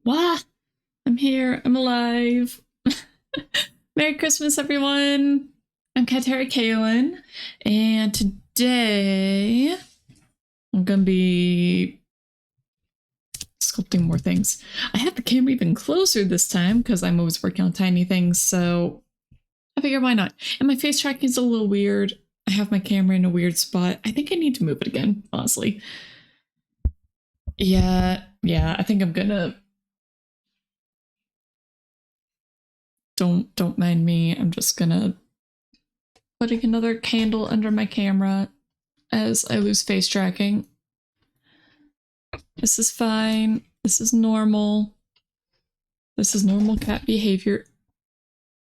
Wah! I'm here. I'm alive. Merry Christmas, everyone. I'm Katara Kaelin, and today I'm gonna be sculpting more things. I have the camera even closer this time because I'm always working on tiny things, so I figure why not? And my face tracking is a little weird. I have my camera in a weird spot. I think I need to move it again, honestly. Yeah, I think I'm gonna... Don't mind me. I'm just gonna putting another candle under my camera as I lose face tracking. This is fine. This is normal. This is normal cat behavior.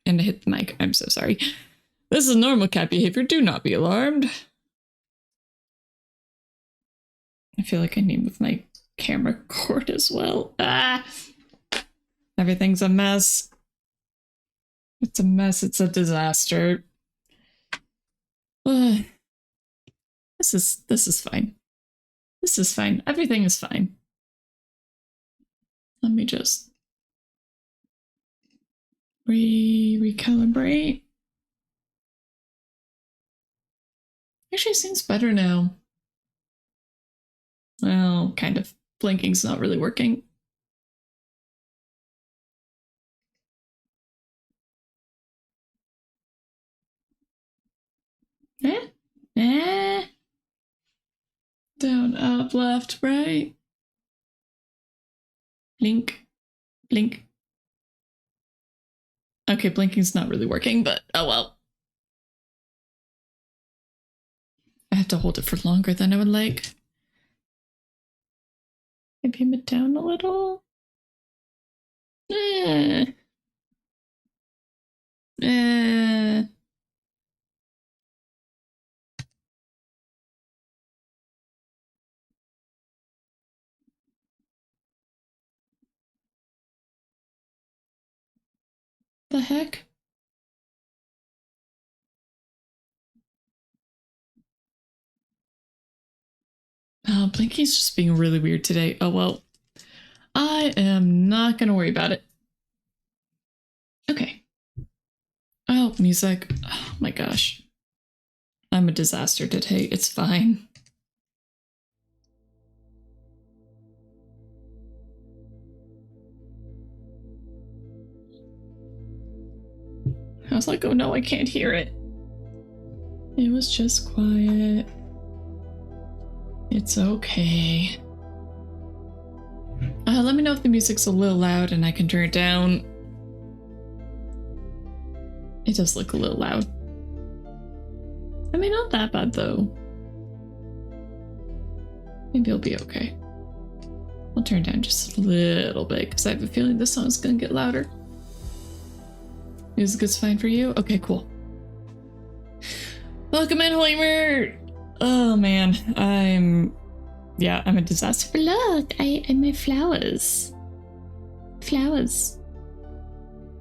And I hit the mic. I'm so sorry. This is normal cat behavior. Do not be alarmed. I feel like I need to move my camera cord as well. Ah! Everything's a mess. It's a mess. It's a disaster. This is fine. This is fine. Everything is fine. Let me just recalibrate. Actually, seems better now. Well, kind of. Blinking's not really working. Down, up, left, right. Blink. Blink. Okay, blinking's not really working, but oh well. I have to hold it for longer than I would like. Maybe aim it down a little. The heck? Oh, blinking's just being really weird today. Oh well. I am not gonna worry about it. Okay. Oh, music. Oh my gosh. I'm a disaster today. It's fine. I was like, oh no, I can't hear it. It was just quiet. It's okay. Let me know if the music's a little loud and I can turn it down. It does look a little loud. I mean, not that bad though. Maybe it'll be okay. I'll turn it down just a little bit because I have a feeling this song's gonna get louder. Music is fine for you? Okay, cool. Welcome in, Hoimer! Oh man, I'm a disaster. But look, I made flowers. Flowers.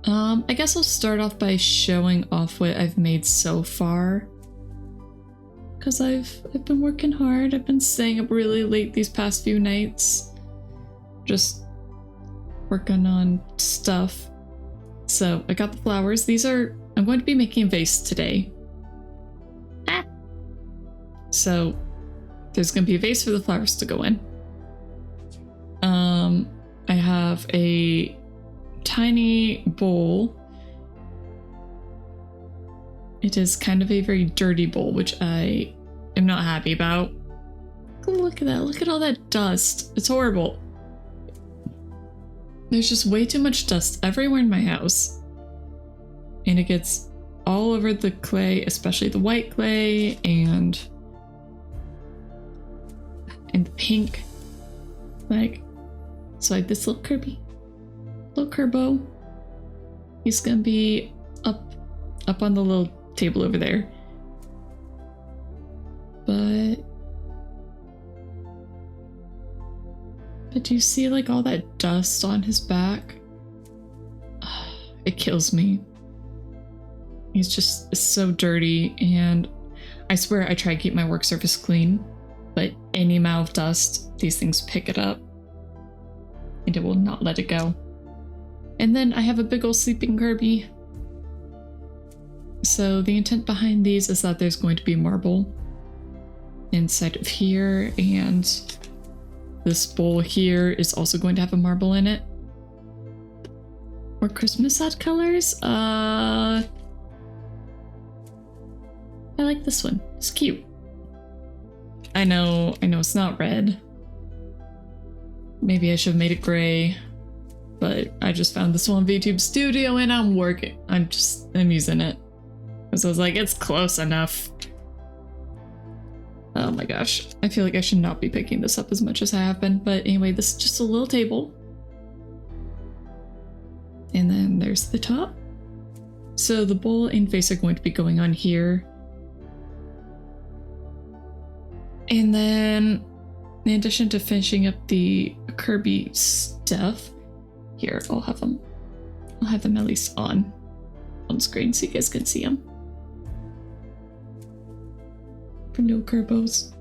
I guess I'll start off by showing off what I've made so far. Because I've been working hard. I've been staying up really late these past few nights. Just working on stuff. So I got the flowers. I'm going to be making a vase today. So there's going to be a vase for the flowers to go in. I have a tiny bowl. It is kind of a very dirty bowl, which I am not happy about. Look at that. Look at all that dust. It's horrible. There's just way too much dust everywhere in my house. And it gets all over the clay, especially the white clay and the pink. So like this little Kirby. Little Kerbo. He's gonna be up on the little table over there. But do you see like all that dust on his back? It kills me. He's just so dirty, and I swear I try to keep my work surface clean, but any amount of dust, these things pick it up. and it will not let it go. And then I have a big ol' sleeping Kirby. So the intent behind these is that there's going to be marble inside of here, and this bowl here is also going to have a marble in it. Or Christmas odd colors? I like this one. It's cute. I know it's not red. Maybe I should have made it gray. But I just found this one on VTube Studio and I'm using it. So I was like, it's close enough. Oh my gosh. I feel like I should not be picking this up as much as I have been. But anyway, this is just a little table. And then there's the top. So the bowl and vase are going to be going on here. And then, in addition to finishing up the Kirby stuff, here, I'll have them at least on screen so you guys can see them. For no Kerbos.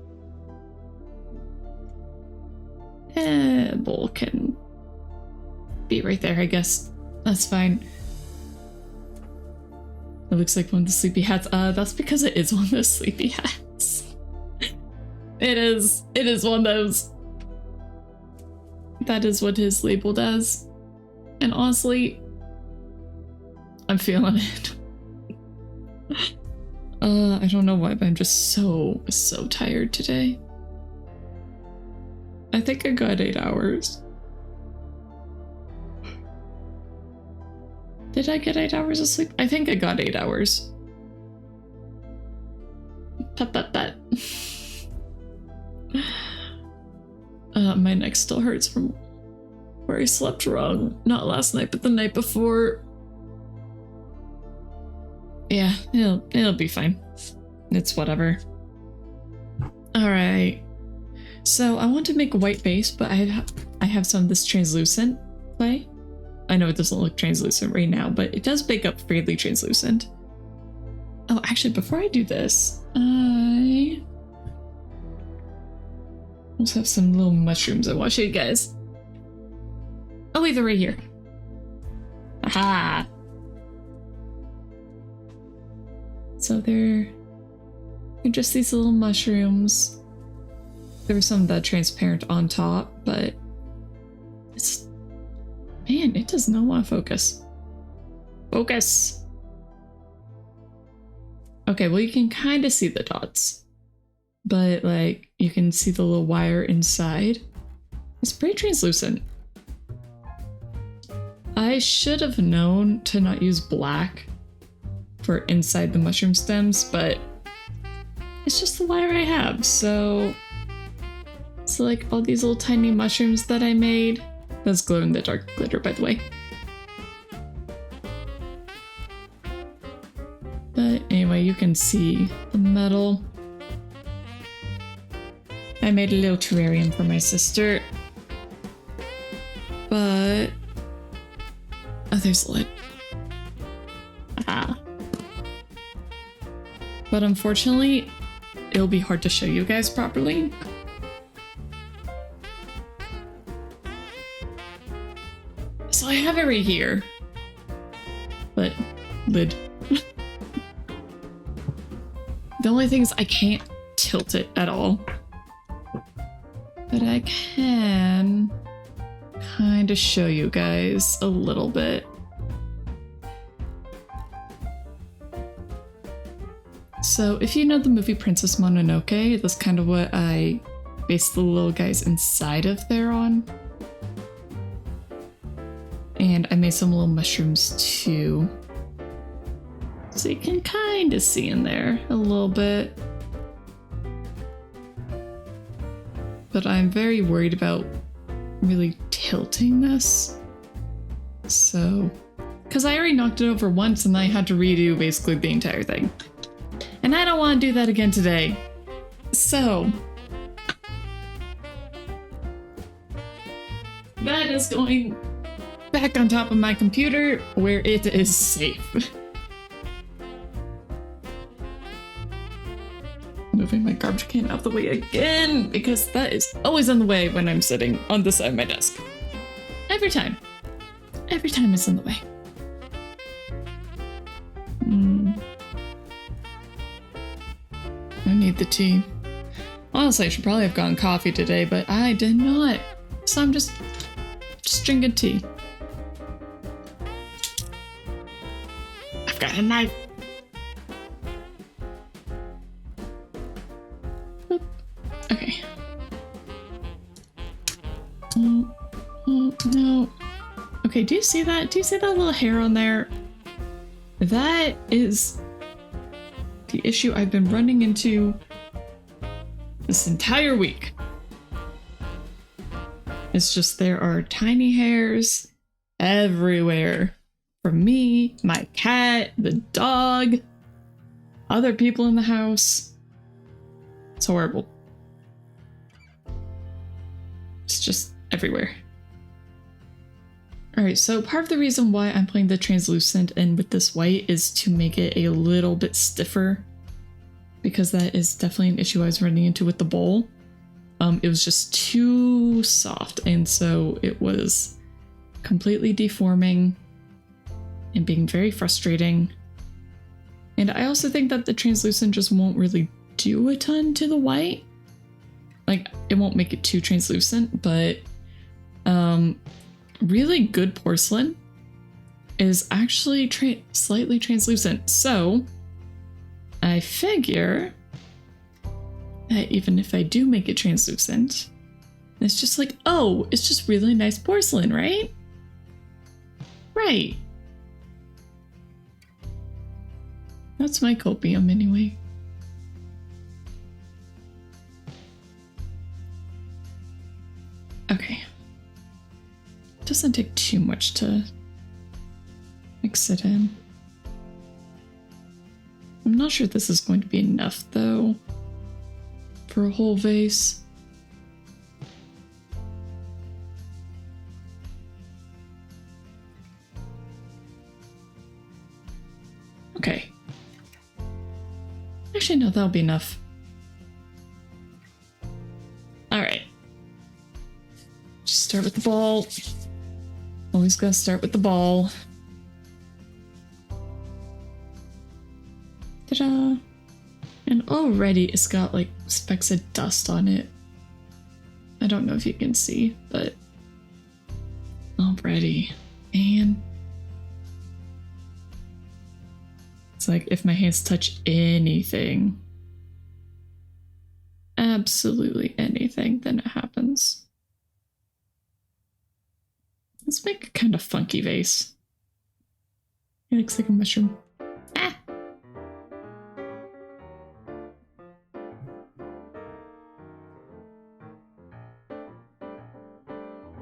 Bowl can be right there, I guess. That's fine. It looks like one of the sleepy hats. That's because it is one of those sleepy hats. It is one of those. That is what his label does. And honestly, I'm feeling it. I don't know why, but I'm just so tired today. I think I got 8 hours. Did I get 8 hours of sleep? I think I got 8 hours. Pat. My neck still hurts from where I slept wrong. Not last night, but the night before. Yeah, it'll be fine. It's whatever. Alright. So I want to make a white base, but I have some of this translucent clay. I know it doesn't look translucent right now, but it does bake up fairly translucent. Oh, actually, before I do this, I also have some little mushrooms I want to show you guys. I'll leave it right here. Aha! So they're just these little mushrooms. There was some of that transparent on top, but it's... Man, it does not want to focus. Focus! Okay, well you can kind of see the dots. But like, you can see the little wire inside. It's pretty translucent. I should have known to not use black for inside the mushroom stems, but it's just the wire I have, so like all these little tiny mushrooms that I made. That's glow in the dark glitter, by the way. But anyway, you can see the metal. I made a little terrarium for my sister. But... oh, there's a lid. Ah. But unfortunately, it'll be hard to show you guys properly. So I have it right here. But, lid. The only thing is I can't tilt it at all. But I can kind of show you guys a little bit. So if you know the movie Princess Mononoke, that's kind of what I based the little guys inside of there on. And I made some little mushrooms too. So you can kind of see in there a little bit. But I'm very worried about really tilting this. So, because I already knocked it over once and I had to redo basically the entire thing. And I don't want to do that again today. So, that is going back on top of my computer where it is safe. Moving my garbage can out the way again because that is always in the way when I'm sitting on the side of my desk. Every time. Every time it's in the way. I need the tea. Honestly, I should probably have gotten coffee today, but I did not. So I'm just drinking tea. I've got a knife. Oop. Okay. Oh, no. Okay, do you see that? Do you see that little hair on there? That is the issue I've been running into this entire week. It's just there are tiny hairs everywhere. From me, my cat, the dog, other people in the house. It's horrible. It's just everywhere. Alright, so part of the reason why I'm playing the translucent and with this white is to make it a little bit stiffer, because that is definitely an issue I was running into with the bowl. It was just too soft, and so it was completely deforming and being very frustrating. And I also think that the translucent just won't really do a ton to the white. Like, it won't make it too translucent, but really good porcelain is actually slightly translucent. So I figure that even if I do make it translucent, it's just like, oh, it's just really nice porcelain, right? Right. That's my copium anyway. Okay. Doesn't take too much to mix it in. I'm not sure this is going to be enough though for a whole vase. Okay. Actually, no, that'll be enough. Alright. Just start with the ball. Always gotta start with the ball. Ta-da! And already it's got like specks of dust on it. I don't know if you can see, but already. And it's like if my hands touch anything, absolutely anything, then it happens. Let's make a kind of funky vase. It looks like a mushroom. Ah!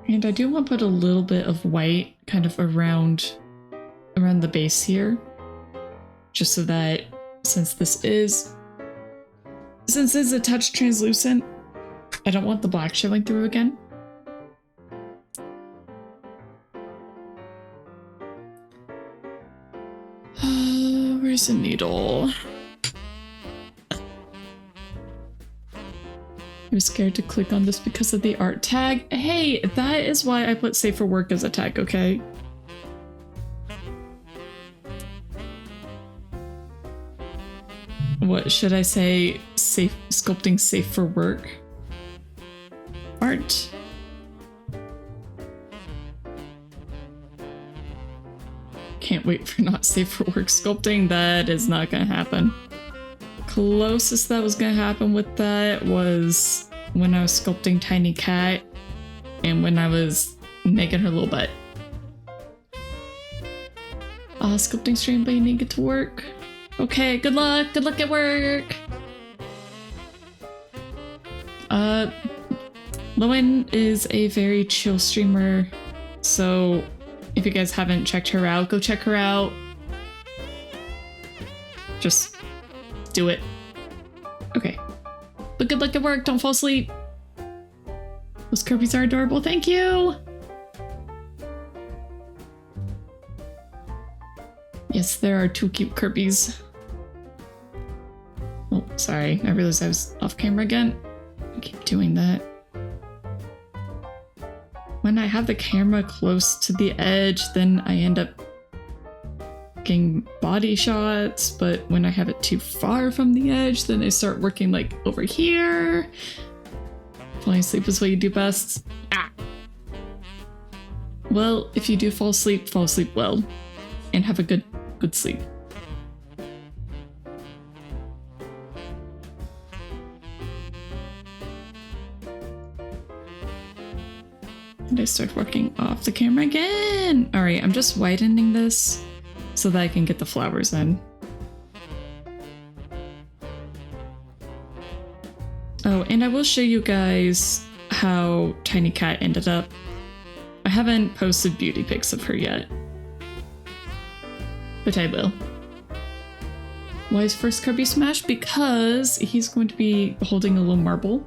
And I do want to put a little bit of white kind of around the base here. Just so that since this is a touch translucent, I don't want the black showing through again. Where's the needle? I'm scared to click on this because of the art tag. Hey, that is why I put safe for work as a tag, okay? What should I say? Safe sculpting, safe for work. Art. Can't wait for not safe for work sculpting. That is not gonna happen. Closest that was gonna happen with that was when I was sculpting Tiny Cat and when I was making her little butt. Sculpting stream, but you need to get to work. Okay, good luck at work. Lowen is a very chill streamer, so if you guys haven't checked her out, go check her out. Just do it. Okay. But good luck at work, don't fall asleep. Those Kirby's are adorable, thank you! Yes, there are 2 cute Kirby's. Oh, sorry, I realized I was off camera again. I keep doing that. Why when I have the camera close to the edge, then I end up getting body shots, but when I have it too far from the edge, then I start working like over here. Falling asleep is what you do best. Ah. Well, if you do fall asleep well, and have a good sleep. And I start working off the camera again. All right, I'm just widening this so that I can get the flowers in. Oh, and I will show you guys how Tiny Cat ended up. I haven't posted beauty pics of her yet, but I will. Why is first Kirby Smash? Because he's going to be holding a little marble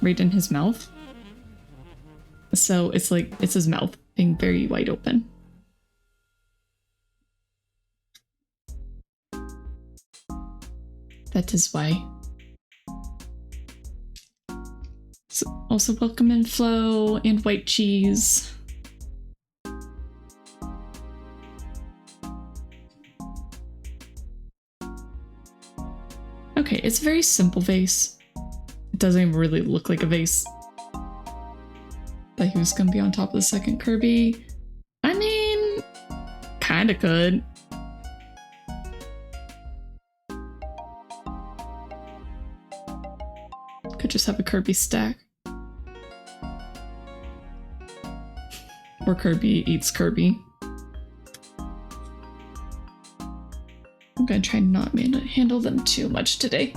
right in his mouth. So it's like, it's his mouth being very wide open. That is why. So also welcome in Flo and White Cheese. Okay, it's a very simple vase. It doesn't even really look like a vase. Thought he was gonna be on top of the second Kirby. I mean, kinda could. Could just have a Kirby stack. Or Kirby eats Kirby. I'm gonna try not to handle them too much today.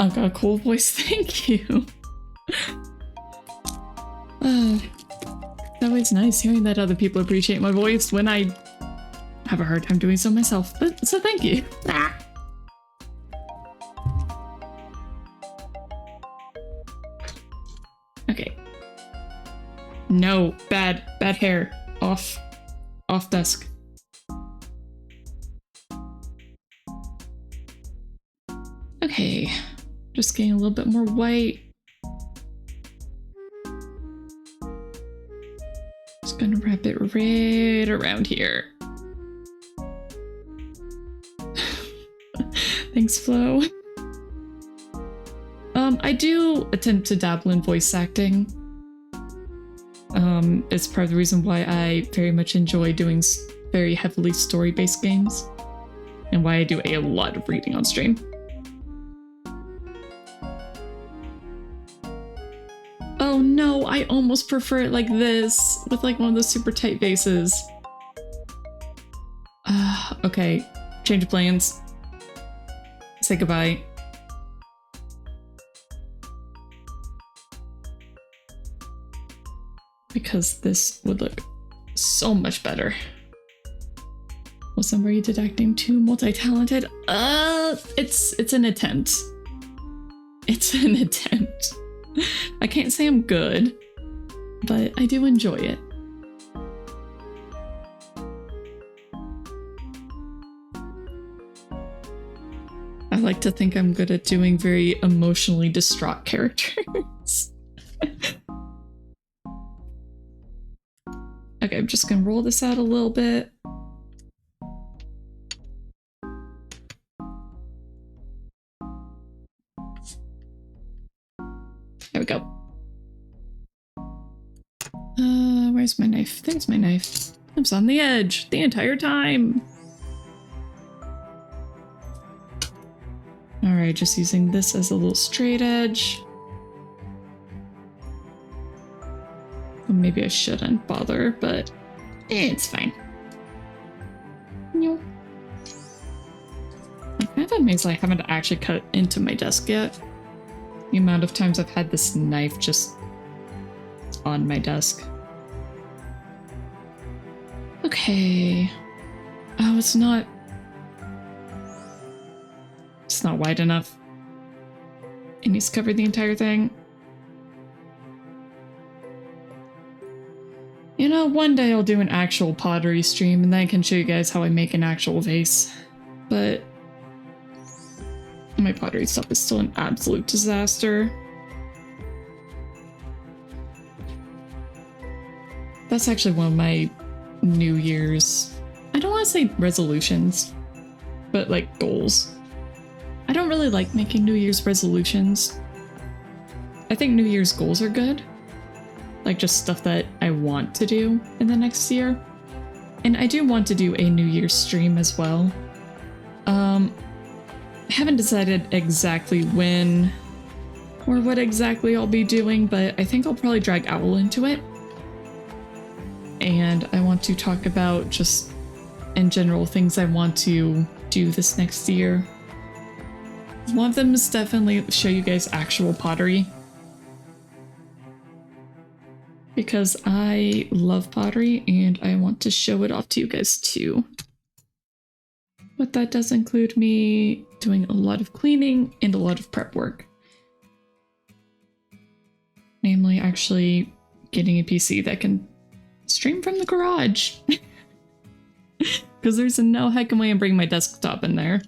I've got a cool voice, thank you. It's always nice hearing that other people appreciate my voice when I have a hard time doing so myself, but so thank you. Ah. Okay. No, bad hair. Off desk. Okay, just getting a little bit more white. Just gonna wrap it right around here. Thanks, Flo. I do attempt to dabble in voice acting. It's part of the reason why I very much enjoy doing very heavily story-based games, and why I do a lot of reading on stream. Oh no, I almost prefer it like this, with like one of those super tight bases. Okay, change of plans. Say goodbye. Because this would look so much better. Was somebody detecting too multi-talented? It's an attempt. It's an attempt. I can't say I'm good, but I do enjoy it. I like to think I'm good at doing very emotionally distraught characters. Okay, I'm just gonna roll this out a little bit. There we go. Where's my knife? There's my knife. It was on the edge the entire time. Alright, just using this as a little straight edge. Well, maybe I shouldn't bother, but it's fine. No. I'm kind of amazed I haven't actually cut into my desk yet. The amount of times I've had this knife just on my desk. Okay. Oh, it's not wide enough. It needs to cover the entire thing. You know, one day I'll do an actual pottery stream and then I can show you guys how I make an actual vase. But my pottery stuff is still an absolute disaster. That's actually one of my New Year's, I don't want to say resolutions, but like goals. I don't really like making New Year's resolutions. I think New Year's goals are good. Like just stuff that I want to do in the next year. And I do want to do a New Year's stream as well. I haven't decided exactly when or what exactly I'll be doing, but I think I'll probably drag Owl into it. And I want to talk about just in general things I want to do this next year. One of them is definitely show you guys actual pottery. Because I love pottery and I want to show it off to you guys too. But that does include me doing a lot of cleaning and a lot of prep work. Namely, actually getting a PC that can stream from the garage. Because there's no heckin' way I'm bringing my desktop in there.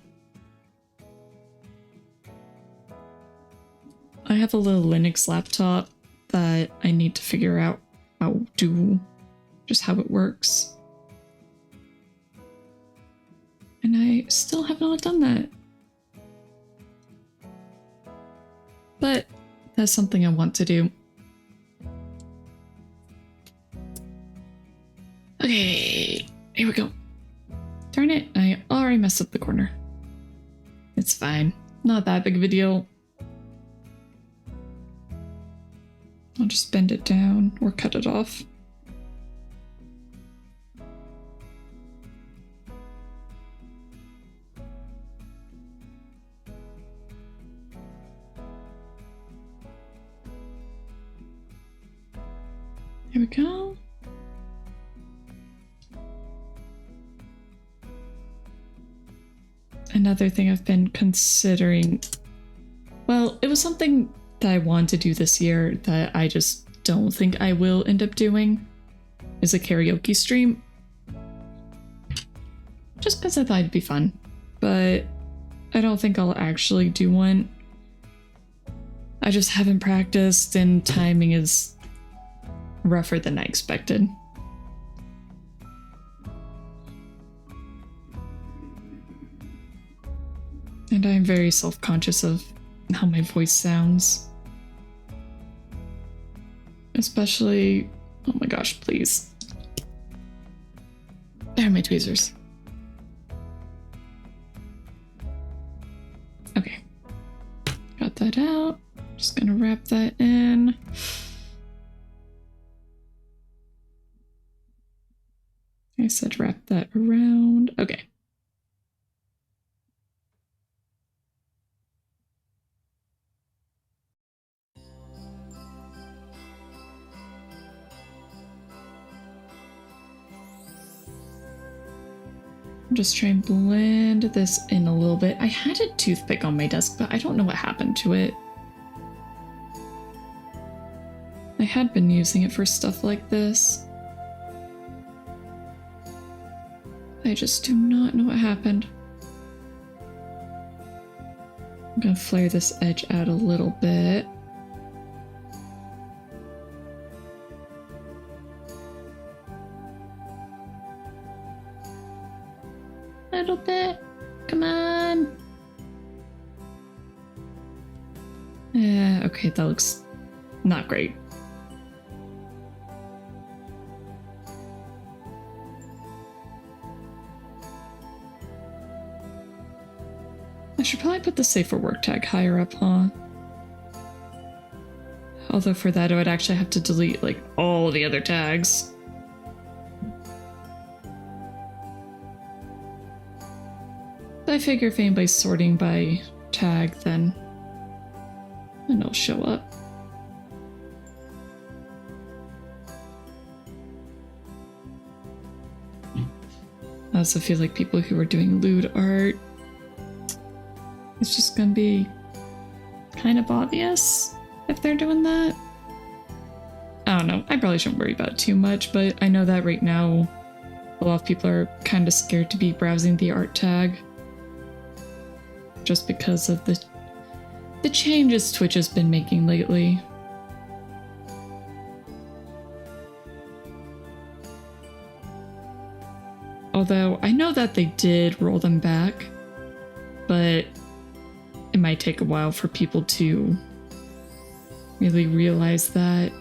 I have a little Linux laptop that I need to figure out how it works. And I still have not done that. But that's something I want to do. Okay, here we go. Darn it, I already messed up the corner. It's fine. Not that big of a deal. I'll just bend it down or cut it off. There we go. Another thing I've been considering, well, it was something that I want to do this year that I just don't think I will end up doing, is a karaoke stream. Just because I thought it'd be fun, but I don't think I'll actually do one. I just haven't practiced and timing is rougher than I expected. And I'm very self-conscious of how my voice sounds. Especially, oh my gosh, please. There are my tweezers. Okay. Got that out. Just gonna wrap that in. I said wrap that around. Okay. I'm just trying to blend this in a little bit. I had a toothpick on my desk, but I don't know what happened to it. I had been using it for stuff like this. I just do not know what happened. I'm gonna flare this edge out a little bit. Little bit. Come on. Okay, that looks not great. I should probably put the safe for work tag higher up, huh? Although for that I would actually have to delete like all the other tags. I figure if anybody's sorting by tag, then it'll show up. I also feel like people who are doing lewd art, it's just gonna be kind of obvious if they're doing that. I don't know. I probably shouldn't worry about it too much, but I know that right now a lot of people are kind of scared to be browsing the art tag. Just because of the changes Twitch has been making lately. Although I know that they did roll them back, but it might take a while for people to really realize that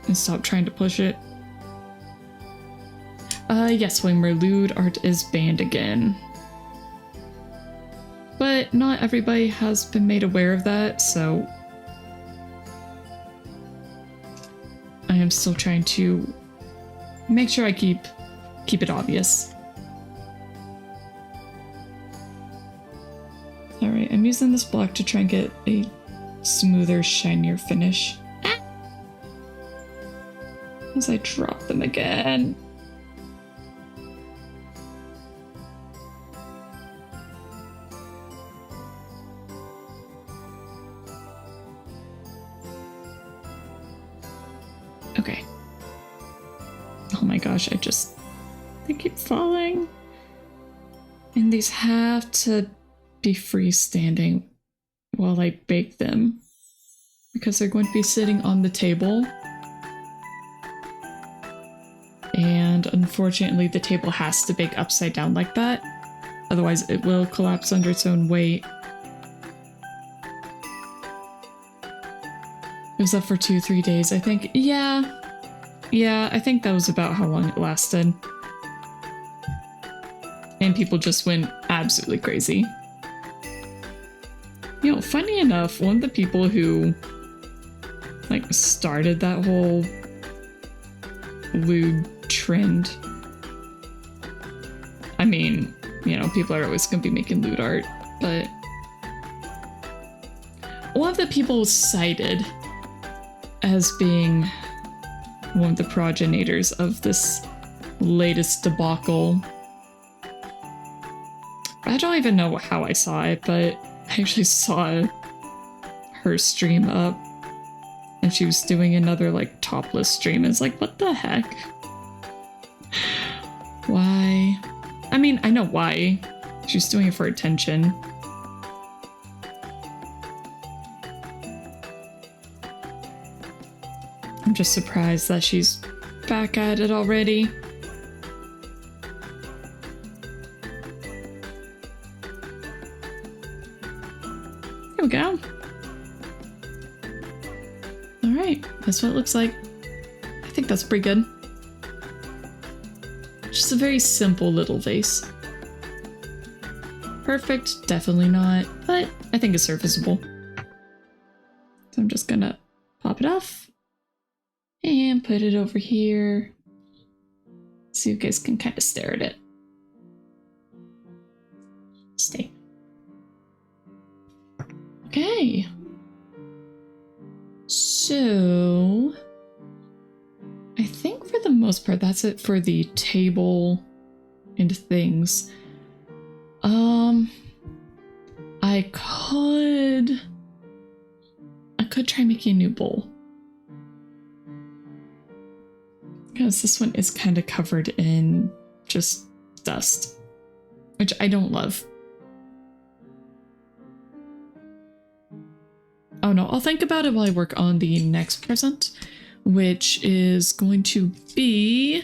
and stop trying to push it. Yes, Weimer, lewd art is banned again. But not everybody has been made aware of that, so I am still trying to make sure I keep it obvious. Alright, I'm using this block to try and get a smoother, shinier finish. As I drop them again. Okay. Oh my gosh, they keep falling. And these have to be freestanding while I bake them, because they're going to be sitting on the table. And unfortunately, the table has to bake upside down like that. Otherwise, it will collapse under its own weight. It was up for 2-3 days, I think. Yeah, I think that was about how long it lasted. And people just went absolutely crazy. You know, funny enough, one of the people who, like, started that whole lewd trend. I mean, you know, people are always going to be making lewd art, but one of the people cited as being one of the progenitors of this latest debacle. I don't even know how I saw it, but I actually saw her stream up, and she was doing another, like, topless stream. It's like, what the heck? Why? I mean, I know why. She's doing it for attention. I'm just surprised that she's back at it already. There we go. Alright, that's what it looks like. I think that's pretty good. Just a very simple little vase. Perfect, definitely not, but I think it's serviceable. So I'm just gonna pop it off and put it over here so you guys can kind of stare at it. Stay. Okay. So I think for the most part that's it for the table and things. I could try making a new bowl. Because this one is kind of covered in just dust, which I don't love. Oh no, I'll think about it while I work on the next present, which is going to be,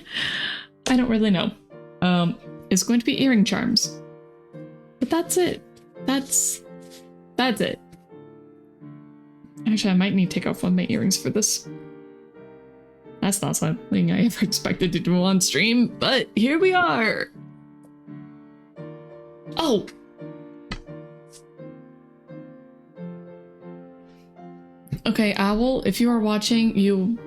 I don't really know. It's going to be earring charms. But that's it. That's it. Actually, I might need to take off one of my earrings for this. That's not something I ever expected to do on stream, but here we are. Oh! Okay, Owl, if you are watching, you...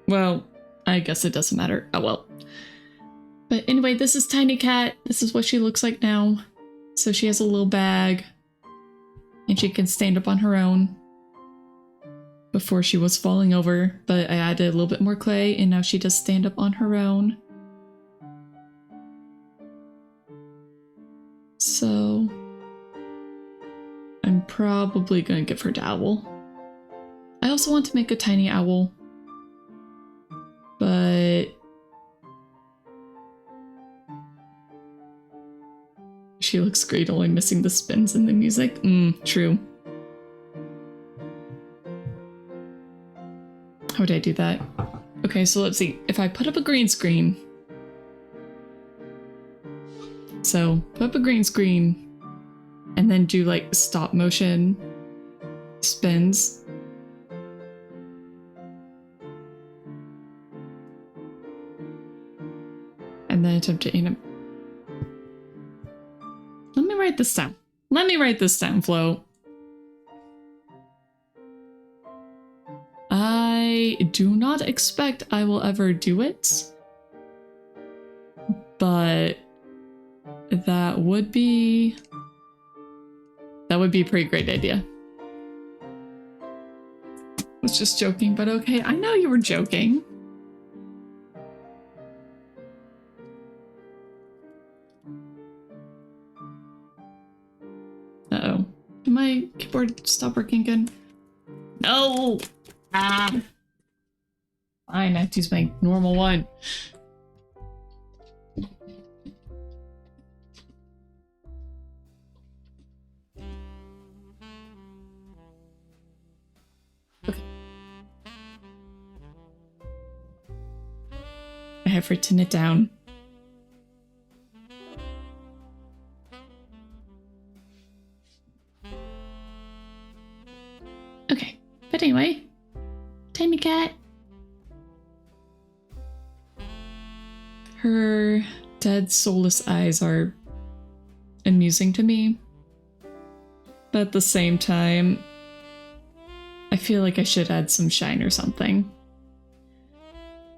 Well, I guess it doesn't matter. Oh well. But anyway, this is Tiny Cat. This is what she looks like now. So she has a little bag. And she can stand up on her own. Before she was falling over, but I added a little bit more clay, and now she does stand up on her own. So I'm probably gonna give her to Owl. I also want to make a tiny owl, but she looks great, only missing the spins and the music. True. How would I do that? Okay, so let's see. If I put up a green screen So put up a green screen and then do like stop motion spins. And then attempt to aim. Let me write this down. Let me write this down, Flo. I do not expect I will ever do it, but that would be a pretty great idea. I was just joking, but okay. I know you were joking. Uh-oh. Did my keyboard stop working again? No! Ah! Fine, I have to use my normal one. Okay. I have written it down. Okay, but anyway, Tiny Cat. Her dead, soulless eyes are amusing to me, but at the same time, I feel like I should add some shine or something.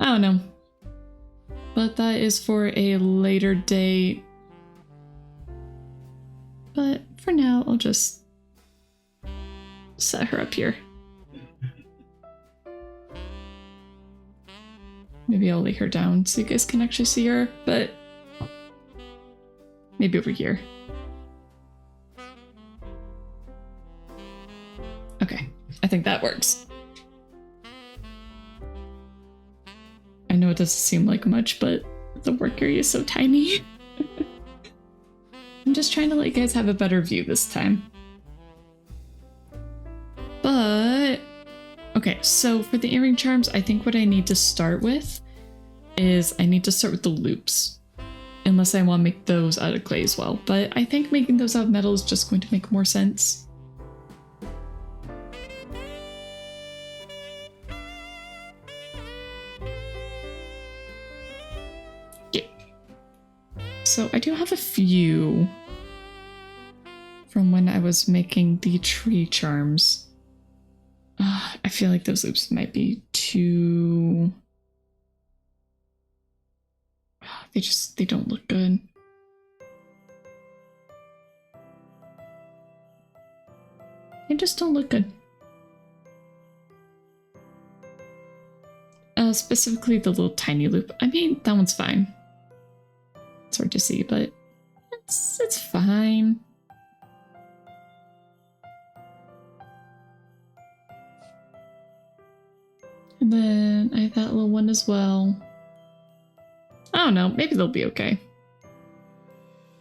I don't know, but that is for a later date. But for now, I'll just set her up here. Maybe I'll lay her down so you guys can actually see her, but maybe over here. Okay, I think that works. I know it doesn't seem like much, but the work area is so tiny. I'm just trying to let you guys have a better view this time. But okay, so for the earring charms, I think what I need to start with is I need to start with the loops. Unless I want to make those out of clay as well. But I think making those out of metal is just going to make more sense. Yeah. So I do have a few from when I was making the tree charms. I feel like those loops might be too... They don't look good. They just don't look good. Specifically the little tiny loop. I mean, that one's fine. It's hard to see, but it's fine. And then I have that little one as well. I don't know, maybe they'll be okay.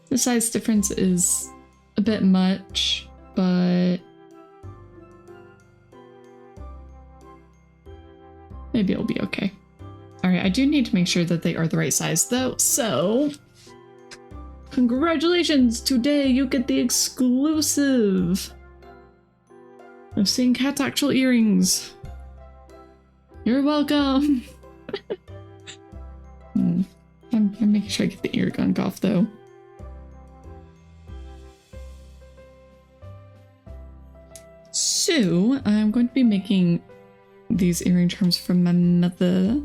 The size difference is a bit much, but maybe it'll be okay. Alright, I do need to make sure that they are the right size though, so congratulations! Today you get the exclusive of seeing Cat's actual earrings. You're welcome! I'm making sure I get the ear gunk off though. So, I'm going to be making these earring charms from my mother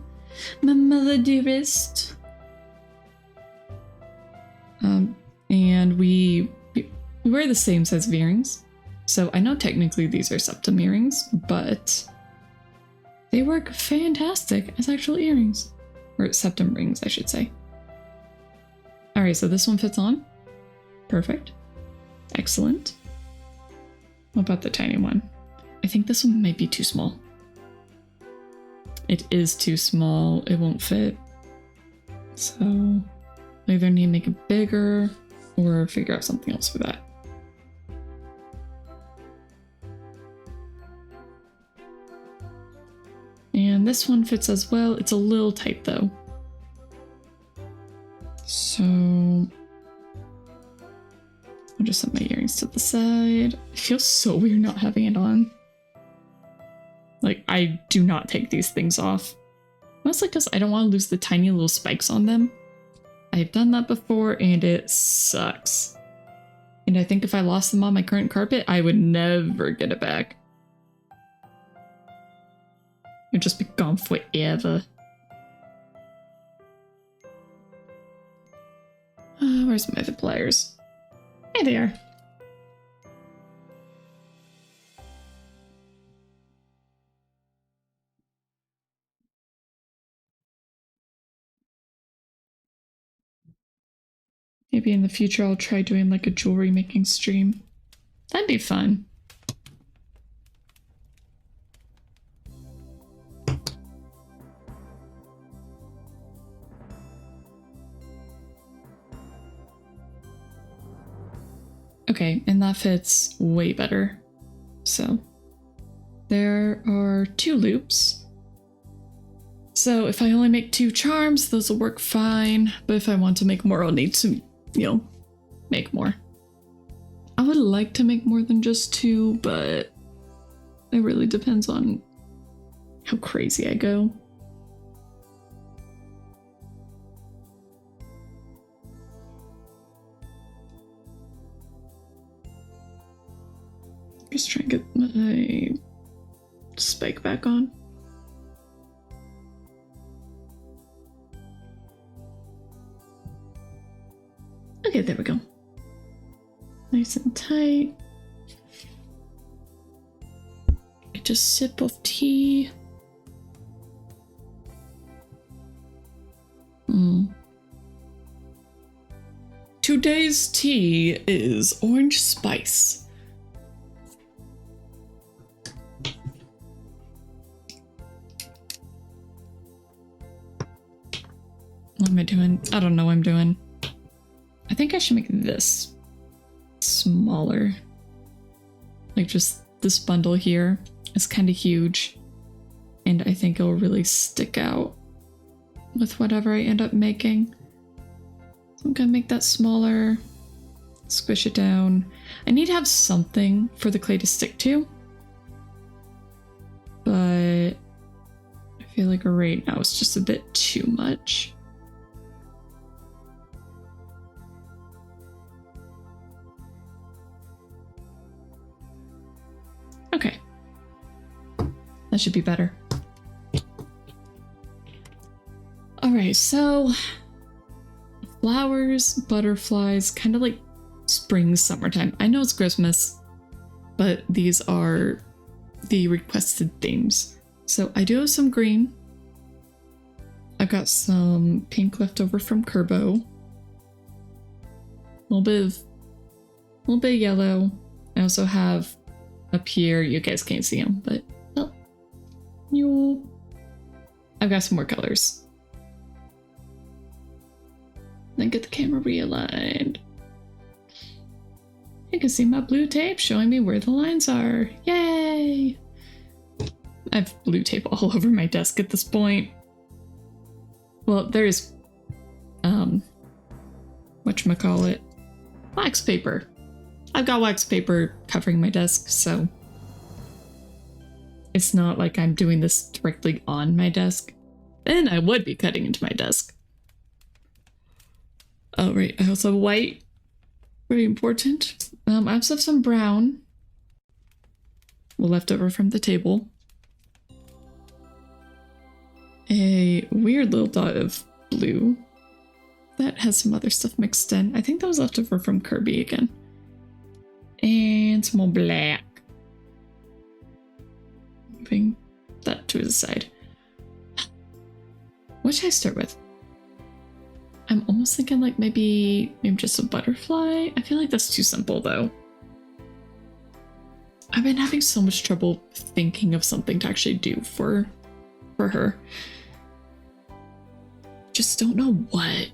dearest. And we wear the same size of earrings. So I know technically these are septum earrings, but they work fantastic as actual earrings. Or septum rings, I should say. Alright, so this one fits on. Perfect. Excellent. What about the tiny one? I think this one might be too small. It is too small. It won't fit. So I either need to make it bigger or figure out something else for that. And this one fits as well. It's a little tight though. So I'll just set my earrings to the side. It feels so weird not having it on. Like, I do not take these things off. Mostly because I don't want to lose the tiny little spikes on them. I've done that before and it sucks. And I think if I lost them on my current carpet, I would never get it back. It'd just be gone forever. Where's my pliers? Hey there. Maybe in the future I'll try doing like a jewelry making stream. That'd be fun. Okay, and that fits way better. So there are 2 loops. So if I only make 2 charms, those will work fine. But if I want to make more, I'll need to, you know, make more. I would like to make more than just 2, but it really depends on how crazy I go. Just trying to get my spike back on. Okay, there we go. Nice and tight. Just sip of tea. Today's tea is orange spice. What am I doing? I don't know what I'm doing. I think I should make this smaller. Like just this bundle here is kind of huge. And I think it'll really stick out with whatever I end up making. So I'm gonna make that smaller, squish it down. I need to have something for the clay to stick to. But I feel like right now it's just a bit too much. Okay. That should be better. Alright, so flowers, butterflies, kind of like spring, summertime. I know it's Christmas, but these are the requested themes. So I do have some green. I've got some pink left over from Kirby. A little bit of yellow. I also have up here, you guys can't see them, but I've got some more colors. Then get the camera realigned. You can see my blue tape showing me where the lines are. Yay! I have blue tape all over my desk at this point. Well, there's whatchamacallit? Wax paper. I've got wax paper covering my desk, so it's not like I'm doing this directly on my desk. Then I would be cutting into my desk. Oh, right. I also have white. Very important. I also have some brown. Left over from the table. A weird little dot of blue. That has some other stuff mixed in. I think that was left over from Kirby again. And some more black. Moving that to the side. What should I start with? I'm almost thinking like maybe just a butterfly. I feel like that's too simple though. I've been having so much trouble thinking of something to actually do for her. Just don't know what.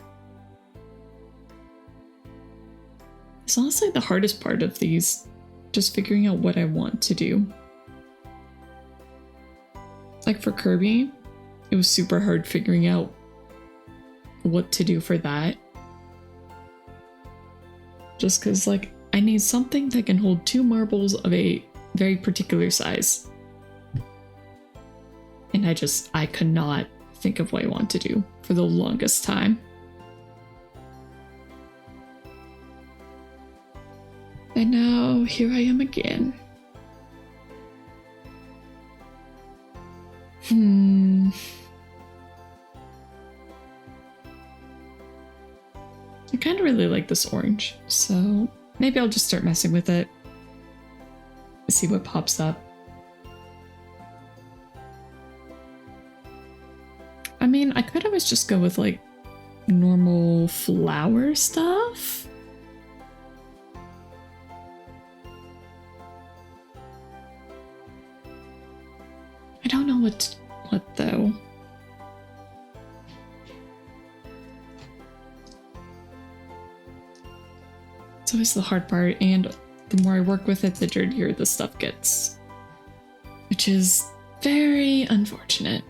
It's honestly the hardest part of these, just figuring out what I want to do. Like for Kirby, it was super hard figuring out what to do for that. Just because, like, I I need something that can hold 2 marbles of a very particular size. And I could not think of what I want to do for the longest time. And now here I am again. I kind of really like this orange, so maybe I'll just start messing with it. See what pops up. I mean, I could always just go with like normal flower stuff. I don't know what though. It's always the hard part, and the more I work with it, the dirtier the stuff gets. Which is very unfortunate.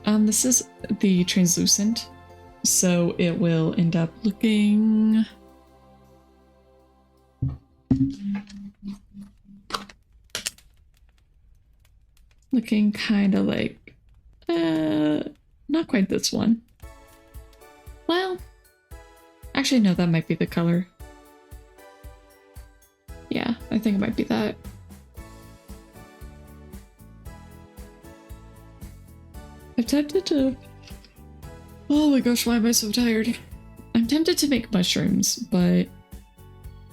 This is the translucent, so it will end up looking... looking kind of like... not quite this one. Well... actually, no, that might be the color. Yeah, I think it might be that. I'm tempted to... oh my gosh, why am I so tired? I'm tempted to make mushrooms, but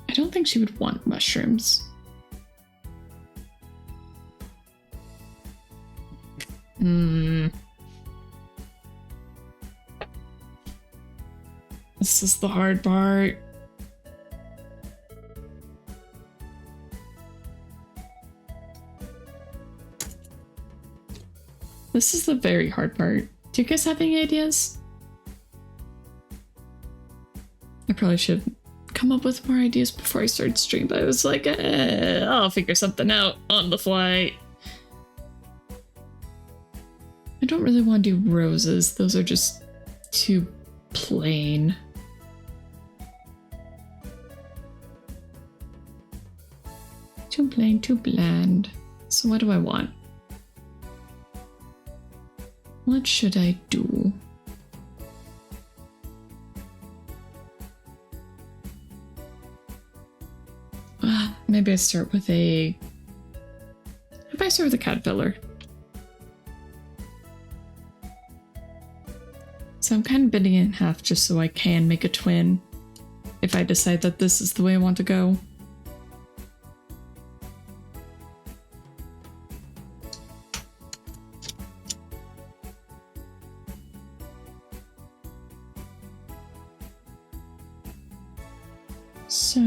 I don't think she would want mushrooms. This is the hard part. This is the very hard part. Do you guys have any ideas? I probably should come up with more ideas before I started stream, but I was like, I'll figure something out on the fly. I don't really want to do roses. Those are just too plain. Too plain, too bland. So what do I want? What should I do? Maybe I start with a... if I start with a caterpillar? So I'm kind of bending it in half just so I can make a twin if I decide that this is the way I want to go. So...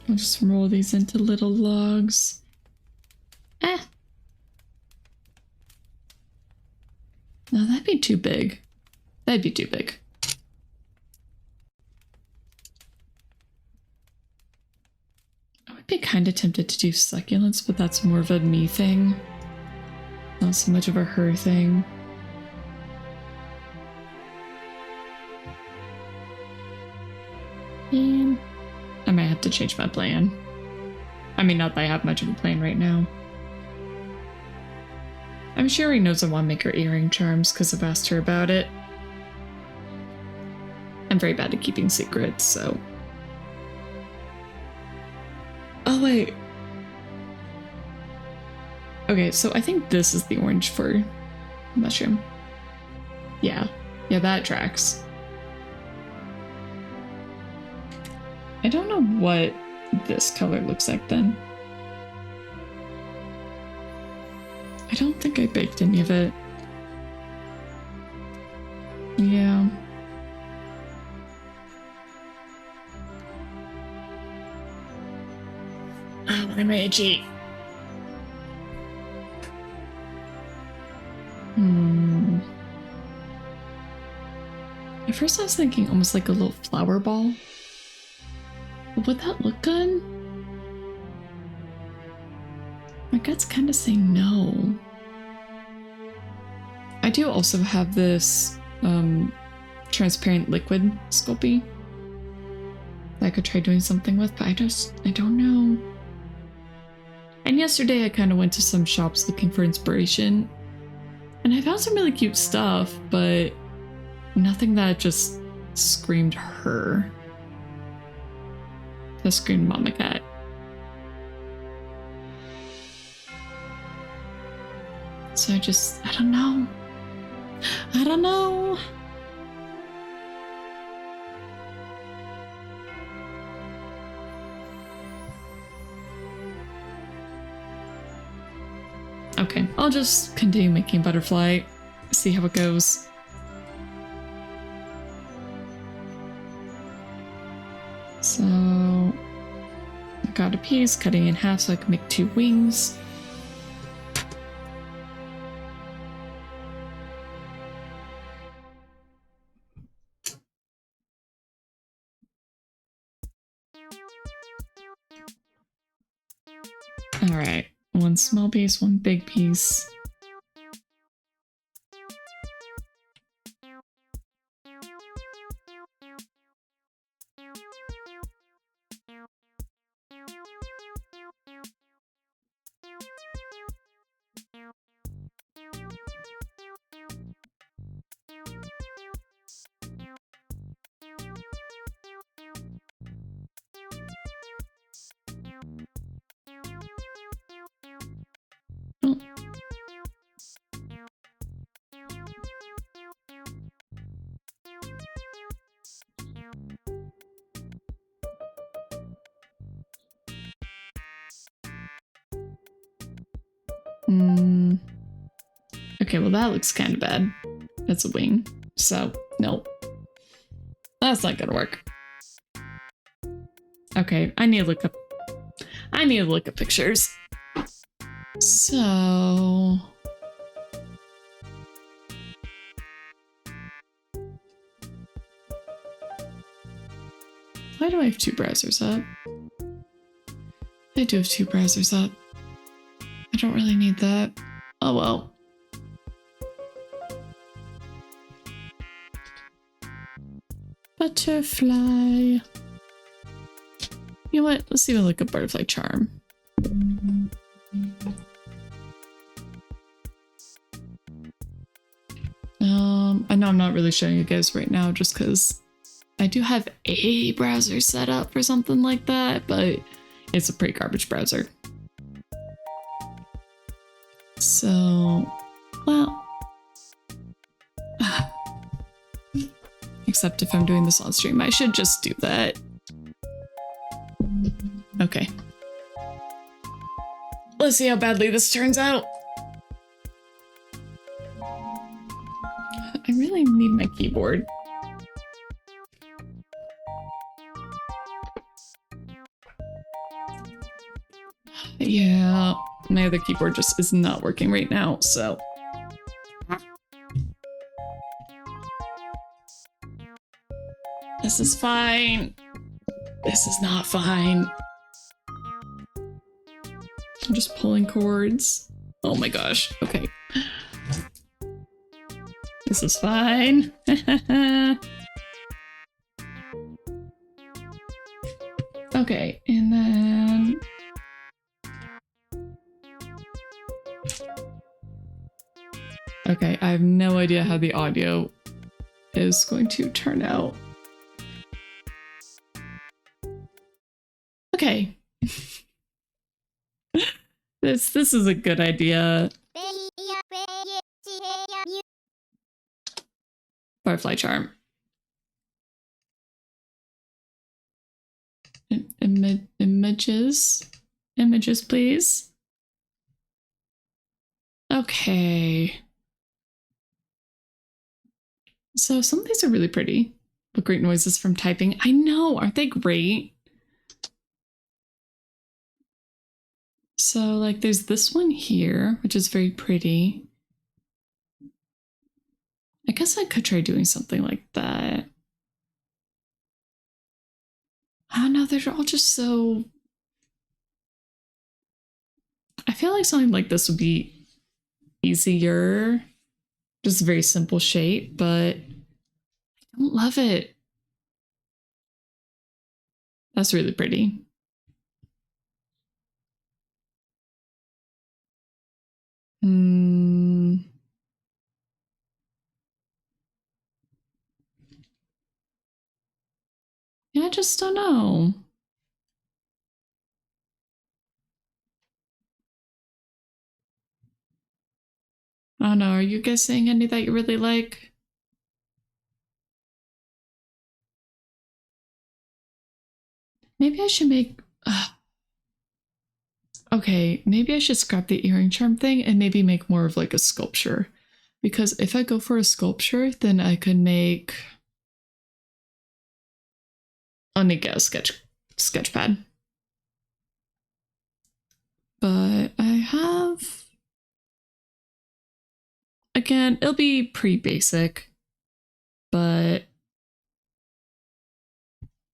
I'll just roll these into little logs. No, that'd be too big. That'd be too big. I would be kind of tempted to do succulents, but that's more of a me thing. Not so much of a her thing. And I might have to change my plan. I mean, not that I have much of a plan right now. I'm sure he knows I want to make her earring charms because I've asked her about it. I'm very bad at keeping secrets, so... oh, wait. Okay, so I think this is the orange for mushroom. Yeah, that tracks. I don't know what this color looks like then. I don't think I baked any of it. Yeah. Oh, what am I itchy? At first I was thinking almost like a little flower ball. But would that look good? My gut's kind of saying no. I do also have this transparent liquid Sculpey that I could try doing something with, but I don't know. And yesterday I kind of went to some shops looking for inspiration, and I found some really cute stuff, but nothing that just screamed her. That screamed Mama Cat. So I don't know. I don't know. Okay, I'll just continue making butterfly, see how it goes. So I got a piece, cutting in half so I can make 2 wings. All right, 1 small piece, 1 big piece. Oh. Okay, well that looks kind of bad. That's a wing, so nope. That's not gonna work. Okay, I need to look up pictures. So why do I have 2 browsers up? I do have 2 browsers up. I don't really need that. Oh well. Butterfly. You know what? Let's even look at butterfly charm. I know I'm not really showing you guys right now just because I do have a browser set up for something like that, but it's a pretty garbage browser. So, well, except if I'm doing this on stream, I should just do that. Okay. Let's see how badly this turns out. I really need my keyboard. Yeah, my other keyboard just is not working right now, so. This is fine. This is not fine. I'm just pulling cords. Oh my gosh, okay. This is fine. Okay, and then... Okay, I have no idea how the audio is going to turn out. Okay. This is a good idea. Butterfly charm. Images, please. Okay. So some of these are really pretty. What great noises from typing. I know, aren't they great? So like there's this one here, which is very pretty. I guess I could try doing something like that. I don't know, they're all just so... I feel like something like this would be easier Just a very simple shape, but I don't love it. That's really pretty. Yeah, I just don't know. I don't know. Are you guys saying any that you really like? Maybe I should make... okay, maybe I should scrap the earring charm thing and maybe make more of like a sculpture. Because if I go for a sculpture, then I could make... I'll make a sketch pad. But I have... Again, it'll be pretty basic. But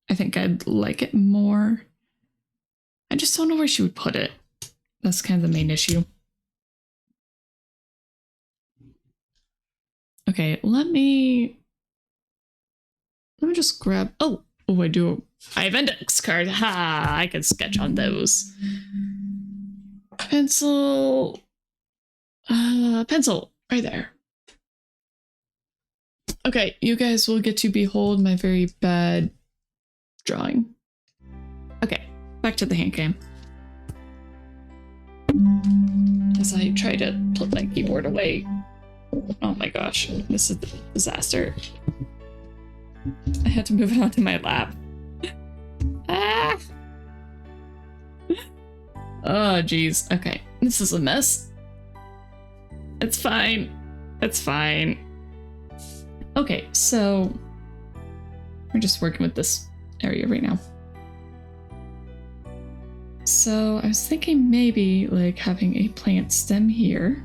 I think I'd like it more. I just don't know where she would put it. That's kind of the main issue. Okay, let me just grab... Oh, I do. I have index card. Ha! I can sketch on those. Pencil. Pencil. Right there. Okay, you guys will get to behold my very bad drawing. Okay, back to the hand cam. As I try to put my keyboard away. Oh my gosh, this is a disaster. I had to move it onto my lap. Ah! Oh, geez. Okay, this is a mess. It's fine. It's fine. Okay, so we're just working with this area right now. So I was thinking maybe like having a plant stem here.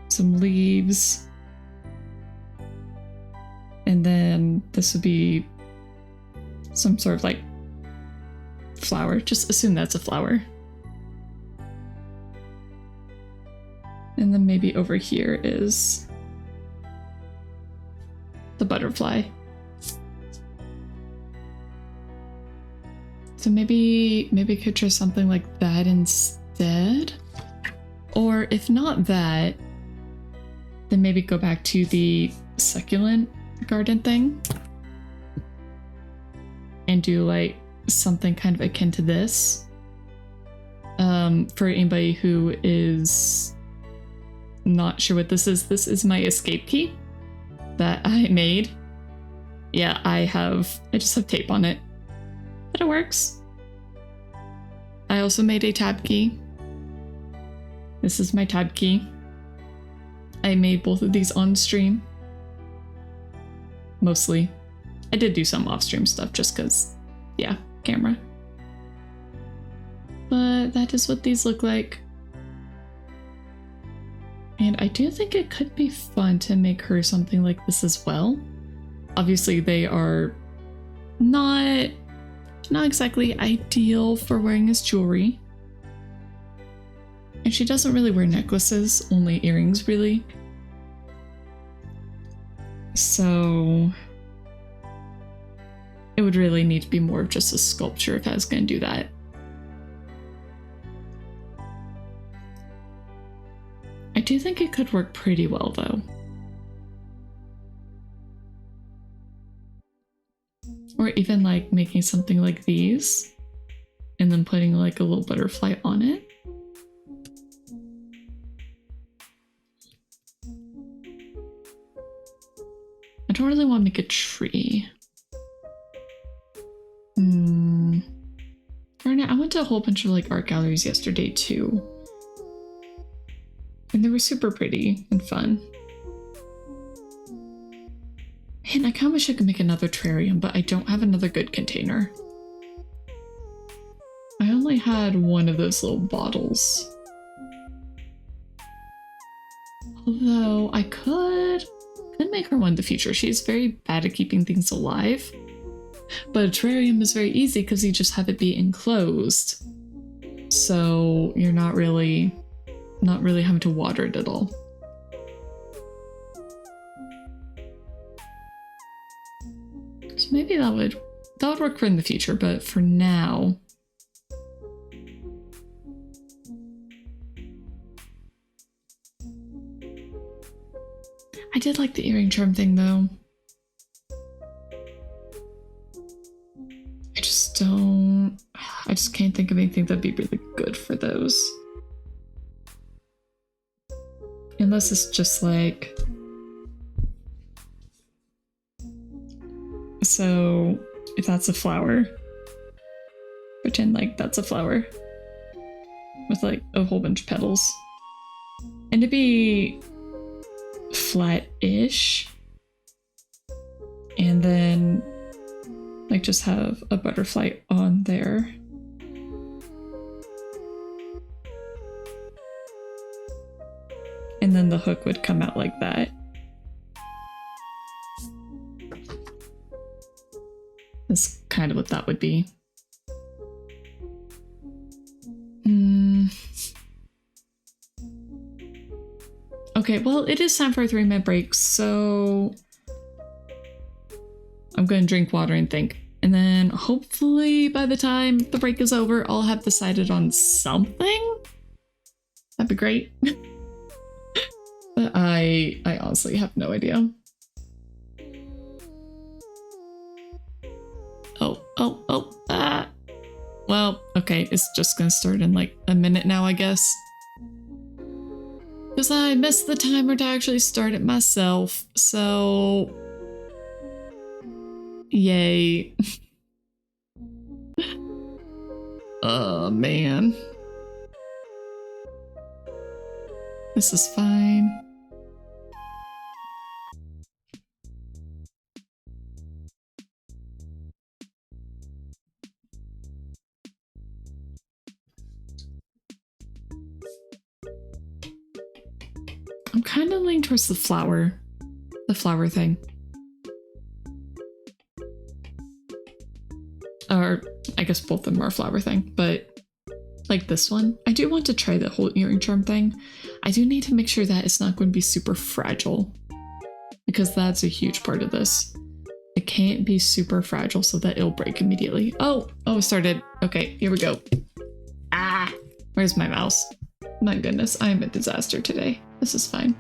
Some leaves. And then this would be some sort of like flower. Just assume that's a flower. And then maybe over here is the butterfly. So maybe could try something like that instead. Or if not that, then maybe go back to the succulent garden thing and do like something kind of akin to this. For anybody who is not sure what this is my escape key that I made. Yeah, I just have tape on it, but it works. I also made a tab key. This is my tab key. I made both of these on stream. Mostly. I did do some off-stream stuff just because, yeah, camera. But that is what these look like. And I do think it could be fun to make her something like this as well. Obviously, they are not exactly ideal for wearing as jewelry. And she doesn't really wear necklaces, only earrings really. So it would really need to be more of just a sculpture if I was going to do that. I do think it could work pretty well though. Or even like making something like these and then putting like a little butterfly on it. I don't really want to make a tree. I went to a whole bunch of like art galleries yesterday too. And they were super pretty and fun. And I kind of wish I could make another terrarium, but I don't have another good container. I only had one of those little bottles. Although I could make her one in the future. She's very bad at keeping things alive. But a terrarium is very easy because you just have it be enclosed. So you're not really having to water it at all. maybe that would work for in the future, but for now. I did like the earring charm thing though. I just can't think of anything that'd be really good for those. Unless it's just like... So, if that's a flower, pretend like that's a flower with like a whole bunch of petals. And to be flat-ish, and then like just have a butterfly on there. And then the hook would come out like that. That's kind of what that would be. Okay, well, it is time for a 3-minute break, so I'm going to drink water and think. And then hopefully by the time the break is over, I'll have decided on something. That'd be great. But I honestly have no idea. Well, okay, it's just gonna start in like a minute now, I guess. Because I missed the timer to actually start it myself, so... Yay. Oh, man. This is fine. I'm kind of leaning towards the flower thing. Or I guess both of them are a flower thing, but like this one, I do want to try the whole earring charm thing. I do need to make sure that it's not going to be super fragile, because that's a huge part of this. It can't be super fragile so that it'll break immediately. Oh, it started. Okay, here we go. Ah, where's my mouse? My goodness, I am a disaster today. This is fine.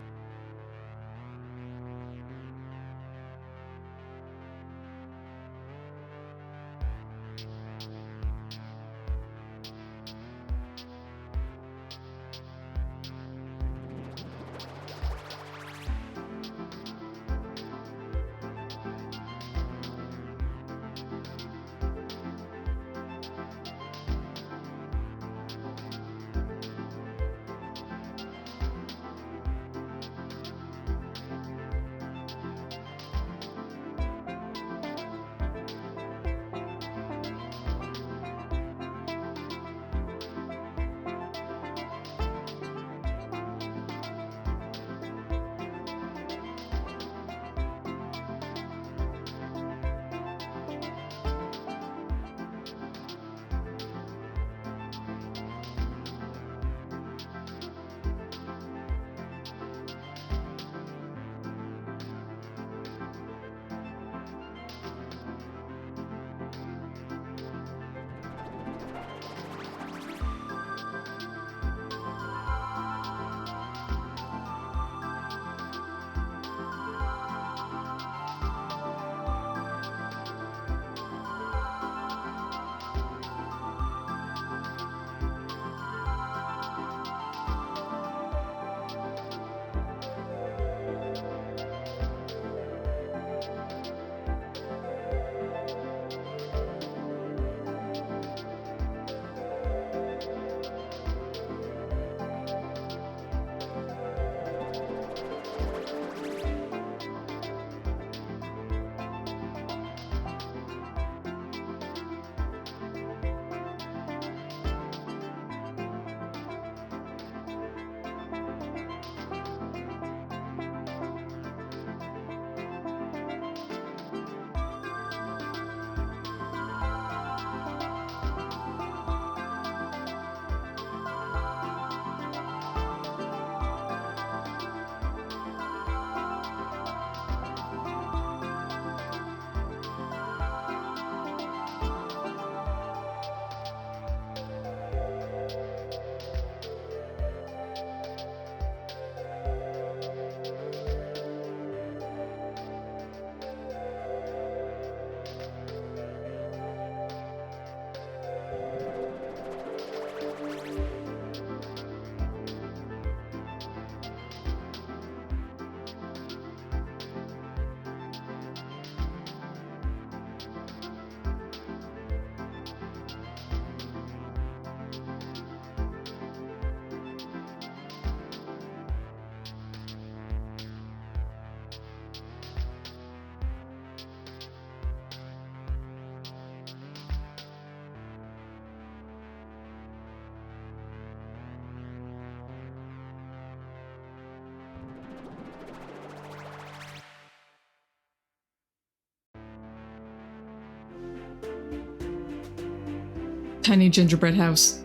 Tiny gingerbread house.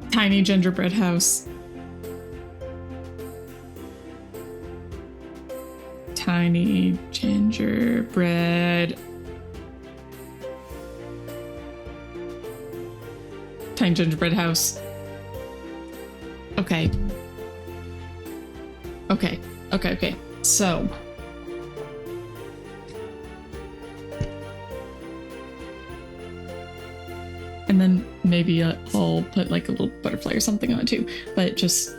Tiny gingerbread house. Tiny gingerbread. Tiny gingerbread house. Okay. Okay. So. And then maybe I'll put like a little butterfly or something on it too. But just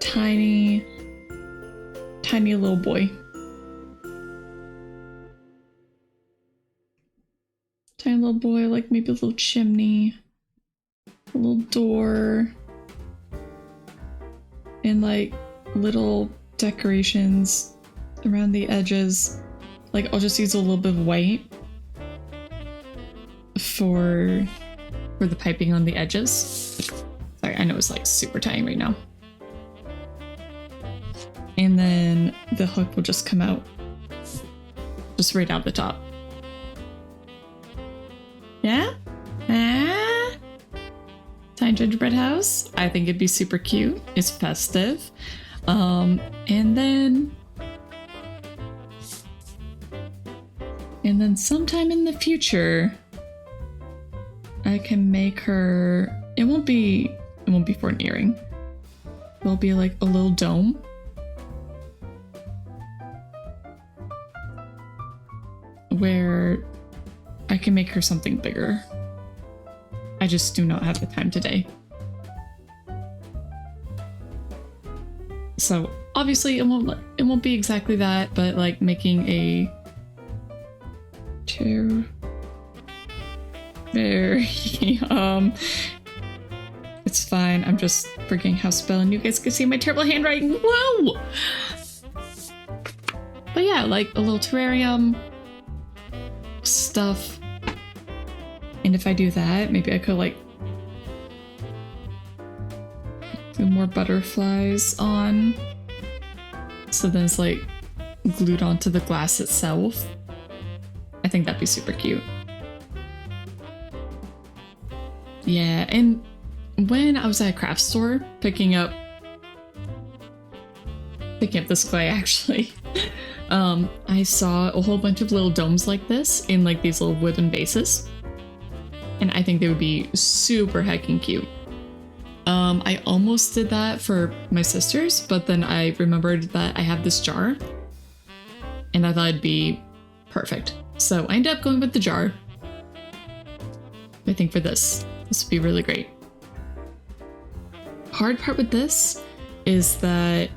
tiny little boy. Tiny little boy, like maybe a little chimney, a little door, and like little decorations around the edges. Like I'll just use a little bit of white for the piping on the edges. Sorry, I know it's like super tiny right now. And then the hook will just come out just right out the top. Yeah? Ah? Tiny gingerbread house. I think it'd be super cute. It's festive. And then sometime in the future, I can make her. It won't be for an earring. It'll be like a little dome. Where I can make her something bigger. I just do not have the time today. So obviously it won't be exactly that, but like making a chair. It's fine. I'm just freaking house spelling. You guys can see my terrible handwriting. Whoa! But yeah, like a little terrarium stuff. And if I do that, maybe I could like do more butterflies on. So then it's like glued onto the glass itself. I think that'd be super cute. Yeah, and when I was at a craft store picking up this clay actually, I saw a whole bunch of little domes like this in like these little wooden vases. And I think they would be super heckin' cute. I almost did that for my sisters, but then I remembered that I have this jar and I thought it'd be perfect. So I ended up going with the jar. I think for this would be really great. Hard part with this is that,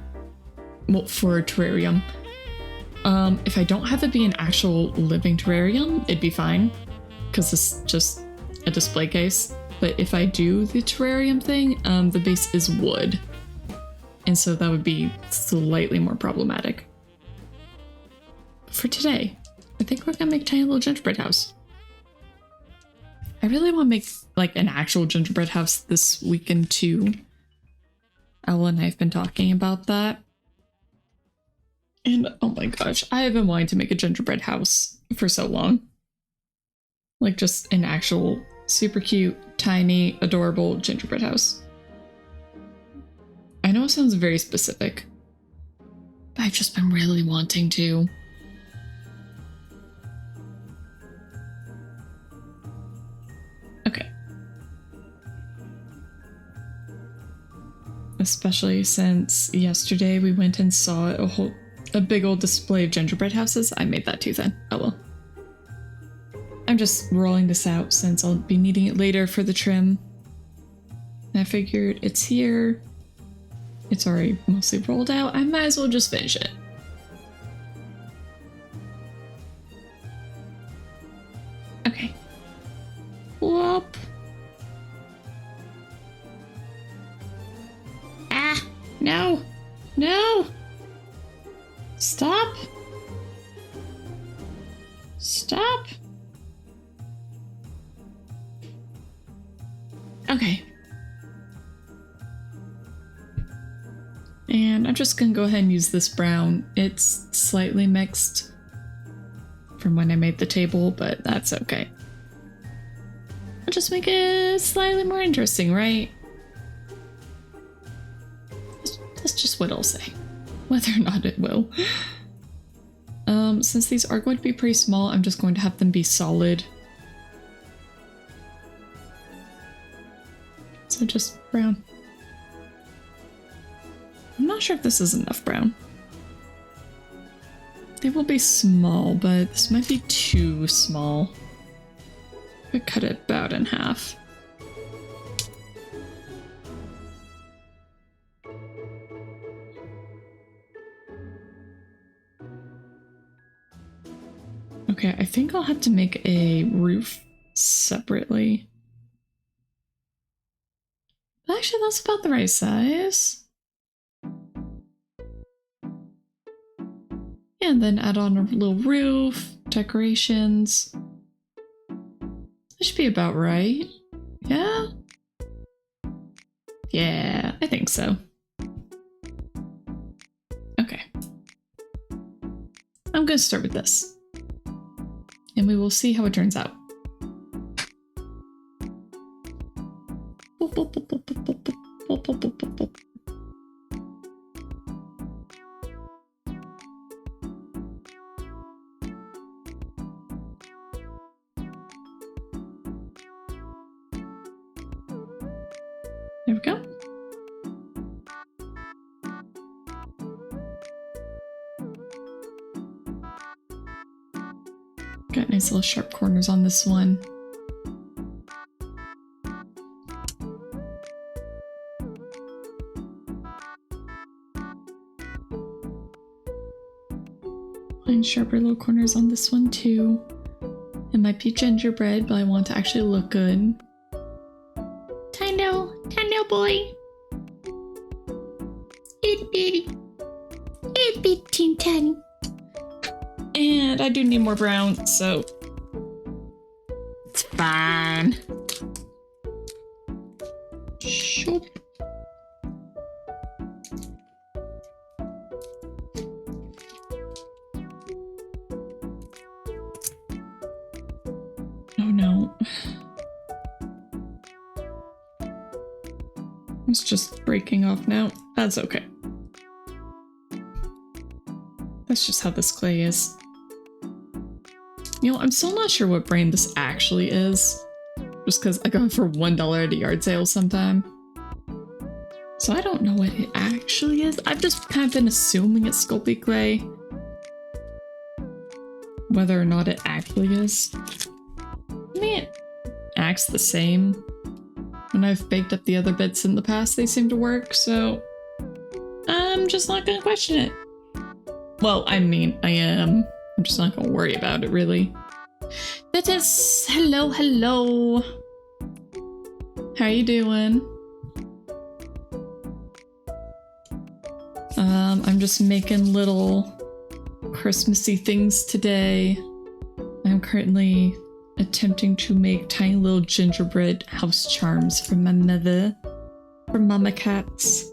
well, for a terrarium, if I don't have it be an actual living terrarium, it'd be fine because it's just a display case. But if I do the terrarium thing, the base is wood. And so that would be slightly more problematic. For today, I think we're gonna make a tiny little gingerbread house. I really want to make like an actual gingerbread house this weekend too. Ella and I have been talking about that. And oh my gosh, I have been wanting to make a gingerbread house for so long. Like just an actual super cute, tiny, adorable gingerbread house. I know it sounds very specific, but I've just been really wanting to. Okay. Especially since yesterday we went and saw a big old display of gingerbread houses. I made that too then. Oh well. I'm just rolling this out since I'll be needing it later for the trim. And I figured it's here. It's already mostly rolled out. I might as well just finish it. Okay. Whoop. Ah, no. No. Stop. Stop. Okay. And I'm just gonna go ahead and use this brown. It's slightly mixed from when I made the table, but that's okay. I'll just make it slightly more interesting, right? That's just what I'll say. Whether or not it will. Since these are going to be pretty small, I'm just going to have them be solid. So just brown. I'm not sure if this is enough brown. They will be small, but this might be too small. I could cut it about in half. Okay, I think I'll have to make a roof separately. But actually, that's about the right size. And then add on a little roof, decorations. That should be about right. Yeah? Yeah, I think so. Okay. I'm gonna start with this. And we will see how it turns out. Boop, boop, boop, boop, boop, boop, boop, boop, boop, boop, boop. There we go. Got nice little sharp corners on this one. Find sharper little corners on this one too. It might be gingerbread, but I want it to actually look good. Tino boy. Itty bitty teen tiny. And I do need more brown, so it's fine. Shoop. Oh no. It's just breaking off now. That's okay. That's just how this clay is. You know, I'm still not sure what brand this actually is. Just because I got it for $1 at a yard sale sometime. So I don't know what it actually is. I've just kind of been assuming it's Sculpting clay. Whether or not it actually is. I mean, it acts the same. When I've baked up the other bits in the past, they seem to work, so I'm just not gonna question it. Well, I mean, I am. I'm just not gonna worry about it, really. That is... Hello. How you doing? I'm just making little Christmassy things today. I'm currently attempting to make tiny little gingerbread house charms for my mother. For mama cats.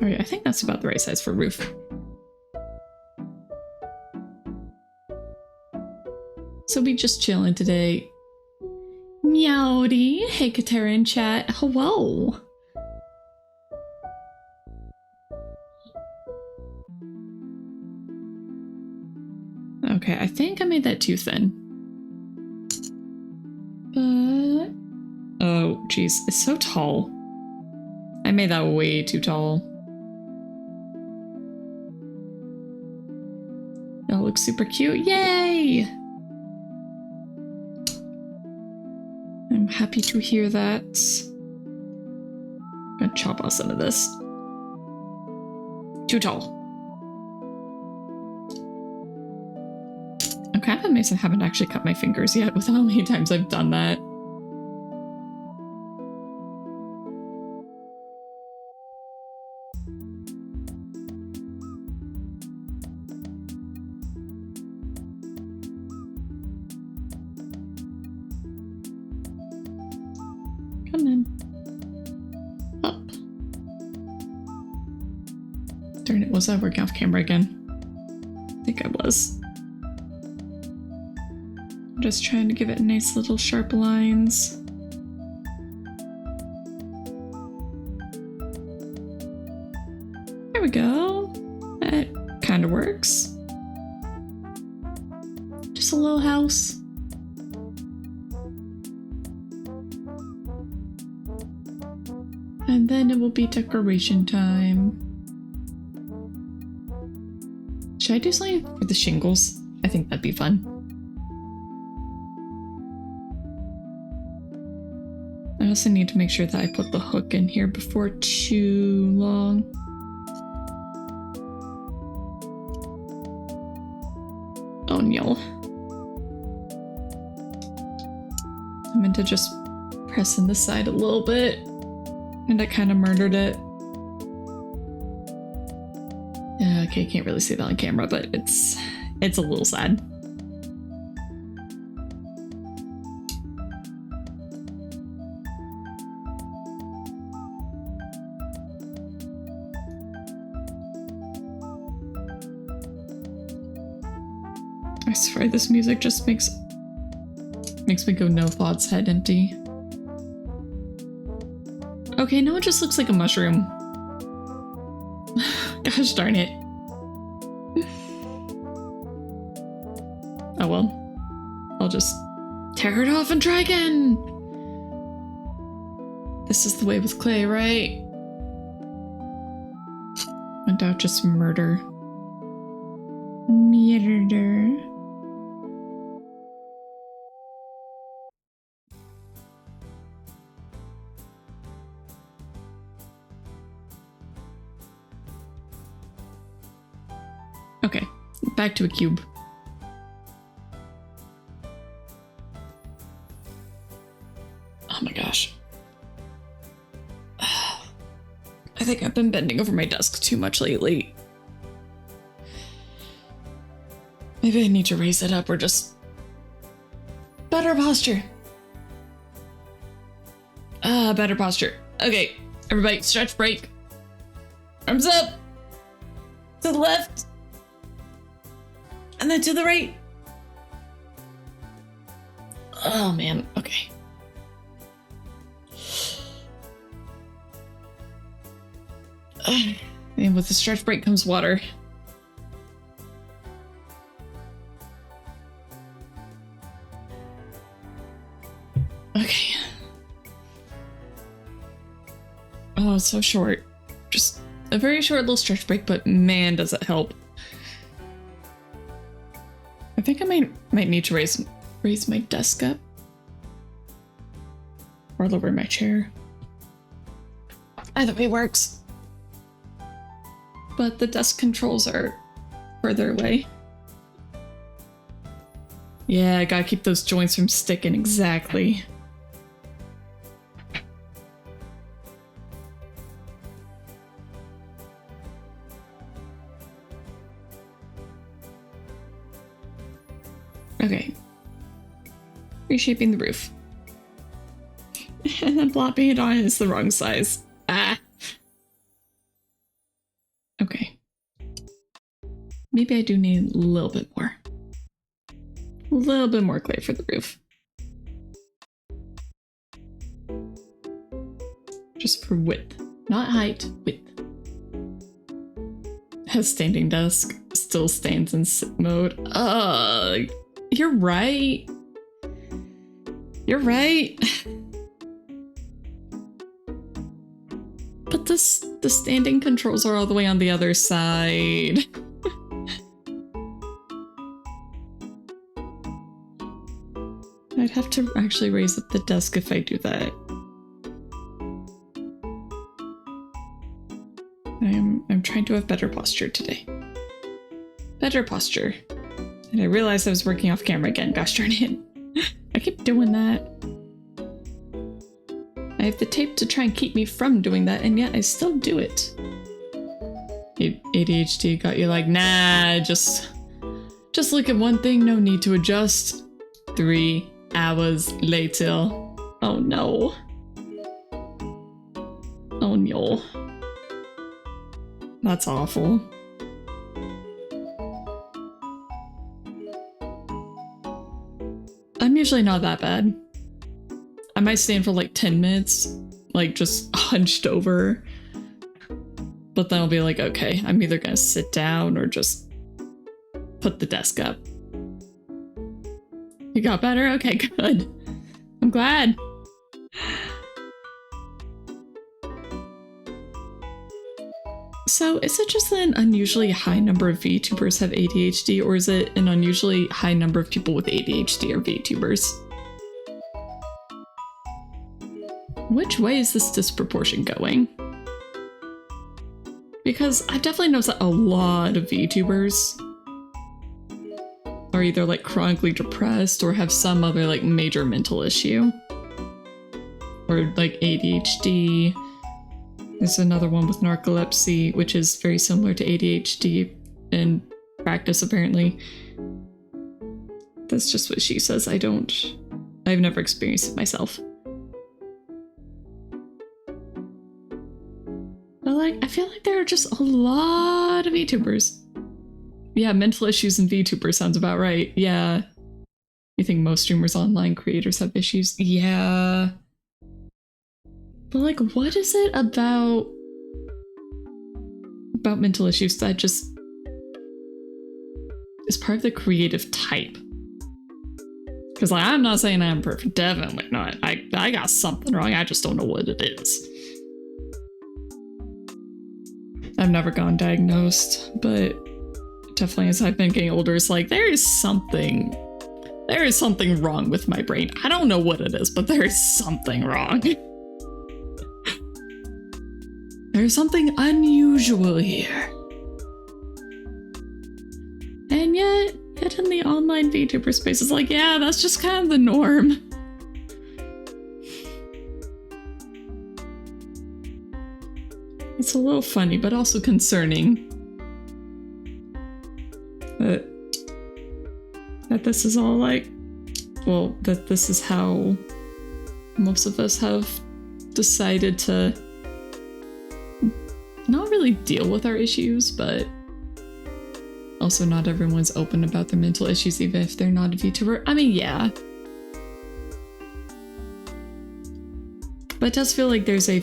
Alright, I think that's about the right size for a roof. So we just chilling today. Meowdy. Hey Katara in chat. Hello. Okay, I think I made that too thin. But... oh, geez. It's so tall. I made that way too tall. That looks super cute. Yay! I'm happy to hear that. I'm gonna chop off some of this. Too tall. I'm kind of amazed I haven't actually cut my fingers yet with how many times I've done that. Come in. Up. Darn it, was I working off camera again? I think I was. Just trying to give it nice little sharp lines. There we go. That kind of works. Just a little house. And then it will be decoration time. Should I do something for the shingles? I think that'd be fun. I also need to make sure that I put the hook in here before too long. Oh no. I meant to just press in the side a little bit, and I kind of murdered it. Okay, can't really see that on camera, but it's a little sad. I swear this music just makes me go no thoughts, head empty. Okay, now it just looks like a mushroom. Gosh darn it. Oh well. I'll just tear it off and try again. This is the way with clay, right? And out just murder. Murder. Okay, back to a cube. Oh my gosh. I think I've been bending over my desk too much lately. Maybe I need to raise it up or just... better posture. Better posture. Okay, everybody, stretch break. Arms up. To the left. And then to the right. Oh man, okay. And with the stretch break comes water. Okay. Oh, it's so short. Just a very short little stretch break, but man, does it help. I think I might need to raise my desk up. Or lower my chair. Either way works. But the desk controls are further away. Yeah, I gotta keep those joints from sticking, exactly. Okay. Reshaping the roof. And then plopping it on is the wrong size. Ah. Okay. Maybe I do need a little bit more. A little bit more clay for the roof. Just for width. Not height, width. Has standing desk. Still stands in sit mode. You're right. You're right. But the standing controls are all the way on the other side. I'd have to actually raise up the desk if I do that. I'm trying to have better posture today. Better posture. And I realized I was working off camera again, gosh darn it. I keep doing that. I have the tape to try and keep me from doing that, and yet I still do it. ADHD got you like, nah, just look at one thing, no need to adjust. 3 hours later. Oh no. Oh no. That's awful. usually not that bad. I might stand for like 10 minutes, like just hunched over. But then I'll be like, okay, I'm either gonna sit down or just put the desk up. You got better? Okay, good. I'm glad. So is it just that an unusually high number of VTubers have ADHD, or is it an unusually high number of people with ADHD are VTubers? Which way is this disproportion going? Because I've definitely noticed that a lot of VTubers are either like chronically depressed or have some other like major mental issue. Or like ADHD. There's another one with narcolepsy, which is very similar to ADHD in practice, apparently. That's just what she says. I've never experienced it myself. But like, I feel like there are just a lot of VTubers. Yeah, mental issues in VTubers sounds about right. Yeah. You think most streamers, online creators have issues? Yeah. But like, what is it about mental issues that just is part of the creative type? Because like, I'm not saying I'm perfect, definitely not. I got something wrong, I just don't know what it is. I've never gotten diagnosed, but definitely as I've been getting older, it's like, there is something wrong with my brain. I don't know what it is, but there is something wrong. There's something unusual here. And yet in the online VTuber space, it's like, yeah, that's just kind of the norm. It's a little funny, but also concerning. That this is all like, well, that this is how most of us have decided to not really deal with our issues, but also not everyone's open about their mental issues, even if they're not a VTuber. I mean, yeah. But it does feel like there's a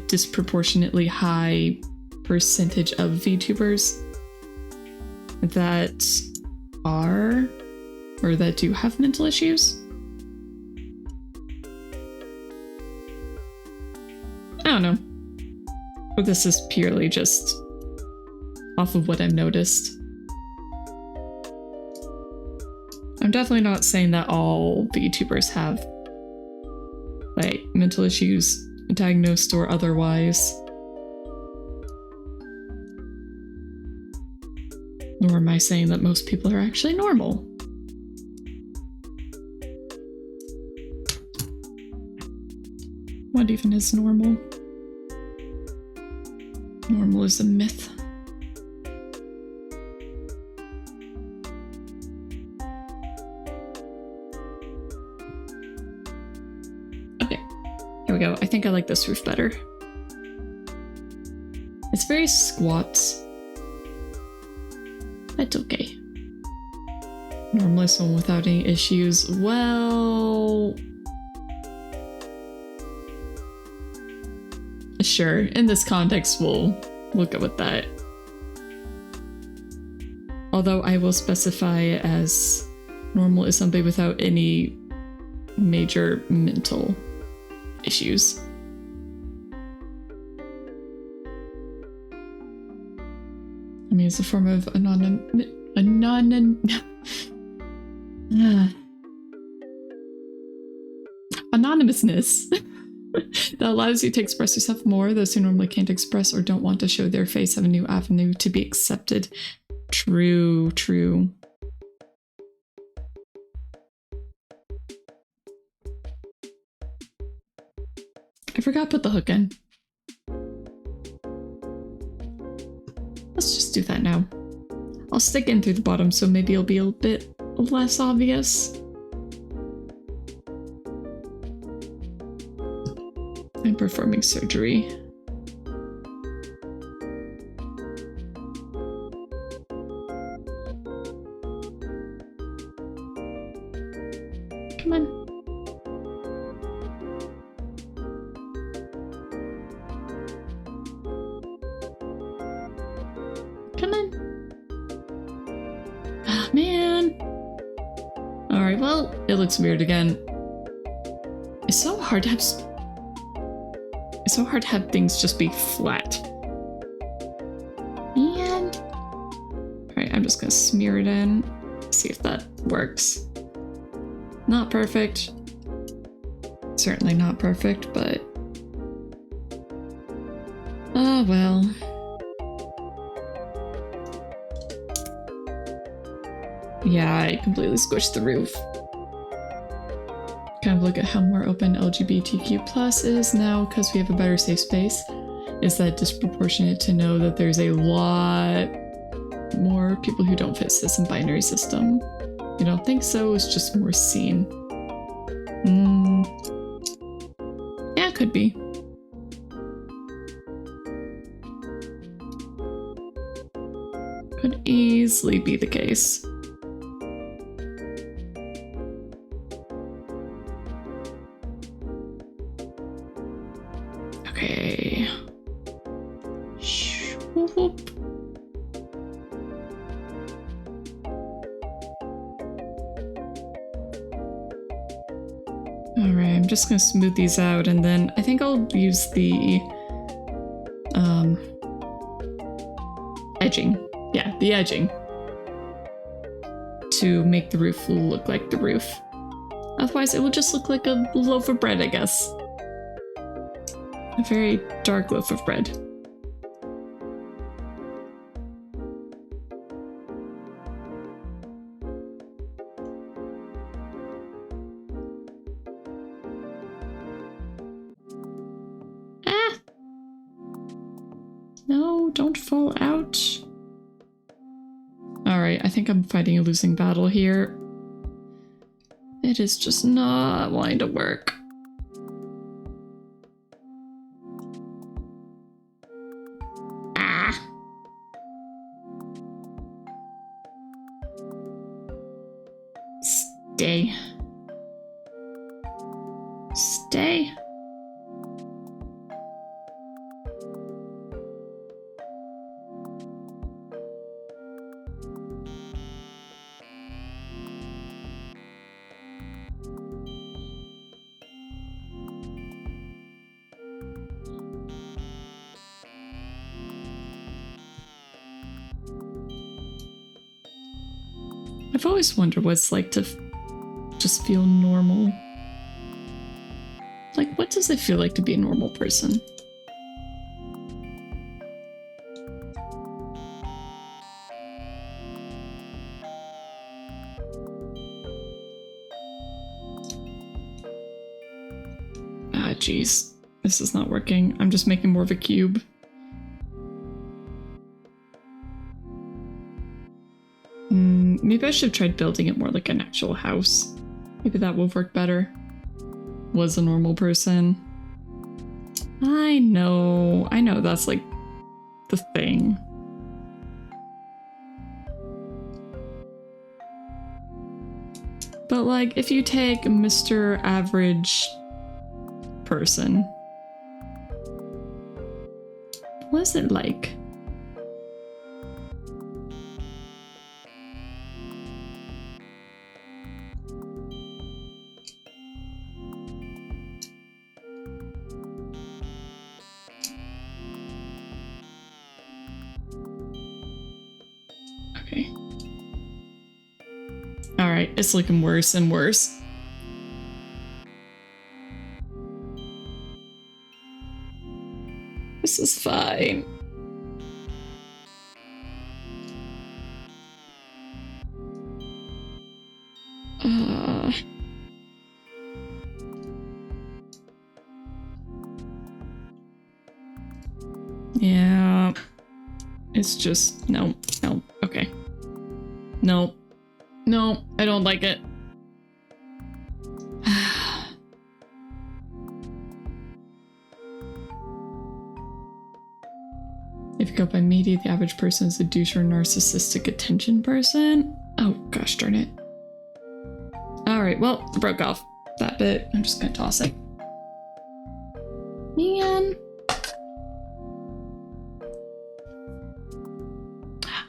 disproportionately high percentage of VTubers that are, or that do have mental issues. I don't know. But this is purely just off of what I've noticed. I'm definitely not saying that all VTubers have like mental issues, diagnosed or otherwise. Nor am I saying that most people are actually normal. What even is normal? Normal is a myth. Okay, here we go. I think I like this roof better. It's very squat. That's okay. Normal is one without any issues. Well, sure. In this context, we'll go with that. Although I will specify it as normal is somebody without any major mental issues. I mean, it's a form of anonymousness that allows you to express yourself more. Those who normally can't express or don't want to show their face have a new avenue to be accepted. True, true. I forgot to put the hook in. Let's just do that now. I'll stick in through the bottom, so maybe it'll be a bit less obvious. I'm performing surgery. Come on. Come on. Ah, man. Alright, well, it looks weird again. It's so hard to have... It's so hard to have things just be flat. Man. Alright, I'm just gonna smear it in. See if that works. Not perfect. Certainly not perfect, but... Oh, well. Yeah, I completely squished the roof. Kind of look at how more open LGBTQ plus is now because we have a better safe space. Is that disproportionate to know that there's a lot more people who don't fit cis and binary system? You don't think so? It's just more seen. Yeah, it could be. Could easily be the case. Okay. Whoop. Alright, I'm just gonna smooth these out and then I think I'll use the edging. Yeah, the edging to make the roof look like the roof. Otherwise, it will just look like a loaf of bread, I guess. A very dark loaf of bread. Ah! No, don't fall out. Alright, I think I'm fighting a losing battle here. It is just not wanting to work. Stay. Stay. I've always wondered what it's like to just feel normal. Like, what does it feel like to be a normal person? Ah, jeez. This is not working. I'm just making more of a cube. Maybe I should have tried building it more like an actual house. Maybe that will work better. Was a normal person. I know that's like the thing. But like, if you take Mr. Average Person, what is it like? Okay. Alright, it's looking worse and worse. This is fine. Yeah. It's just no, okay. No, I don't like it. If you go by media, the average person is a douche or narcissistic attention person. Oh gosh darn it. Alright, Alright, well, I broke off that bit. I'm just gonna toss it. Man.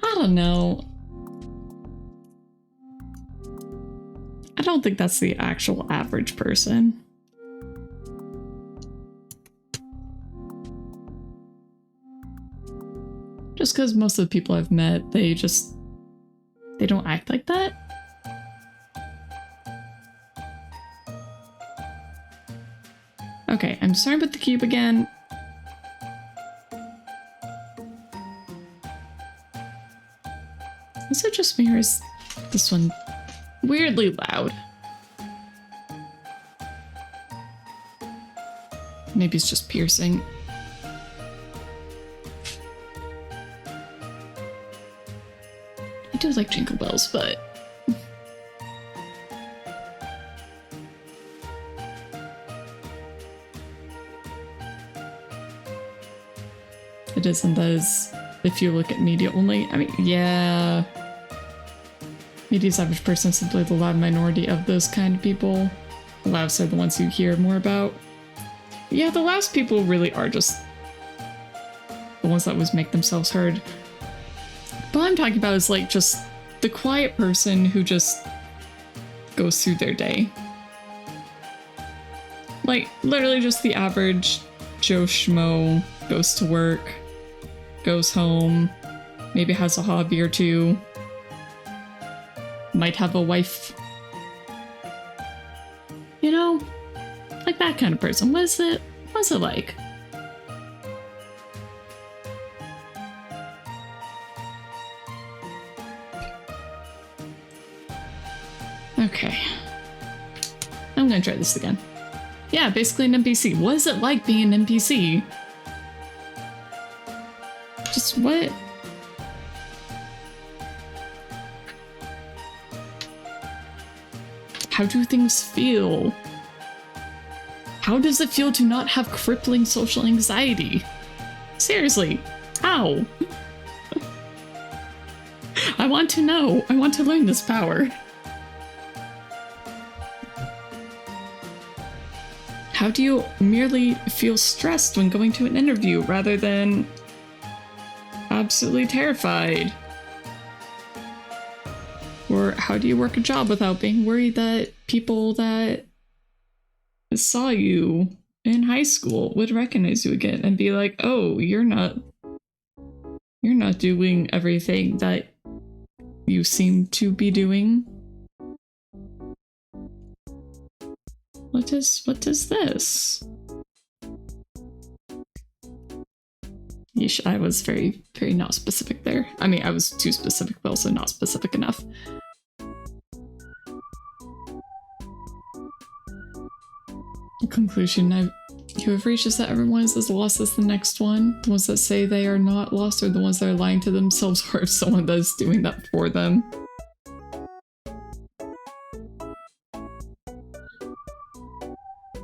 I don't know. I don't think that's the actual average person. Just because most of the people I've met, they don't act like that. Okay, I'm starting with the cube again. Is it just me or is this one weirdly loud? Maybe it's just piercing. I do like jingle bells, but it isn't as if you look at media only. I mean, yeah. Media's average person is simply the loud minority of those kind of people. The louds are the ones you hear more about. Yeah, the loudest people really are just the ones that always make themselves heard. But what I'm talking about is like just the quiet person who just goes through their day. Like literally just the average Joe Schmo goes to work, goes home, maybe has a hobby or two, might have a wife. You know, like that kind of person. What's it like? Okay. I'm gonna try this again. Yeah, basically an NPC. What is it like being an NPC? Just what? How do things feel? How does it feel to not have crippling social anxiety? Seriously, how? I want to know. I want to learn this power. How do you merely feel stressed when going to an interview rather than absolutely terrified? Or how do you work a job without being worried that people that saw you in high school would recognize you again and be like, oh, you're not doing everything that you seem to be doing? What is this? Yeesh, I was very, very not specific there. I mean, I was too specific, but also not specific enough. Conclusion you have reached is that everyone is as lost as the next one. The ones that say they are not lost are the ones that are lying to themselves, or if someone that's doing that for them.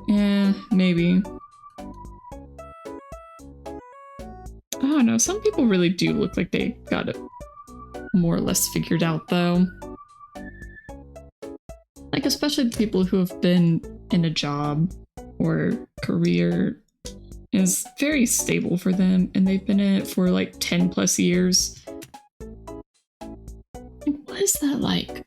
Yeah, maybe. I don't know, some people really do look like they got it more or less figured out, though. Like, especially the people who have been in a job or career is very stable for them, and they've been in it for like 10 plus years. Like, what is that like?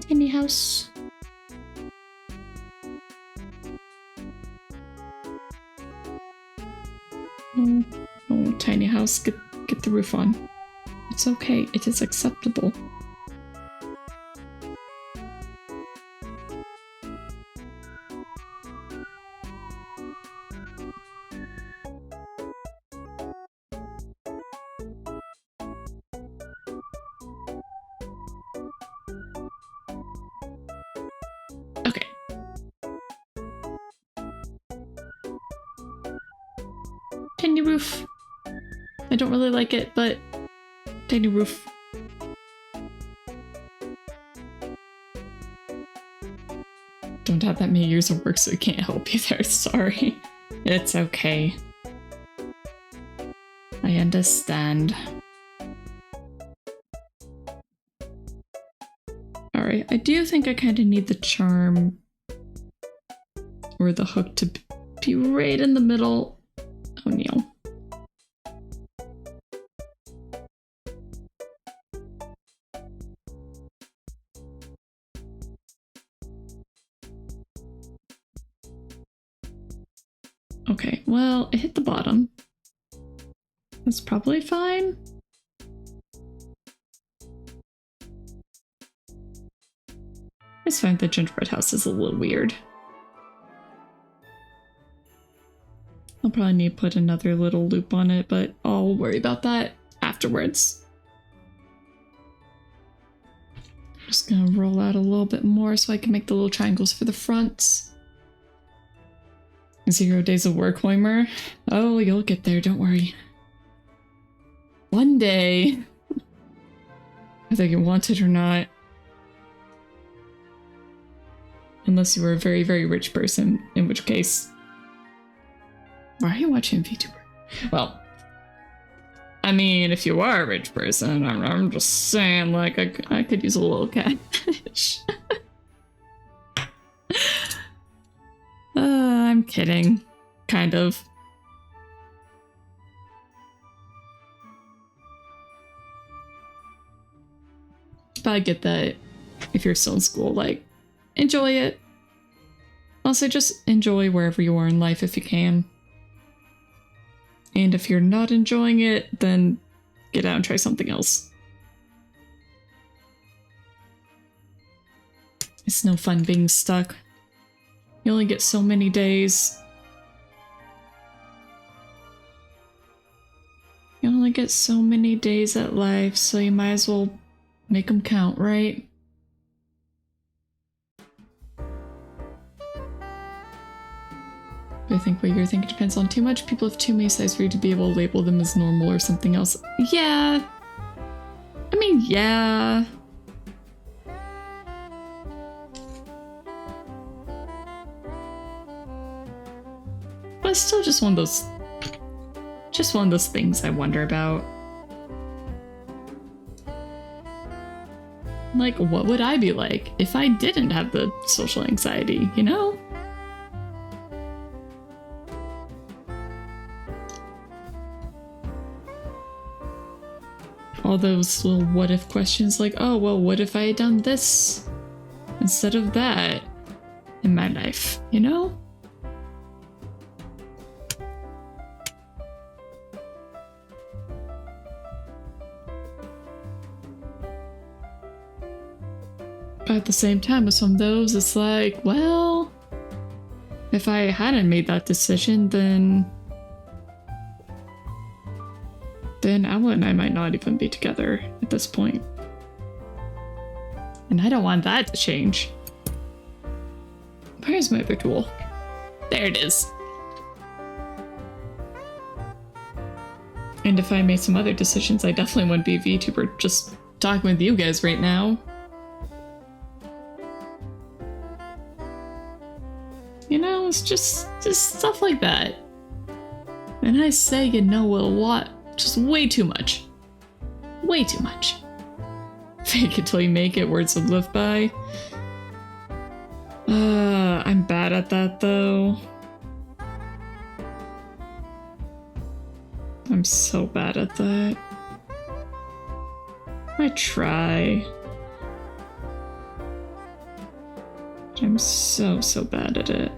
Tiny house. Oh, tiny house, get the roof on. It's okay, it is acceptable. Okay. Tiny roof. I don't really like it, but tiny roof. don't have that many years of work, so I can't help you there. Sorry. It's okay. I understand. Alright, I do think I kind of need the charm or the hook to be right in the middle. Oh, Neil. Okay, well, it hit the bottom. That's probably fine. I just find the gingerbread house is a little weird. I'll probably need to put another little loop on it, but I'll worry about that afterwards. Just gonna roll out a little bit more so I can make the little triangles for the fronts. 0 days of work, Hoimer. Oh, you'll get there, don't worry. One day. Whether you want it or not. Unless you were a very, very rich person, in which case... Why are you watching VTuber? Well, I mean, if you are a rich person, I'm just saying, like, I could use a little cash. I'm kidding. Kind of. But I get that if you're still in school, like, enjoy it. Also, just enjoy wherever you are in life if you can. And if you're not enjoying it, then get out and try something else. It's no fun being stuck. You only get so many days. You only get so many days at life, so you might as well make them count, right? I think what you're thinking depends on too much. People have too many sides for you to be able to label them as normal or something else. Yeah. I mean, yeah. But it's still just one of those things I wonder about. Like, what would I be like if I didn't have the social anxiety, you know? All those little what if questions like, oh, well, what if I had done this instead of that in my life, you know? But at the same time, with some of those, it's like, well, if I hadn't made that decision, then Ella and I might not even be together at this point. And I don't want that to change. Where's my other tool? There it is. And if I made some other decisions, I definitely wouldn't be a VTuber just talking with you guys right now. You know, it's just stuff like that. And I say you know a lot. Just way too much. Way too much. Fake it till you make it, words of live by. I'm bad at that though. I'm so bad at that. I try. I'm so bad at it.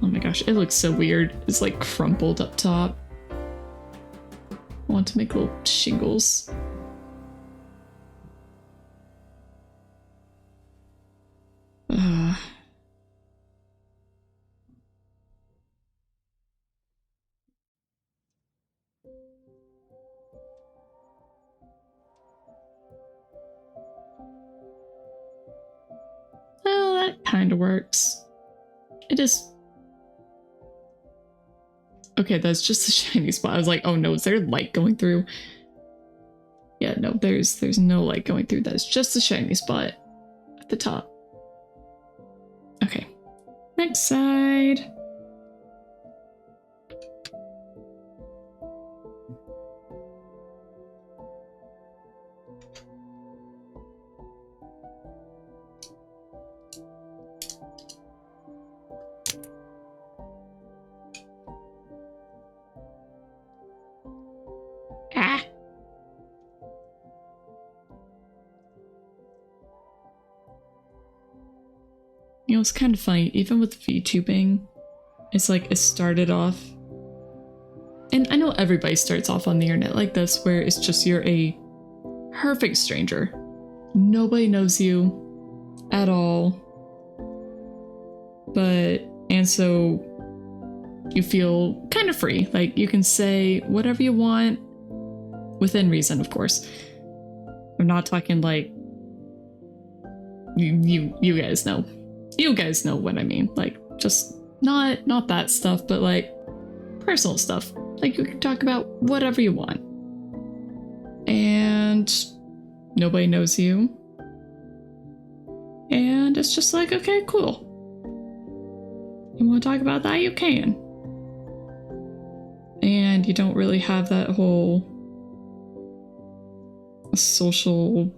Oh my gosh, it looks so weird. It's like crumpled up top. I want to make little shingles. Well, that kind of works. It is. Okay, that's just a shiny spot. I was like, oh no, is there light going through? Yeah, no, there's no light going through that. It's just a shiny spot at the top. Okay. Next side. Ah. You know, it's kind of funny, even with VTubing, it's like it started off, and I know everybody starts off on the internet like this, where it's just you're a perfect stranger. Nobody knows you at all. And so you feel kind of free. Like you can say whatever you want within reason, of course. I'm not talking like you guys know. You guys know what I mean. Like just not that stuff, but like personal stuff. Like you can talk about whatever you want. And nobody knows you. And it's just like, okay, cool. You want to talk about that? You can. And you don't really have that whole social,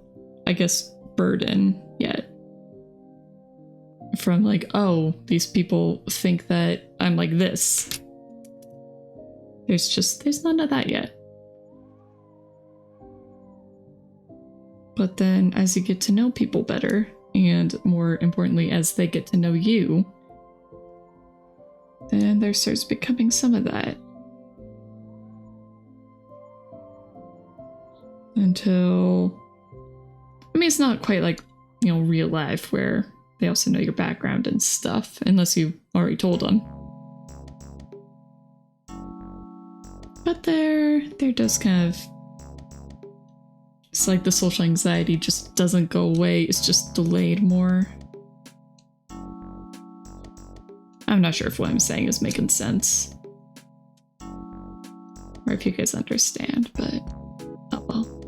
I guess, burden yet. From like, oh, these people think that I'm like this. There's none of that yet. But then as you get to know people better, and more importantly, as they get to know you, then there starts becoming some of that. Until, I mean, it's not quite like, you know, real life where they also know your background and stuff, unless you already told them. But there does kind of, it's like the social anxiety just doesn't go away, it's just delayed more. I'm not sure if what I'm saying is making sense. Or if you guys understand, but oh well.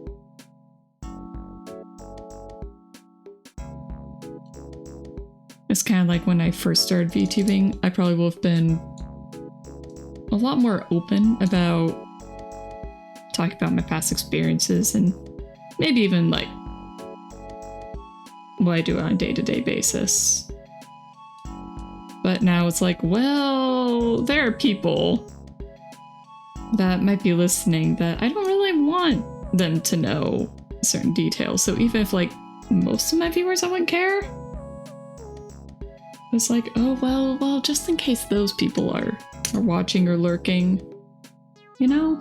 It's kind of like when I first started VTubing, I probably would have been a lot more open about talking about my past experiences and maybe even like what I do on a day-to-day basis. But now it's like, well, there are people that might be listening that I don't really want them to know certain details. So even if like most of my viewers I wouldn't care, it's like, oh, well, just in case those people are watching or lurking, you know?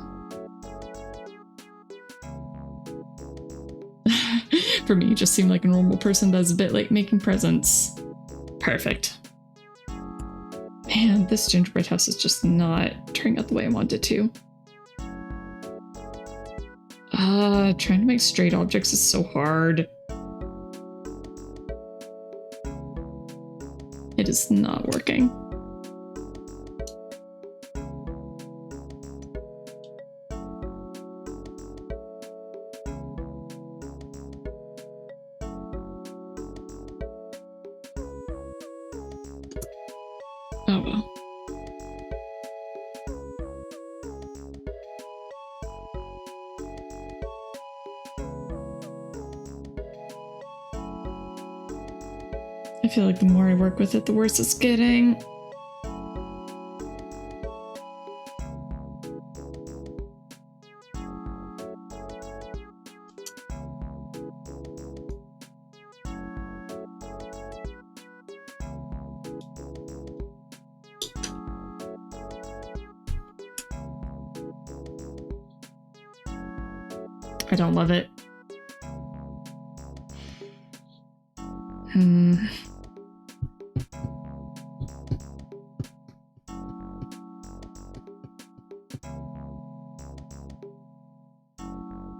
For me, you just seem like a normal person that's a bit like making presents. Perfect. Man, this gingerbread house is just not turning out the way I want it to. Trying to make straight objects is so hard. It is not working. Oh well. I feel like the more I work with it, the worse it's getting. I don't love it.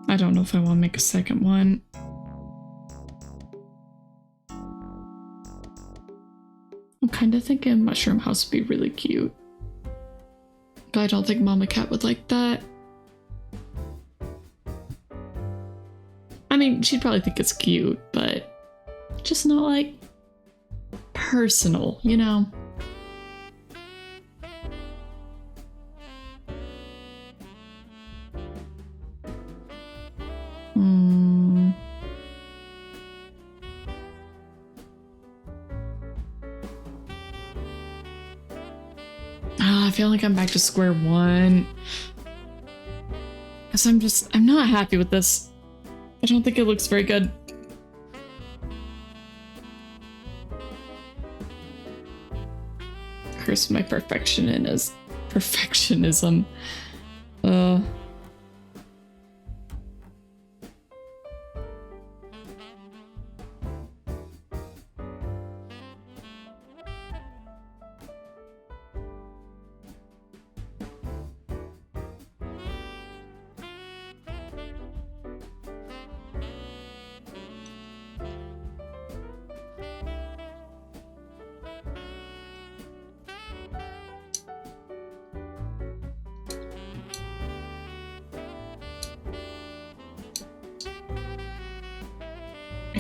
I don't know if I want to make a second one. I'm kind of thinking Mushroom House would be really cute. But I don't think Mama Cat would like that. mean, she'd probably think it's cute, but just not like personal, you know? I feel like I'm back to square one. Because I'm not happy with this. I don't think it looks very good. Curse my perfectionism.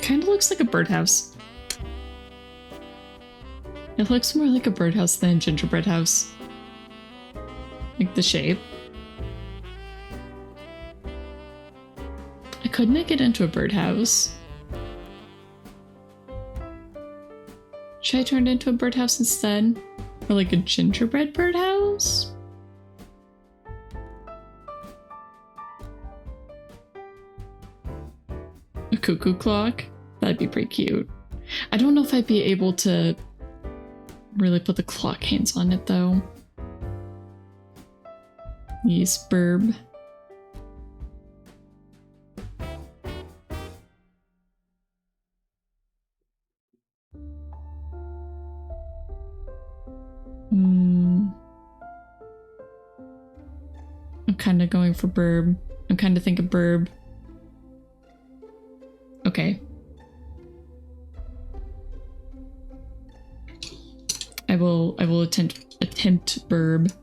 Kind of looks like a birdhouse. It looks more like a birdhouse than a gingerbread house. Like the shape. I could make it into a birdhouse. Should I turn it into a birdhouse instead? Or like a gingerbread birdhouse? A cuckoo clock? That'd be pretty cute. I don't know if I'd be able to really put the clock hands on it though. Yes, burb. I'm kind of going for burb. I'm kind of thinking burb. Okay. I will attempt burb.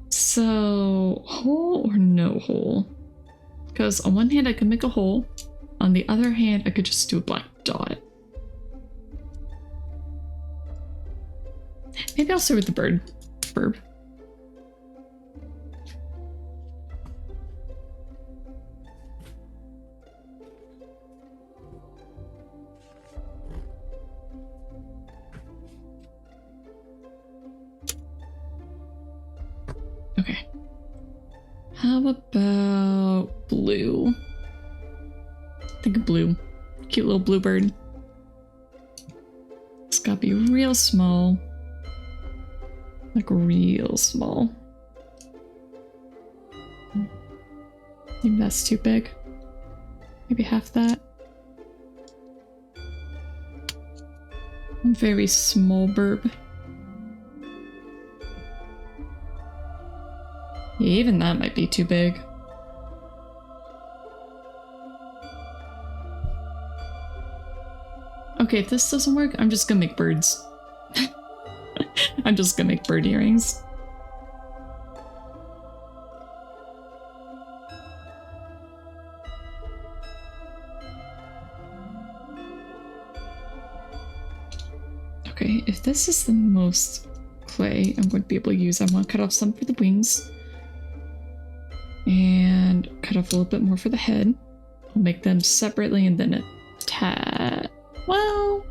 So, hole or no hole? Because on one hand I could make a hole, on the other hand I could just do a black dot. Maybe I'll start with the burb. Okay. How about blue? Think of blue. Cute little blue bird. It's gotta be real small. Like real small. Maybe that's too big. Maybe half that. Very small burb. Yeah, even that might be too big. Okay, if this doesn't work, I'm just gonna make birds. I'm just gonna make bird earrings. Okay, if this is the most clay I'm going to be able to use, I want to cut off some for the wings. And cut off a little bit more for the head. I'll make them separately and then attach. Well,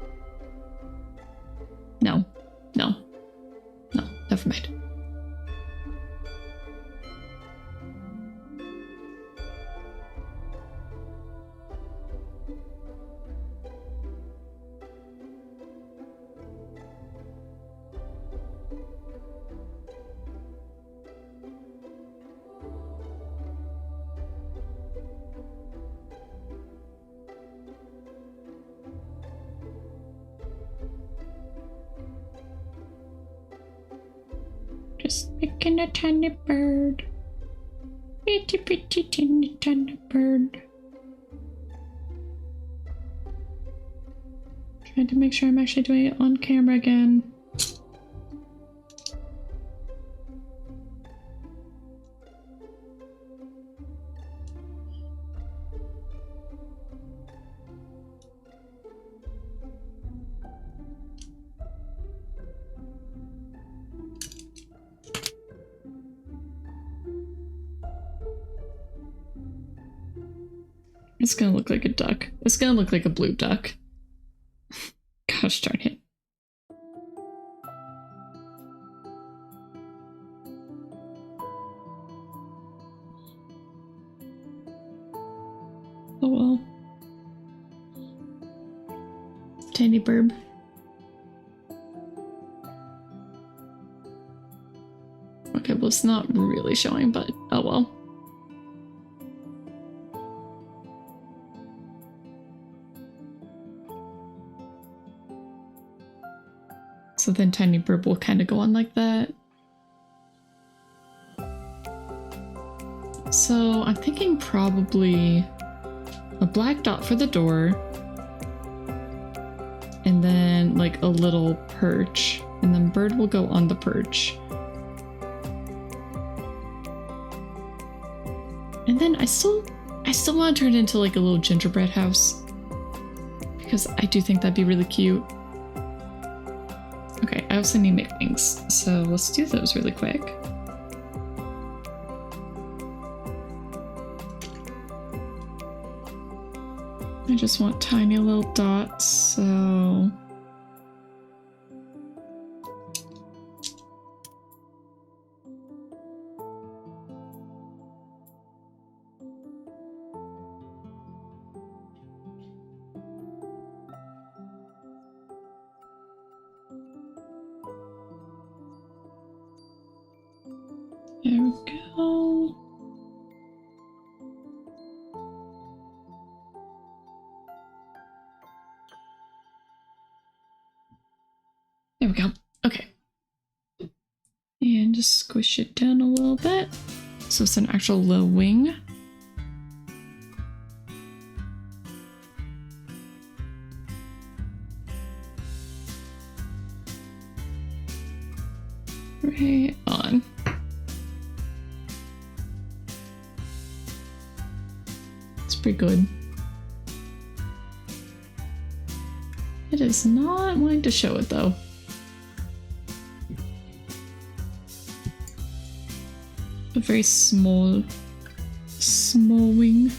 no, never mind. Just making a tiny bird. Itty bitty teeny tiny bird. Trying to make sure I'm actually doing it on camera again. It's gonna look like a duck. It's gonna look like a blue duck. Gosh darn it. Oh well. Tiny burb. Okay, well it's not really showing, but oh well. So then Tiny Burb will kind of go on like that. So I'm thinking probably a black dot for the door. And then like a little perch. And then bird will go on the perch. And then I still want to turn it into like a little gingerbread house. Because I do think that'd be really cute. Okay, I also need to make wings. So let's do those really quick. I just want tiny little dots, so... There we go. There we go. Okay. And just squish it down a little bit. So it's an actual little wing. Right on. It's pretty good. It is not wanting to show it though. A very small wing.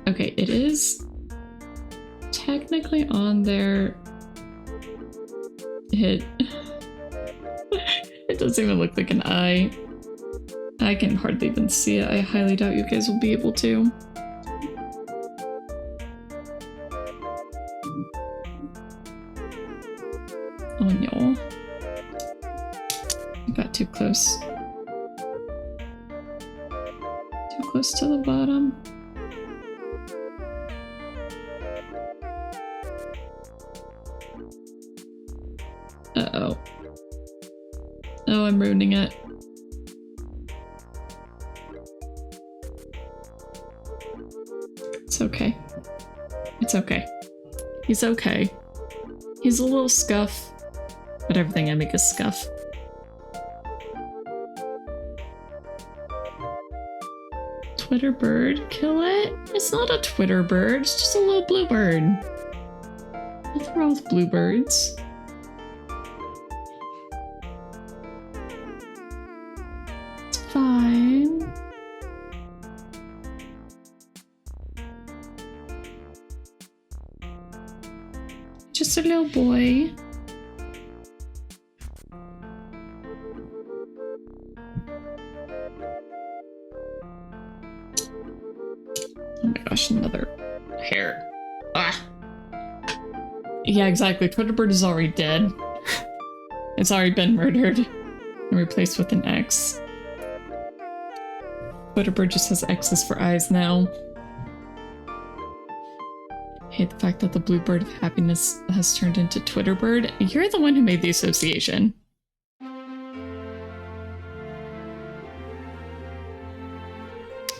Okay, it is technically on their hit. It doesn't even look like an eye. I can hardly even see it. I highly doubt you guys will be able to. Oh no. I got too close. Too close to the bottom. Uh-oh. Oh, I'm ruining it. It's okay. It's okay. He's okay. He's a little scuff, but everything I make is scuff. Twitter bird, kill it? It's not a Twitter bird, it's just a little blue bird. Nothing wrong with bluebirds. It's fine. Just a little boy. Oh my gosh, another hair. Ah! Yeah, exactly. Twitterbird is already dead. It's already been murdered and replaced with an X. Twitterbird just has X's for eyes now. I hate the fact that the blue bird of happiness has turned into Twitterbird. You're the one who made the association.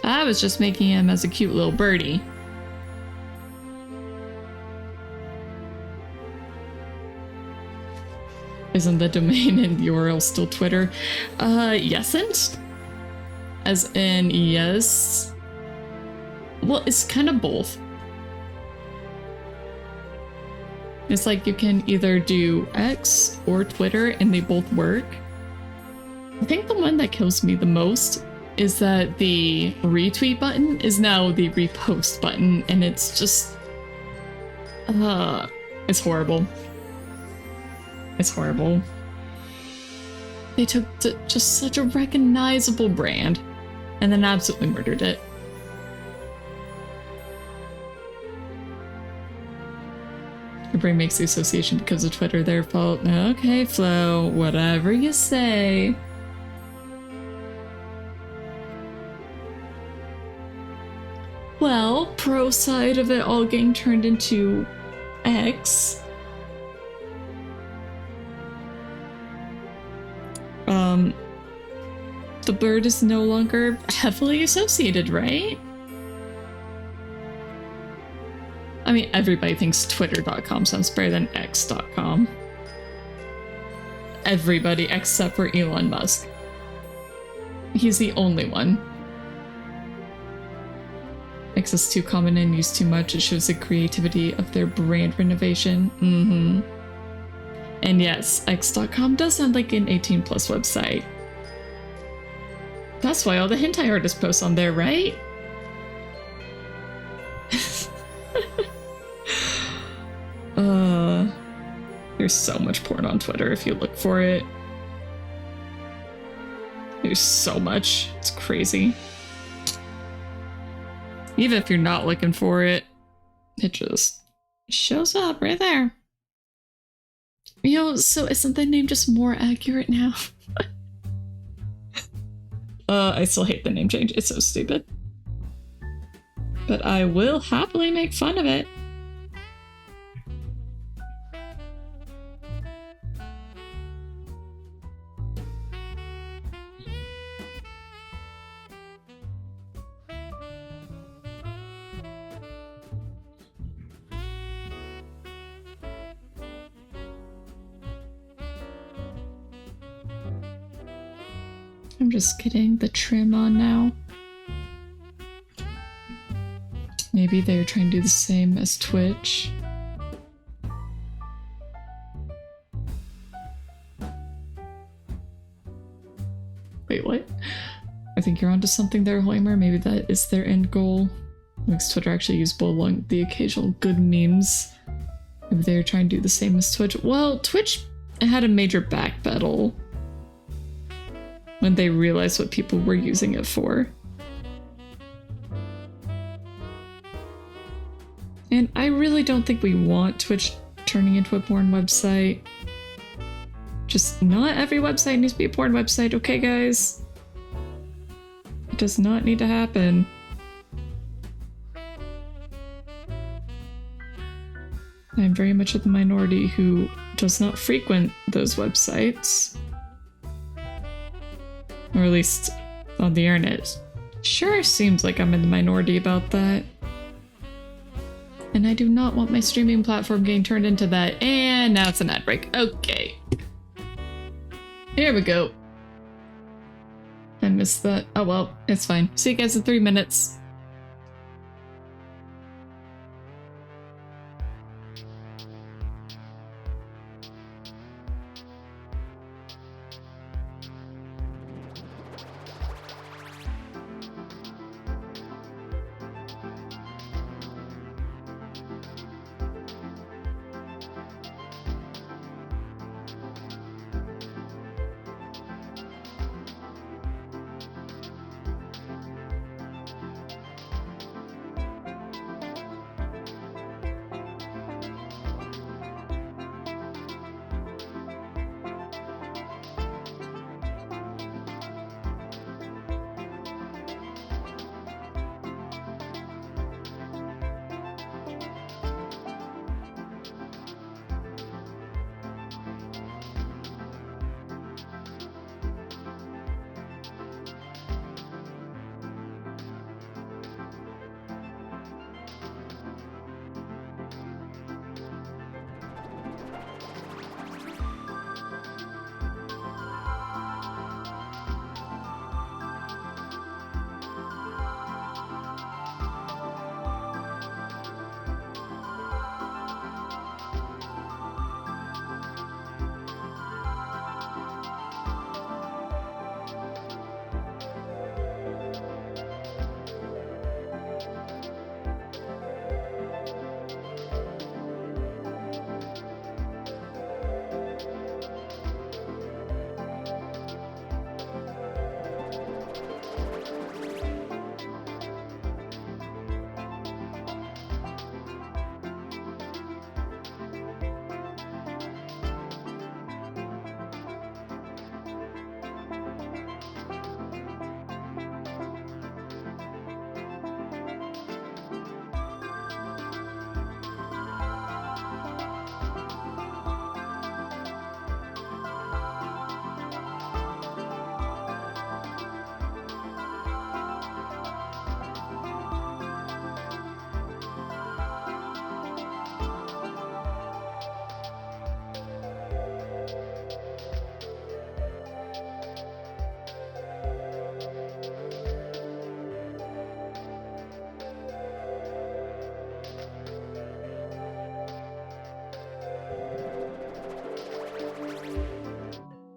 I was just making him as a cute little birdie. Isn't the domain and URL still Twitter? Yesn't? As in, yes. Well, it's kind of both. It's like you can either do X or Twitter and they both work. I think the one that kills me the most is that the retweet button is now the repost button, and it's just... it's horrible. It's horrible. They took just such a recognizable brand and then absolutely murdered it. Your brain makes the association because of Twitter their fault. Okay, Flo, whatever you say. Well, pro side of it all getting turned into X. The bird is no longer heavily associated, right? I mean, everybody thinks Twitter.com sounds better than X.com. Everybody except for Elon Musk. He's the only one. X is too common and used too much. It shows the creativity of their brand renovation. Mm-hmm. And yes, X.com does sound like an 18+ website. That's why all the hentai artists post on there, right? There's so much porn on Twitter if you look for it. There's so much. It's crazy. Even if you're not looking for it, it just shows up right there. You know, so isn't the name just more accurate now? I still hate the name change. It's so stupid. But I will happily make fun of it. I'm just getting the trim on now. Maybe they're trying to do the same as Twitch. Wait, what? I think you're onto something there, Hoimer. Maybe that is their end goal. Makes Twitter actually usable along the occasional good memes. If they're trying to do the same as Twitch. Well, Twitch had a major backpedal when they realized what people were using it for. And I really don't think we want Twitch turning into a porn website. Just not every website needs to be a porn website, okay guys? It does not need to happen. I'm very much of the minority who does not frequent those websites. Or at least on the internet. Sure seems like I'm in the minority about that. And I do not want my streaming platform getting turned into that. And now it's an ad break. Okay. Here we go. I missed that. Oh well, it's fine. See you guys in 3 minutes.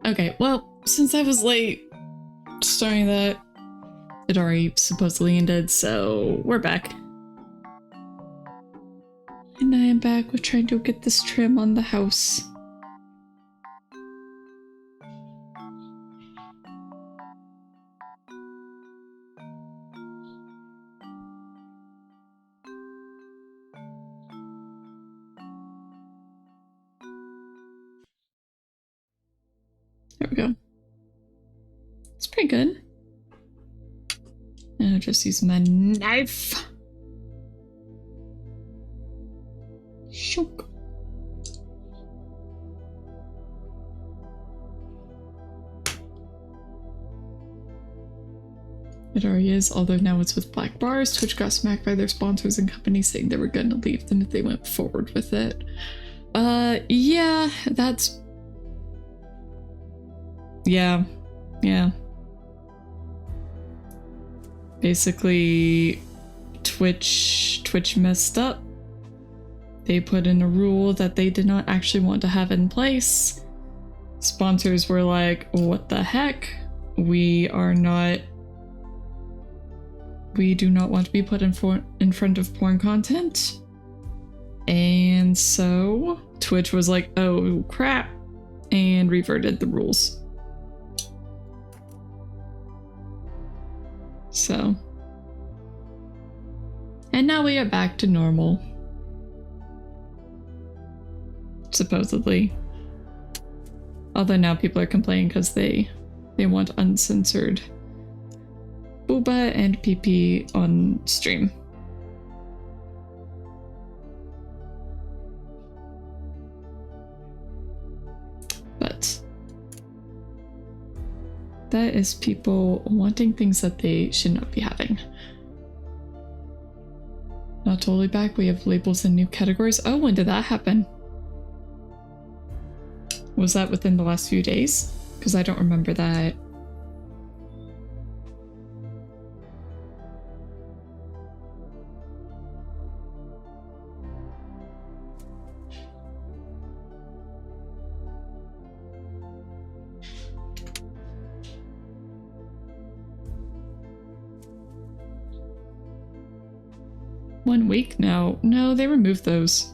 Okay, well, since I was late starting that, it already supposedly ended, so we're back. And I am back with trying to get this trim on the house. There we go. It's pretty good. And I'll just use my knife. Shook. It already is, although now it's with black bars. Twitch got smacked by their sponsors and companies saying they were gonna leave them if they went forward with it. Yeah, that's... Yeah. Basically, Twitch messed up. They put in a rule that they did not actually want to have in place. Sponsors were like, what the heck? We are not we do not want to be put in front of porn content. And so Twitch was like, oh crap, and reverted the rules. So, and now we are back to normal. Supposedly. Although now people are complaining because they want uncensored booba and PP on stream. But that is people wanting things that they should not be having. Not totally back. We have labels and new categories. Oh, when did that happen? Was that within the last few days? Because I don't remember that. One week now? No, they removed those.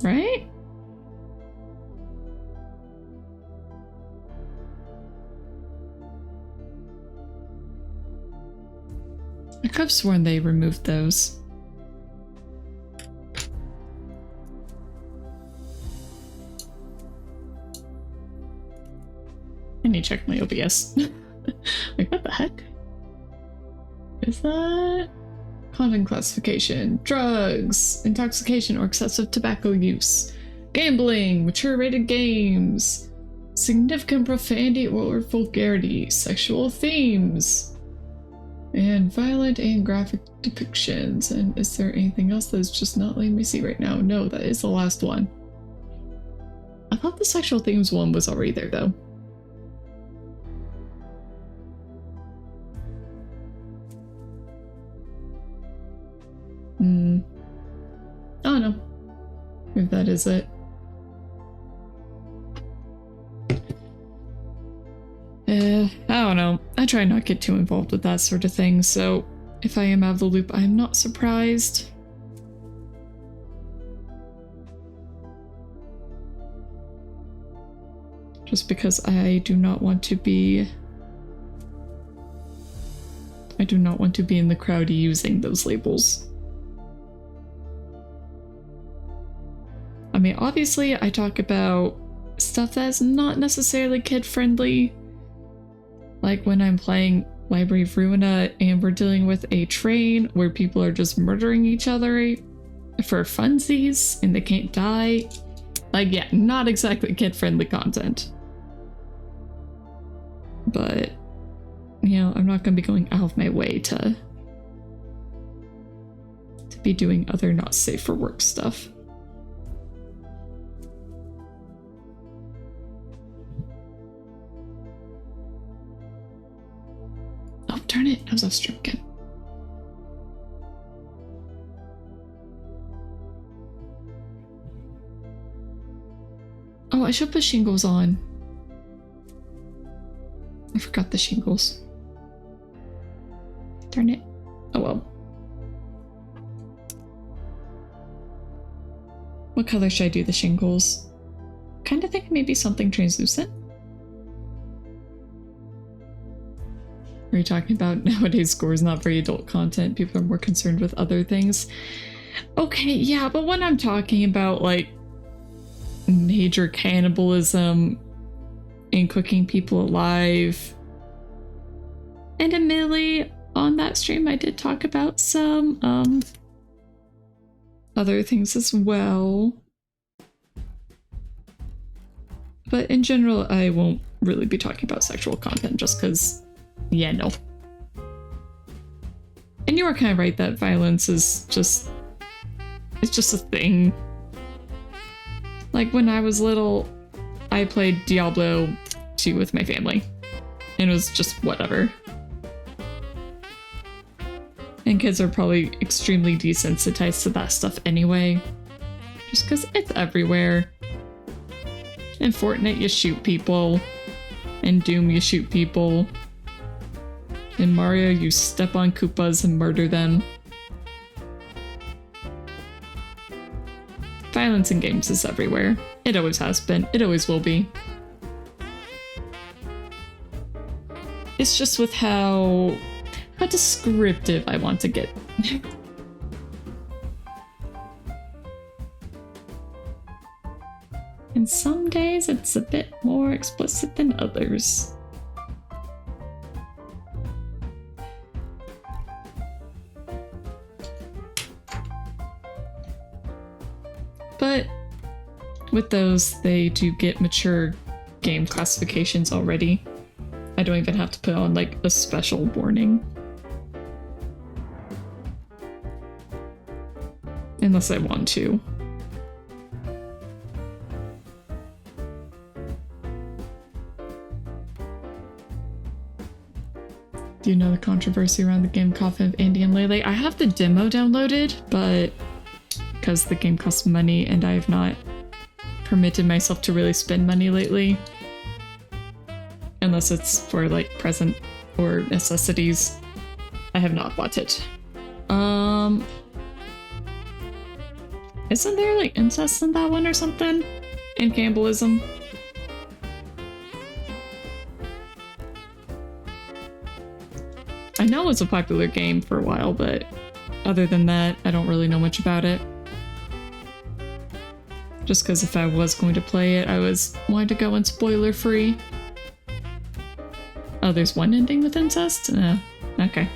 Right? I could have sworn they removed those. I need to check my OBS. Like, what the heck? Is that content classification, drugs, intoxication or excessive tobacco use, gambling, mature rated games, significant profanity or vulgarity, sexual themes, and violent and graphic depictions? And is there anything else that's just not letting me see right now? No, that is the last one. I thought the sexual themes one was already there though. Oh no. If that is it. I don't know. I try not to get too involved with that sort of thing, so if I am out of the loop, I'm not surprised. Just because I do not want to be in the crowd using those labels. I mean, obviously, I talk about stuff that's not necessarily kid-friendly. Like when I'm playing Library of Ruina and we're dealing with a train where people are just murdering each other for funsies and they can't die. Like, yeah, not exactly kid-friendly content. But, you know, I'm not going to be going out of my way to be doing other not safe for work stuff. Oh, darn it. I was off stream again. Oh, I should put shingles on. I forgot the shingles. Darn it. Oh well. What color should I do the shingles? Kind of think maybe something translucent. Are you talking about nowadays score is not very adult content? People are more concerned with other things. Okay, yeah, but when I'm talking about like major cannibalism and cooking people alive, and admittedly on that stream I did talk about some other things as well. But in general, I won't really be talking about sexual content just because, yeah, no. And you are kind of right that violence is just, it's just a thing. Like when I was little, I played Diablo 2 with my family. And it was just whatever. And kids are probably extremely desensitized to that stuff anyway. Just because it's everywhere. In Fortnite, you shoot people. In Doom, you shoot people. In Mario, you step on Koopas and murder them. Violence in games is everywhere. It always has been. It always will be. It's just with how descriptive I want to get. And some days it's a bit more explicit than others. But with those, they do get mature game classifications already. I don't even have to put on like a special warning. Unless I want to. Do you know the controversy around the game Coffin of Andy and Lele? I have the demo downloaded, but because the game costs money and I have not permitted myself to really spend money lately. Unless it's for like present or necessities. I have not bought it. Isn't there like incest in that one or something? And cannibalism? I know it was a popular game for a while, but other than that, I don't really know much about it. Just because if I was going to play it, I wanted to go in spoiler free. Oh, there's one ending with incest? Okay.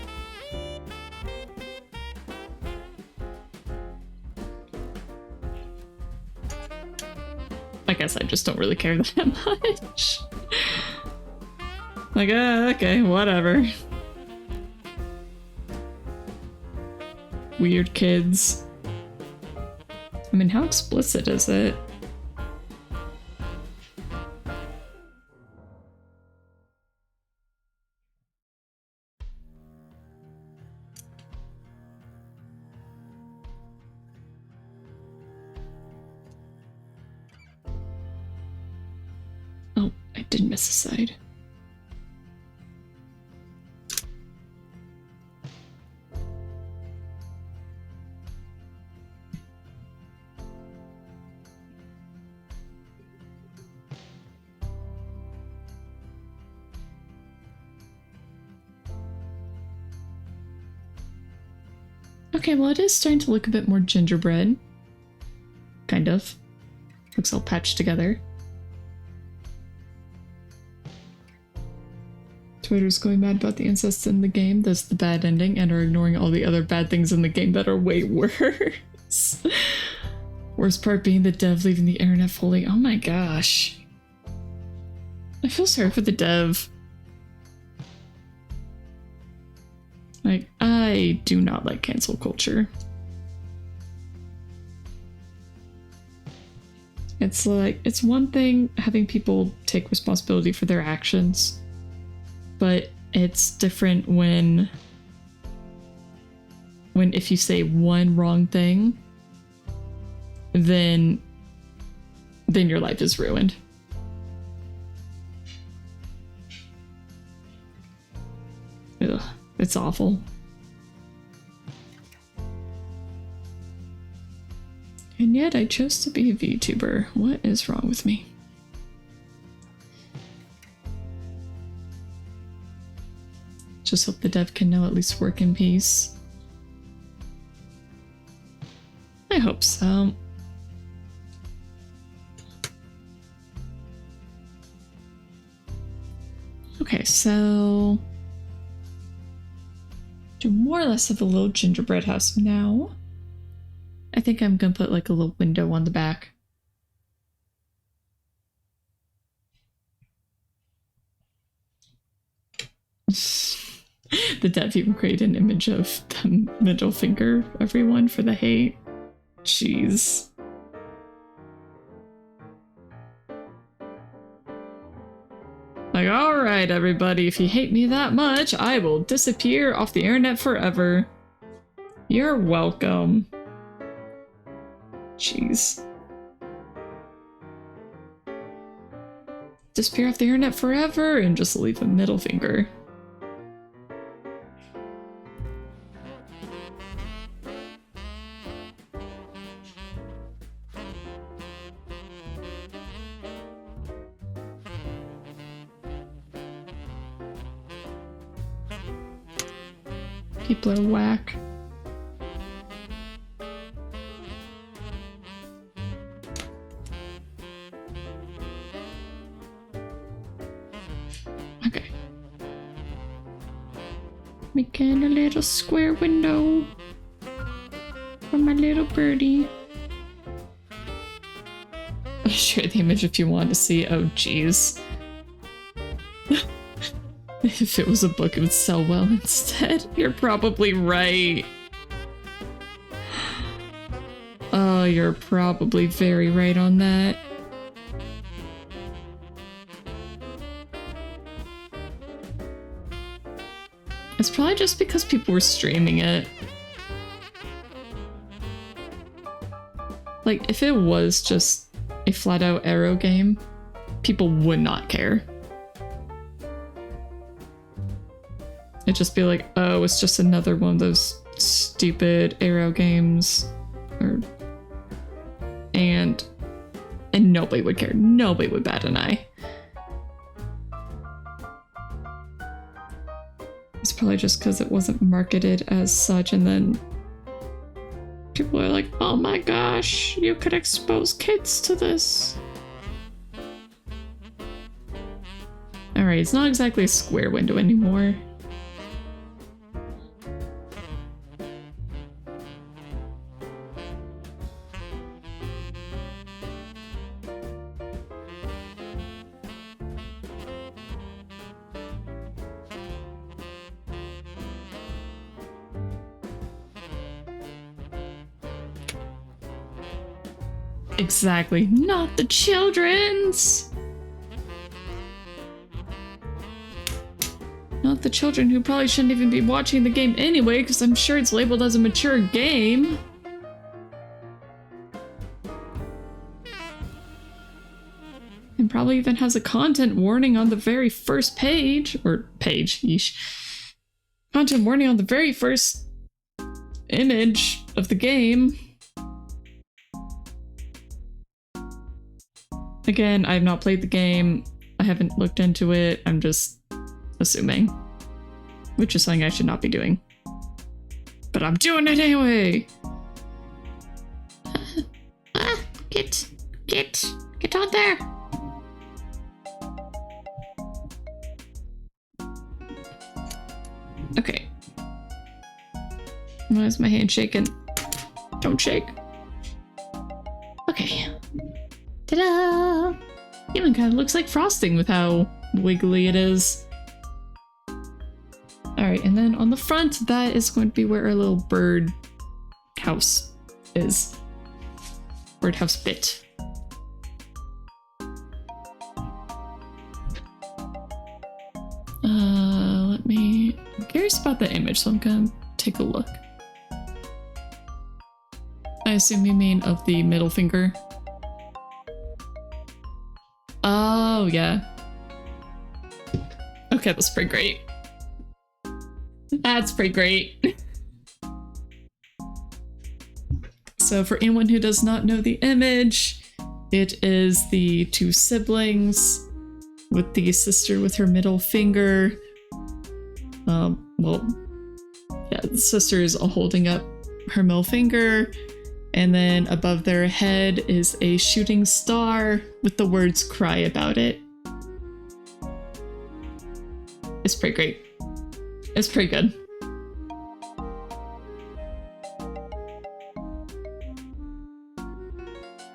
I guess I just don't really care that much. Like, okay, whatever. Weird kids. I mean, how explicit is it? Oh, I did miss a side. Okay, well, it is starting to look a bit more gingerbread. Kind of. Looks all patched together. Twitter's going mad about the incest in the game. That's the bad ending, and are ignoring all the other bad things in the game that are way worse. Worst part being the dev leaving the internet fully. Oh my gosh. I feel sorry for the dev. Like, I do not like cancel culture. It's like, it's one thing having people take responsibility for their actions, but it's different when if you say one wrong thing, then your life is ruined. Ugh. It's awful. And yet I chose to be a VTuber. What is wrong with me? Just hope the dev can now at least work in peace. I hope so. Okay, so do more or less of a little gingerbread house now. I think I'm gonna put like a little window on the back. The dev even created an image of the middle finger, everyone, for the hate. Jeez. Like, alright everybody, if you hate me that much, I will disappear off the internet forever. You're welcome. Jeez. Disappear off the internet forever and just leave a middle finger. People are whack. Okay. Making a little square window for my little birdie. I'll share the image if you want to see. Oh, jeez. If it was a book, it would sell well instead. You're probably right. Oh, you're probably very right on that. It's probably just because people were streaming it. Like, if it was just a flat-out Arrow game, people would not care. It'd just be like, oh, it's just another one of those stupid Arrow games. And nobody would care. Nobody would bat an eye. It's probably just because it wasn't marketed as such, and then people are like, oh my gosh, you could expose kids to this. Alright, it's not exactly a square window anymore. Exactly, not the children's! Not the children who probably shouldn't even be watching the game anyway, because I'm sure it's labeled as a mature game. And probably even has a content warning on the very first page, or page, yeesh. Content warning on the very first image of the game. Again, I have not played the game. I haven't looked into it. I'm just assuming. Which is something I should not be doing. But I'm doing it anyway! Get on there! Okay. Why is my hand shaking? Don't shake. Okay. Ta-da! Even kind of looks like frosting with how wiggly it is. Alright, and then on the front, that is going to be where our little bird house is. Birdhouse bit. I'm curious about the image, so I'm gonna take a look. I assume you mean of the middle finger. Oh, yeah. Okay, that's pretty great. That's pretty great. So for anyone who does not know the image, it is the two siblings with the sister with her middle finger. Well, yeah, the sister is all holding up her middle finger, and then above their head is a shooting star with the words "cry about it." It's pretty great. It's pretty good.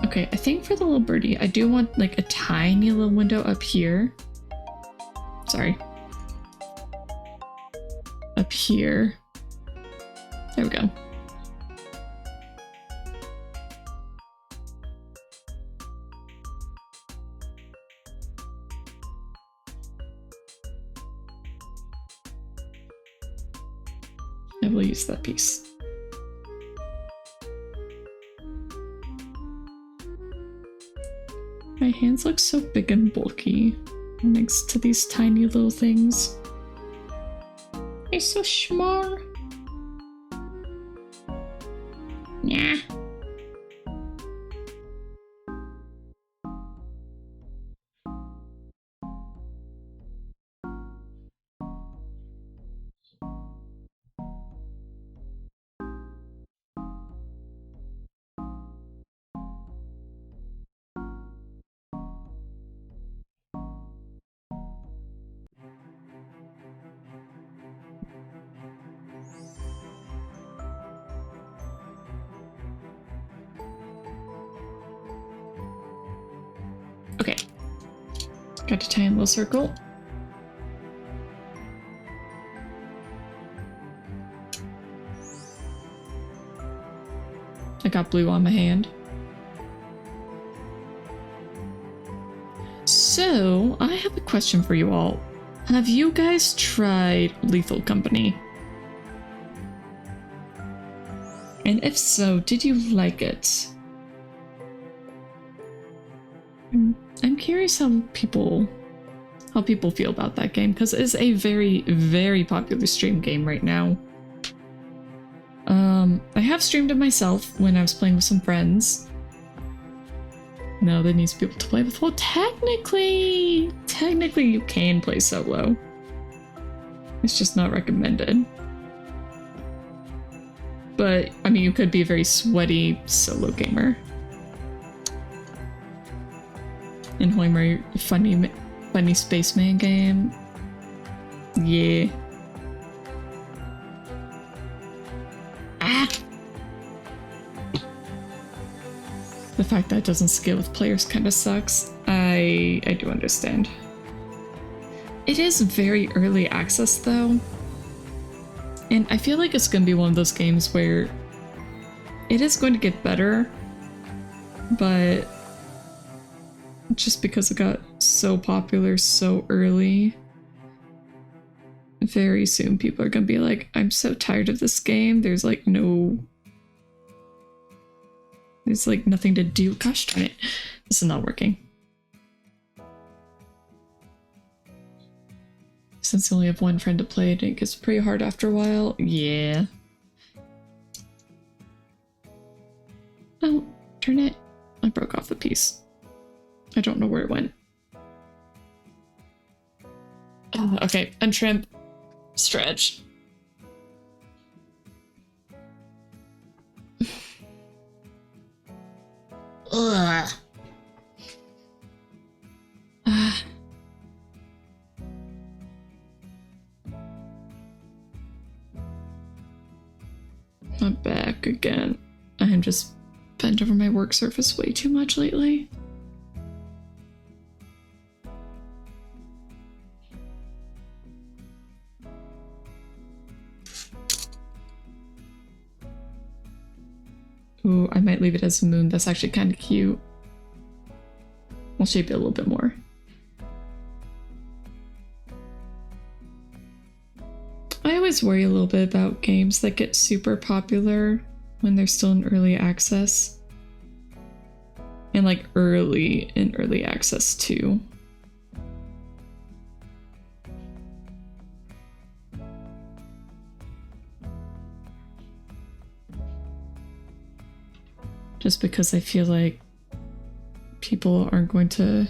Okay, I think for the little birdie, I do want like a tiny little window up here. Sorry. Up here. There we go. I will use that piece. My hands look so big and bulky next to these tiny little things. They're so small. Yeah. Okay. Got a tiny little circle. I got blue on my hand. So, I have a question for you all. Have you guys tried Lethal Company? And if so, did you like it? I'm curious how people feel about that game, because it's a very, very popular stream game right now. I have streamed it myself when I was playing with some friends. No, there needs to be able to play with. Well, technically you can play solo. It's just not recommended. But, I mean, you could be a very sweaty solo gamer. In Hoimer, funny spaceman game. Yeah. Ah! The fact that it doesn't scale with players kind of sucks. I do understand. It is very early access though. And I feel like it's going to be one of those games where it is going to get better, but just because it got so popular so early, very soon people are going to be like, I'm so tired of this game. There's like nothing to do. Gosh darn it. This is not working. Since you only have one friend to play, it gets pretty hard after a while. Yeah. Oh, turn it. I broke off the piece. I don't know where it went. Okay, untrimp. Stretch. Ugh. I'm back again. I'm just bent over my work surface way too much lately. Ooh, I might leave it as a moon. That's actually kind of cute. I'll shape it a little bit more. I always worry a little bit about games that get super popular when they're still in early access. And like early access too. Just because I feel like people aren't going to...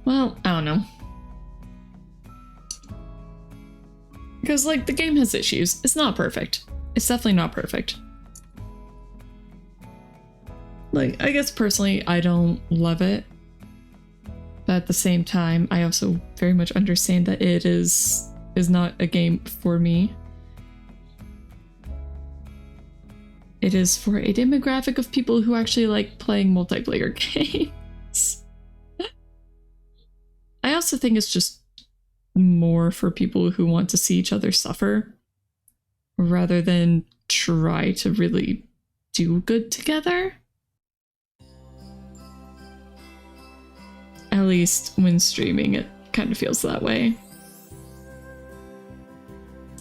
Well, I don't know. Because, like, the game has issues. It's not perfect. It's definitely not perfect. Like, I guess personally, I don't love it. But at the same time, I also very much understand that it is not a game for me. It is for a demographic of people who actually like playing multiplayer games. I also think it's just more for people who want to see each other suffer rather than try to really do good together. At least when streaming, it kind of feels that way.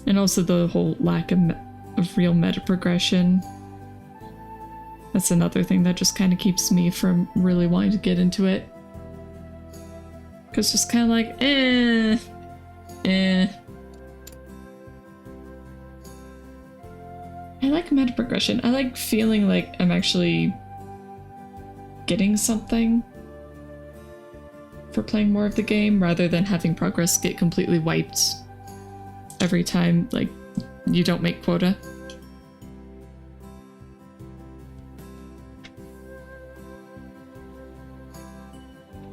And also the whole lack of real meta progression. That's another thing that just kind of keeps me from really wanting to get into it. Because just kind of like, I like meta progression. I like feeling like I'm actually getting something for playing more of the game rather than having progress get completely wiped every time, like, you don't make quota.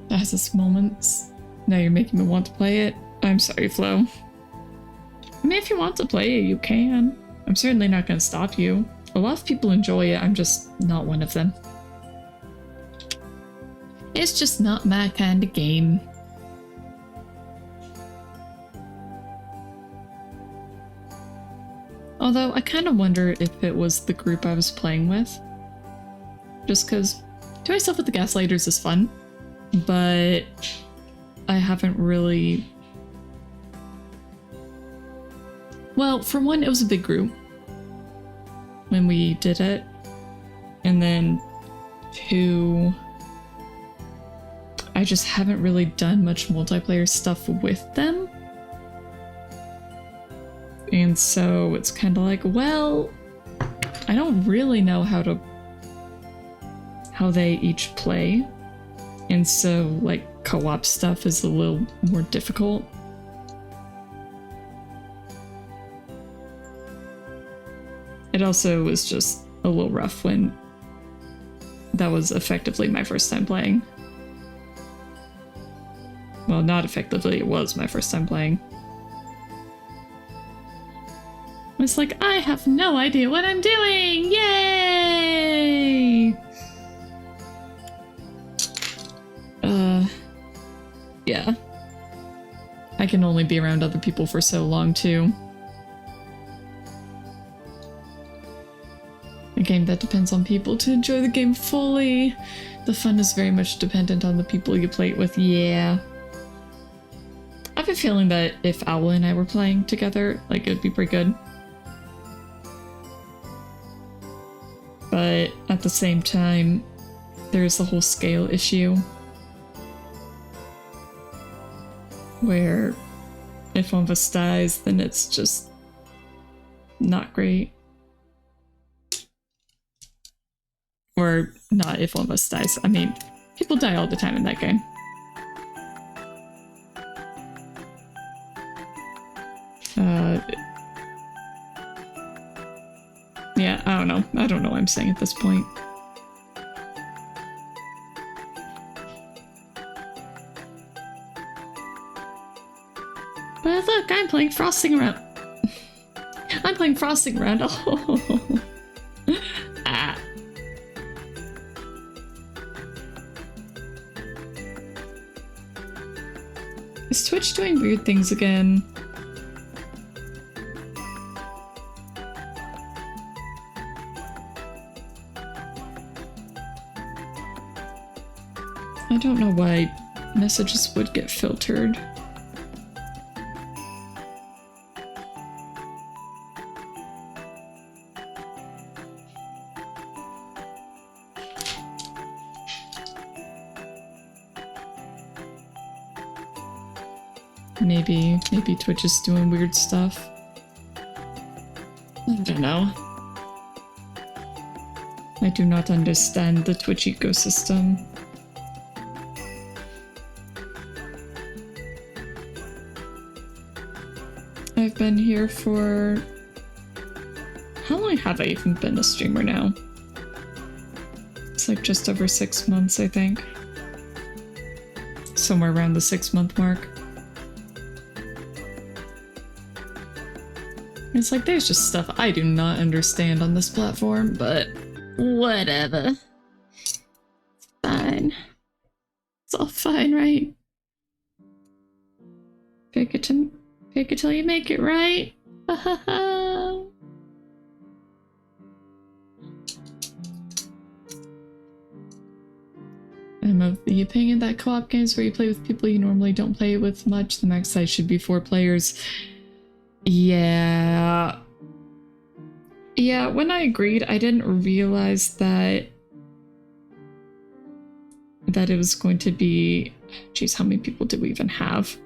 That has its moments. Now you're making me want to play it. I'm sorry, Flo. I mean, if you want to play it, you can. I'm certainly not going to stop you. A lot of people enjoy it, I'm just not one of them. It's just not my kind of game. Although I kind of wonder if it was the group I was playing with. Just because doing stuff with the Gaslighters is fun, but I haven't really... Well, for one, it was a big group when we did it. And then two, I just haven't really done much multiplayer stuff with them. And so it's kind of like, well, I don't really know how they each play. And so like co-op stuff is a little more difficult. It also was just a little rough when that was effectively my first time playing. Well, not effectively, it was my first time playing. It's like, I have no idea what I'm doing! Yay! Yeah. I can only be around other people for so long, too. A game that depends on people to enjoy the game fully. The fun is very much dependent on the people you play it with, yeah. I have a feeling that if Owl and I were playing together, like, it would be pretty good. But at the same time, there's the whole scale issue. Where if one of us dies, then it's just not great. Or not if one of us dies. I mean, people die all the time in that game. Yeah, I don't know. I don't know what I'm saying at this point. But look, I'm playing Frosting around. I'm playing Frosting around. Oh. Ah. Is Twitch doing weird things again? I don't know why messages would get filtered. Maybe Twitch is doing weird stuff. I don't know. I do not understand the Twitch ecosystem. I've been here for... How long have I even been a streamer now? It's like just over 6 months, I think. Somewhere around the 6-month mark. It's like there's just stuff I do not understand on this platform, but whatever. Fine. It's all fine, right? Fake it till you make it, right? Ha ha ha. I'm of the opinion that co-op games where you play with people you normally don't play with much, the max size should be 4 players. Yeah. Yeah, when I agreed, I didn't realize that it was going to be... Jeez, how many people did we even have?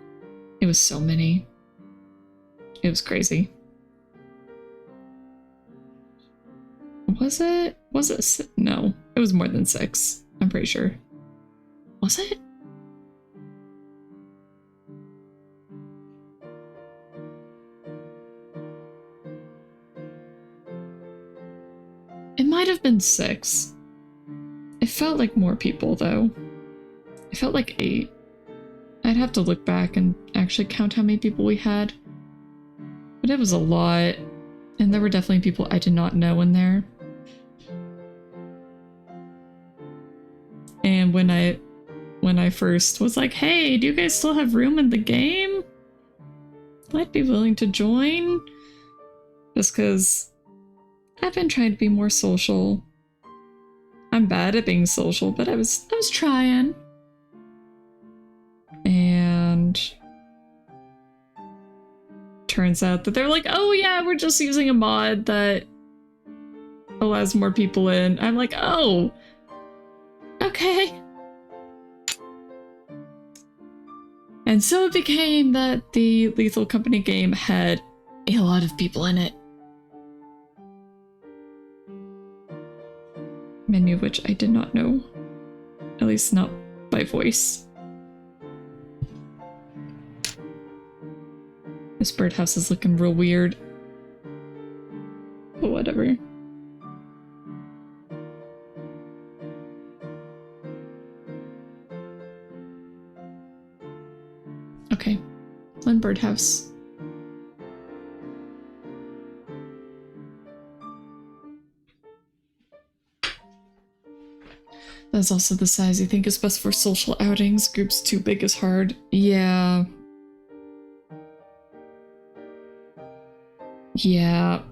It was so many. It was crazy. Was it? No, it was more than 6. I'm pretty sure. Was it? It might have been 6. It felt like more people, though. It felt like 8. I'd have to look back and actually count how many people we had. But it was a lot. And there were definitely people I did not know in there. And when I when I first was like, hey, do you guys still have room in the game? I'd be willing to join. Just because I've been trying to be more social. I'm bad at being social, but I was trying. And turns out that they're like, oh yeah, we're just using a mod that allows more people in. I'm like, oh, okay. And so it became that the Lethal Company game had a lot of people in it. Many of which I did not know. At least not by voice. This birdhouse is looking real weird. But whatever. Okay. One birdhouse. That's also the size you think is best for social outings. Groups too big is hard. Yeah. Yeah.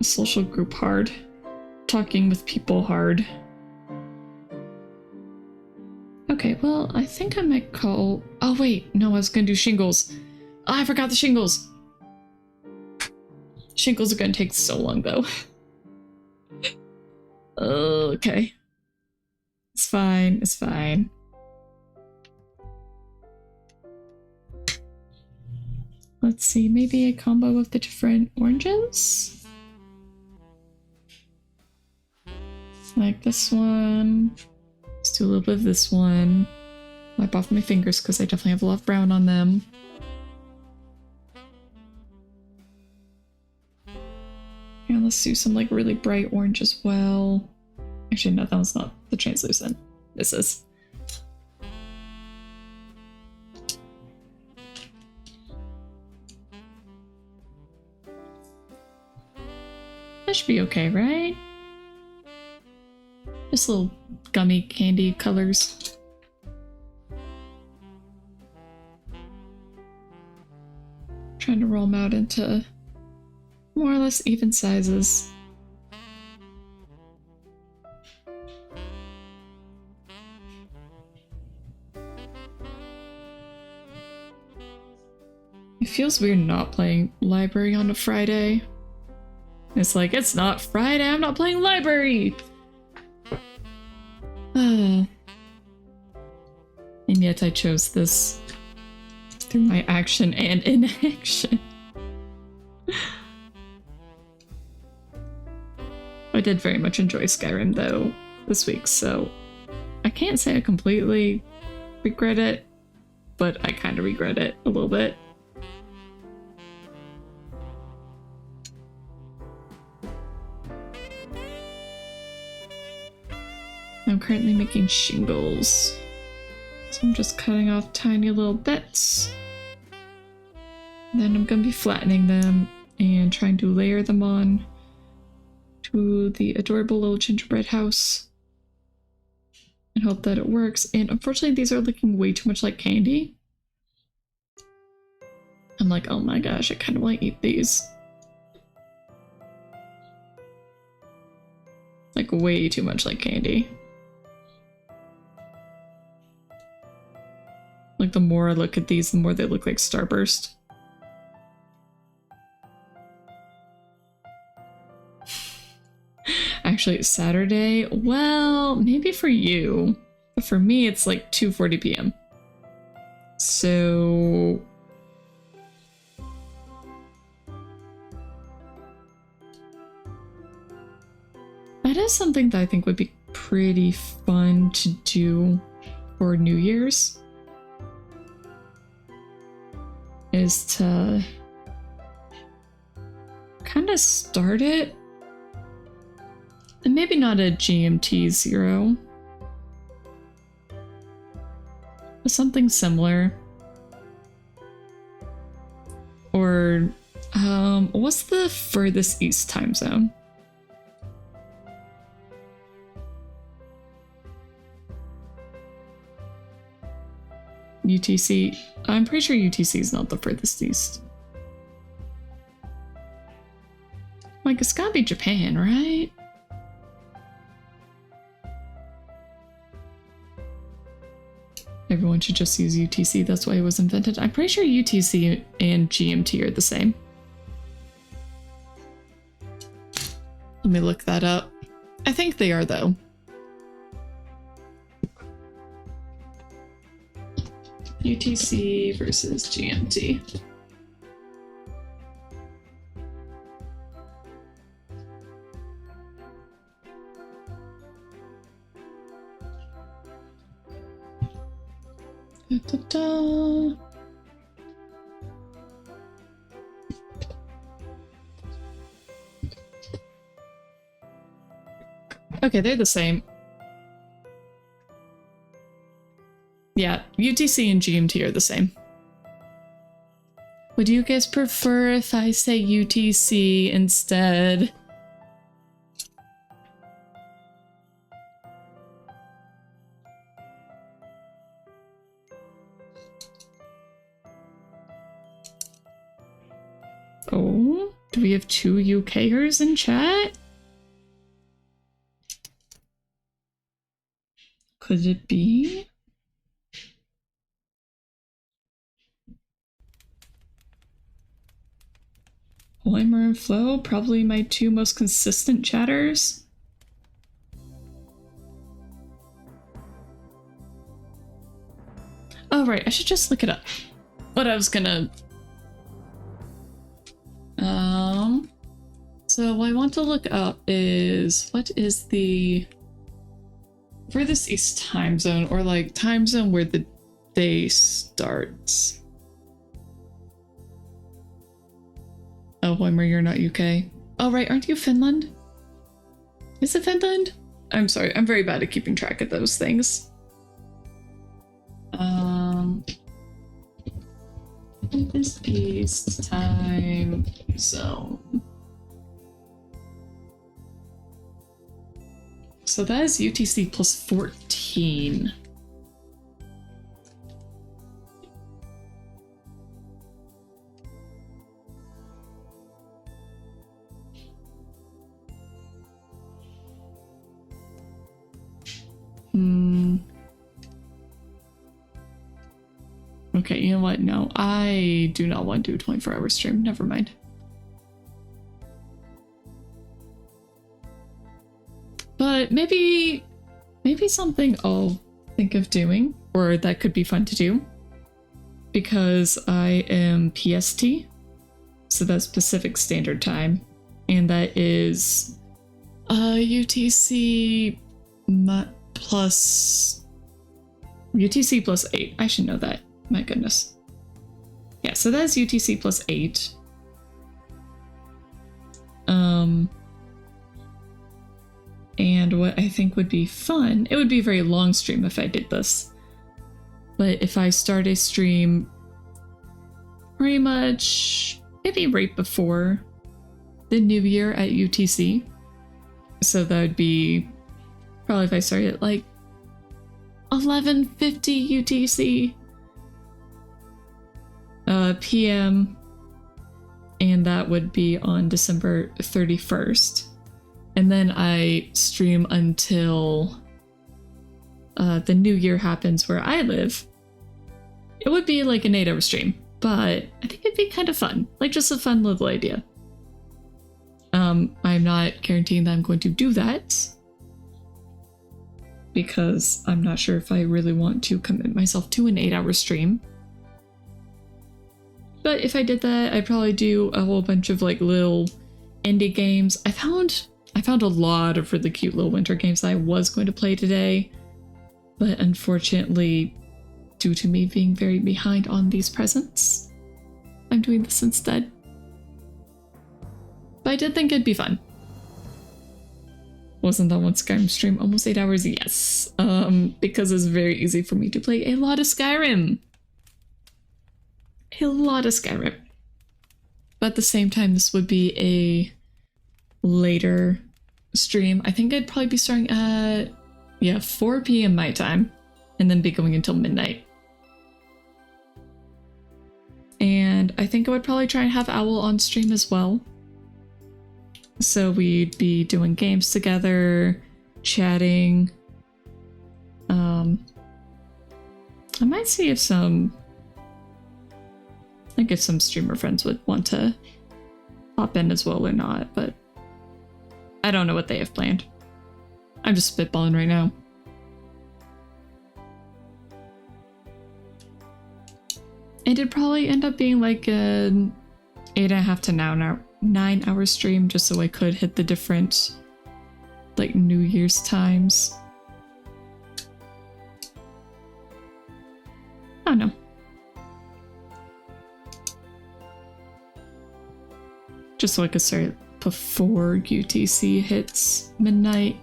Social group hard. Talking with people hard. Okay, well, I think I might call... Oh, wait. No, I was gonna do shingles. Oh, I forgot the shingles. Shingles are gonna take so long, though. Okay. It's fine. It's fine. Let's see. Maybe a combo of the different oranges? Like this one. Let's do a little bit of this one. Wipe off my fingers because I definitely have a lot of brown on them. And let's do some like really bright orange as well. Actually, no, that one's not the translucent. This is. That should be okay, right? Just little gummy candy colors. Trying to roll them out into more or less even sizes. It feels weird not playing library on a Friday. It's like, it's not Friday, I'm not playing library! And yet I chose this through my action and inaction. I did very much enjoy Skyrim though this week, so I can't say I completely regret it, but I kind of regret it a little bit. I'm currently making shingles, so I'm just cutting off tiny little bits. Then I'm gonna be flattening them and trying to layer them on to the adorable little gingerbread house and hope that it works. And unfortunately, these are looking way too much like candy. I'm like, oh my gosh, I kind of want to eat these. Like way too much like candy. Like the more I look at these, the more they look like Starburst. Actually, it's Saturday. Well, maybe for you. But for me, it's like 2:40 p.m. So... that is something that I think would be pretty fun to do for New Year's. Is to kind of start it, and maybe not a GMT 0, but something similar. Or what's the furthest east time zone? UTC. I'm pretty sure UTC is not the furthest east. Like, it's gotta be Japan, right? Everyone should just use UTC, that's why it was invented. I'm pretty sure UTC and GMT are the same. Let me look that up. I think they are, though. UTC versus GMT. Da, da, da. Okay, they're the same. Yeah, UTC and GMT are the same. Would you guys prefer if I say UTC instead? Oh, do we have 2 UKers in chat? Could it be? Weimer and Flo, probably my 2 most consistent chatters. Oh right, I should just look it up. What I was gonna... So what I want to look up is, what is the furthest east time zone, or like time zone where the day starts? Oh, Weimer, you're not UK. Oh, right, aren't you Finland? Is it Finland? I'm sorry, I'm very bad at keeping track of those things. Furthest east time zone. So that is UTC plus 14. Okay, you know what? No, I do not want to do a 24-hour stream. Never mind. But maybe something I'll think of doing, or that could be fun to do, because I am PST, so that's Pacific Standard Time, and that is UTC plus 8. I should know that. My goodness. Yeah, so that's UTC plus 8. And what I think would be fun, it would be a very long stream if I did this, but if I start a stream pretty much maybe right before the new year at UTC, so that would be probably if I started at like 11:50 UTC PM, and that would be on December 31st. And then I stream until the new year happens where I live. It would be like an 8-hour stream, but I think it'd be kind of fun. Like, just a fun little idea. I'm not guaranteeing that I'm going to do that, because I'm not sure if I really want to commit myself to an 8-hour stream. But if I did that, I'd probably do a whole bunch of like little indie games. I found a lot of really cute little winter games that I was going to play today, but unfortunately, due to me being very behind on these presents, I'm doing this instead. But I did think it'd be fun. Wasn't that one Skyrim stream almost 8 hours? Yes, because it's very easy for me to play a lot of Skyrim. But at the same time, this would be a later stream. I think I'd probably be starting at 4 p.m. my time, and then be going until midnight. And I think I would probably try and have Owl on stream as well. So we'd be doing games together, chatting. I might see if some streamer friends would want to pop in as well or not, but I don't know what they have planned. I'm just spitballing right now. It'd probably end up being like an 8.5 to 9 hour stream, just so I could hit the different like New Year's times. I don't know. Just so I could start before UTC hits midnight.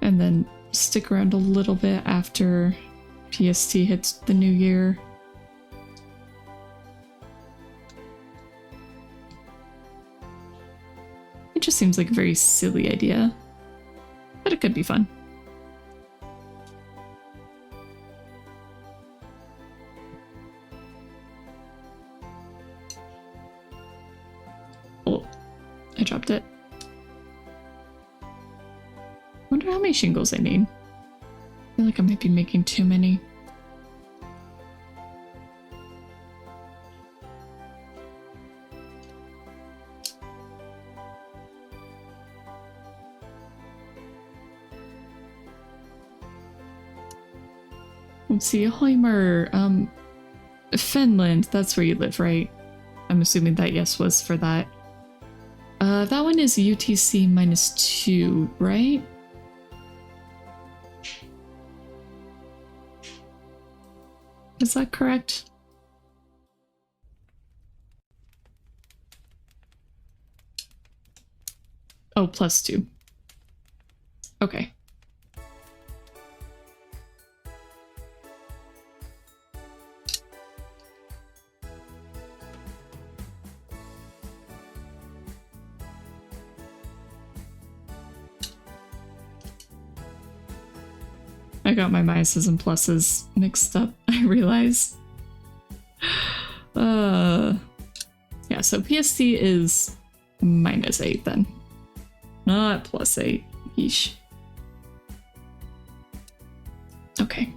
And then stick around a little bit after PST hits the new year. It just seems like a very silly idea, but it could be fun. Oh, I dropped it. Wonder how many shingles I need. I feel like I might be making too many. Let's see, Hoimer, Finland, that's where you live, right? I'm assuming that yes was for that. That one is UTC -2, right? Is that correct? Oh, +2. Okay. I got my minuses and pluses mixed up, I realize. Yeah, so PST is -8 then. Not +8. Yeesh. Okay.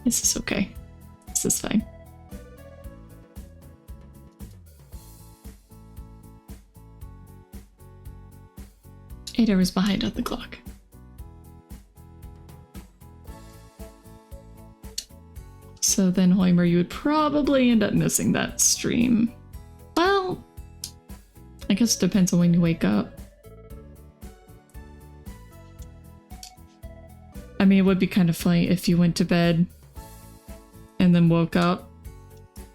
This is okay. This is fine. Eight hours behind on the clock. So then, Hoimer, you would probably end up missing that stream. Well, I guess it depends on when you wake up. I mean, it would be kind of funny if you went to bed and then woke up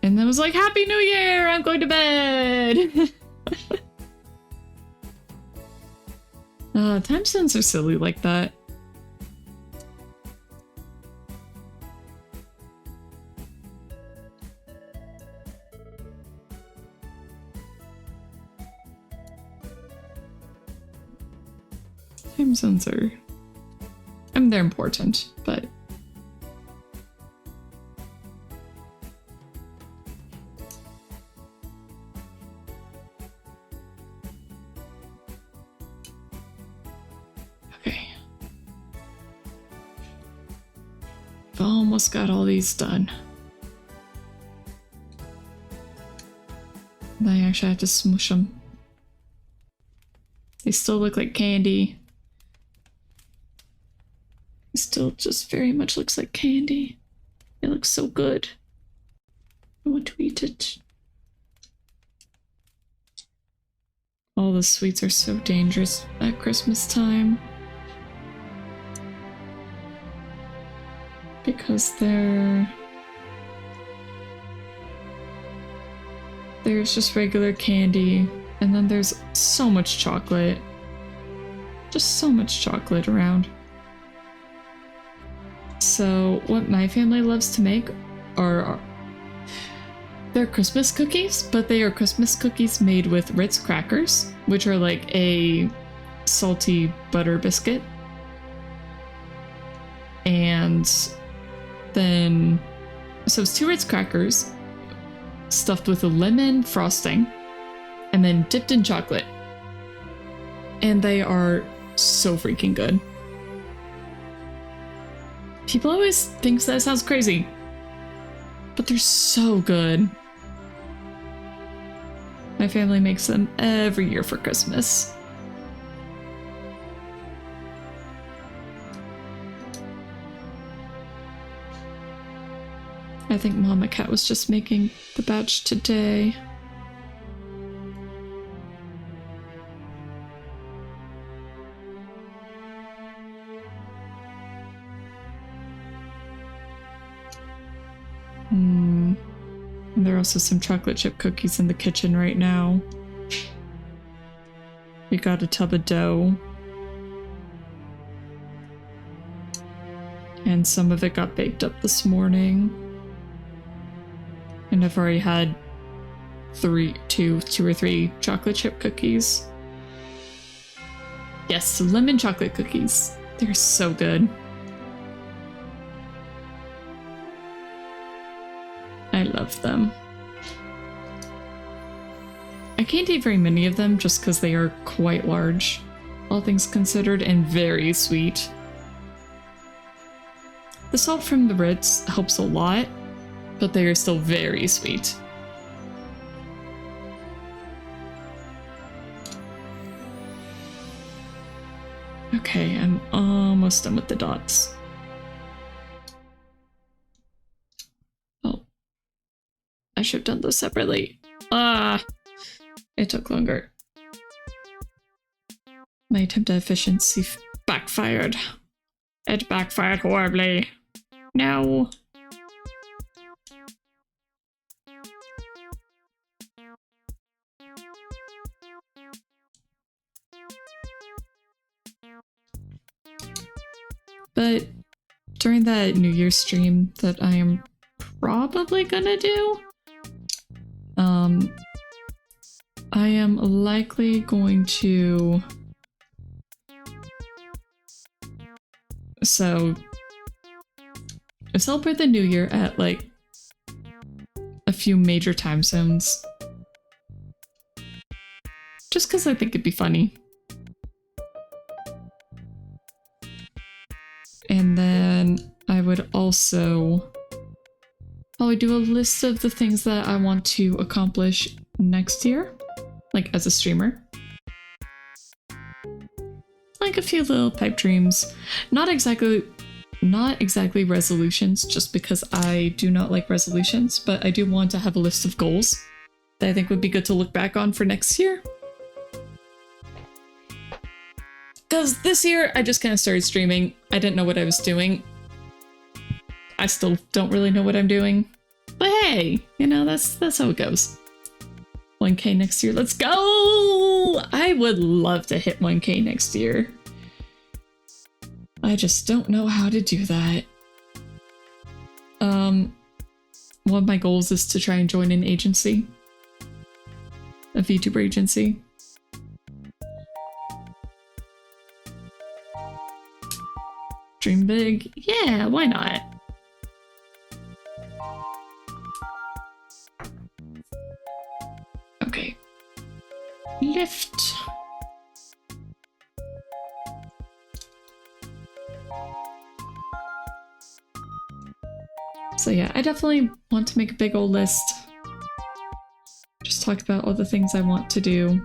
and then was like, Happy New Year! I'm going to bed! Time zones are silly like that. Time zones are... I mean, they're important, but... Almost got all these done. I actually have to smoosh them. They still look like candy. It still just very much looks like candy. It looks so good. I want to eat it. All the sweets are so dangerous at Christmas time. Because there's just regular candy, and then there's so much chocolate. Just so much chocolate around. So what my family loves to make are they're Christmas cookies, but they are Christmas cookies made with Ritz crackers, which are like a salty butter biscuit. And then, so it's 2 Ritz crackers stuffed with a lemon frosting and then dipped in chocolate. And they are so freaking good. People always think that sounds crazy, but they're so good. My family makes them every year for Christmas. I think Mama Cat was just making the batch today. And there are also some chocolate chip cookies in the kitchen right now. We got a tub of dough. And some of it got baked up this morning. And I've already had two or three chocolate chip cookies. Yes, lemon chocolate cookies. They're so good. I love them. I can't eat very many of them just because they are quite large, all things considered, and very sweet. The salt from the Ritz helps a lot, but they are still very sweet. Okay, I'm almost done with the dots. Oh. I should have done those separately. It took longer. My attempt at efficiency backfired. It backfired horribly. No. But during that New Year's stream that I am probably gonna do, I am likely going to celebrate the New Year at like a few major time zones. Just because I think it'd be funny. And then I would also probably do a list of the things that I want to accomplish next year, like as a streamer. Like a few little pipe dreams. Not exactly resolutions, just because I do not like resolutions, but I do want to have a list of goals that I think would be good to look back on for next year. Because this year, I just kind of started streaming. I didn't know what I was doing. I still don't really know what I'm doing. But hey, you know, that's how it goes. 1K next year, let's go! I would love to hit 1K next year. I just don't know how to do that. One of my goals is to try and join an agency. A VTuber agency. Dream big? Yeah, why not? Okay. Lift. So yeah, I definitely want to make a big old list. Just talk about all the things I want to do.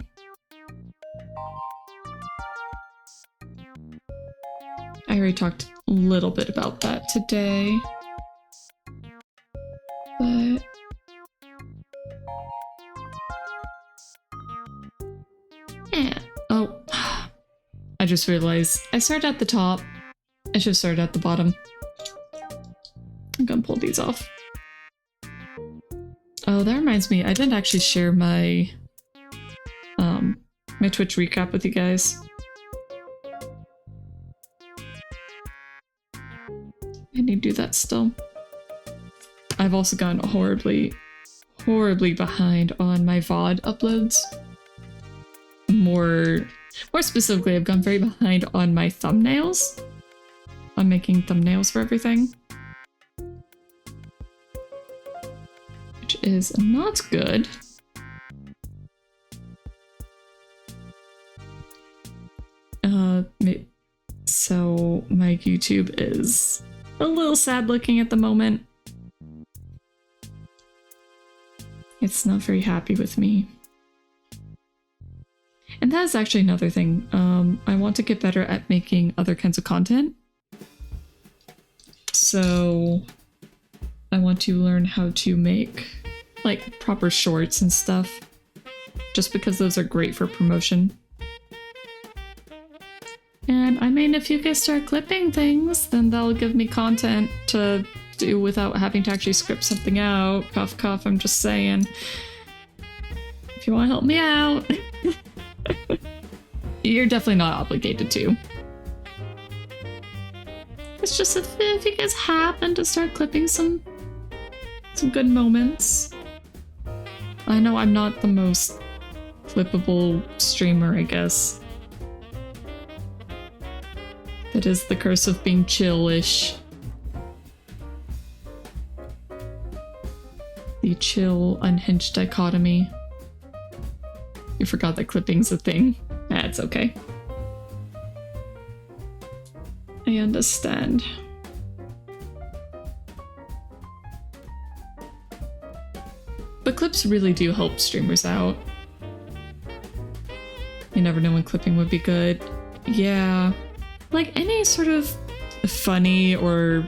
I already talked a little bit about that today. But yeah. Oh, I just realized I started at the top. I should have started at the bottom. I'm gonna pull these off. Oh, that reminds me, I didn't actually share my my Twitch recap with you guys. I need to do that still. I've also gotten horribly behind on my VOD uploads. More specifically, I've gone very behind on my thumbnails. I'm making thumbnails for everything. Which is not good. So my YouTube is a little sad looking at the moment. It's not very happy with me. And that is actually another thing. I want to get better at making other kinds of content. So I want to learn how to make like proper shorts and stuff. Just because those are great for promotion. And I mean, if you guys start clipping things, then that'll give me content to do without having to actually script something out. Cough, cough, I'm just saying. If you want to help me out, you're definitely not obligated to. It's just if you guys happen to start clipping some good moments. I know I'm not the most clippable streamer, I guess. That is the curse of being chill-ish. The chill, unhinged dichotomy. You forgot that clipping's a thing. That's okay. I understand. But clips really do help streamers out. You never know when clipping would be good. Yeah. Like any sort of funny or,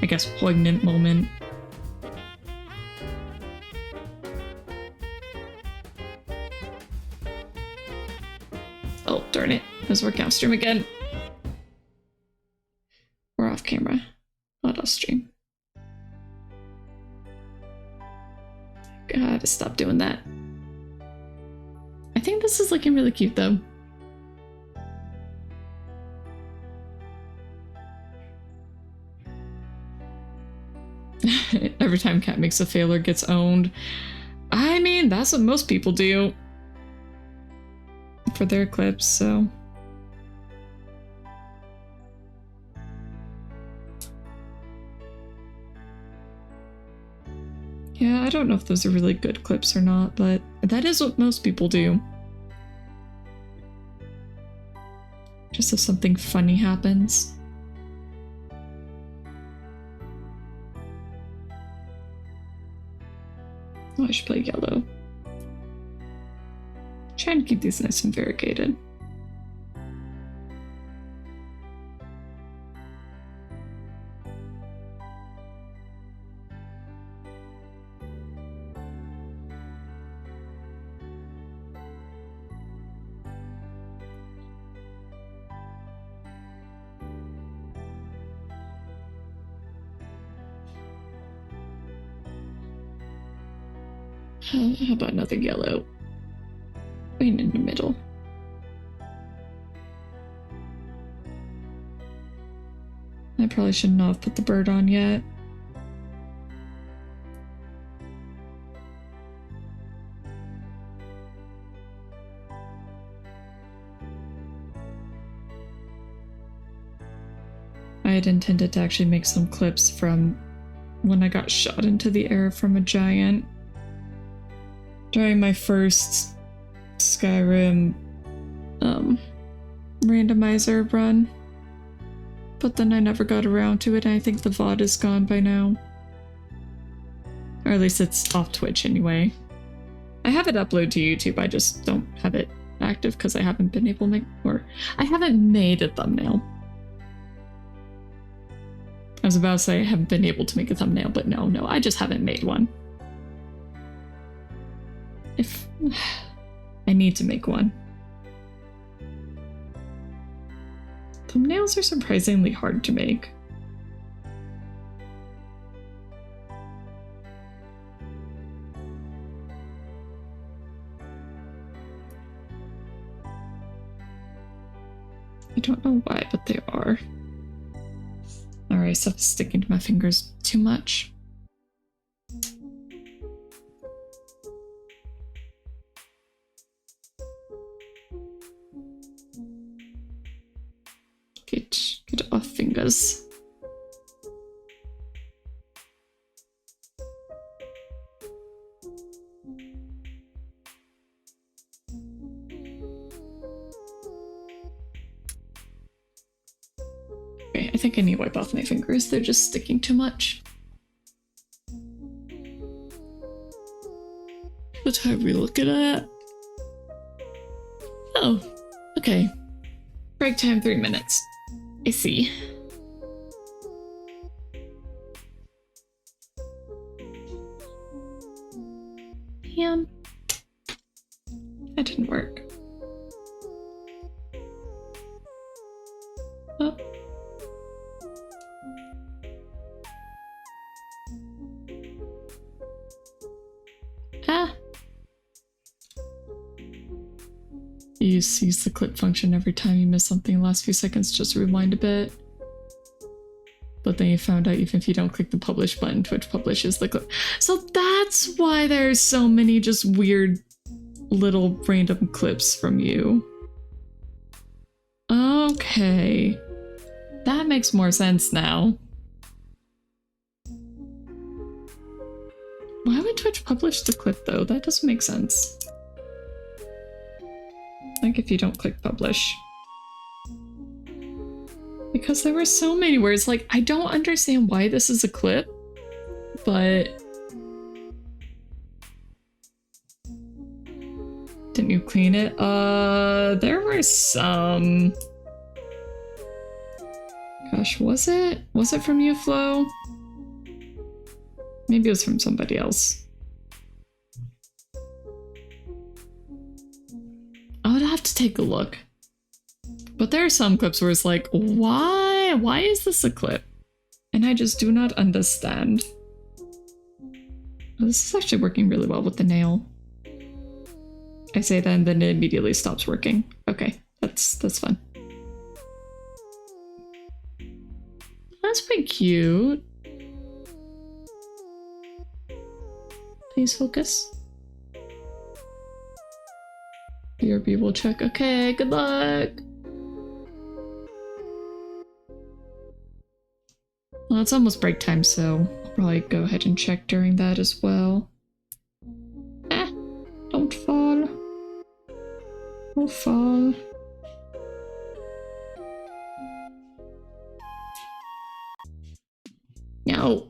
I guess, poignant moment. Oh, darn it. I was working off stream again. We're off camera, not off stream. Gotta stop doing that. I think this is looking really cute though. Every time Cat makes a fail or gets owned. I mean, that's what most people do for their clips, so. Yeah, I don't know if those are really good clips or not, but that is what most people do. Just if something funny happens. Oh, I should play yellow. Trying to keep these nice and variegated. How about another yellow? Right in the middle. I probably should not have put the bird on yet. I had intended to actually make some clips from when I got shot into the air from a giant during my first Skyrim randomizer run, but then I never got around to it, and I think the VOD is gone by now. Or at least it's off Twitch anyway. I have it uploaded to YouTube, I just don't have it active because I haven't been able to make, or I haven't made a thumbnail. I was about to say I haven't been able to make a thumbnail, but no, I just haven't made one. If I need to make one. Thumbnails are surprisingly hard to make. I don't know why, but they are. Alright, stuff is sticking to my fingers too much. Get off cameras. Okay, I think I need to wipe off my fingers. They're just sticking too much. What time are we looking at? Oh, okay. Break time 3 minutes. I see. Damn. That didn't work. Oh. Ah. You use the clip function every time you miss something in the last few seconds just to rewind a bit. But then you found out even if you don't click the publish button, Twitch publishes the clip. So that's why there's so many just weird little random clips from you. Okay. That makes more sense now. Why would Twitch publish the clip though? That doesn't make sense. Like if you don't click publish. Because there were so many words, like I don't understand why this is a clip, but didn't you clean it? There were some. Gosh, was it from you, Flo? Maybe it was from somebody else. I would have to take a look. But there are some clips where it's like, why? Why is this a clip? And I just do not understand. Oh, this is actually working really well with the nail. I say that and then it immediately stops working. Okay, that's fun. That's pretty cute. Please focus. BRB will check. Okay, good luck. Well, it's almost break time, so I'll probably go ahead and check during that as well. Ah, don't fall. Don't fall. No.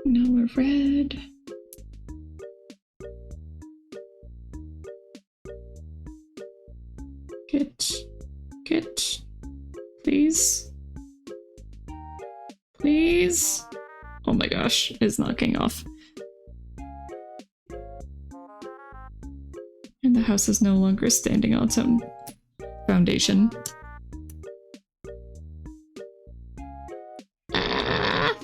Now we're red. Get, please. Please. Oh my gosh, it's knocking off. And the house is no longer standing on its own foundation. Ah!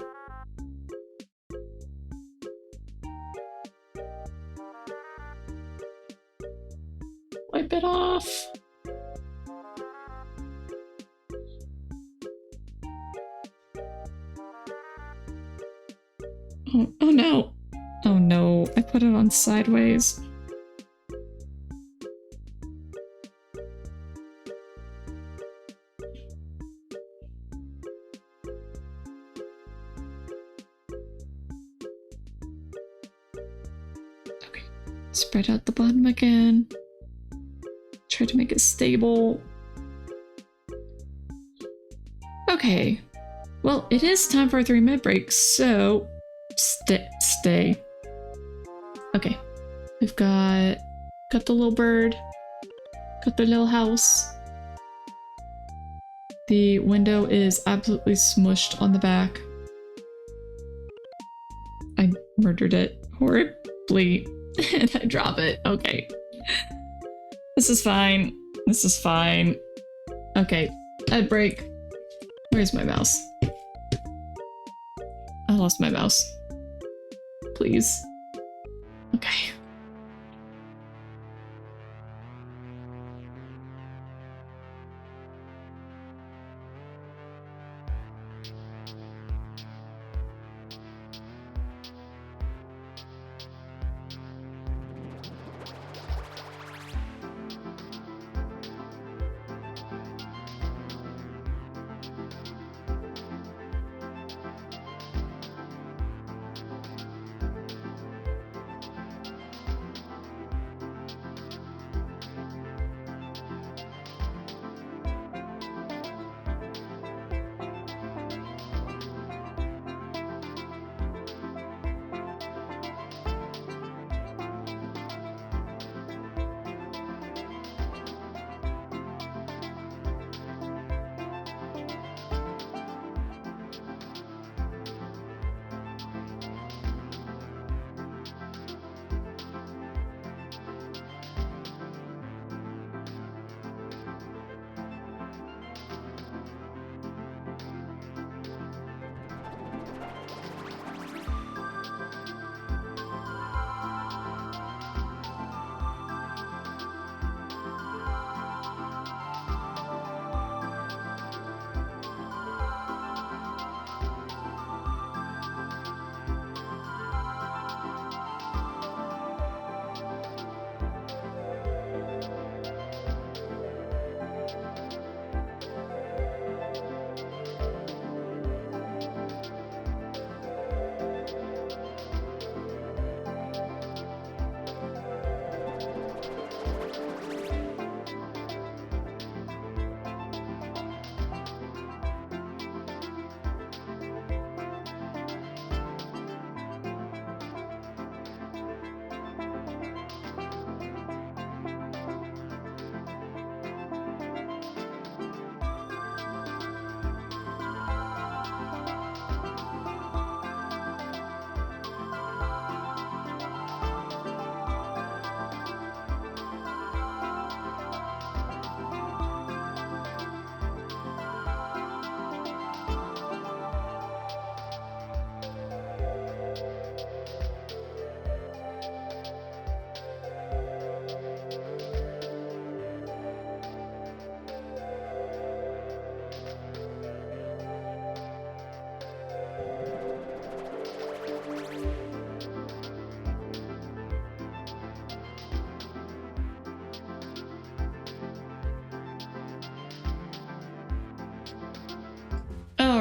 Wipe it off. Oh no. Oh no, I put it on sideways. Okay, spread out the bottom again. Try to make it stable. Okay, well, it is time for a 3-minute break, so stay. Okay, we've got the little bird, got the little house. The window is absolutely smushed on the back. I murdered it horribly and I drop it. Okay. This is fine. This is fine. Okay, ad break. Where's my mouse? I lost my mouse. Please. Okay.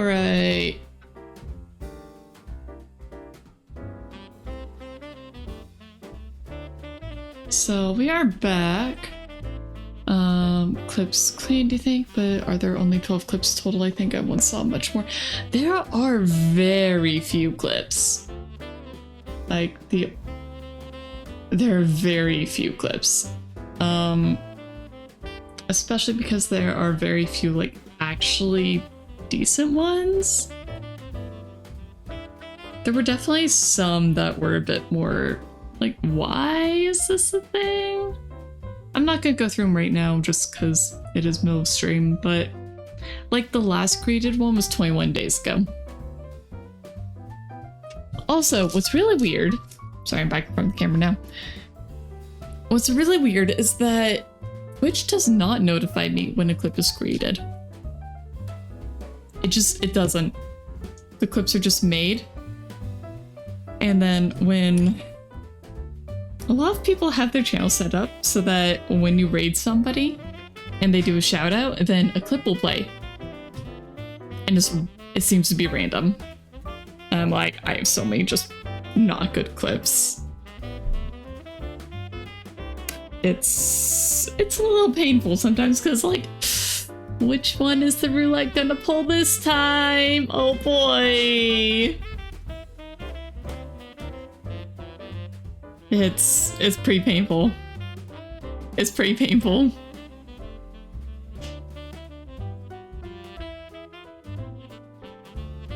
right. So we are back. Clips clean, do you think? But are there only 12 clips total? I think I once saw much more. There are very few clips. Like there are very few clips. Especially because there are very few like actually decent ones. There were definitely some that were a bit more like, why is this a thing? I'm not gonna go through them right now just because it is middle of stream, but like the last created one was 21 days ago. Also, what's really weird, sorry, I'm back from the camera now. What's really weird is that Twitch does not notify me when a clip is created. It doesn't. The clips are just made. And then when a lot of people have their channel set up so that when you raid somebody and they do a shout out, then a clip will play. And it seems to be random. And I'm like, I have so many just not good clips. It's a little painful sometimes because like, which one is the roulette gonna pull this time? Oh boy. It's pretty painful. It's pretty painful.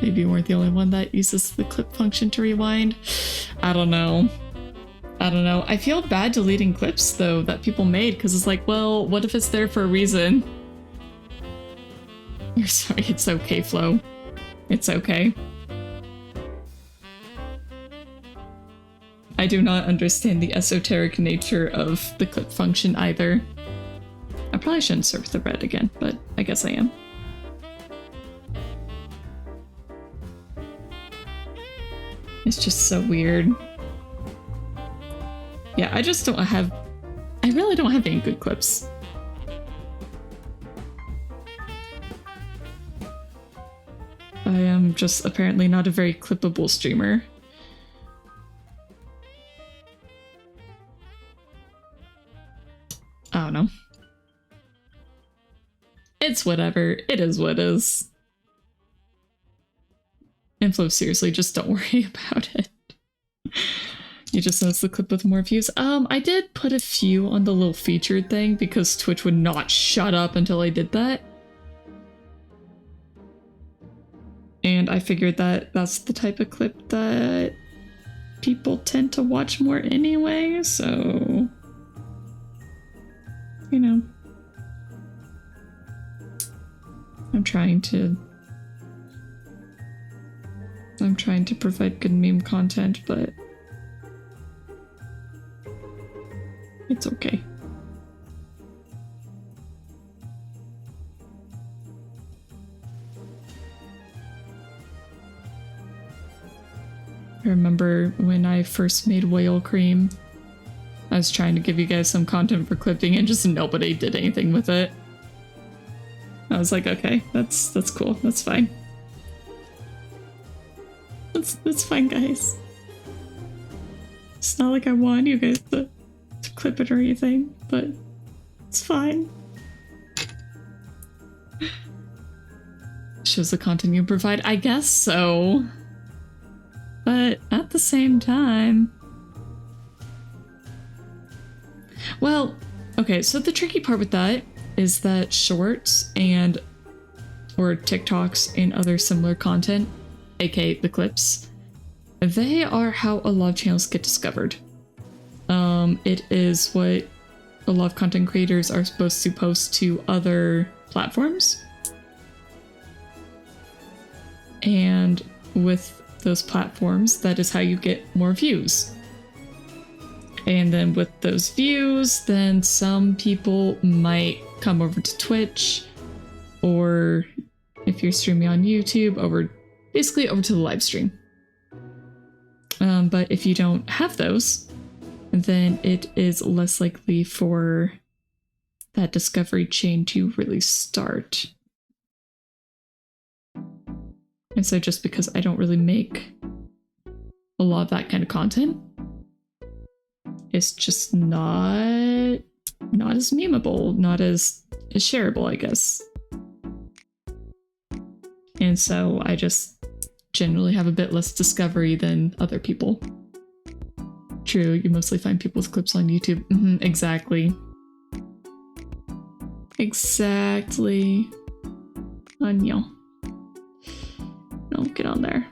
Maybe you weren't the only one that uses the clip function to rewind. I don't know. I feel bad deleting clips though that people made because it's like, well, what if it's there for a reason? You're sorry, it's okay, Flo. It's okay. I do not understand the esoteric nature of the clip function either. I probably shouldn't serve the red again, but I guess I am. It's just so weird. Yeah, I really don't have any good clips. I am just apparently not a very clippable streamer. I don't know. It's whatever. It is what it is. And Flo, seriously, just don't worry about it. You just noticed the clip with more views. I did put a few on the little featured thing because Twitch would not shut up until I did that. And I figured that that's the type of clip that people tend to watch more anyway, so... You know. I'm trying to provide good meme content, but it's okay. I remember when I first made whale cream, I was trying to give you guys some content for clipping and just nobody did anything with it. I was like, okay, that's cool, that's fine. That's fine, guys. It's not like I want you guys to clip it or anything, but it's fine. Shows the content you provide, I guess so. But at the same time... Well, okay, so the tricky part with that is that shorts or TikToks and other similar content, aka the clips, they are how a lot of channels get discovered. It is what a lot of content creators are supposed to post to other platforms. And with those platforms, that is how you get more views. And then with those views, then some people might come over to Twitch, or if you're streaming on YouTube, basically over to the live stream. But if you don't have those, then it is less likely for that discovery chain to really start. And so just because I don't really make a lot of that kind of content, it's just not as memeable, not as shareable, I guess. And so I just generally have a bit less discovery than other people. True, you mostly find people's clips on YouTube. Exactly. Exactly. Anya. No, get on there.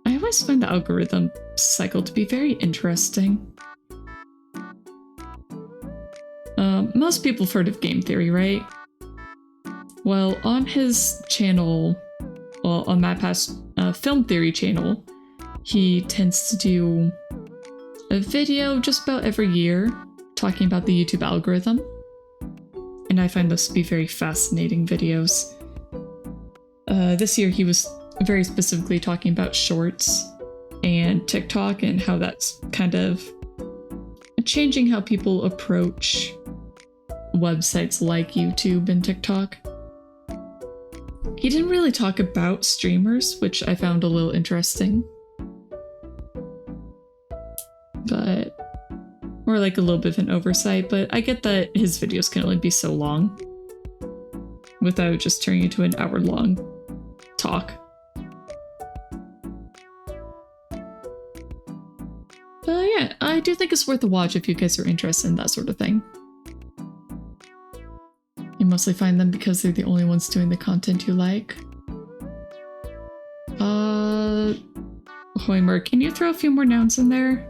I always find the algorithm cycle to be very interesting. Most people have heard of game theory, right? Well, on his channel, well, on Matt Past Film Theory channel, he tends to do a video just about every year talking about the YouTube algorithm. And I find those to be very fascinating videos. This year he was very specifically talking about shorts and TikTok and how that's kind of changing how people approach websites like YouTube and TikTok. He didn't really talk about streamers, which I found a little interesting. But, or like a little bit of an oversight, but I get that his videos can only be so long without just turning into an hour-long talk. But yeah, I do think it's worth a watch if you guys are interested in that sort of thing. You mostly find them because they're the only ones doing the content you like. Hoimer, can you throw a few more nouns in there?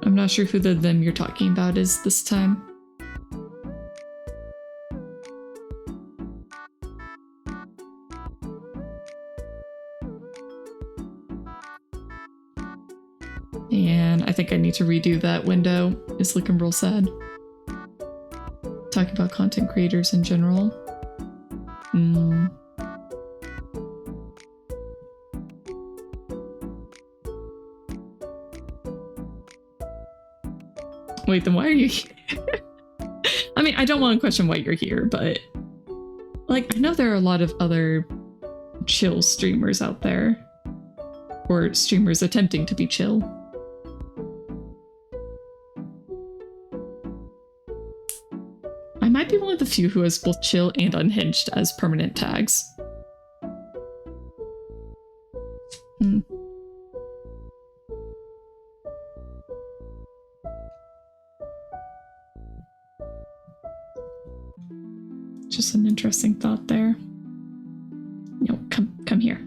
I'm not sure who the them you're talking about is this time. And I think I need to redo that window. It's looking real sad. Talking about content creators in general. Wait, then why are you here? I mean, I don't want to question why you're here, but like, I know there are a lot of other chill streamers out there, or streamers attempting to be chill. I might be one of the few who has both chill and unhinged as permanent tags. Just an interesting thought there. No, come here.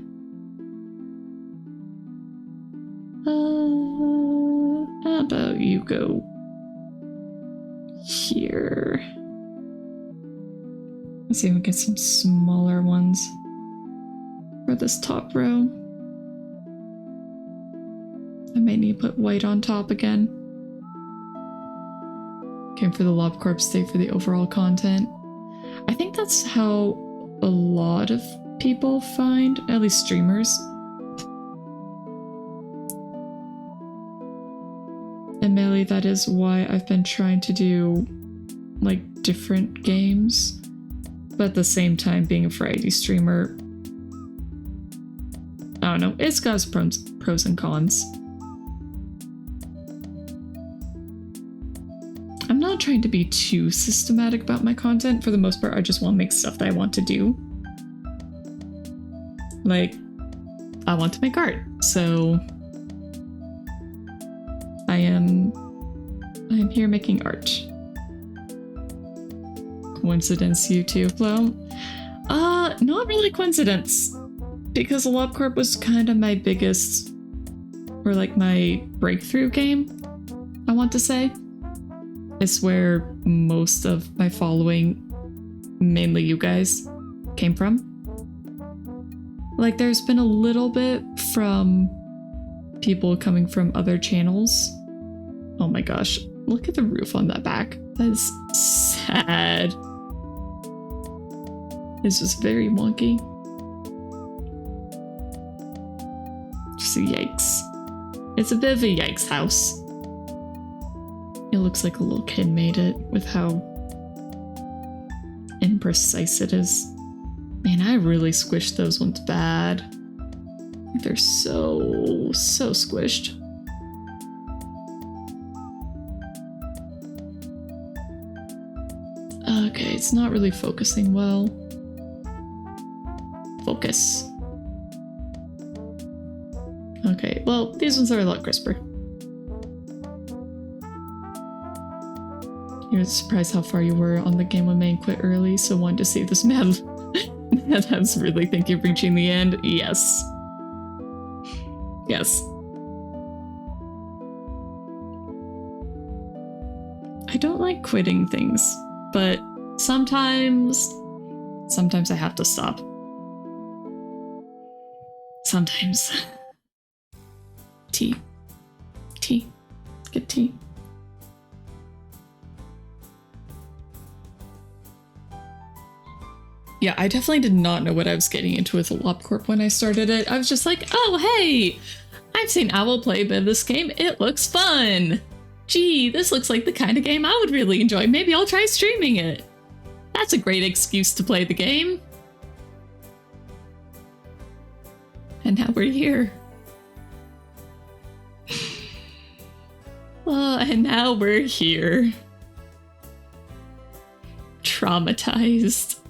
How about you go here? Let's see if we get some smaller ones for this top row. I may need to put white on top again. Came for the Lob Corp, stay for the overall content. I think that's how a lot of people find, at least streamers. And mainly that is why I've been trying to do like different games, but at the same time being a variety streamer. I don't know, it's got its pros and cons. I'm not trying to be too systematic about my content. For the most part, I just want to make stuff that I want to do. Like, I want to make art, so I am here making art. Coincidence, you two? Well, not really coincidence, because LobCorp was kind of my biggest, or like my breakthrough game, I want to say. It's where most of my following, mainly you guys, came from. Like, there's been a little bit from people coming from other channels. Oh my gosh, look at the roof on that back. That is sad. It's just very wonky. Just a yikes. It's a bit of a yikes house. It looks like a little kid made it with how imprecise it is. Man, I really squished those ones bad. They're so squished. Okay, it's not really focusing well. Focus. Okay, well, these ones are a lot crisper. You're surprised how far you were on the game when Main quit early, so wanted to see this mad madhouse really think you're reaching the end? Yes. Yes. I don't like quitting things, but sometimes I have to stop. Sometimes. Tea. Tea. Get tea. Yeah, I definitely did not know what I was getting into with LobCorp when I started it. I was just like, oh, hey, I've seen Owl play a bit of this game. It looks fun. Gee, this looks like the kind of game I would really enjoy. Maybe I'll try streaming it. That's a great excuse to play the game. And now we're here. Oh, and now we're here. Traumatized.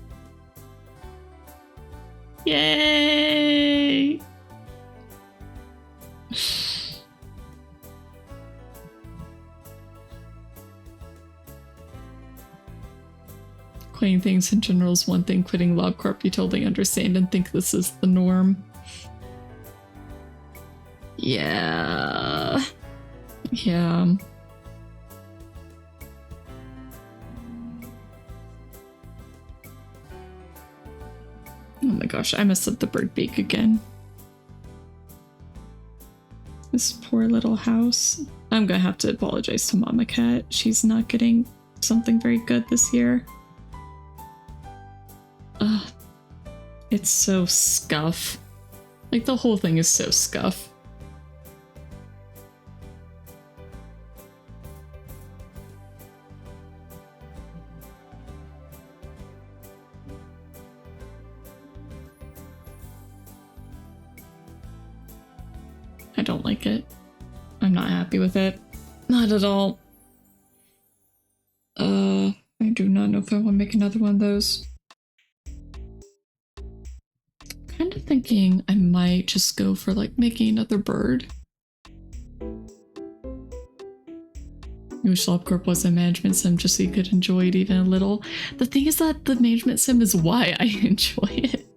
Yay! Quitting things in general is one thing. Quitting LobCorp, you totally understand and think this is the norm. Yeah. Yeah. Oh my gosh, I messed up the bird beak again. This poor little house. I'm gonna have to apologize to Mama Cat. She's not getting something very good this year. Ugh. It's so scuff. Like, the whole thing is so scuff. I don't like it. I'm not happy with it. Not at all. I do not know if I want to make another one of those. Kind of thinking I might just go for like making another bird. I wish LobCorp was a management sim just so you could enjoy it even a little. The thing is that the management sim is why I enjoy it.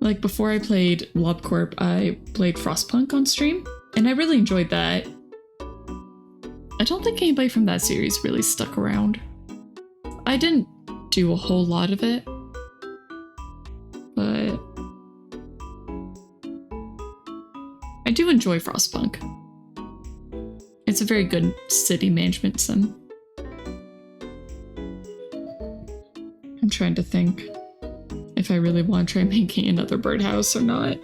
Like, before I played LobCorp, I played Frostpunk on stream, and I really enjoyed that. I don't think anybody from that series really stuck around. I didn't do a whole lot of it, but I do enjoy Frostpunk. It's a very good city management sim. I'm trying to think if I really want to try making another birdhouse or not.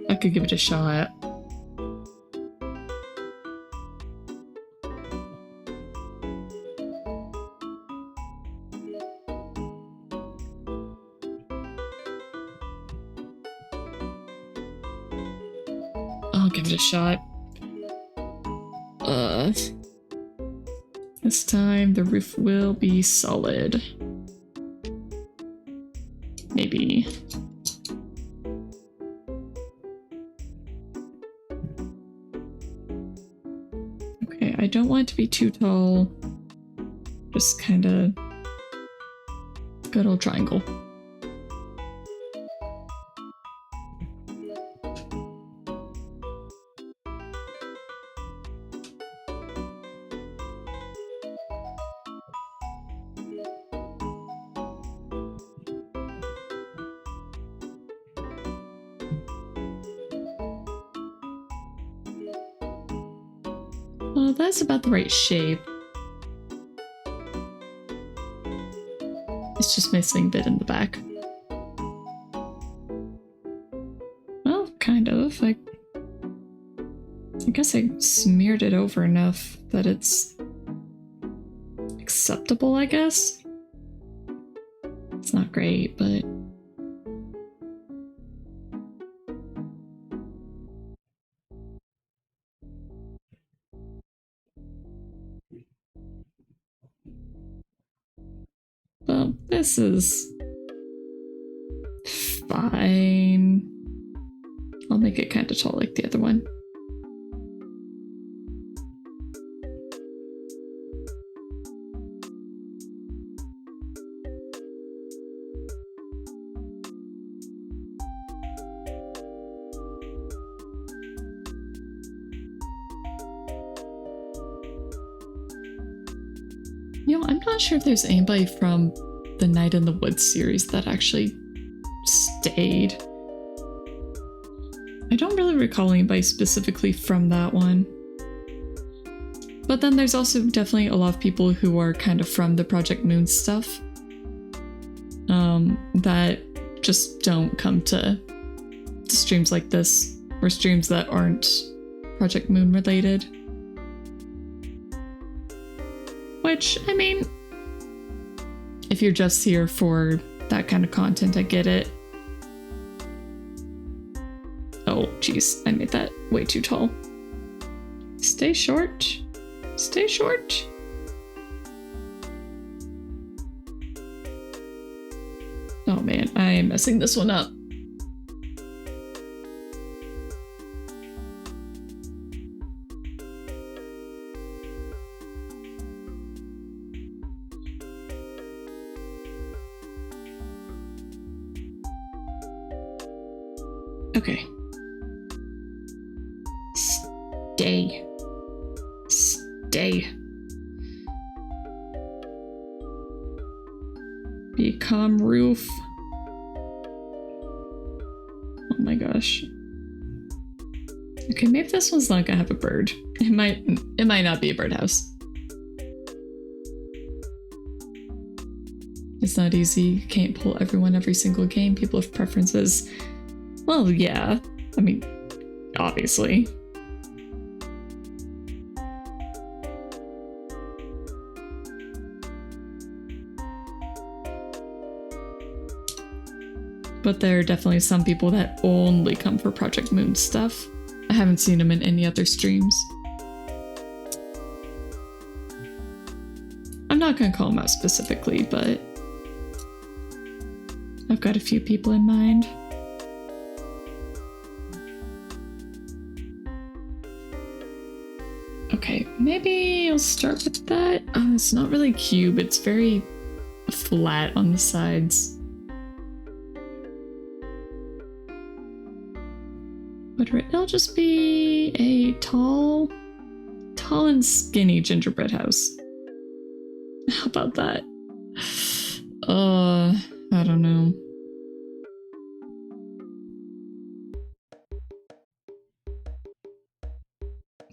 I could give it a shot. I'll give it a shot. This time the roof will be solid. Maybe. Okay, I don't want it to be too tall. Just kind of good old triangle. Well, that's about the right shape. It's just missing a bit in the back. I guess I smeared it over enough that it's acceptable, I guess. It's not great, but... Well, this is... fine. I'll make it kind of tall like the other one. You know, I'm not sure if there's anybody from the Night in the Woods series that actually stayed. I don't really recall anybody specifically from that one. But then there's also definitely a lot of people who are kind of from the Project Moon stuff. That just don't come to streams like this, or streams that aren't Project Moon related. Which, I mean, if you're just here for that kind of content, I get it. Oh, jeez, I made that way too tall. Stay short. Stay short. Oh man, I am messing this one up. Okay. Stay. Stay. Become roof. Oh my gosh. Okay, maybe this one's not gonna have a bird. It might not be a birdhouse. It's not easy. You can't pull everyone every single game. People have preferences. Well, yeah. I mean, obviously. But there are definitely some people that only come for Project Moon stuff. I haven't seen them in any other streams. I'm not gonna call them out specifically, but I've got a few people in mind. Okay, maybe I'll start with that. It's not really cube, it's very flat on the sides. But it'll just be a tall and skinny gingerbread house. How about that? I don't know.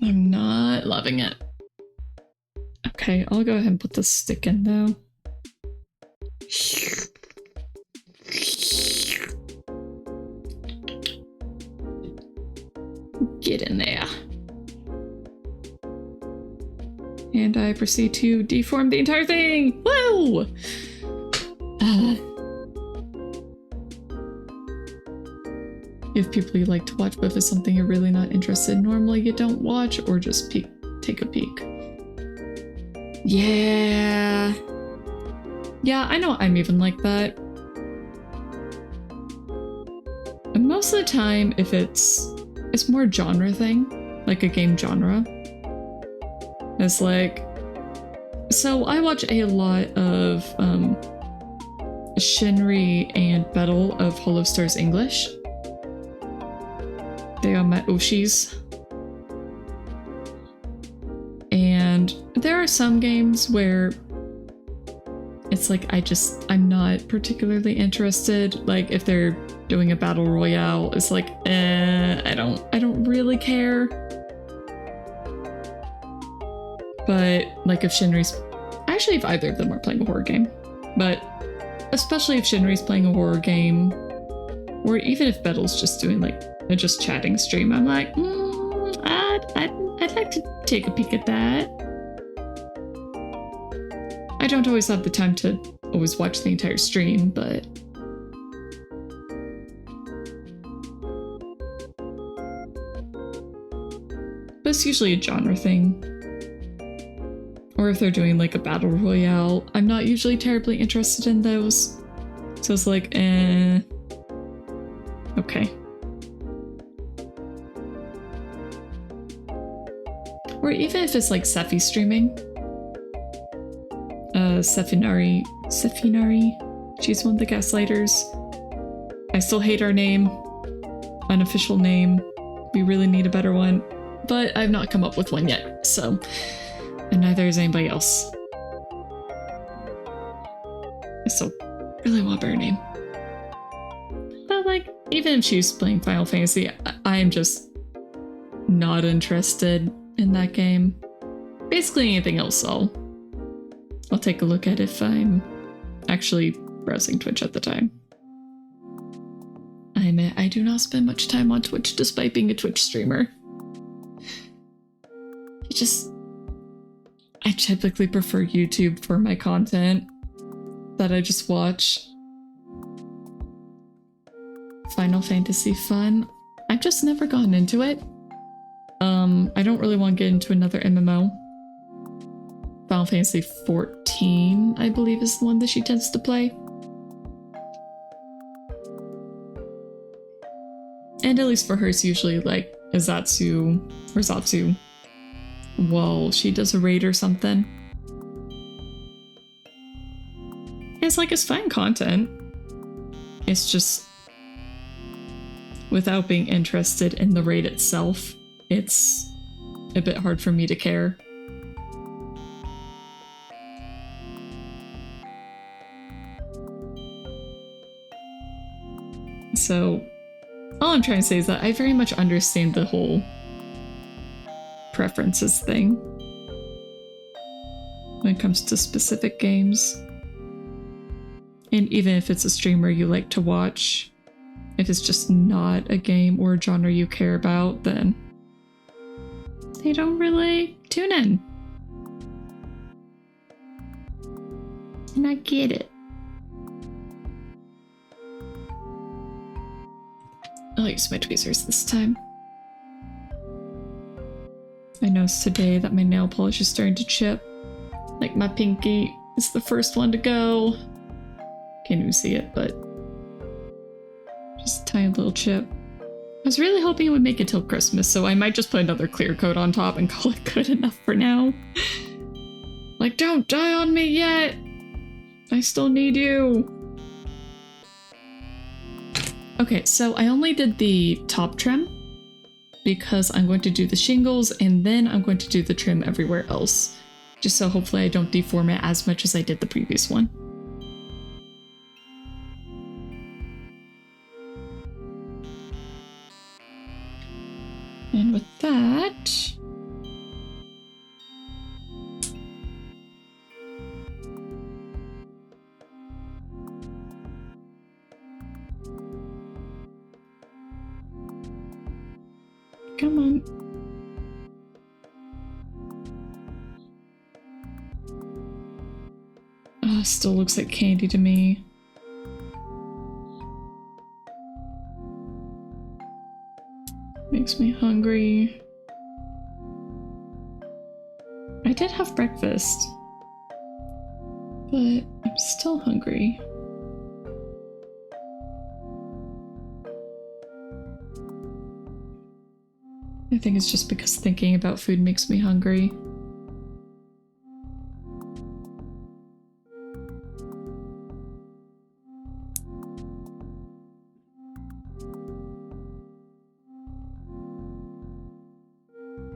I'm not loving it. Okay, I'll go ahead and put the stick in though. Get in there. And I proceed to deform the entire thing! Whoa! If people you like to watch, but if it's something you're really not interested in, normally you don't watch, or just take a peek. Yeah. Yeah, I know I'm even like that. And most of the time, if it's more genre thing, like a game genre. It's like, so I watch a lot of Shinri and Battle of Hollow Stars English. They are my Oshis. And there are some games where it's like I'm not particularly interested. Like if they're doing a battle royale, it's like, I don't really care. But like if Shinri's, actually if either of them are playing a horror game, but especially if Shinri's playing a horror game, or even if Battle's just doing like a just chatting stream, I'm like, I I'd like to take a peek at that. I don't always have the time to always watch the entire stream, but... But it's usually a genre thing. Or if they're doing like a battle royale, I'm not usually terribly interested in those. So it's like, okay. Or even if it's like Sephi streaming. Sephinari. She's one of the gaslighters. I still hate our name. Unofficial name. We really need a better one. But I've not come up with one yet, so... And neither is anybody else. I still really want a better name. But like, even if she's playing Final Fantasy, I am just not interested in that game. Basically anything else I'll take a look at if I'm actually browsing Twitch at the time. I admit, I do not spend much time on Twitch despite being a Twitch streamer. I typically prefer YouTube for my content that I just watch. Final Fantasy fun. I've just never gotten into it. I don't really want to get into another MMO. Final Fantasy 14, I believe, is the one that she tends to play. And at least for her, it's usually like Izatsu or Zatsu. Whoa, she does a raid or something. It's like, it's fine content. It's just, without being interested in the raid itself, it's a bit hard for me to care. So, all I'm trying to say is that I very much understand the whole preferences thing when it comes to specific games. And even if it's a streamer you like to watch, if it's just not a game or a genre you care about, then they don't really tune in. And I get it. I'll use my tweezers this time. I noticed today that my nail polish is starting to chip. Like my pinky is the first one to go. Can't even see it, but just a tiny little chip. I was really hoping it would make it till Christmas, so I might just put another clear coat on top and call it good enough for now. Like, don't die on me yet! I still need you! Okay, so I only did the top trim because I'm going to do the shingles and then I'm going to do the trim everywhere else. Just so hopefully I don't deform it as much as I did the previous one. And with that... Come on. Oh, still looks like candy to me. Makes me hungry. I did have breakfast, but I'm still hungry. I think it's just because thinking about food makes me hungry.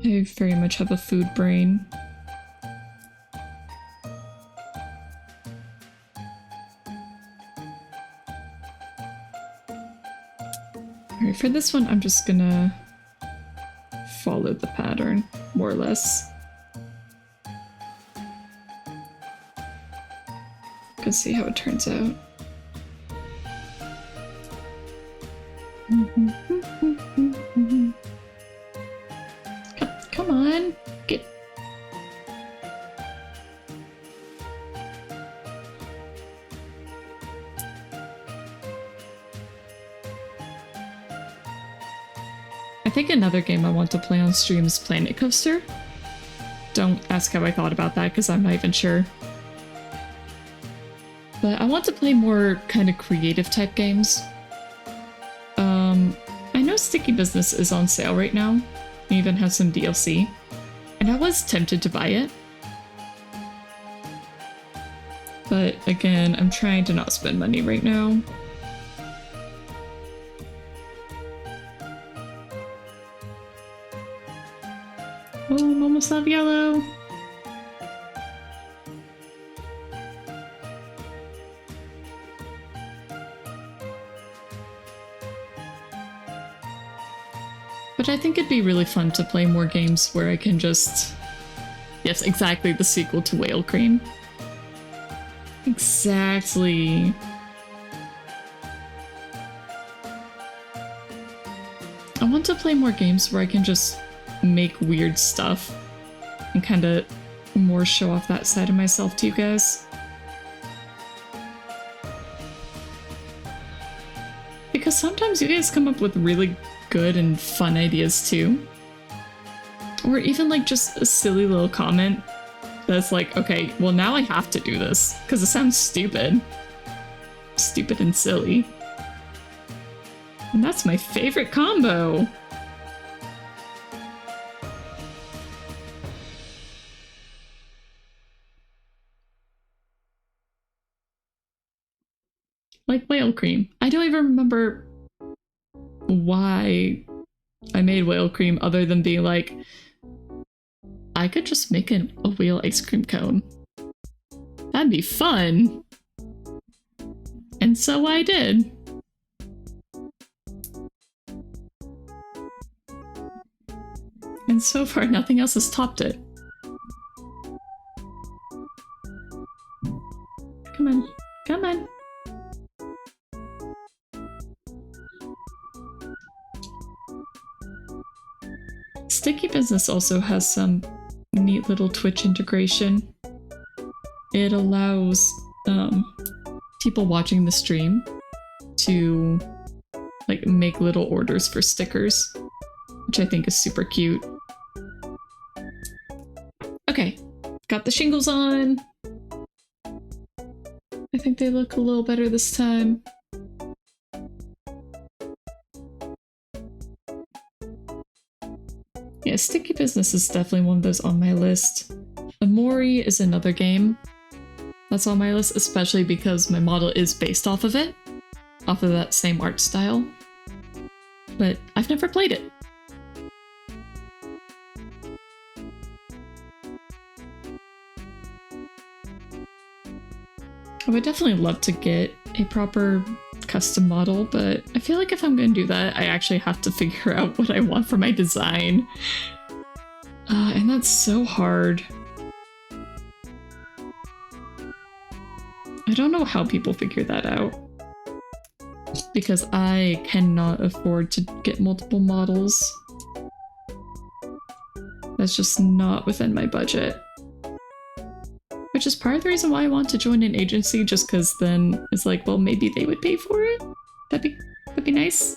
I very much have a food brain. Alright, for this one I'm just gonna follow the pattern, more or less. Let's see how it turns out. Come. Come on, get... I think another game I want to play on stream is Planet Coaster. Don't ask how I thought about that, because I'm not even sure. But I want to play more kind of creative type games. I know Sticky Business is on sale right now. It even has some DLC. And I was tempted to buy it. But again, I'm trying to not spend money right now. Oh, I'm almost out of yellow. But I think it'd be really fun to play more games where I can just... Yes, exactly, the sequel to Whale Cream. Exactly. I want to play more games where I can just make weird stuff and kind of more show off that side of myself to you guys. Because sometimes you guys come up with really good and fun ideas too. Or even like just a silly little comment that's like, okay, well now I have to do this because it sounds stupid. Stupid and silly. And that's my favorite combo. Like Whale Cream. I don't even remember why I made Whale Cream other than being like, I could just make a whale ice cream cone. That'd be fun. And so I did. And so far, nothing else has topped it. Come on. Come on. Sticky Business also has some neat little Twitch integration. It allows people watching the stream to like make little orders for stickers, which I think is super cute. Okay, got the shingles on. I think they look a little better this time. Yeah, Sticky Business is definitely one of those on my list. Amori is another game that's on my list, especially because my model is based off of it, off of that same art style. But I've never played it. I would definitely love to get a proper custom model, but I feel like if I'm going to do that, I actually have to figure out what I want for my design. And that's so hard. I don't know how people figure that out. Because I cannot afford to get multiple models. That's just not within my budget. Which is part of the reason why I want to join an agency, just because then it's like, well, maybe they would pay for it? That'd be nice.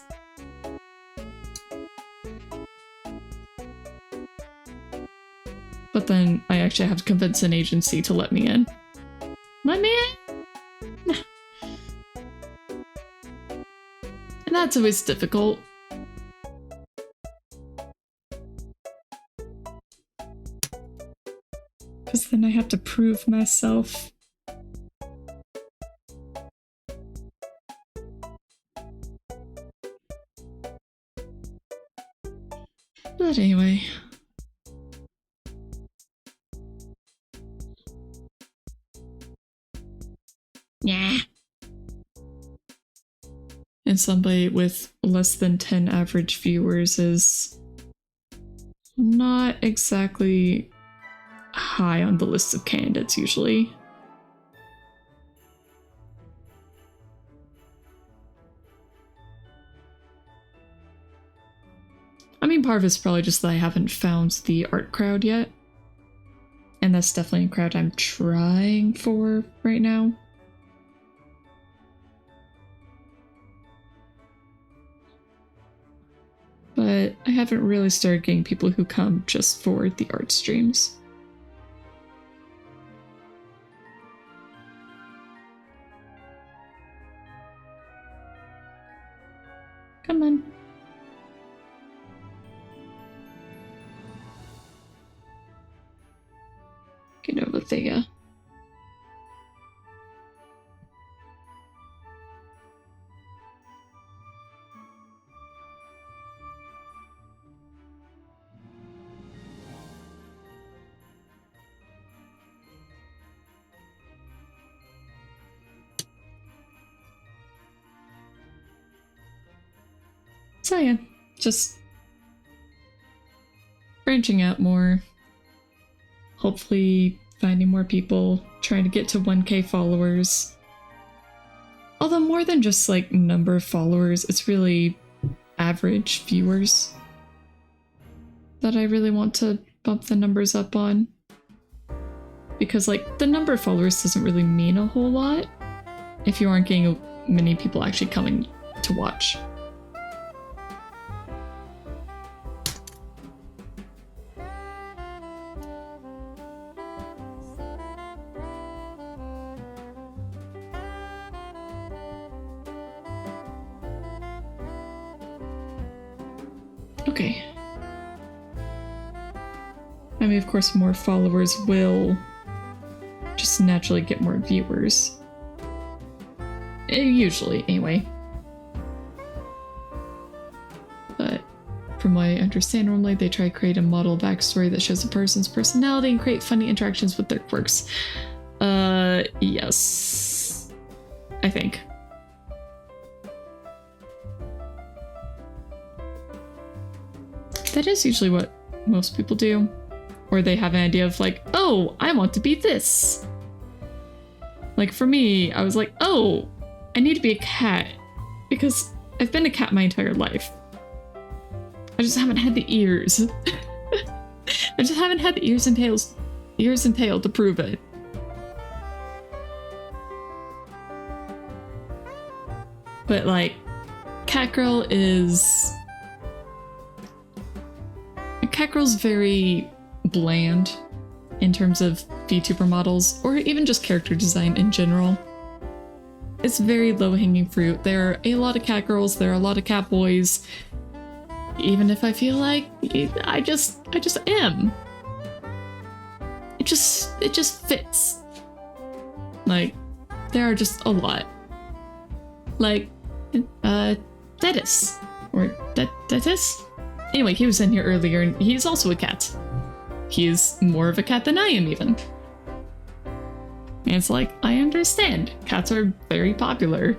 But then I actually have to convince an agency to let me in. Let me in? And that's always difficult. Because then I have to prove myself. But anyway. Yeah. And somebody with less than 10 average viewers is not exactly high on the list of candidates usually. I mean, part of it's probably just that I haven't found the art crowd yet. And that's definitely a crowd I'm trying for right now. But I haven't really started getting people who come just for the art streams. Come on. Get over there. So yeah, just branching out more. Hopefully finding more people, trying to get to 1K followers. Although more than just like number of followers, it's really average viewers that I really want to bump the numbers up on. Because like the number of followers doesn't really mean a whole lot if you aren't getting many people actually coming to watch. Okay. I mean, of course, more followers will just naturally get more viewers. Usually, anyway. But from what I understand, normally they try to create a model backstory that shows a person's personality and create funny interactions with their quirks. Yes. I think. That is usually what most people do. Or they have an idea of like, oh, I want to be this. Like for me, I was like, oh, I need to be a cat. Because I've been a cat my entire life. I just haven't had the ears. I just haven't had the ears and tail to prove it. But like, Catgirl is... Catgirl's very bland in terms of VTuber models, or even just character design in general. It's very low-hanging fruit. There are a lot of cat girls, there are a lot of cat boys. Even if I feel like I just am. It just fits. Like, there are just a lot. Like, Thetis. Or Thetis? Anyway, he was in here earlier, and he's also a cat. He's more of a cat than I am, even. And it's like, I understand. Cats are very popular.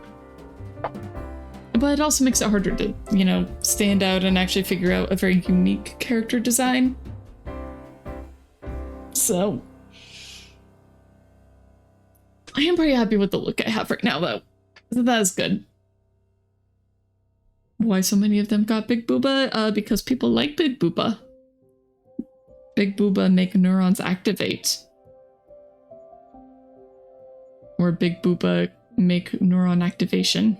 But it also makes it harder to, you know, stand out and actually figure out a very unique character design. So... I am pretty happy with the look I have right now, though. That is good. Why so many of them got Big Booba? Because people like Big Booba. Big Booba make neurons activate. Or Big Booba make neuron activation.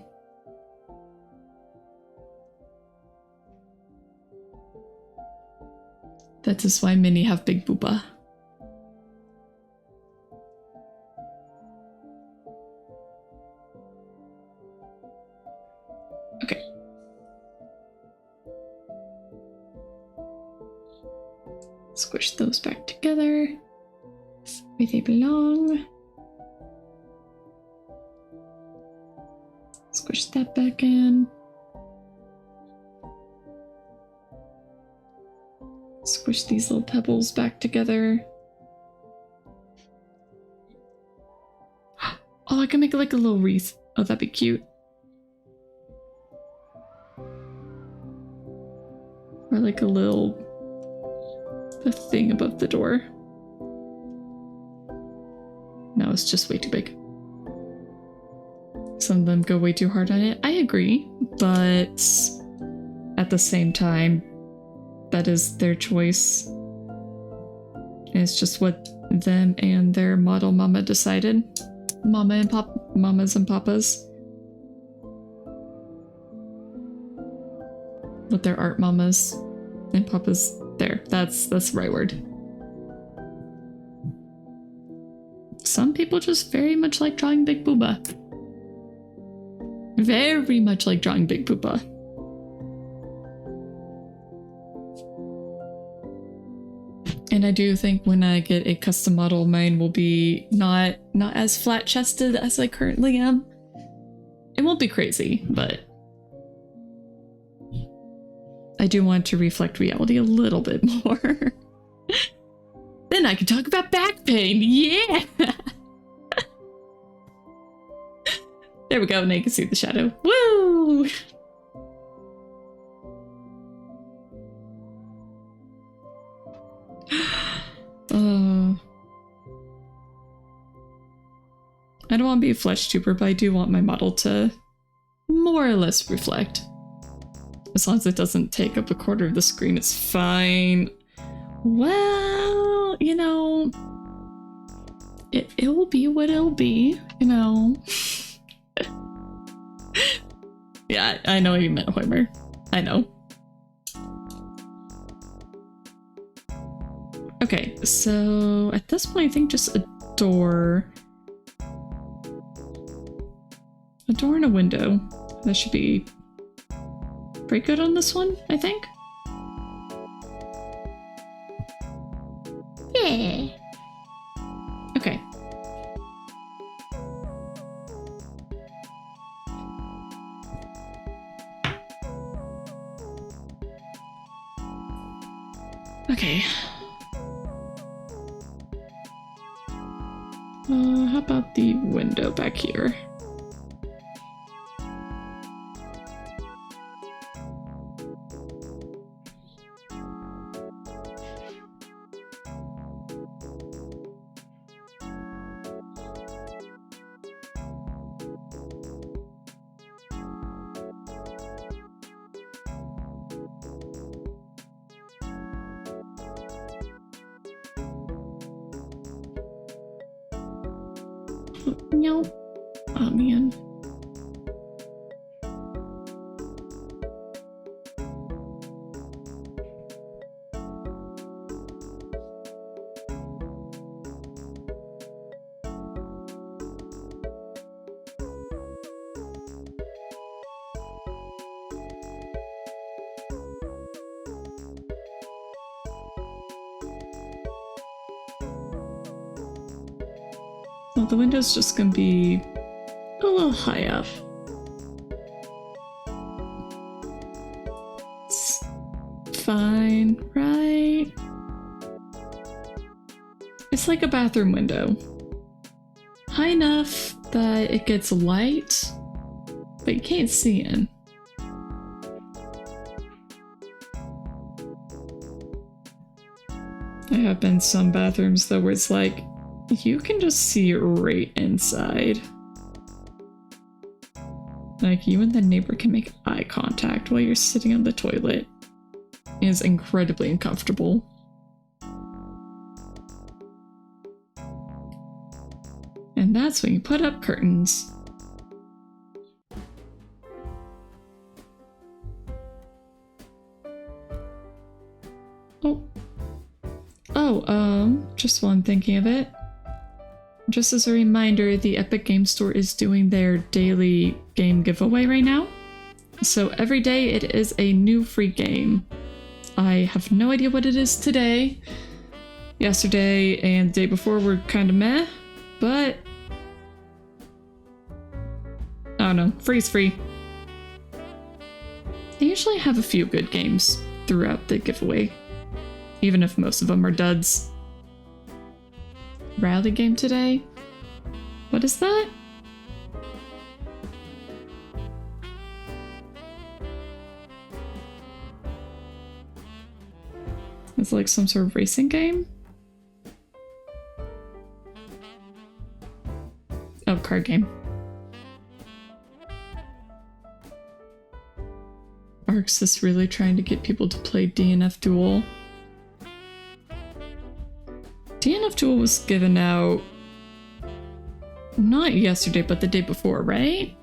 That is why many have Big Booba. Okay. Squish those back together where they belong. Squish that back in. Squish these little pebbles back together. Oh, I can make like a little wreath. Oh, that'd be cute. Or like a little thing above the door. No, it's just way too big. Some of them go way too hard on it. I agree, but at the same time, that is their choice. It's just what them and their model mama decided. Mamas and papas. With their art mamas and papas. There, that's the right word. Some people just very much like drawing Big Booba. Very much like drawing Big Booba. And I do think when I get a custom model, mine will be not as flat-chested as I currently am. It won't be crazy, but I do want to reflect reality a little bit more. Then I can talk about back pain. Yeah! There we go. Now you can see the shadow. Woo! I don't want to be a flesh tuber, but I do want my model to more or less reflect. As long as it doesn't take up a quarter of the screen, it's fine. Well, you know, it will be what it'll be, you know. Yeah, I know you meant Hoimer. I know. Okay, so at this point, I think just a door. A door and a window. That should be pretty good on this one, I think. Yeah. Okay. Okay. How about the window back here? Nope. Oh man. Well, the window's just gonna be a little high up. It's fine, right? It's like a bathroom window. High enough that it gets light, but you can't see in. There have been some bathrooms though where it's like, you can just see right inside. Like, you and the neighbor can make eye contact while you're sitting on the toilet. It is incredibly uncomfortable. And that's when you put up curtains. Just while I'm thinking of it. Just as a reminder, the Epic Game Store is doing their daily game giveaway right now. So every day it is a new free game. I have no idea what it is today. Yesterday and the day before were kind of meh, but I don't know, free's free. They usually have a few good games throughout the giveaway, even if most of them are duds. Rally game today? What is that? It's like some sort of racing game? Oh, card game. Arxis really trying to get people to play DNF Duel. DNF Duel was given out not yesterday, but the day before, right?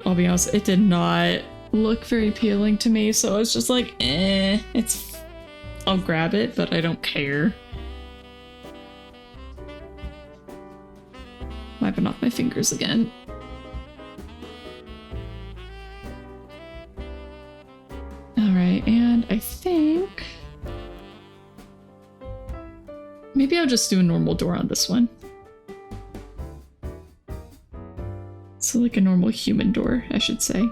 I'll be honest, it did not look very appealing to me, so I was just like, I'll grab it, but I don't care. Wiping off my fingers again. Alright, and I think maybe I'll just do a normal door on this one. So like a normal human door, I should say.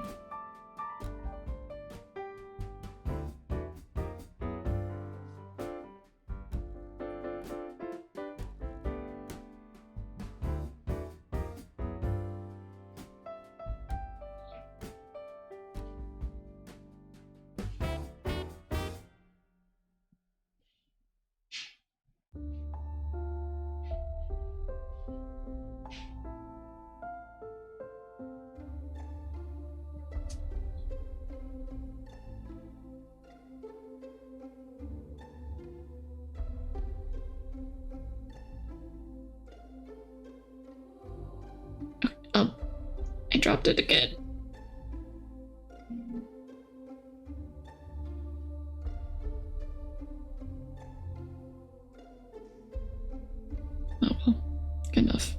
I dropped it again. Oh well, good enough.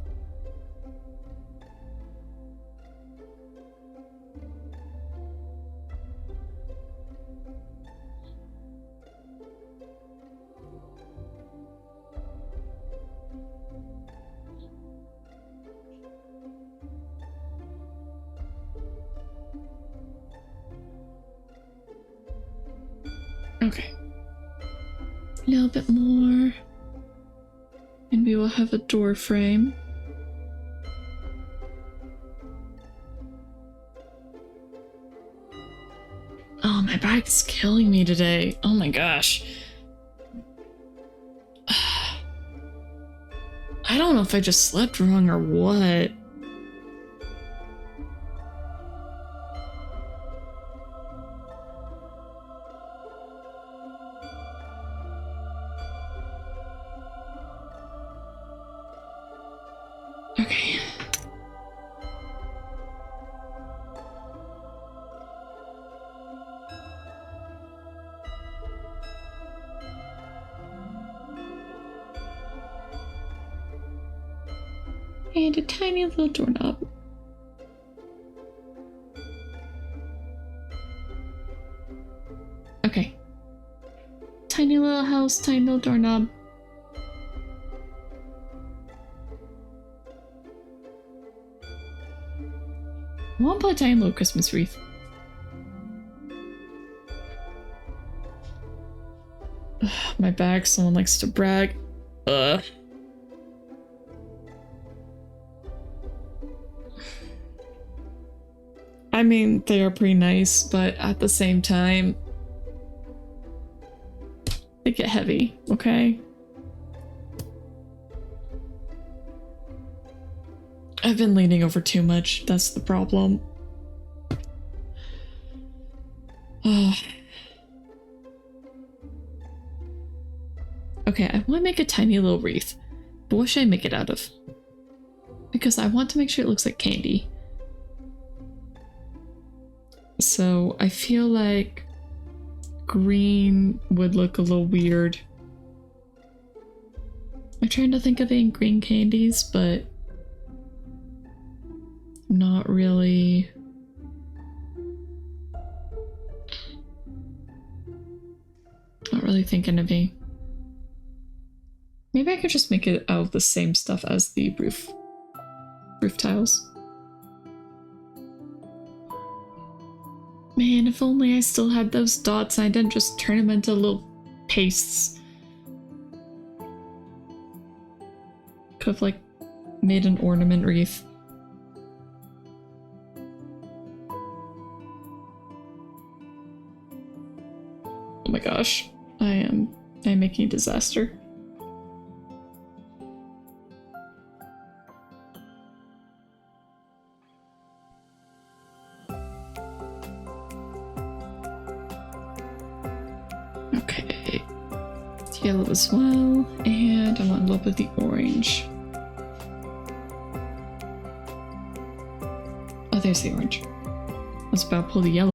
Okay. A little bit more. And we will have a door frame. Oh, my back is killing me today. Oh my gosh. I don't know if I just slept wrong or what. Okay. And a tiny little doorknob. Okay. Tiny little house, tiny little doorknob. I want to put a tiny little Christmas wreath. Ugh, my back, someone likes to brag. Ugh. I mean, they are pretty nice, but at the same time, they get heavy, okay? I've been leaning over too much, that's the problem. Okay, I want to make a tiny little wreath, but what should I make it out of? Because I want to make sure it looks like candy. So I feel like green would look a little weird. I'm trying to think of any green candies, but not really. Not really thinking of any. Maybe I could just make it out of the same stuff as the roof tiles. Man, if only I still had those dots and I didn't just turn them into little pastes. Could have, like, made an ornament wreath. Oh my gosh, I'm making a disaster. Okay. It's yellow as well. And I'm in love with the orange. Oh, there's the orange. I was about to pull the yellow.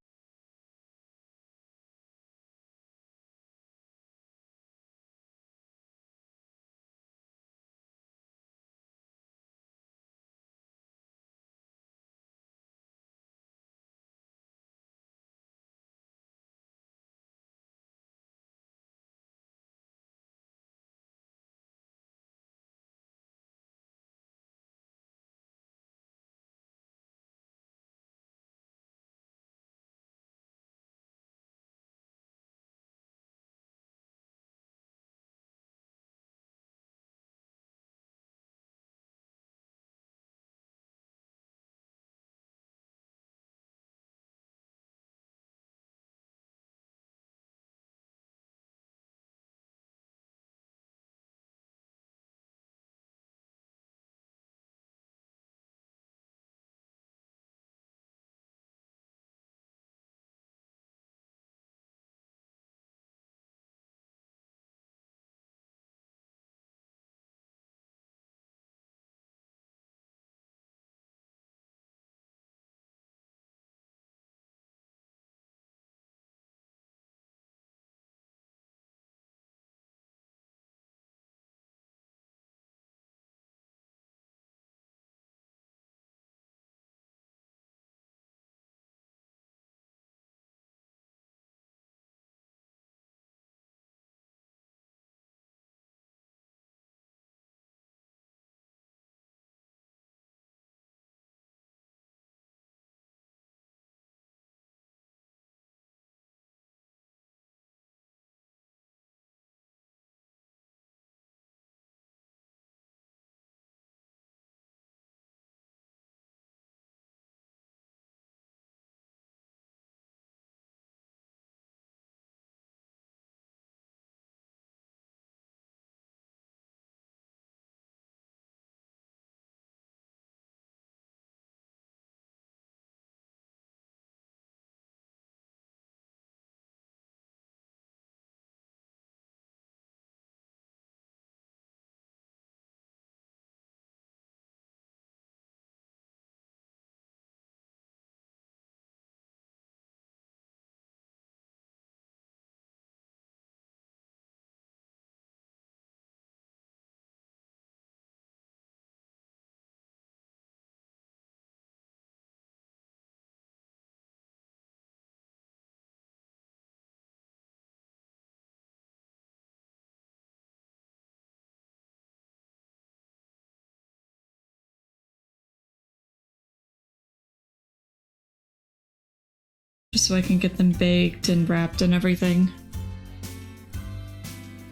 Just so I can get them baked and wrapped and everything.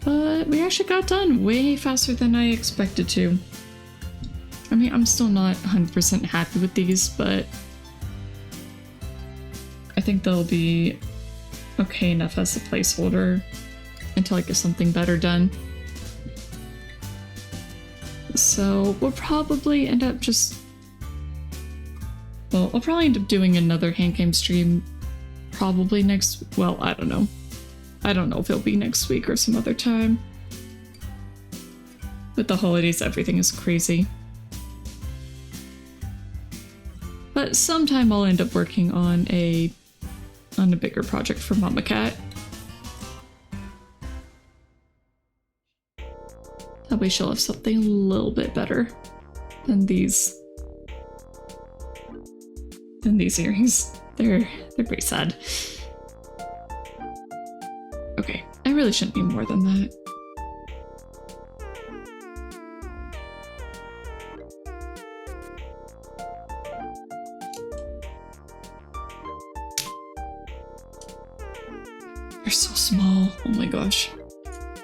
But we actually got done way faster than I expected to. I mean, I'm still not 100% happy with these, but I think they'll be okay enough as a placeholder until I get something better done. So we'll probably end up just... Well, I'll probably end up doing another hand game stream probably next... Well, I don't know. I don't know if it'll be next week or some other time. With the holidays, everything is crazy. But sometime I'll end up working on a bigger project for Mama Cat. That way she'll have something a little bit better than these earrings. They're pretty sad. Okay, I really shouldn't need more than that. They're so small. Oh my gosh.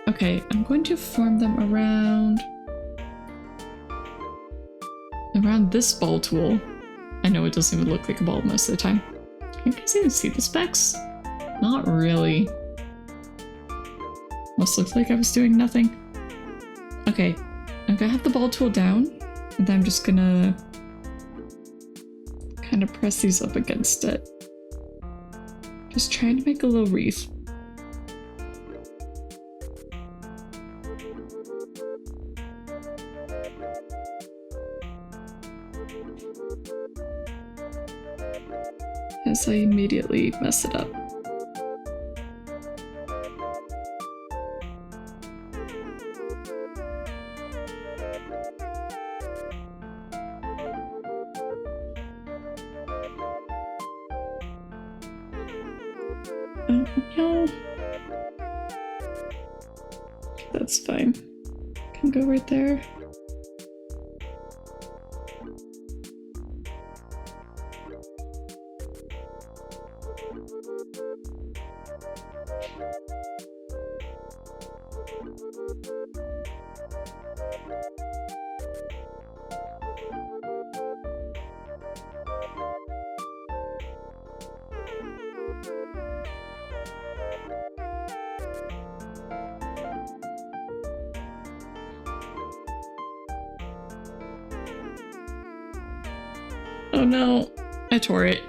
Okay, I'm going to form them around this ball tool. I know it doesn't even look like a ball most of the time. Can you guys even see the specs? Not really. Almost looks like I was doing nothing. Okay, I'm gonna have the ball tool down, and then I'm just gonna kind of press these up against it. Just trying to make a little wreath. because I immediately messed it up. No. That's fine. Can go right there. Oh no, I tore it.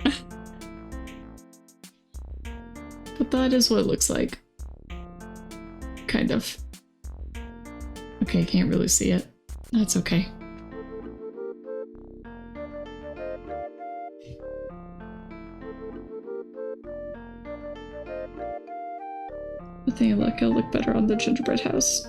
But that is what it looks like. Kind of. Okay, can't really see it. That's okay. I think it'll look better on the gingerbread house.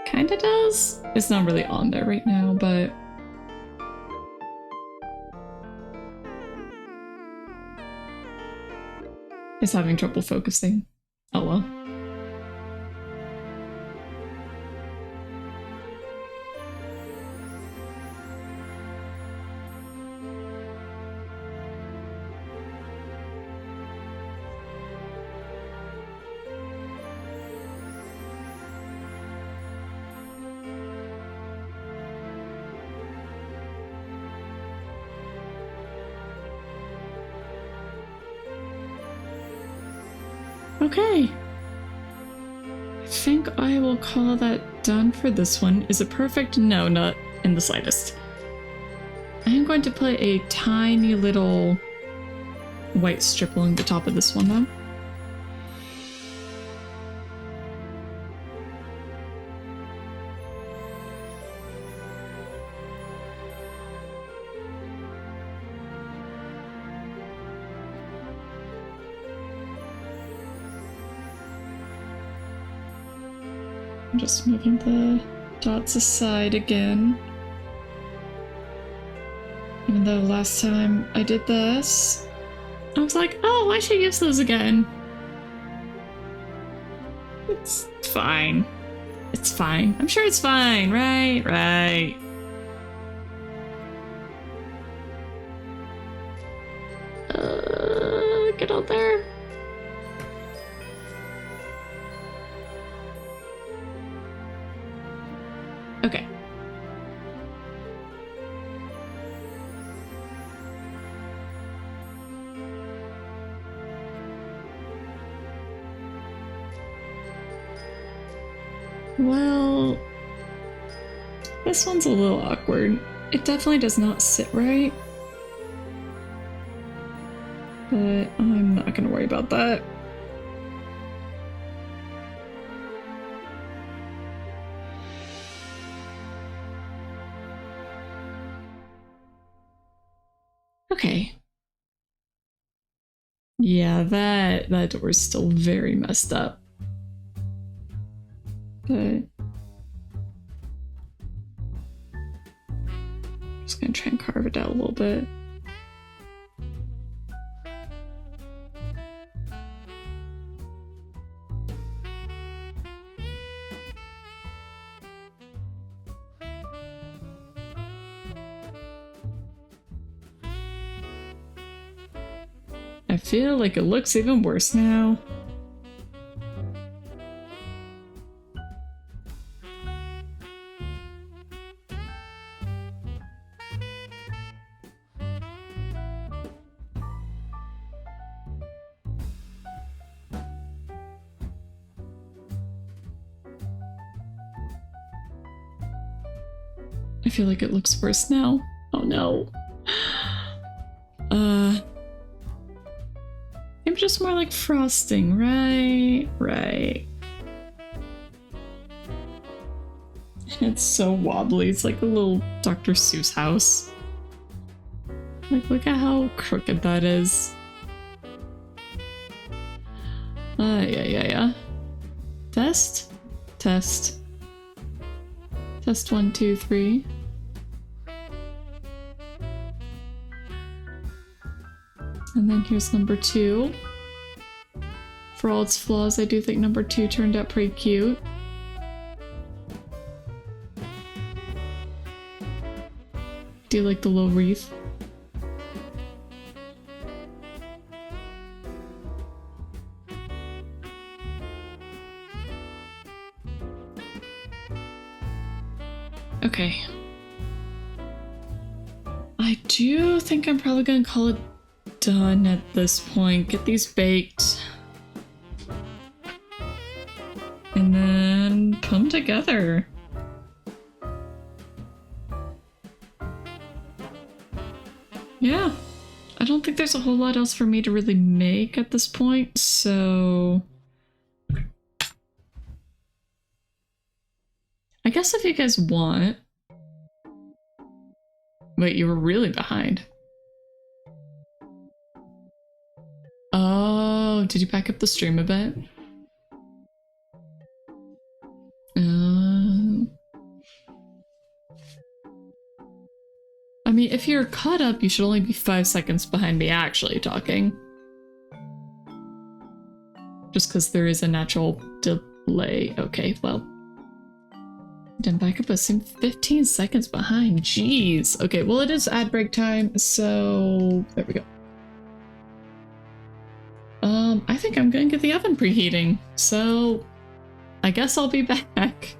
Kinda does. It's not really on there right now, but it's having trouble focusing. Oh well. Okay. I think I will call that done for this one. Is it perfect? No, not in the slightest. I am going to put a tiny little white strip along the top of this one though. I'm just moving the dots aside again. Even though last time I did this, I was like, oh, I should use those again. It's fine. It's fine. I'm sure it's fine, right? Right. Get out there. Okay. Well, this one's a little awkward. It definitely does not sit right. But I'm not gonna worry about that. Okay. Yeah, that door is still very messed up. But I'm just gonna try and carve it out a little bit. I feel like it looks even worse now. I feel like it looks worse now. Oh no. Maybe just more like frosting, right? Right. It's so wobbly. It's like a little Dr. Seuss house. Like, look at how crooked that is. Yeah. Test? Test. Test 1, 2, 3. And then here's number 2. For all its flaws, I do think number 2 turned out pretty cute. Do you like the little wreath? Okay. I do think I'm probably gonna call it done at this point. Get these baked. And then put them together. Yeah. I don't think there's a whole lot else for me to really make at this point, so... I guess if you guys want... Wait, you were really behind. Oh, did you back up the stream a bit? I mean, if you're caught up, you should only be 5 seconds behind me actually talking. Just because there is a natural delay. Okay, well. Didn't back up, I'm 15 seconds behind. Jeez. Okay, well, it is ad break time, so there we go. I think I'm gonna get the oven preheating, so I guess I'll be back.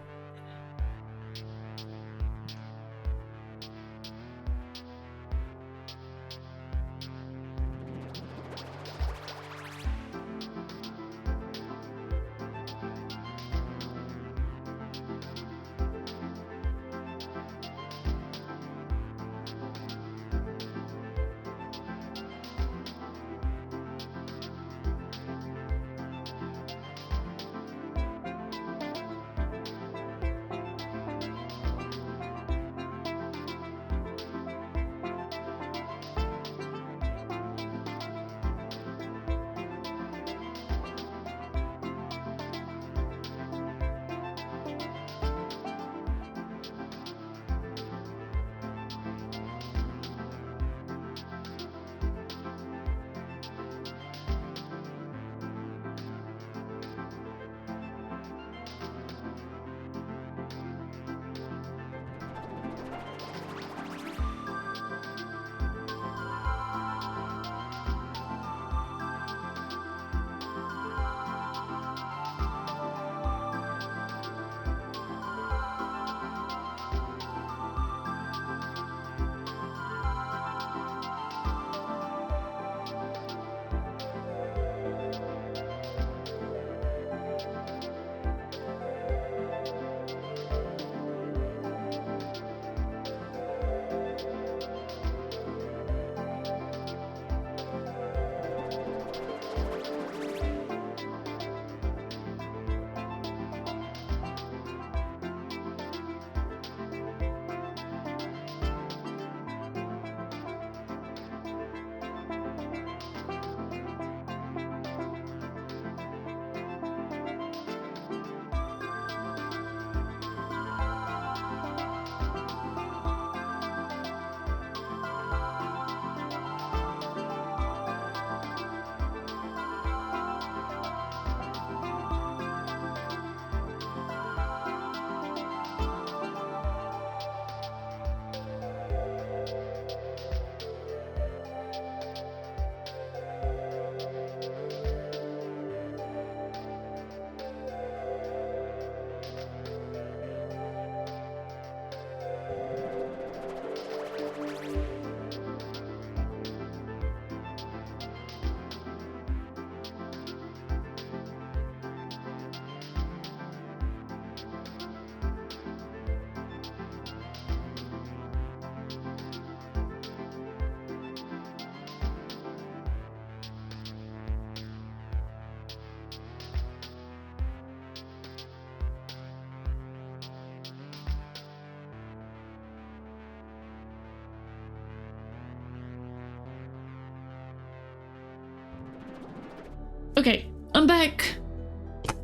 Okay, I'm back.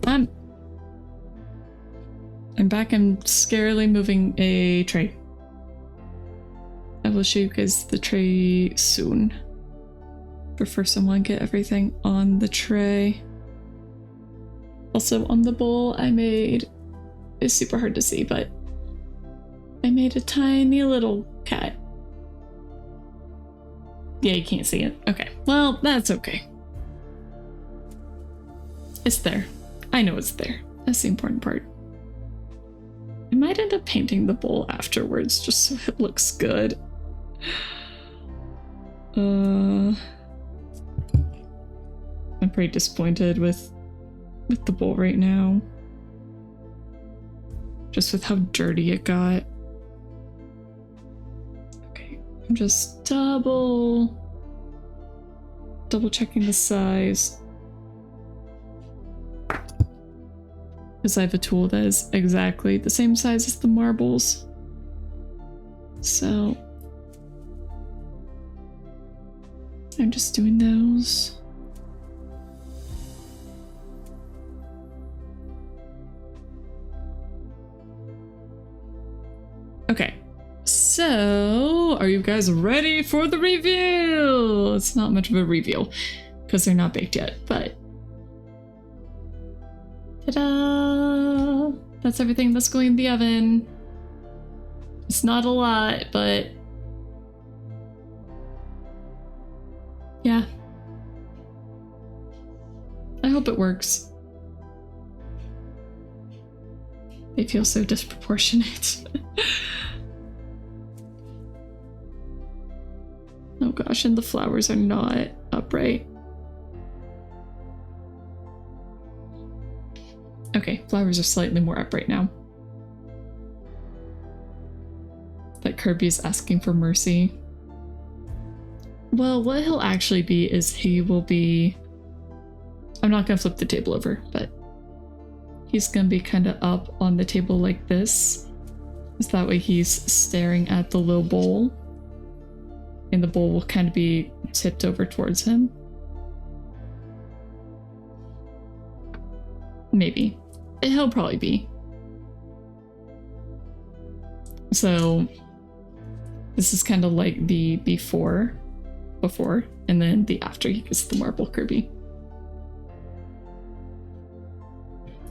I'm back. I'm scarily moving a tray. I will show you guys the tray soon. But first I want to get everything on the tray. Also on the bowl I made, it's super hard to see, but I made a tiny little cat. Yeah, you can't see it. Okay, well, that's okay. It's there. I know it's there. That's the important part. I might end up painting the bowl afterwards just so it looks good. I'm pretty disappointed with the bowl right now. Just with how dirty it got. Okay, I'm just double checking the size. Because I have a tool that is exactly the same size as the marbles. So I'm just doing those. Okay, so are you guys ready for the reveal? It's not much of a reveal because they're not baked yet, but ta-da! That's everything that's going in the oven. It's not a lot, but yeah. I hope it works. They feel so disproportionate. Oh gosh, and the flowers are not upright. Okay, flowers are slightly more upright now. Like Kirby's asking for mercy. Well, what he'll actually be is he will be... I'm not gonna flip the table over, but he's gonna be kind of up on the table like this. So that way he's staring at the little bowl. And the bowl will kind of be tipped over towards him. Maybe. He'll probably be. So this is kind of like the before, and then the after he gets the marble Kirby.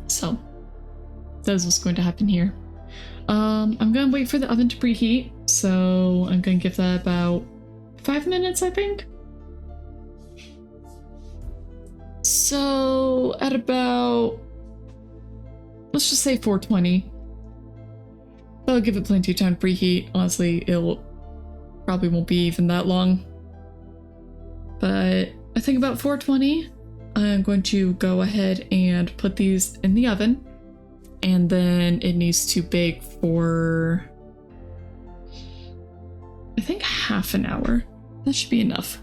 So that is what's going to happen here. I'm gonna wait for the oven to preheat, so I'm gonna give that about 5 minutes, I think. So at about, let's just say 420. That'll give it plenty of time to preheat. Honestly, it'll probably won't be even that long. But I think about 420, I'm going to go ahead and put these in the oven. And then it needs to bake for, I think, half an hour. That should be enough.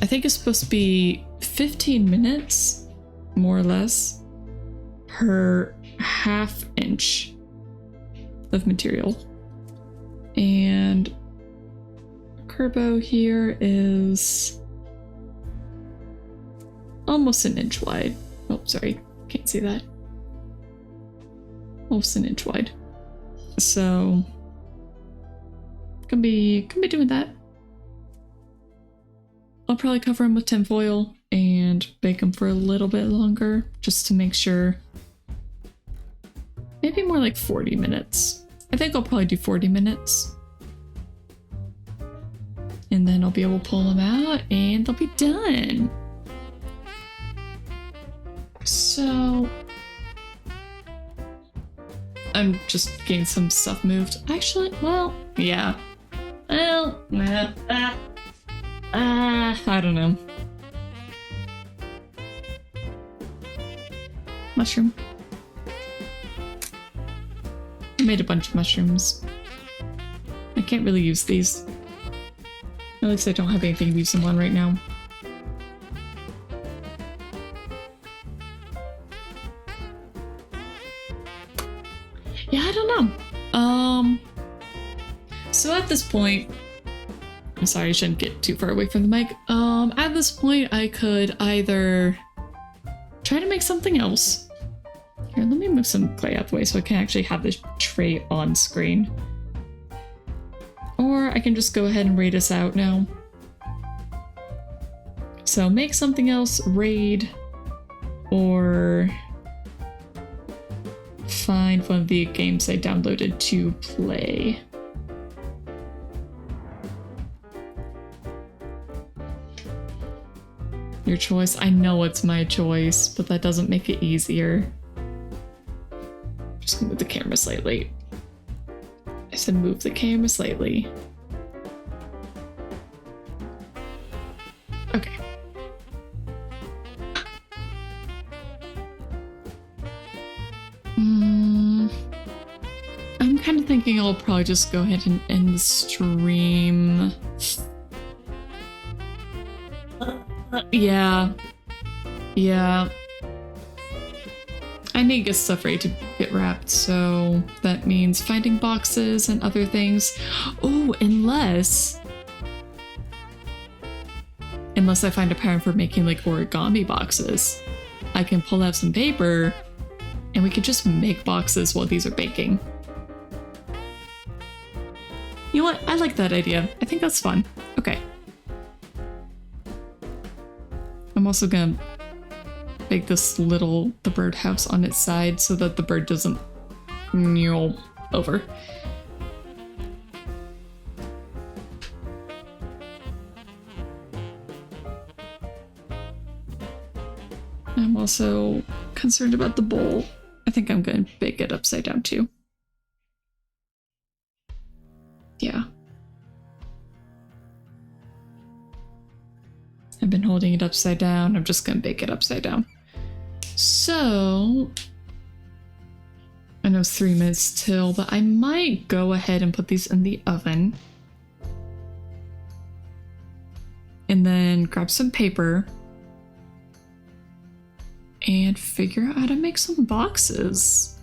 I think it's supposed to be 15 minutes, more or less, per ½ inch of material. And Kerbo here is almost an inch wide. Oh, sorry, can't see that. Almost an inch wide. So can be doing that. I'll probably cover them with tinfoil and bake them for a little bit longer, just to make sure. Maybe more like 40 minutes. I think I'll probably do 40 minutes. And then I'll be able to pull them out and they'll be done. So I'm just getting some stuff moved. Actually, well, yeah. Well, I don't know. Mushroom. I made a bunch of mushrooms. I can't really use these. At least I don't have anything to use them on right now. Yeah, I don't know. So at this point, I'm sorry, I shouldn't get too far away from the mic. At this point, I could either try to make something else. Here, let me move some clay out of the way so I can actually have this tray on screen. Or I can just go ahead and raid us out now. So make something else, raid, or find one of the games I downloaded to play. Your choice. I know it's my choice, but that doesn't make it easier. Just gonna move the camera slightly. I said move the camera slightly. Okay. I'm kind of thinking I'll probably just go ahead and end the stream. Yeah. I need to get stuff ready to get wrapped, so that means finding boxes and other things. Oh, unless I find a pattern for making like origami boxes. I can pull out some paper and we can just make boxes while these are baking. You know what? I like that idea. I think that's fun. Okay. I'm also gonna make this the birdhouse on its side so that the bird doesn't meow over. I'm also concerned about the bowl. I think I'm gonna bake it upside down too. Yeah. I've been holding it upside down. I'm just gonna bake it upside down. So, I know it's 3 minutes till, but I might go ahead and put these in the oven. And then grab some paper and figure out how to make some boxes.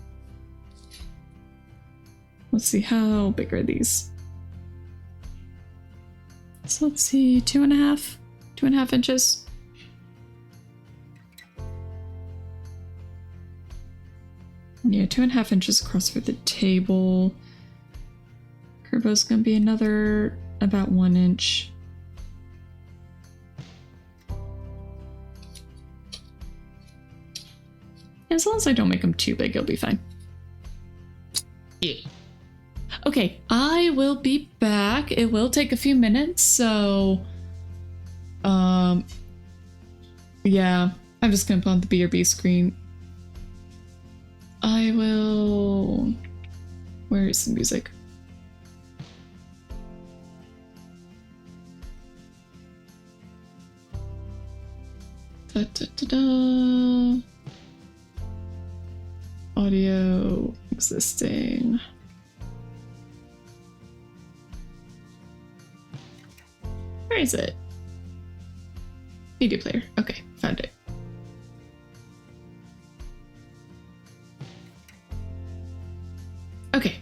Let's see, how big are these? So let's see, 2.5 inches. Yeah, 2.5 inches across for the table. Kirby's gonna be another about 1 inch. As long as I don't make them too big, it'll be fine. Yeah. Okay, I will be back. It will take a few minutes, so yeah, I'm just gonna put on the BRB screen. I will... Where is the music? Da, da, da, da. Audio existing. Where is it? Media player. Okay, found it. Okay.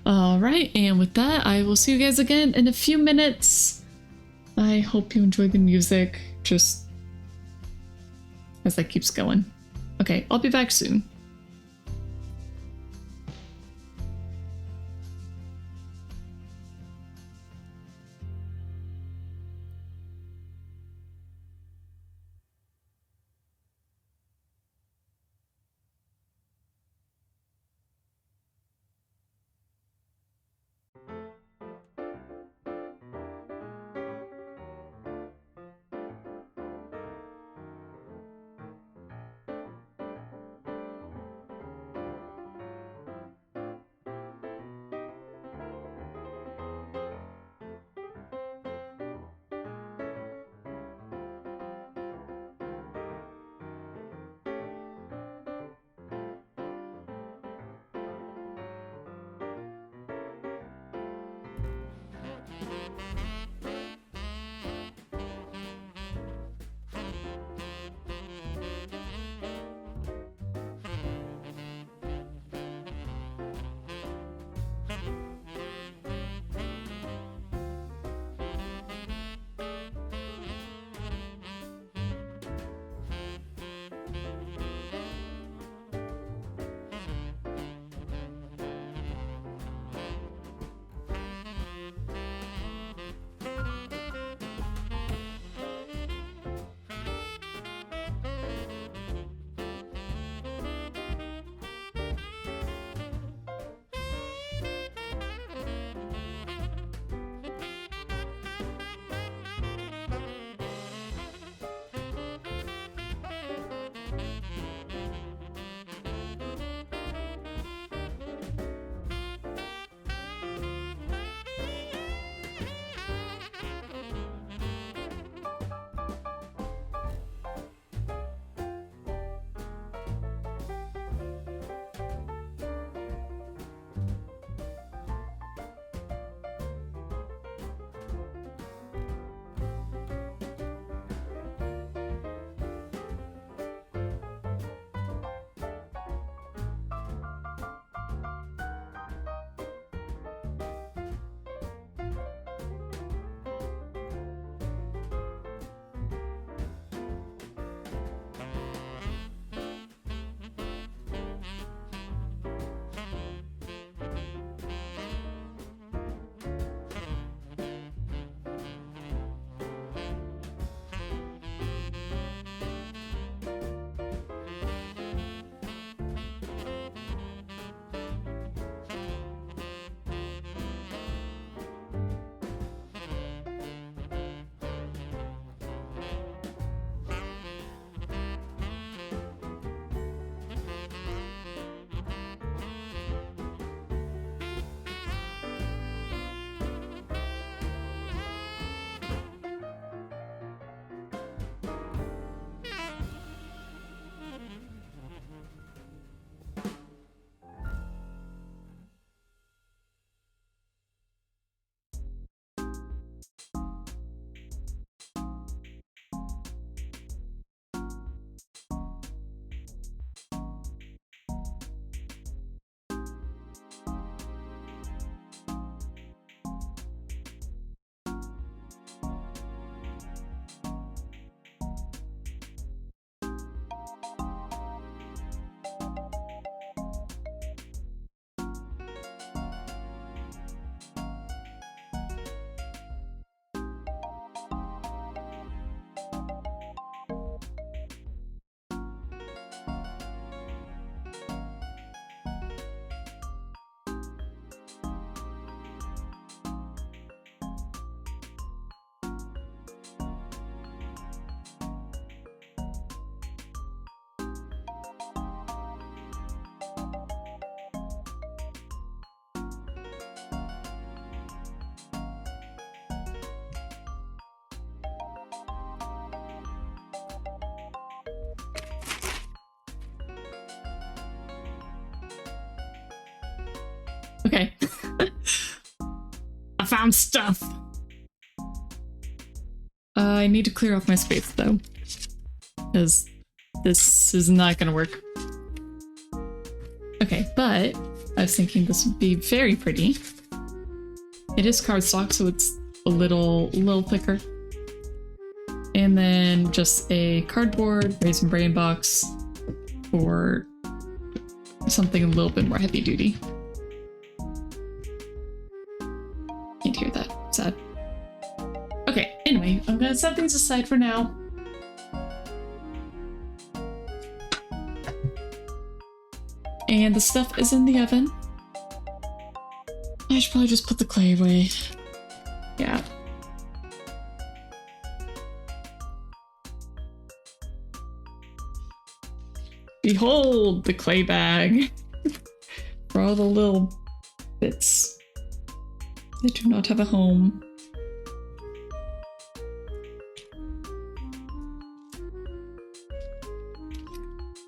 All right, and with that, I will see you guys again in a few minutes. I hope you enjoyed the music, just as that keeps going. Okay, I'll be back soon. found stuff! I need to clear off my space though, because this is not gonna work. Okay, but I was thinking this would be very pretty. It is cardstock, so it's a little thicker. And then just a cardboard Raisin Bran box for something a little bit more heavy duty. Can't hear that. Sad. Okay, anyway, I'm gonna set things aside for now. And the stuff is in the oven. I should probably just put the clay away. Yeah. Behold the clay bag for all the little bits that do not have a home.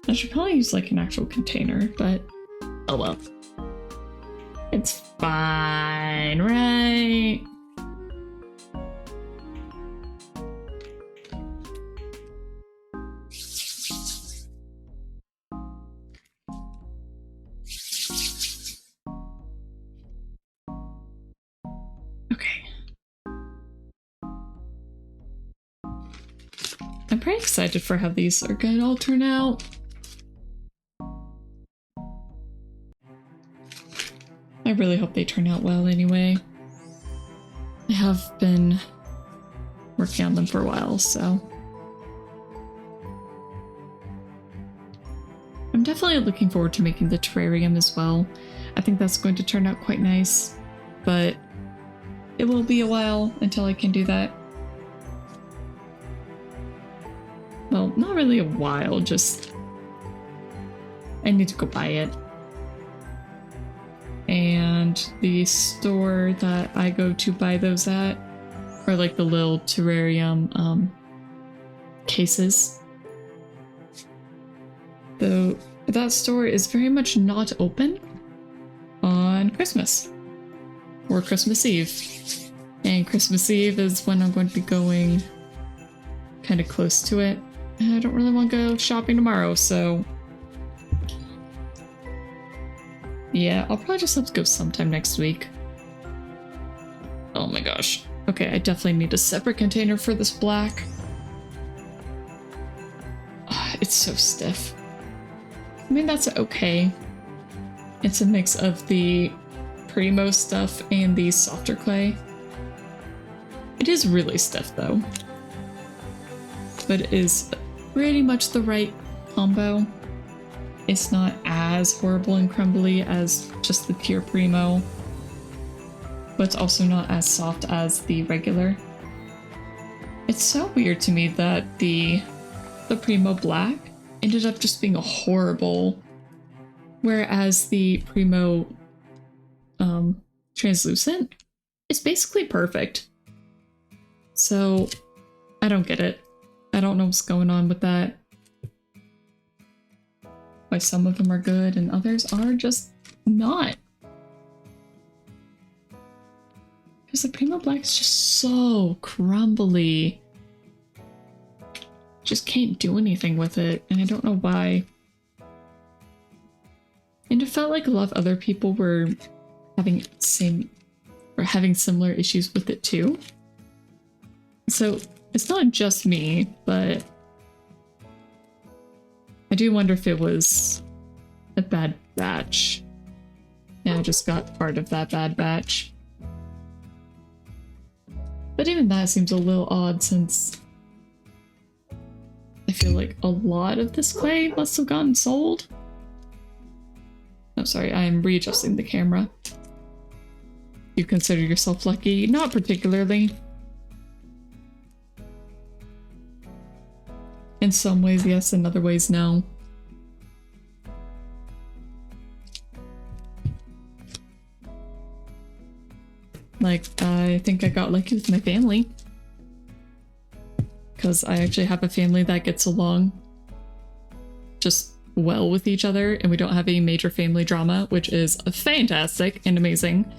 I should probably use like an actual container, but oh well. It's fine, right? Okay. I'm pretty excited for how these are gonna all turn out. I really hope they turn out well anyway. I have been working on them for a while, so I'm definitely looking forward to making the terrarium as well. I think that's going to turn out quite nice, but it will be a while until I can do that. Well, not really a while, just I need to go buy it. And the store that I go to buy those at are like the little terrarium cases. Though that store is very much not open on Christmas or Christmas Eve. And Christmas Eve is when I'm going to be going kind of close to it. And I don't really want to go shopping tomorrow, so yeah, I'll probably just have to go sometime next week. Oh my gosh. Okay, I definitely need a separate container for this black. Oh, it's so stiff. I mean, that's okay. It's a mix of the Primo stuff and the softer clay. It is really stiff though. But it is pretty much the right combo. It's not as horrible and crumbly as just the pure Primo, but it's also not as soft as the regular. It's so weird to me that the Primo Black ended up just being a horrible, whereas the Primo Translucent is basically perfect. So I don't get it. I don't know what's going on with that. Why some of them are good and others are just not. Because the Primo Black is just so crumbly. Just can't do anything with it, and I don't know why. And it felt like a lot of other people were having similar issues with it too. So it's not just me, but I do wonder if it was a bad batch. And I just got part of that bad batch. But even that seems a little odd since I feel like a lot of this clay must have gotten sold. Oh, sorry, I'm readjusting the camera. You consider yourself lucky? Not particularly. In some ways, yes. In other ways, no. Like, I think I got lucky with my family. Because I actually have a family that gets along just well with each other, and we don't have any major family drama, which is fantastic and amazing.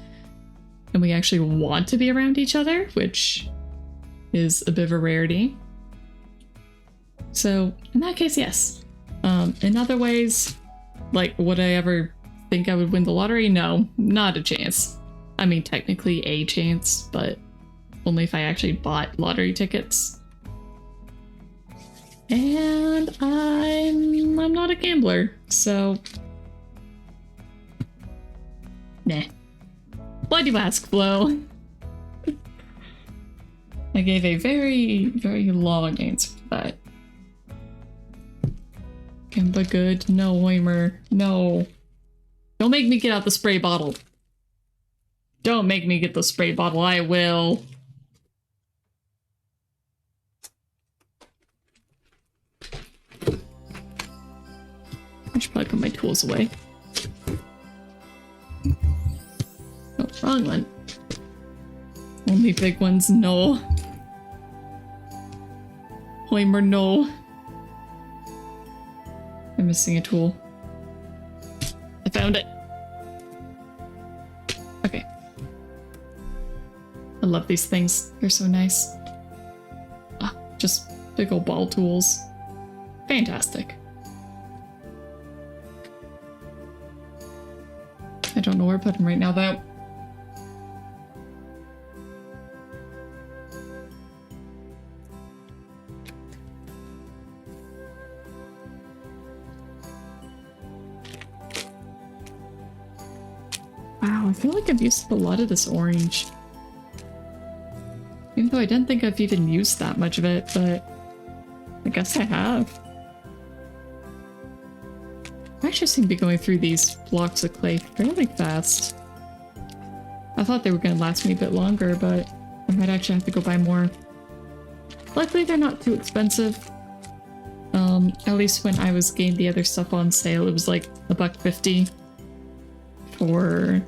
and we actually want to be around each other, which is a bit of a rarity. So in that case, yes. In other ways, like, would I ever think I would win the lottery? No, not a chance. I mean, technically a chance, but only if I actually bought lottery tickets. And I'm not a gambler, so nah. Why do you ask, Flo? I gave a very, very long answer to that. Gamba good. No, Weimer. No. Don't make me get out the spray bottle. Don't make me get the spray bottle. I will. I should probably put my tools away. Oh, wrong one. Only big ones, no. Weimer, no. I'm missing a tool. I found it. Okay. I love these things. They're so nice. Ah, just big old ball tools. Fantastic. I don't know where to put them right now, though. Wow, I feel like I've used up a lot of this orange. Even though I didn't think I've even used that much of it, but I guess I have. I actually seem to be going through these blocks of clay fairly fast. I thought they were going to last me a bit longer, but I might actually have to go buy more. Luckily, they're not too expensive. At least when I was getting the other stuff on sale, it was like $1.50 for...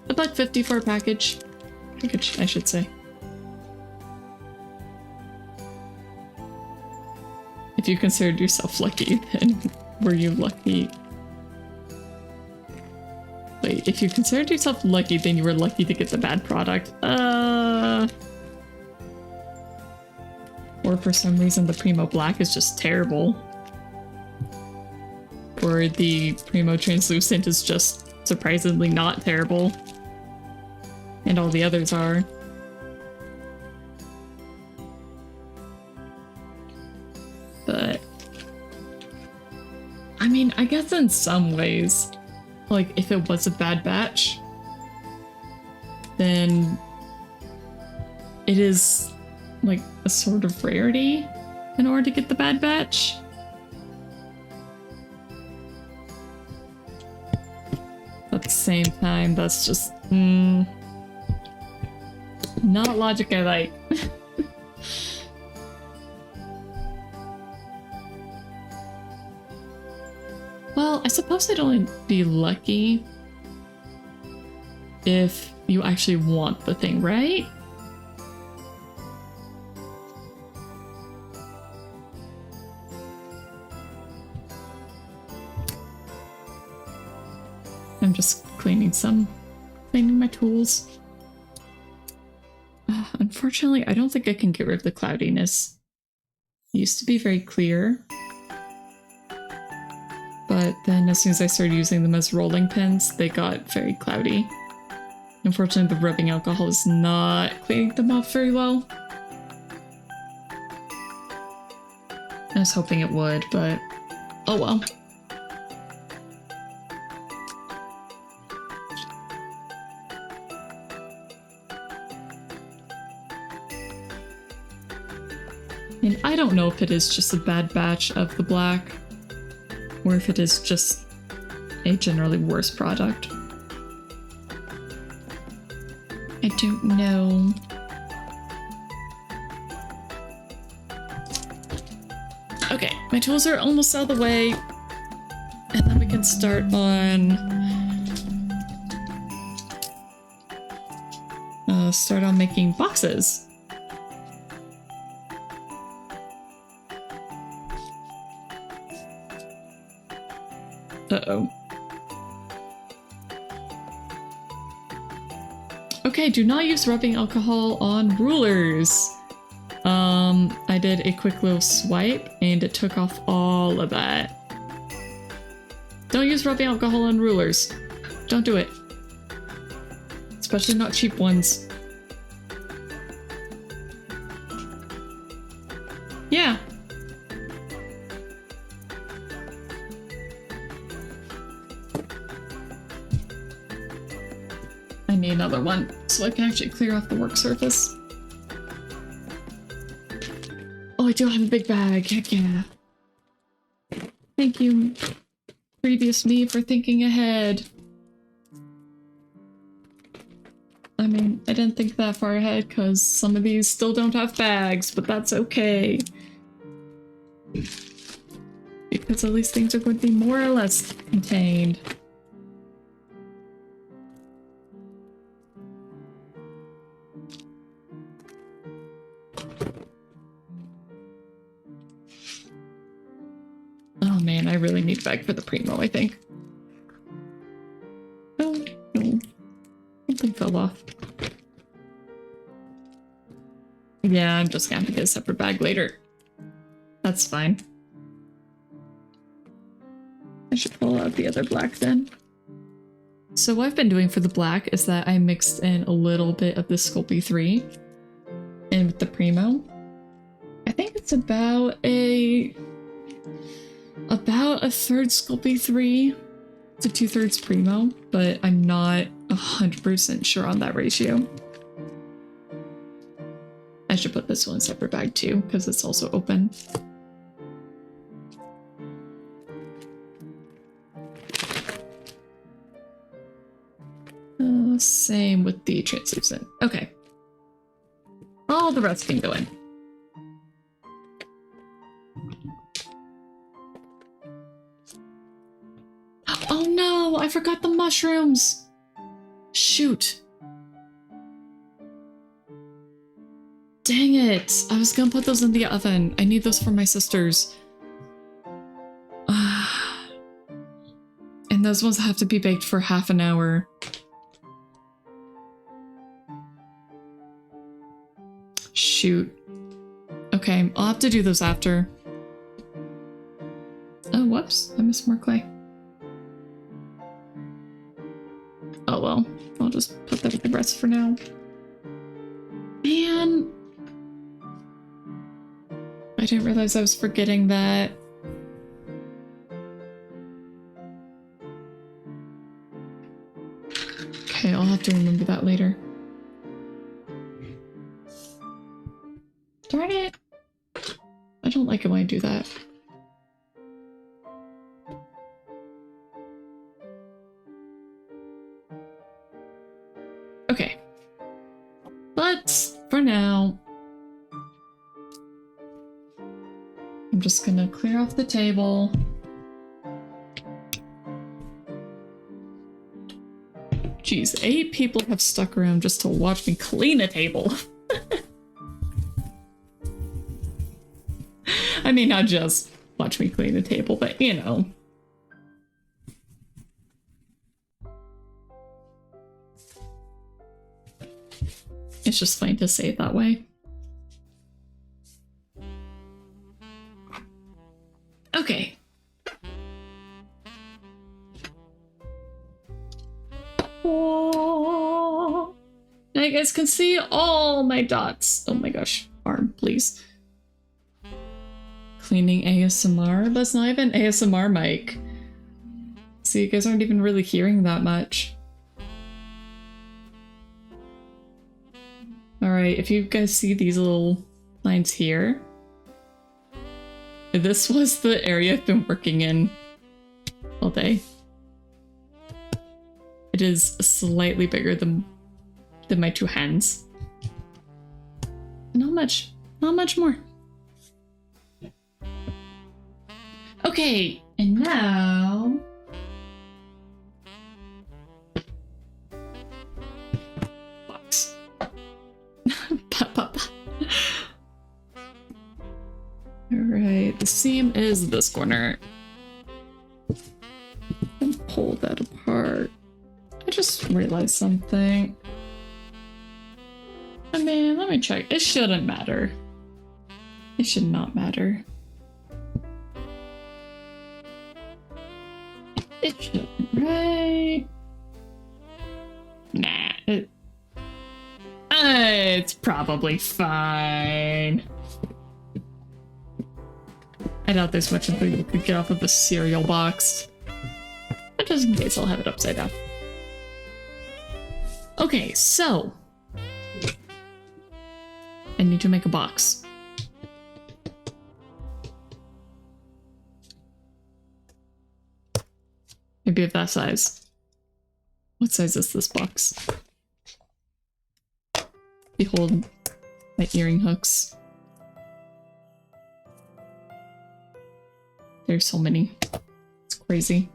$1.50 for a package. I should say. If you considered yourself lucky, then were you lucky? Wait, if you considered yourself lucky, then you were lucky to get the bad product. Or for some reason the Primo Black is just terrible. Or the Primo Translucent is just surprisingly not terrible. And all the others are. But I mean, I guess in some ways, like, if it was a bad batch, then it is like a sort of rarity in order to get the bad batch. At the same time, that's just not logic I like. Well, I suppose I'd only be lucky if you actually want the thing, right? I'm just cleaning my tools. Unfortunately, I don't think I can get rid of the cloudiness. It used to be very clear. But then as soon as I started using them as rolling pins, they got very cloudy. Unfortunately, the rubbing alcohol is not cleaning them off very well. I was hoping it would, but oh well. And I don't know if it is just a bad batch of the black, or if it is just a generally worse product. I don't know. Okay, my tools are almost out of the way. And then we can start on making boxes. Uh-oh. Okay, do not use rubbing alcohol on rulers. I did a quick little swipe and it took off all of that. Don't use rubbing alcohol on rulers. Don't do it. Especially not cheap ones. Yeah. I need another one so I can actually clear off the work surface. Oh, I do have a big bag. Heck yeah. Thank you, previous me, for thinking ahead. I mean, I didn't think that far ahead because some of these still don't have bags, but that's okay. Because at least things are going to be more or less contained. Oh man, I really need a bag for the Primo, I think. Oh, no. Something fell off. Yeah, I'm just gonna have to get a separate bag later. That's fine. I should pull out the other black then. So what I've been doing for the black is that I mixed in a little bit of the Sculpting 3 in with the Primo. I think it's about a third Sculpting 3 to 2/3 Primo, but I'm not 100% sure on that ratio. I should put this one in a separate bag too, because it's also open. Same with the translucent. Okay. All the rest can go in. Oh no, I forgot the mushrooms. Shoot. Dang it. I was gonna put those in the oven. I need those for my sisters. And those ones have to be baked for half an hour. Shoot. Okay, I'll have to do those after. Oh, whoops. I missed more clay. Oh well. I'll just put that with the rest for now. Man. I didn't realize I was forgetting that. Okay, I'll have to remember that later. Darn it! I don't like it when I do that. Okay. But, for now, I'm just gonna clear off the table. Jeez, 8 people have stuck around just to watch me clean a table. I mean, not just watch me clean a table, but you know. It's just funny to say it that way. Okay. Oh. Now you guys can see all my dots. Oh my gosh. Arm, please. Cleaning ASMR? That's not even ASMR mic. So you guys aren't even really hearing that much. Alright, if you guys see these little lines here, this was the area I've been working in all day. It is slightly bigger than my 2 hands. Not much more. Okay, and now... box. Alright, the seam is this corner. And pull that apart. I just realized something. I mean, let me check. It shouldn't matter. It should not matter. It shouldn't, right? Nah, it's probably fine. I doubt there's much of thing you could get off of a cereal box. But just in case, I'll have it upside down. Okay, so I need to make a box. Maybe of that size. What size is this box? Behold my earring hooks. There's so many. It's crazy.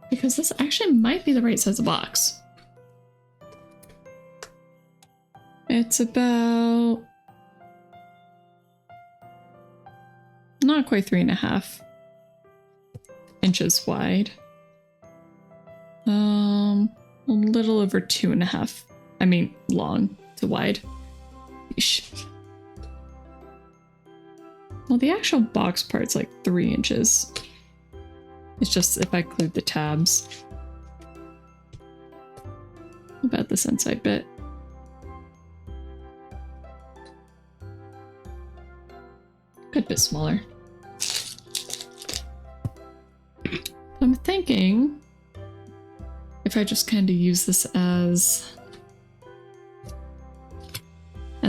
Because this actually might be the right size of box. It's about... not quite 3.5 inches wide. A little over 2.5. I mean, long to wide. Yeesh. Well, the actual box part's like 3 inches. It's just if I include the tabs. What about this inside bit? Good bit smaller. I'm thinking if I just kind of use this as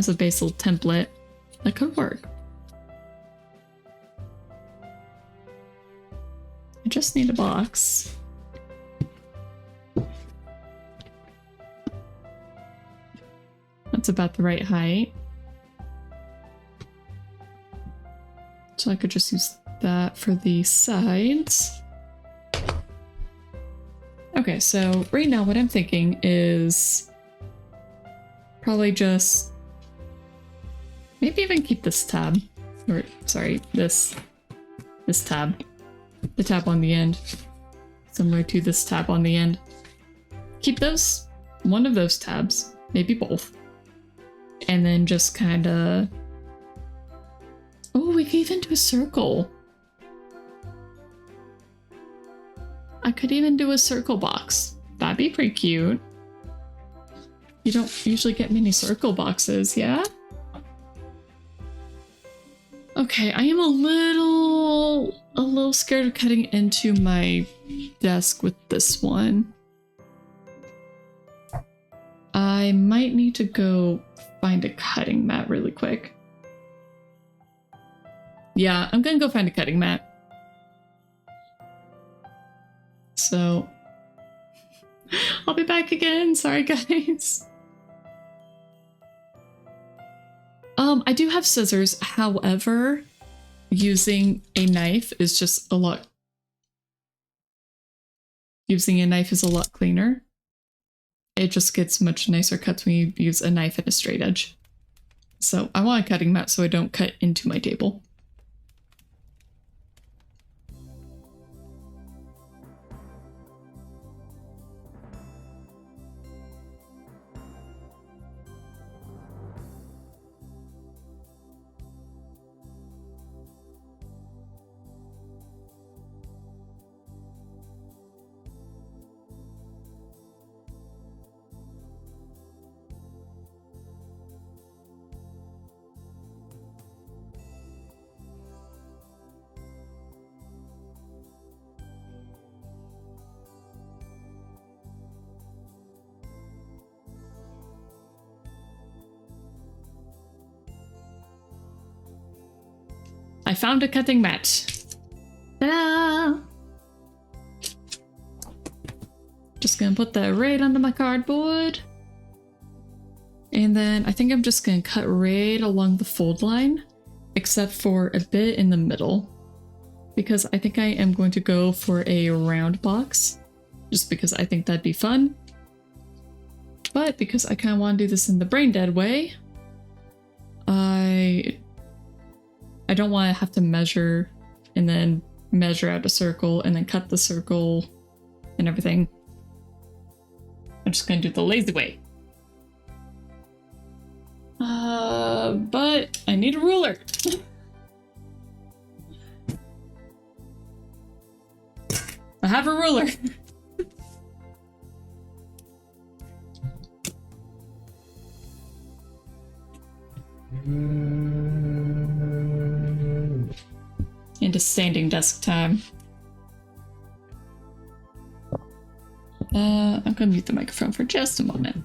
a base little template, that could work. I just need a box. That's about the right height. So I could just use that for the sides. Okay, so right now what I'm thinking is probably just maybe even keep this tab, or sorry, this tab, the tab on the end, similar to this tab on the end. Keep those, one of those tabs, maybe both, and then just kind of, oh, we could even do a circle. I could even do a circle box. That'd be pretty cute. You don't usually get many circle boxes, yeah? Okay, I am a little scared of cutting into my desk with this one. I might need to go find a cutting mat really quick. Yeah, I'm gonna go find a cutting mat. So, I'll be back again. Sorry, guys. I do have scissors. However, using a knife is just a lot. Using a knife is a lot cleaner. It just gets much nicer cuts when you use a knife and a straight edge. So, I want a cutting mat so I don't cut into my table. I found a cutting mat. Ta-da! Just gonna put that right under my cardboard. And then I think I'm just gonna cut right along the fold line, except for a bit in the middle. Because I think I am going to go for a round box, just because I think that'd be fun. But because I kind of want to do this in the brain dead way, I don't want to have to measure and then measure out a circle and then cut the circle and everything. I'm just going to do it the lazy way. I need a ruler. I have a ruler. Into standing desk time. I'm gonna mute the microphone for just a moment.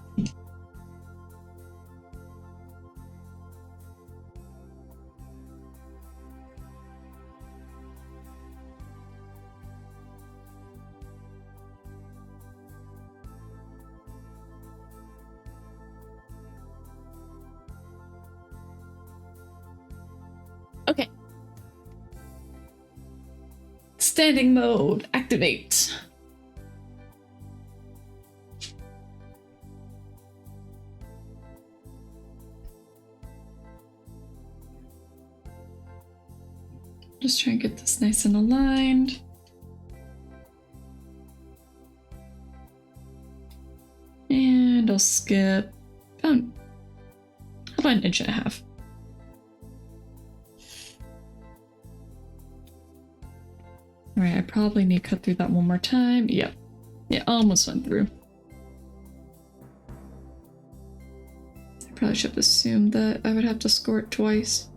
Okay. Standing mode, activate. Just try and get this nice and aligned. And I'll skip about, how about an inch and a half? All right, I probably need to cut through that one more time. Yep. Yeah, almost went through. I probably should have assumed that I would have to score it twice.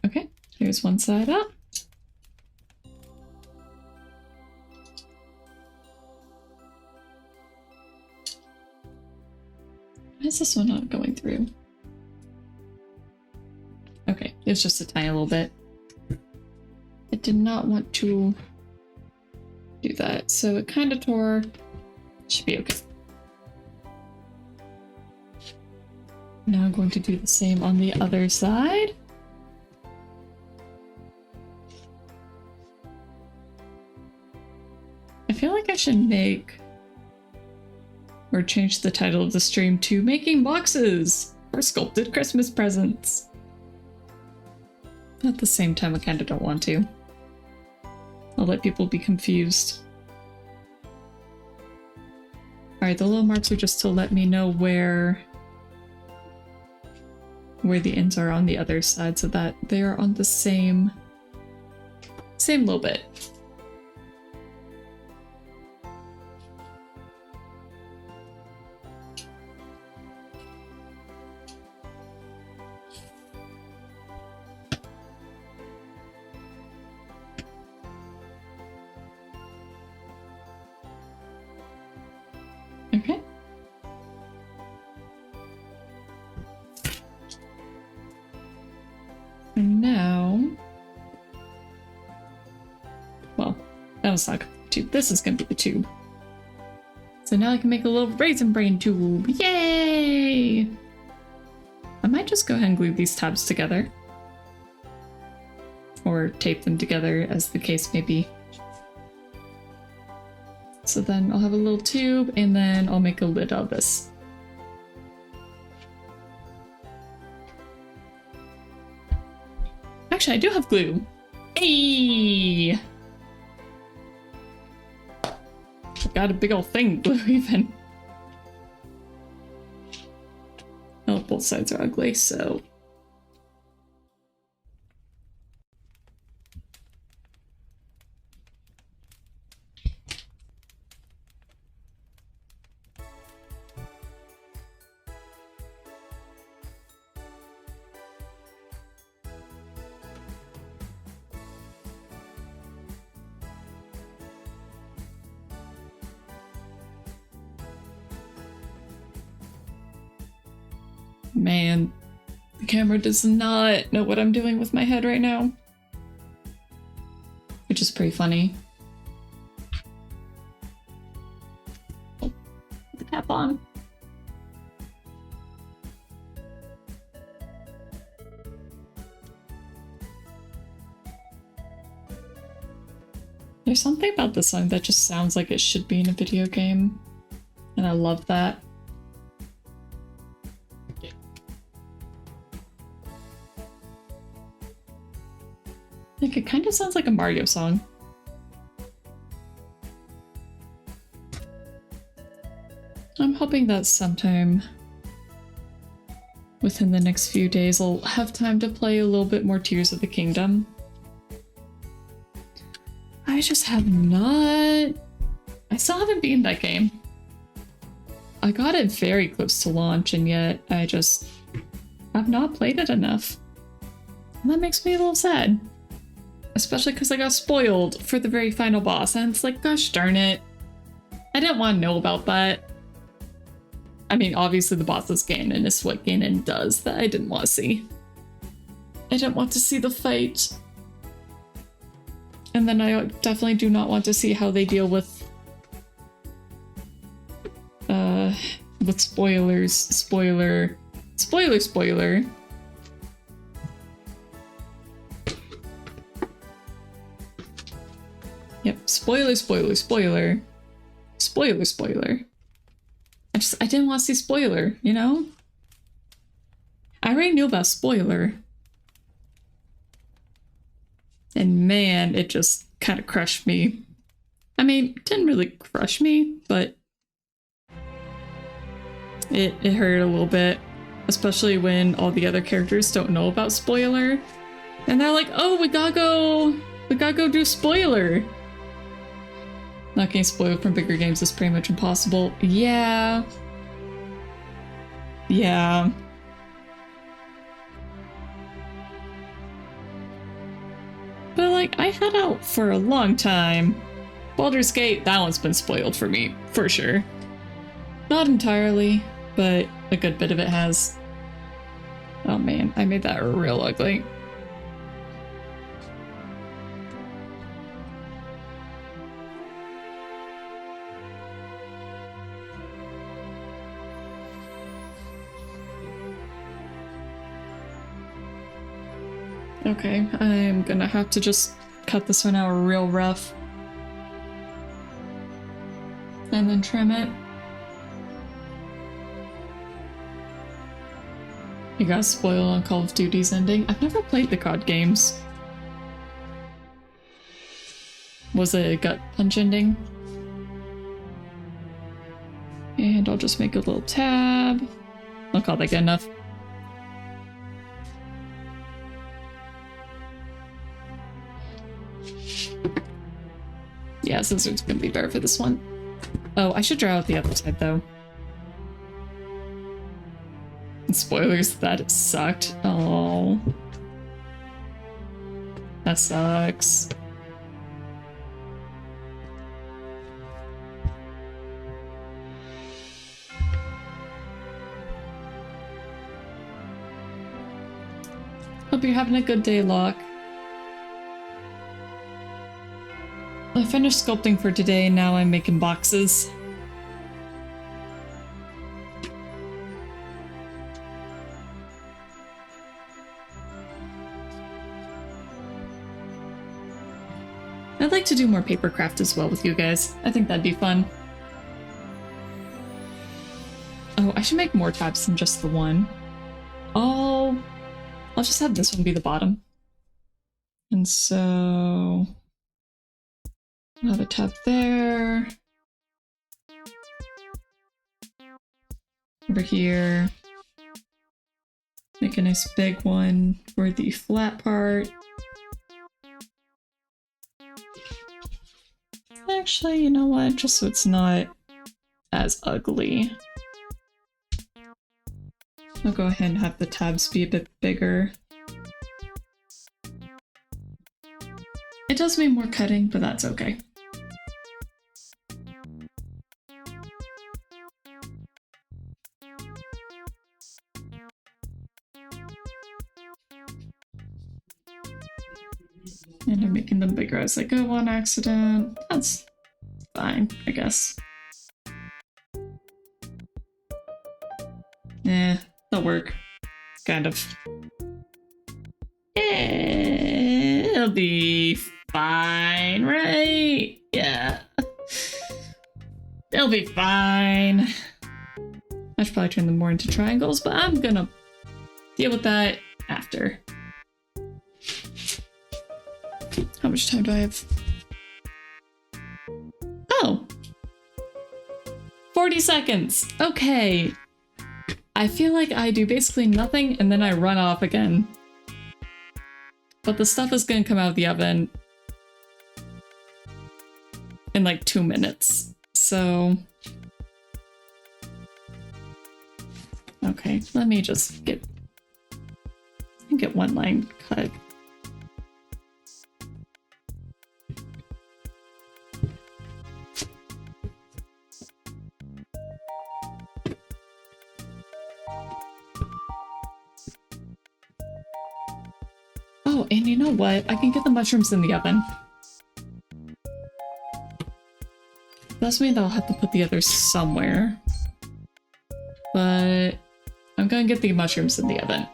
Okay, here's one side up. Why is this one not going through? Okay, it's just a tiny little bit. I did not want to do that, so it kind of tore. Should be okay. Now I'm going to do the same on the other side. I feel like I should make or change the title of the stream to Making Boxes for Sculpted Christmas Presents. At the same time, I kind of don't want to. I'll let people be confused. Alright, the little marks are just to let me know where the ends are on the other side so that they are on the same little bit. Okay. And now, well, that was not the tube. This is gonna be the tube. So now I can make a little raisin brain tube. Yay! I might just go ahead and glue these tabs together. Or tape them together, as the case may be. So then I'll have a little tube, and then I'll make a lid out of this. Actually, I do have glue. Hey! I got a big old thing glue even. Oh, both sides are ugly, so... Man, the camera does not know what I'm doing with my head right now. Which is pretty funny. Oh, the cap on. There's something about this song that just sounds like it should be in a video game. And I love that. Like, it kind of sounds like a Mario song. I'm hoping that sometime within the next few days I'll have time to play a little bit more Tears of the Kingdom. I just have not... I still haven't beaten that game. I got it very close to launch, and yet I just have not played it enough. And that makes me a little sad. Especially because I got spoiled for the very final boss, and it's like, gosh darn it. I didn't want to know about that. I mean, obviously the boss's Ganon is what Ganon does that I didn't want to see. I didn't want to see the fight. And then I definitely do not want to see how they deal with spoilers. Spoiler. Yep, spoiler. I didn't want to see spoiler, you know? I already knew about spoiler. And man, it just kind of crushed me. I mean, it didn't really crush me, but it hurt a little bit. Especially when all the other characters don't know about spoiler. And they're like, oh, we gotta go do spoiler. Not getting spoiled from bigger games is pretty much impossible. Yeah. Yeah. But like, I had out for a long time. Baldur's Gate, that one's been spoiled for me, for sure. Not entirely, but a good bit of it has. Oh man, I made that real ugly. Okay, I'm gonna have to just cut this one out real rough. And then trim it. You got spoiled on Call of Duty's ending. I've never played the COD games. Was it a gut punch ending? And I'll just make a little tab. I'll call that good enough. Yeah, scissor's gonna be better for this one. Oh, I should draw out the other side though. And spoilers, that it sucked. Oh. That sucks. Hope you're having a good day, Locke. I finished sculpting for today, and now I'm making boxes. I'd like to do more paper craft as well with you guys. I think that'd be fun. Oh, I should make more tabs than just the one. I'll just have this one be the bottom. And so... I'll have a tab there. Over here. Make a nice big one for the flat part. Actually, you know what? Just so it's not as ugly. I'll go ahead and have the tabs be a bit bigger. It does mean more cutting, but that's okay. And I'm making them bigger as I go on accident. That's fine, I guess. That'll work. Kind of. It'll be fine, right? Yeah. It'll be fine. I should probably turn them more into triangles, but I'm gonna deal with that after. much time do I have? Oh. 40 seconds. Okay. I feel like I do basically nothing and then I run off again. But the stuff is gonna come out of the oven in like 2 minutes. So... Okay, let me just get one line cut. Oh, and you know what? I can get the mushrooms in the oven. That's means I'll have to put the others somewhere. But I'm gonna get the mushrooms in the oven.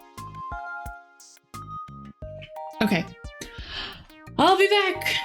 Okay. I'll be back!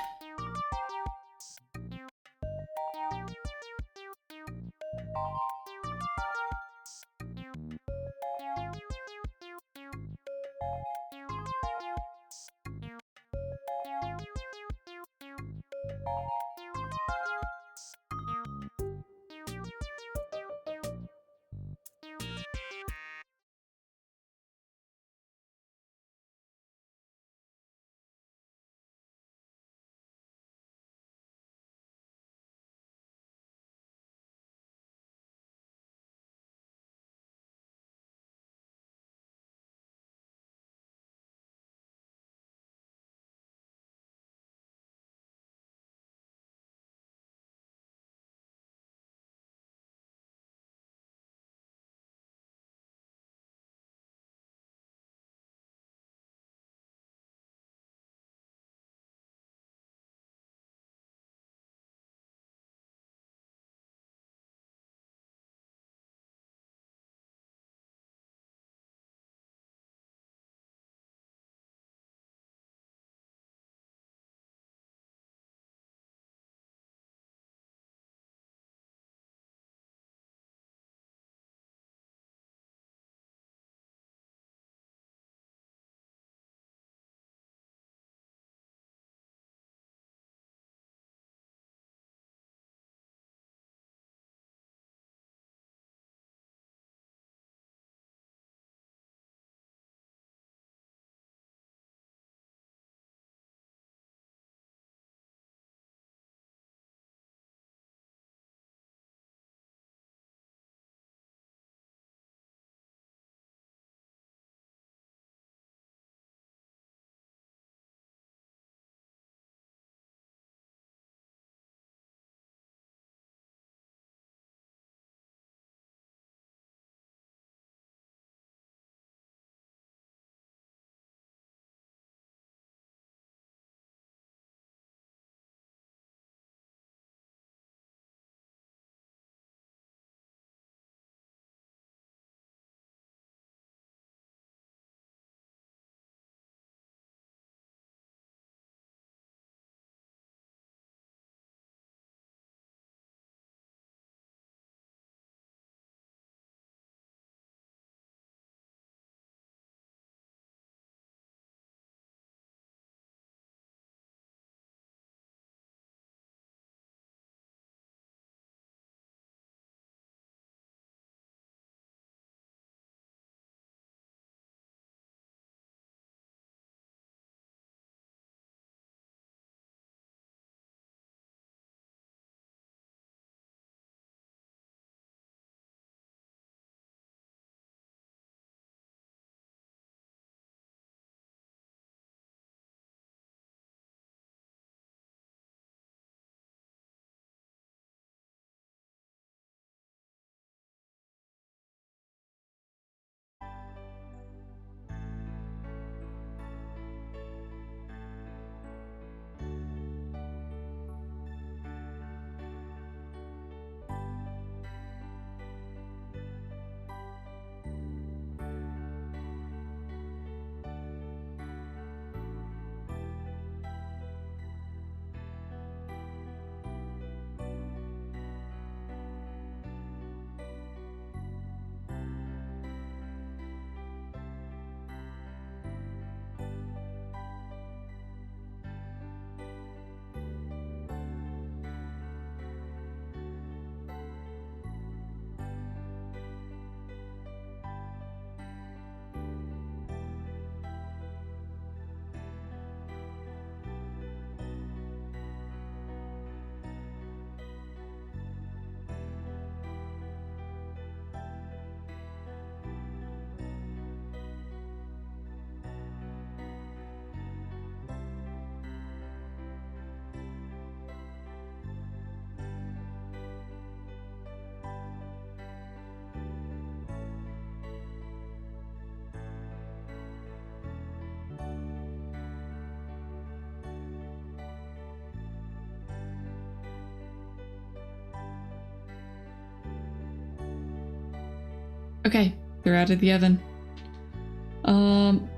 Okay, they're out of the oven.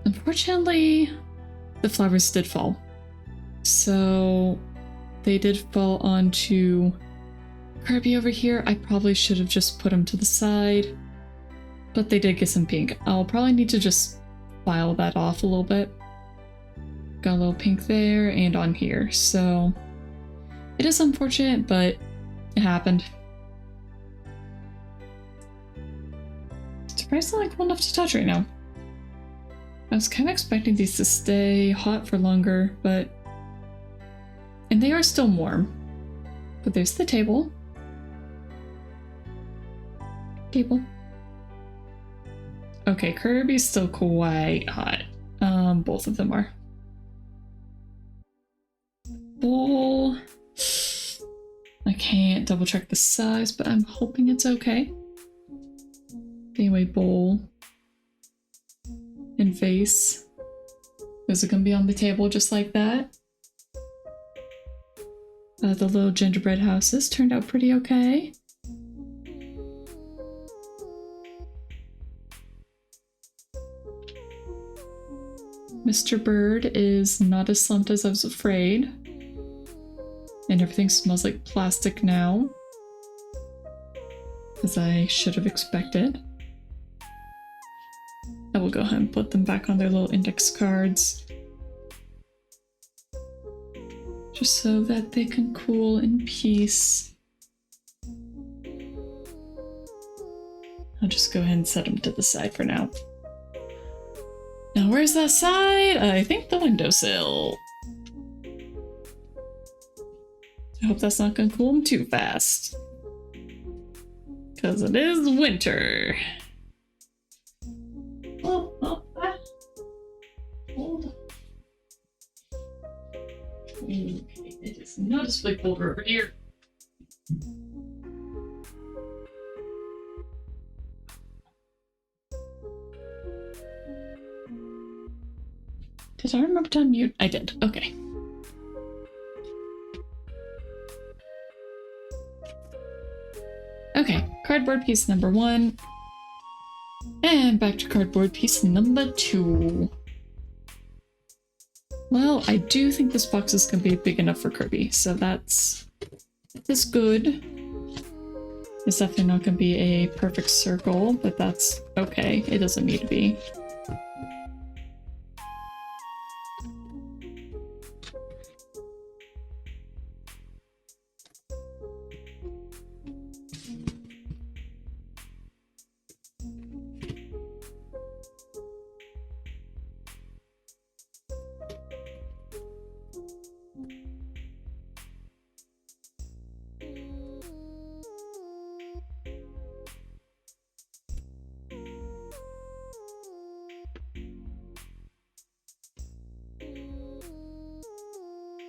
Unfortunately, the flowers did fall. So they did fall onto Kirby over here. I probably should have just put them to the side, but they did get some pink. I'll probably need to just file that off a little bit. Got a little pink there and on here, so it is unfortunate, but it happened. Surprisingly cool enough to touch right now. I was kind of expecting these to stay hot for longer, but... And they are still warm. But there's the table. Table. Okay, Kirby's still quite hot. Both of them are. Bowl. I can't double check the size, but I'm hoping it's okay. Anyway, bowl and vase. Those are gonna be on the table just like that. The little gingerbread houses turned out pretty okay. Mr. Bird is not as slumped as I was afraid. And everything smells like plastic now, as I should have expected. I will go ahead and put them back on their little index cards, just so that they can cool in peace. I'll just go ahead and set them to the side for now. Now where's that side? I think the windowsill. I hope that's not gonna cool them too fast, because it is winter. Hold. Okay, it is noticeably colder over here. Did I remember to unmute? I did. Okay. Okay, cardboard piece number 1. And back to cardboard piece number 2. Well, I do think this box is going to be big enough for Kirby, so that is good. It's definitely not going to be a perfect circle, but that's okay. It doesn't need to be.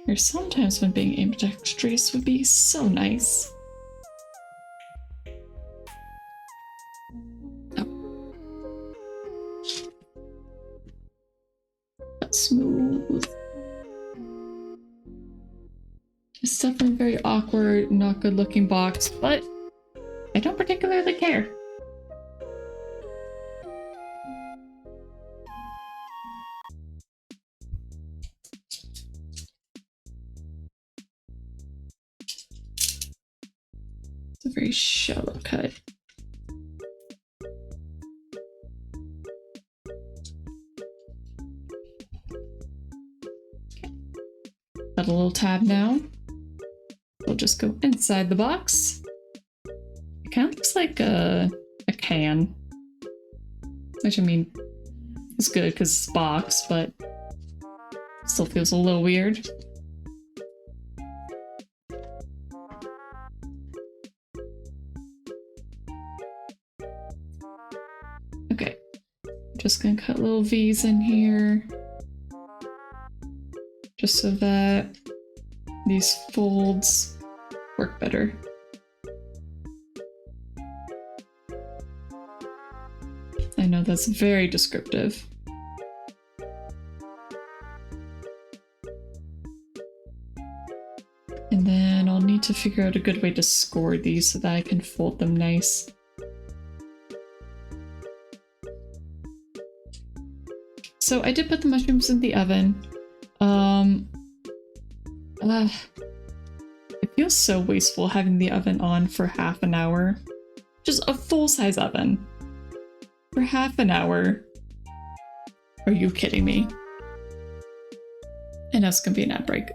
There's sometimes when being ambidextrous would be so nice. Oh. That's smooth. It's definitely a very awkward, not good looking box, but I don't particularly care. It's a very shallow cut. Got a little tab now. We'll just go inside the box. It kind of looks like a can. Which, I mean, it's good because it's a box, but still feels a little weird. Okay, just gonna cut little V's in here, just so that these folds work better. I know that's very descriptive. And then I'll need to figure out a good way to score these so that I can fold them nice. so I did put the mushrooms in the oven. It feels so wasteful having the oven on for half an hour. Just a full-size oven. For half an hour. Are you kidding me? And now it's gonna be an ad break.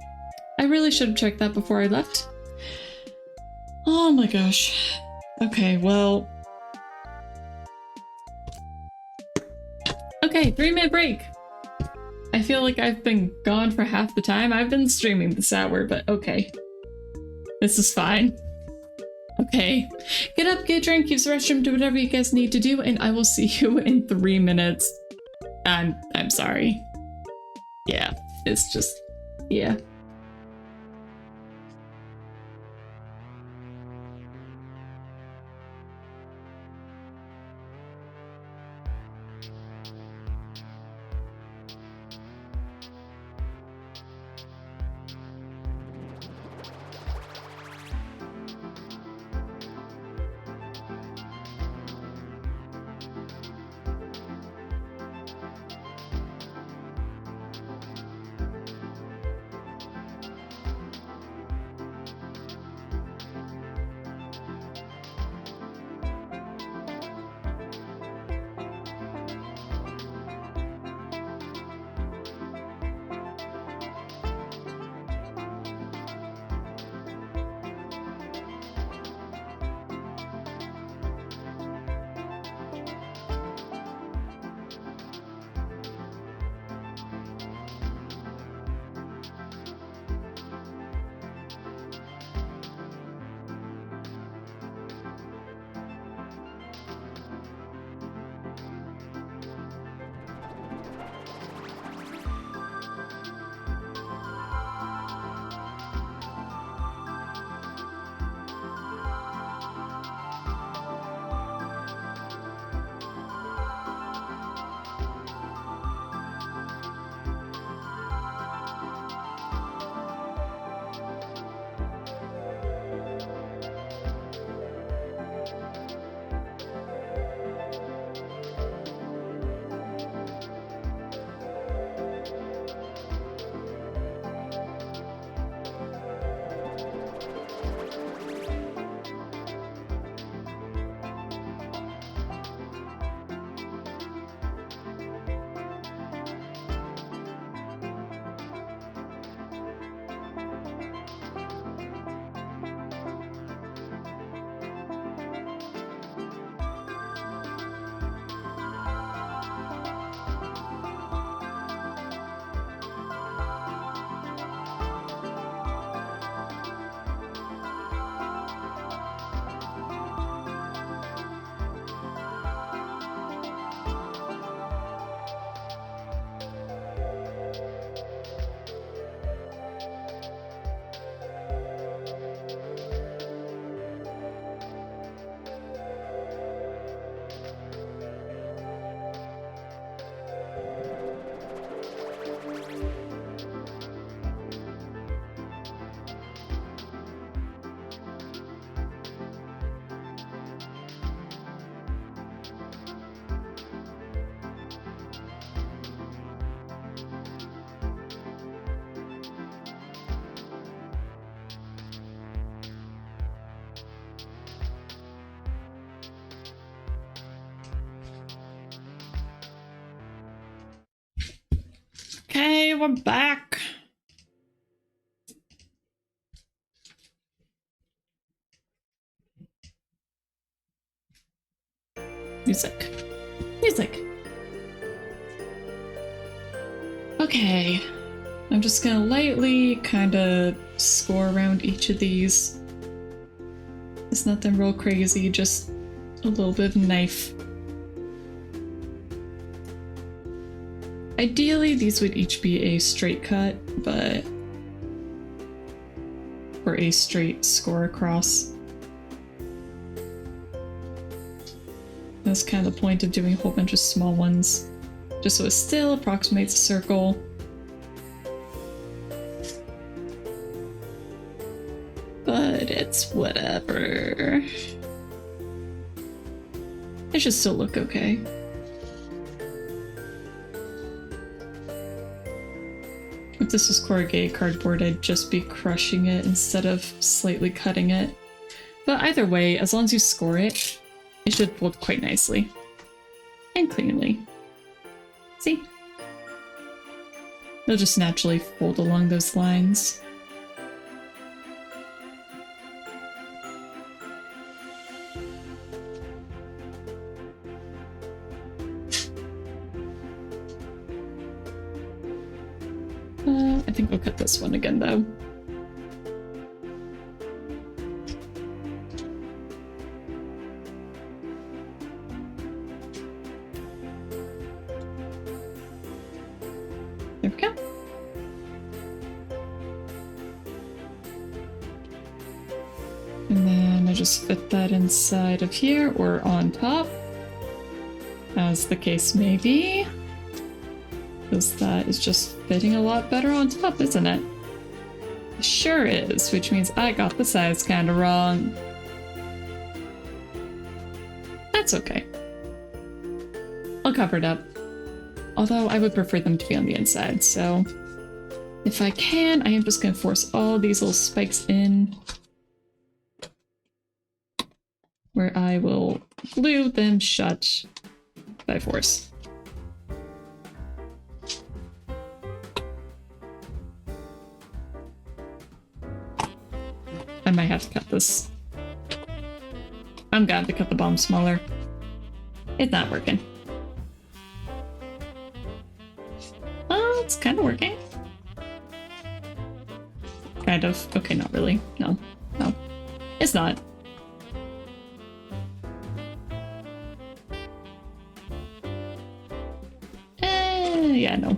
I really should have checked that before I left. Oh my gosh. Okay, well. Okay, 3-minute break. I feel like I've been gone for half the time I've been streaming this hour, but okay. This is fine. Okay. Get up, get a drink, use the restroom, do whatever you guys need to do, and I will see you in 3 minutes. I'm sorry. Yeah, it's just, yeah. Okay, we're back. Music. Music. Okay. I'm just gonna lightly kind of score around each of these. It's nothing real crazy, just a little bit of knife. Ideally, these would each be a straight cut, but... or a straight score across. That's kind of the point of doing a whole bunch of small ones, just so it still approximates a circle. But it's whatever. It should still look okay. this was corrugated cardboard, I'd just be crushing it instead of slightly cutting it. But either way, as long as you score it, it should fold quite nicely. And cleanly. See? They'll just naturally fold along those lines. I think I'll cut this one again, though. There we go. And then I just fit that inside of here or on top, as the case may be. Because that is just fitting a lot better on top, isn't it? It sure is, which means I got the size kind of wrong. That's okay. I'll cover it up. Although I would prefer them to be on the inside, so if I can, I am just going to force all these little spikes in, where I will glue them shut by force. I might have to cut this. I'm gonna have to cut the bomb smaller. It's not working. Oh, it's kind of working. Kind of. Okay, not really. No. No. It's not. Yeah, no.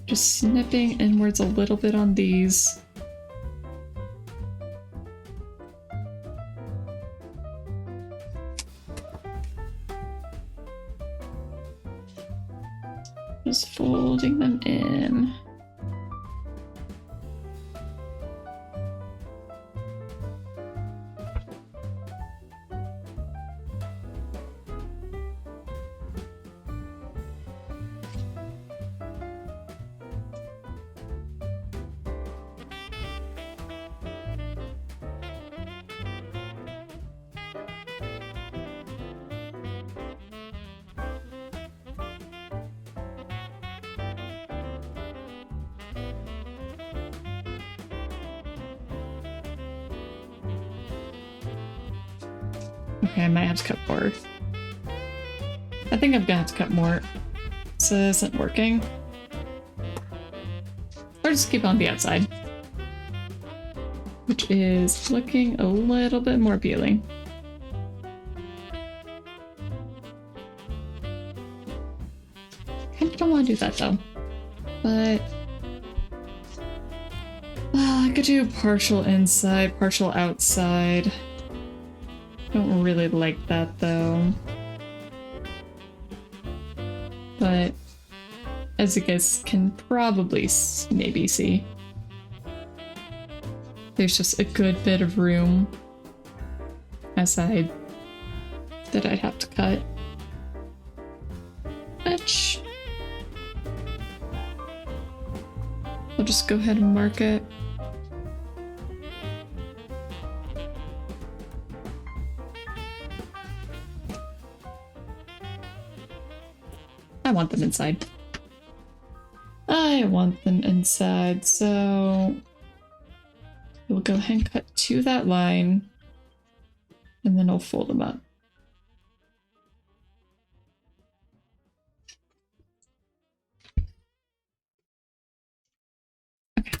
Just snipping inwards a little bit on these. Just folding them in. Okay, I might have to cut more. I think I'm gonna have to cut more. This isn't working. Or just keep on the outside. Which is looking a little bit more appealing. Kind of don't want to do that though. But well, I could do partial inside, partial outside. Don't really like that though. But as you guys can probably maybe see, there's just a good bit of room aside that I'd have to cut. Which I'll just go ahead and mark it. I want them inside. I want them inside, so we'll go ahead and cut to that line, and then I'll fold them up. Okay.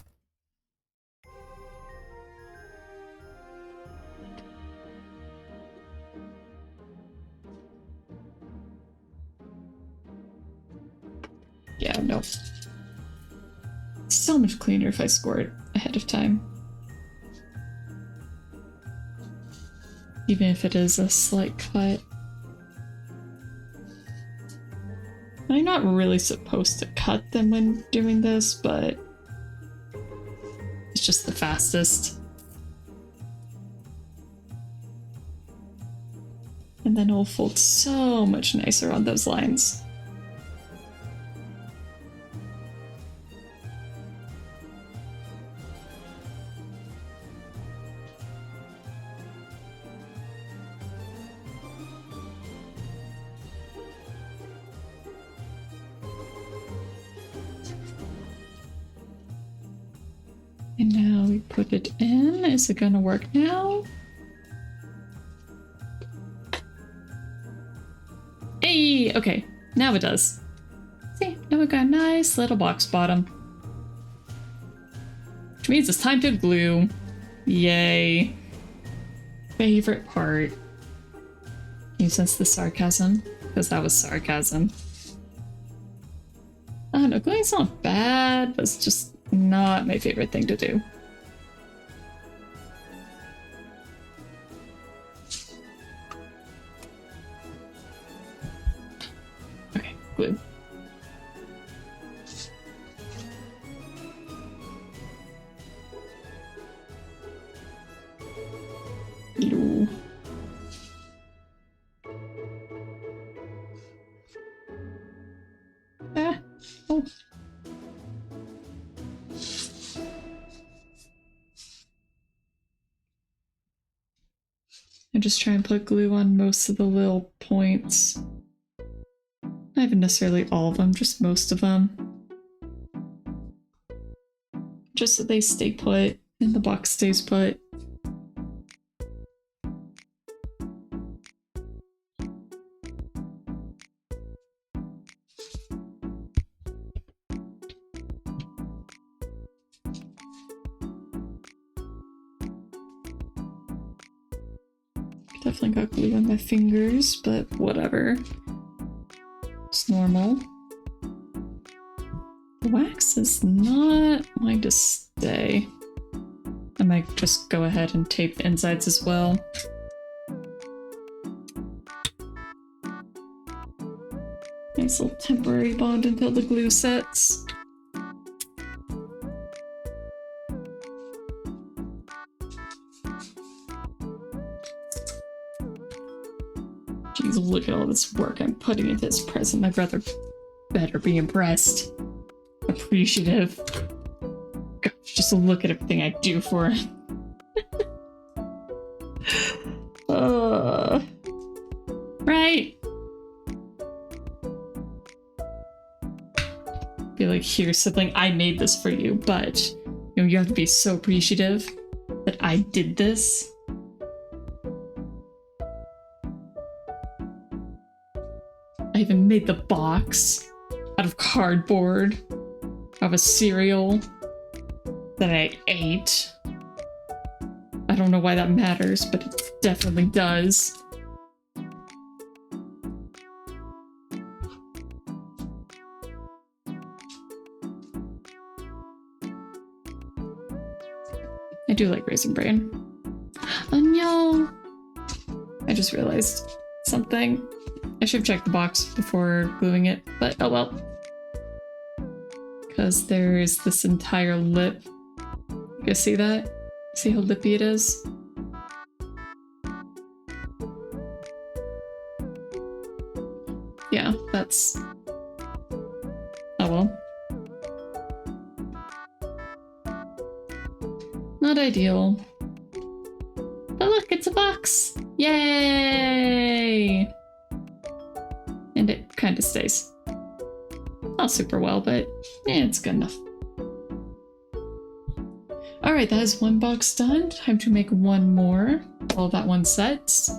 Yeah, no. So much cleaner if I score it ahead of time. Even if it is a slight cut. I'm not really supposed to cut them when doing this, but it's just the fastest. And then it'll fold so much nicer on those lines. And now we put it in. Is it gonna work now? Hey, okay, now it does. See, now we've got a nice little box bottom. Which means it's time to glue. Yay. Favorite part. Can you sense the sarcasm? Because that was sarcasm. I don't know, gluing's not bad, but it's just not my favorite thing to do. Okay, glue. Glue. Ah, oh. I just try and put glue on most of the little points. Not even necessarily all of them, just most of them. Just so they stay put and the box stays put. Definitely got glue on my fingers, but whatever. It's normal. The wax is not going to stay. I might just go ahead and tape the insides as well. Nice little temporary bond until the glue sets. Jeez, look at all this work I'm putting into this present. My brother better be impressed. Appreciative. Gosh, just look at everything I do for him. Right? Be like, here, sibling, I made this for you, but you know, you have to be so appreciative that I did this. I even made the box out of cardboard of a cereal that I ate. I don't know why that matters, but it definitely does. I do like Raisin Bran. Oh no! I just realized something. I should have checked the box before gluing it, but oh well. Because there's this entire lip. You guys see that? See how lippy it is? Yeah, that's... oh well. Not ideal. But look, it's a box! Yay! And it kind of stays. Not super well, but yeah, it's good enough. Alright, that is one box done. Time to make one more. All that one sets.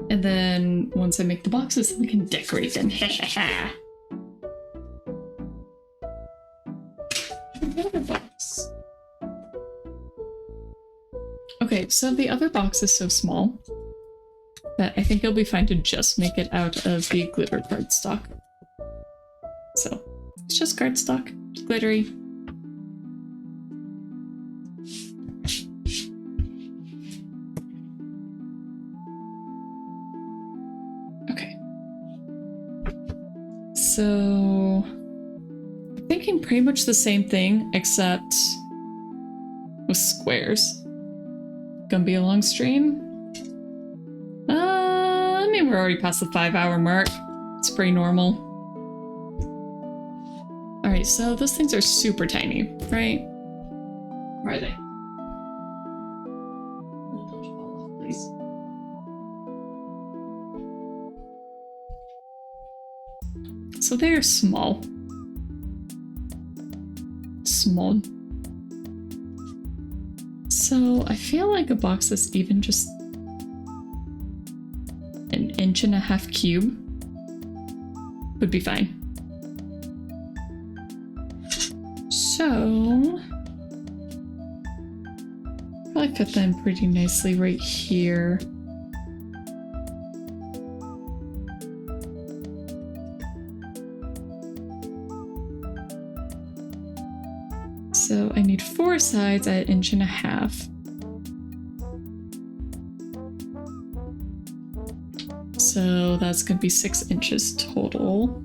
And then once I make the boxes, we can decorate them. Another box. Okay, so the other box is so small that I think it'll be fine to just make it out of the glitter cardstock. So, it's just cardstock, it's glittery. Okay. So, I'm thinking pretty much the same thing, except with squares. Gonna be a long stream? I mean, we're already past the 5-hour mark. It's pretty normal. Alright, so those things are super tiny, right? Where are they? Don't fall off, please. So they are small. Small. So I feel like a box that's even just an 1.5 cube would be fine. So probably fit that in pretty nicely right here. So I need 4 sides at 1.5 inches. So that's gonna be 6 inches total.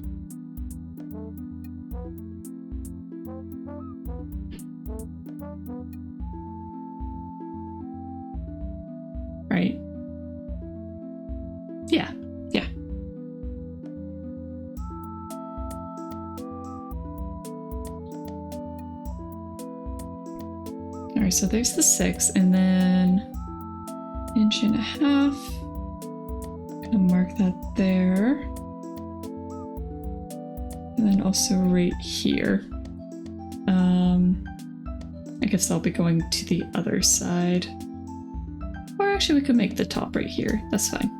Right? Yeah, yeah. All right, so there's the 6, and then 1.5 inches. Gonna mark that there. And then also right here. I guess I'll be going to the other side. Or actually we could make the top right here. That's fine.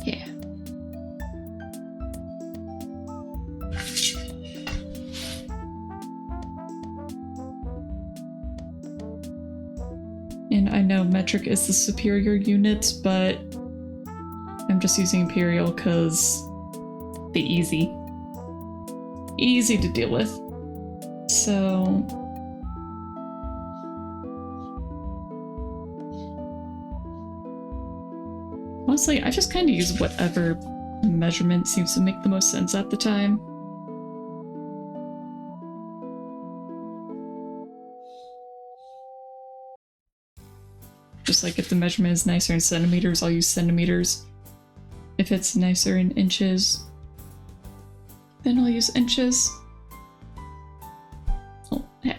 Yeah. And I know metric is the superior unit, but I'm just using imperial because they're easy. Easy to deal with. So honestly, I just kind of use whatever measurement seems to make the most sense at the time. Just like if the measurement is nicer in centimeters, I'll use centimeters. If it's nicer in inches, then I'll use inches. Oh, heck.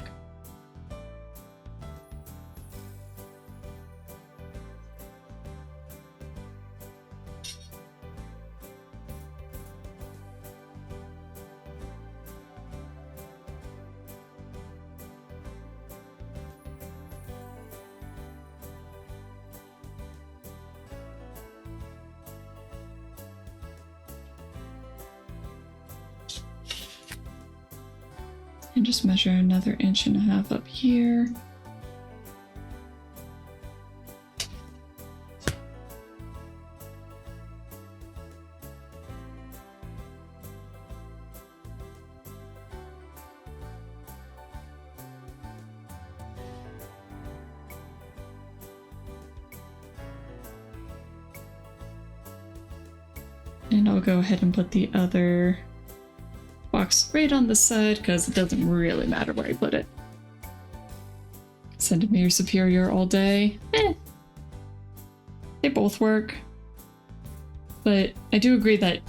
And just measure another 1.5 inches up here. And I'll go ahead and put the other box right on the side because it doesn't really matter where I put it. Centimeter superior all day. They both work. But I do agree that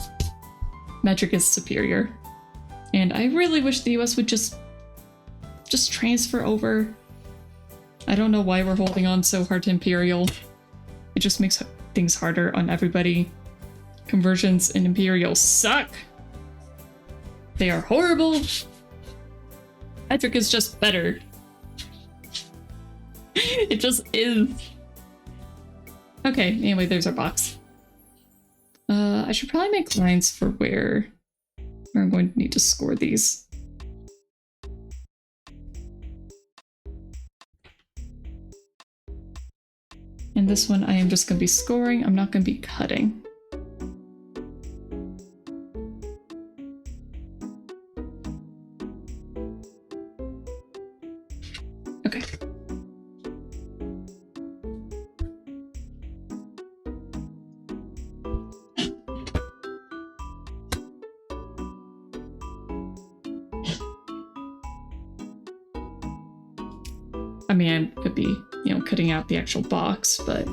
metric is superior. And I really wish the US would just transfer over. I don't know why we're holding on so hard to imperial. It just makes things harder on everybody. Conversions in imperial suck. They are horrible. Metric is just better. It just is. Okay, anyway, there's our box. I should probably make lines for where I'm going to need to score these. And this one I am just going to be scoring. I'm not going to be cutting. Okay. I mean, I could be, cutting out the actual box, but...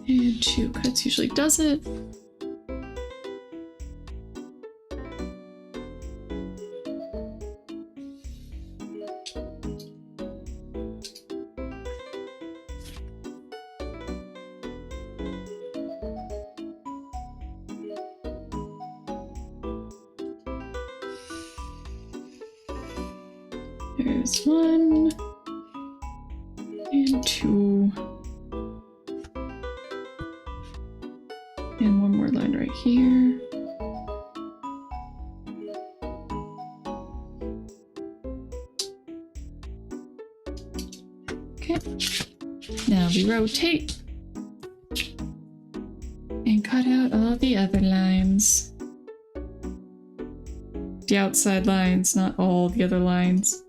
And 2 cuts usually does it. is 1 and 2. And one more line right here. Okay. Now we rotate and cut out all the other lines. The outside lines, not all the other lines.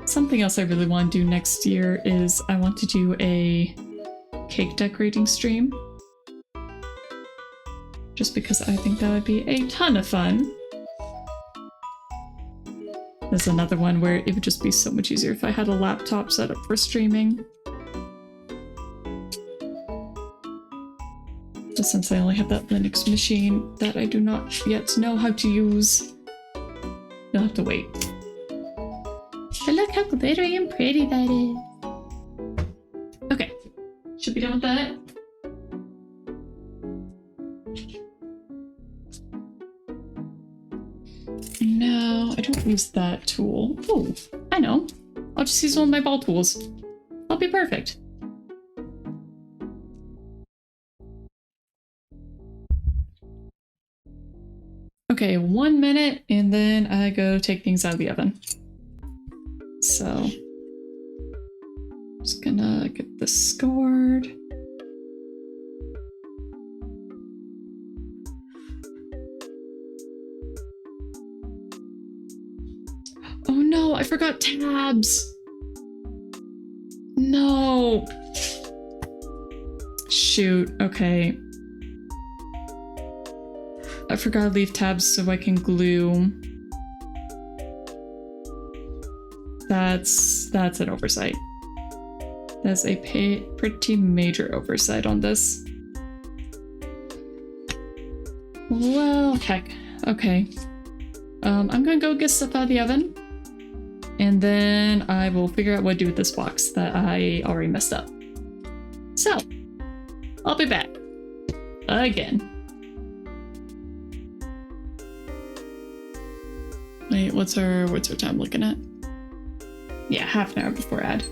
Something else I really want to do next year is I want to do a cake decorating stream. Just because I think that would be a ton of fun. There's another one where it would just be so much easier if I had a laptop set up for streaming. Just since I only have that Linux machine that I do not yet know how to use. You'll have to wait. But look how glittery and pretty that is. Okay, should be done with that. No, I don't use that tool. Oh, I know. I'll just use one of my ball tools. I'll be perfect. Okay, 1 minute, and then I go take things out of the oven. So, just gonna get this scored. Oh no, I forgot tabs. No. Shoot, okay. I forgot to leave tabs so I can glue. That's an oversight. That's a pretty major oversight on this. Well, heck. Okay. I'm gonna go get stuff out of the oven. And then I will figure out what to do with this box that I already messed up. So, I'll be back. Again. Wait, what's our time looking at? Yeah, half an hour before ad.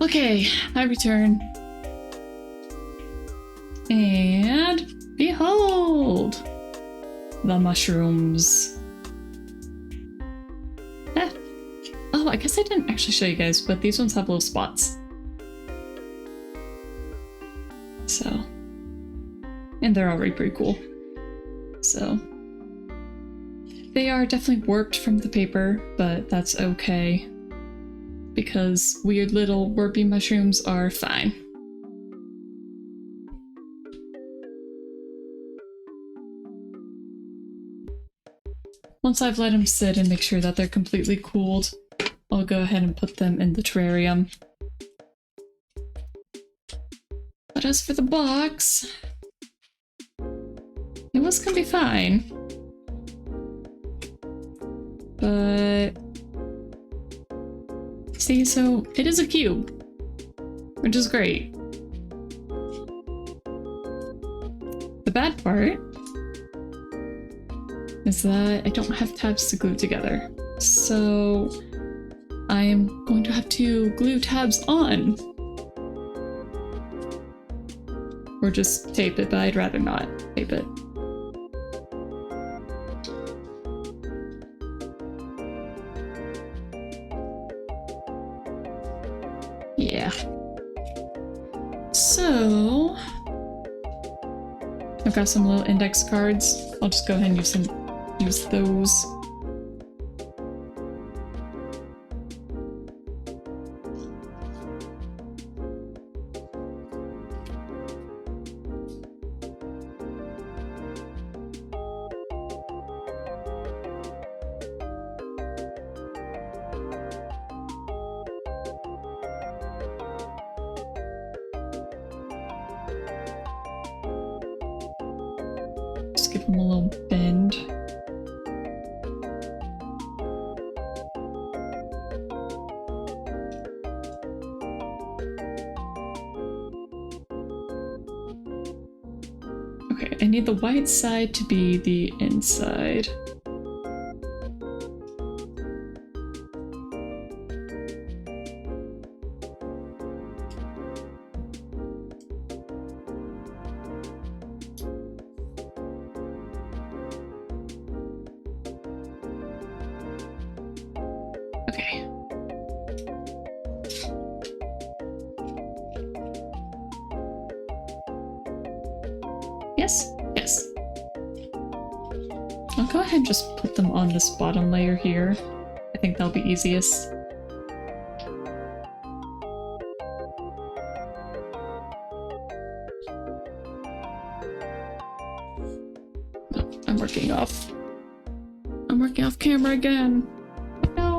Okay, I return. And behold! The mushrooms. Ah. Oh, I guess I didn't actually show you guys, but these ones have little spots. So. And they're already pretty cool. So. They are definitely warped from the paper, but that's okay. Because weird little warpy mushrooms are fine. Once I've let them sit and make sure that they're completely cooled, I'll go ahead and put them in the terrarium. But as for the box, it was gonna be fine. But see, so it is a cube. which is great. The bad part is that I don't have tabs to glue together. So I'm going to have to glue tabs on. Or just tape it, but I'd rather not tape it. Yeah. So I've got some little index cards. I'll just go ahead and use those. Give them a little bend. Okay, I need the white side to be the inside. Okay. Yes, yes. I'll go ahead and just put them on this bottom layer here. I think that'll be easiest. Oh, I'm working off camera again. No.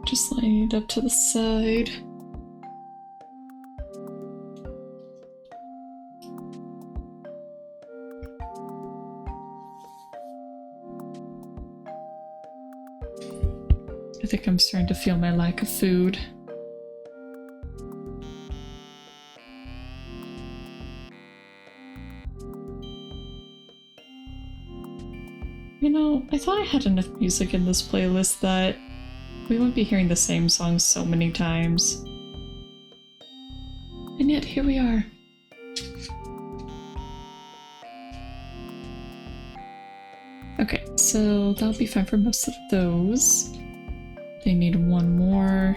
Just line it up to the side. I think I'm starting to feel my lack of food. You know, I thought I had enough music in this playlist that we wouldn't be hearing the same songs so many times. And yet, here we are. Okay, so that'll be fine for most of those. They need one more.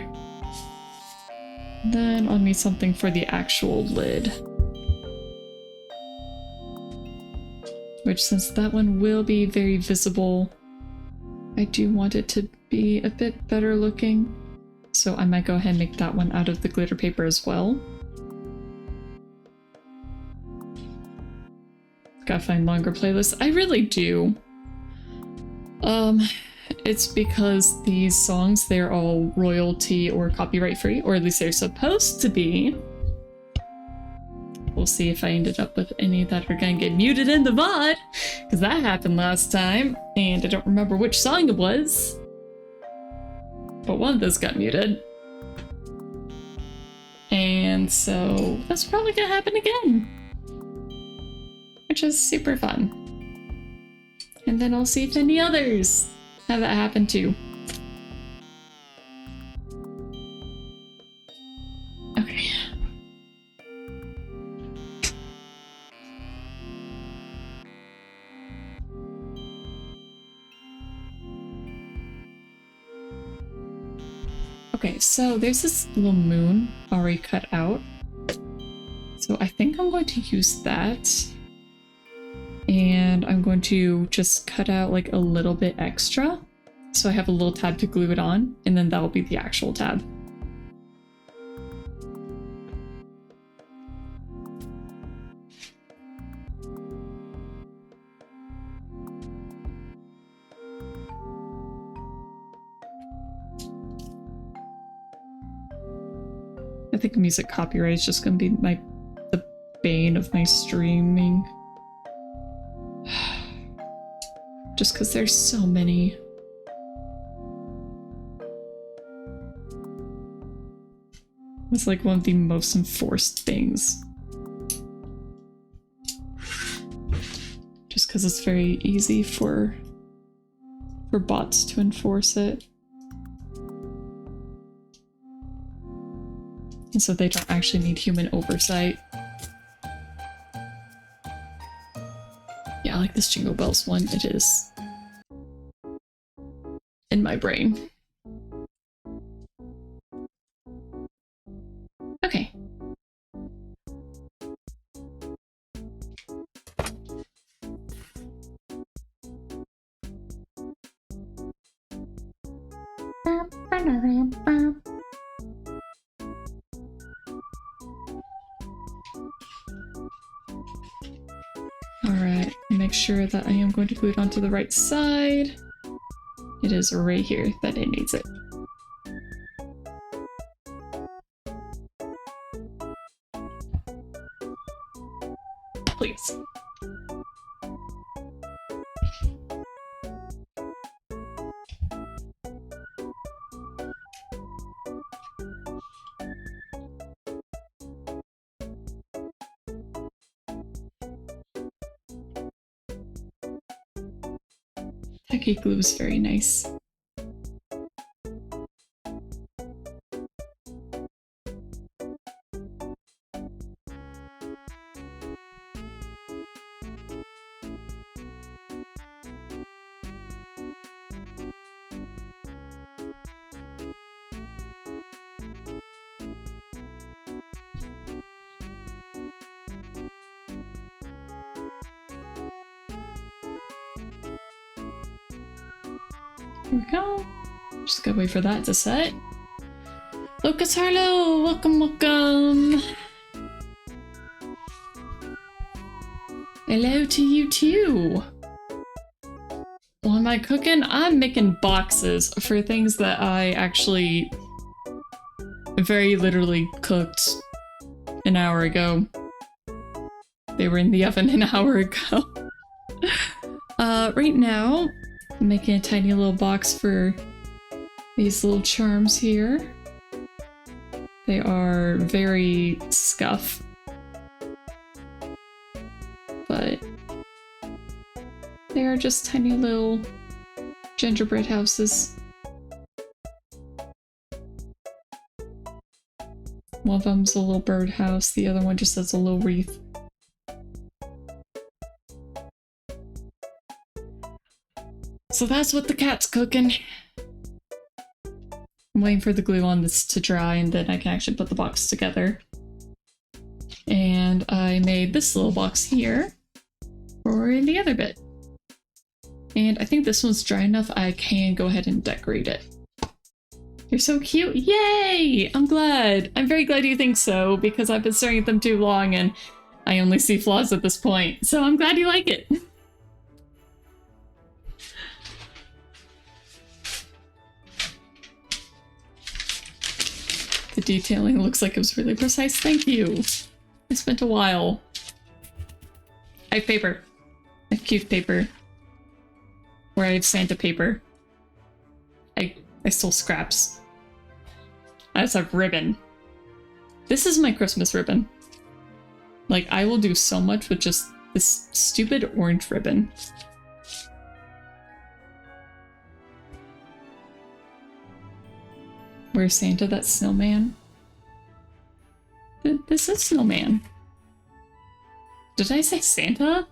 Then I'll need something for the actual lid. Which, since that one will be very visible, I do want it to be a bit better looking. So I might go ahead and make that one out of the glitter paper as well. Gotta find longer playlists. I really do. It's because these songs, they're all royalty or copyright free, or at least they're supposed to be. We'll see if I ended up with any that are gonna get muted in the VOD, because that happened last time, and I don't remember which song it was. But one of those got muted. And so that's probably gonna happen again. Which is super fun. And then I'll see if any others have that happen too. Okay. Okay, so there's this little moon already cut out. So I think I'm going to use that. And I'm going to just cut out like a little bit extra. So I have a little tab to glue it on, and then that'll be the actual tab. I think music copyright is just gonna be the bane of my streaming. Just because there's so many. It's like one of the most enforced things. Just because it's very easy for bots to enforce it. And so they don't actually need human oversight. Yeah, I like this Jingle Bells one. It is in my brain. Okay. Alright, make sure that I am going to glue it onto the right side. It is right here that it needs it. Please. Tacky glue is very nice. Here we go. Just gotta wait for that to set. Lucas Harlow, welcome, welcome. Hello to you too. What am I cooking? I'm making boxes for things that I actually very literally cooked an hour ago. They were in the oven an hour ago. Right now, I'm making a tiny little box for these little charms here. They are very scuff, but they are just tiny little gingerbread houses. One of them's a little birdhouse, the other one just has a little wreath. So that's what the cat's cooking. I'm waiting for the glue on this to dry and then I can actually put the box together. And I made this little box here for the other bit. And I think this one's dry enough I can go ahead and decorate it. You're so cute. Yay! I'm glad. I'm very glad you think so because I've been staring at them too long and I only see flaws at this point. So I'm glad you like it. The detailing looks like it was really precise. Thank you. I spent a while. I have paper. I have cute paper. Or I have Santa paper. I stole scraps. I just have ribbon. This is my Christmas ribbon. Like, I will do so much with just this stupid orange ribbon. Where's Santa? That snowman? This is snowman. Did I say Santa?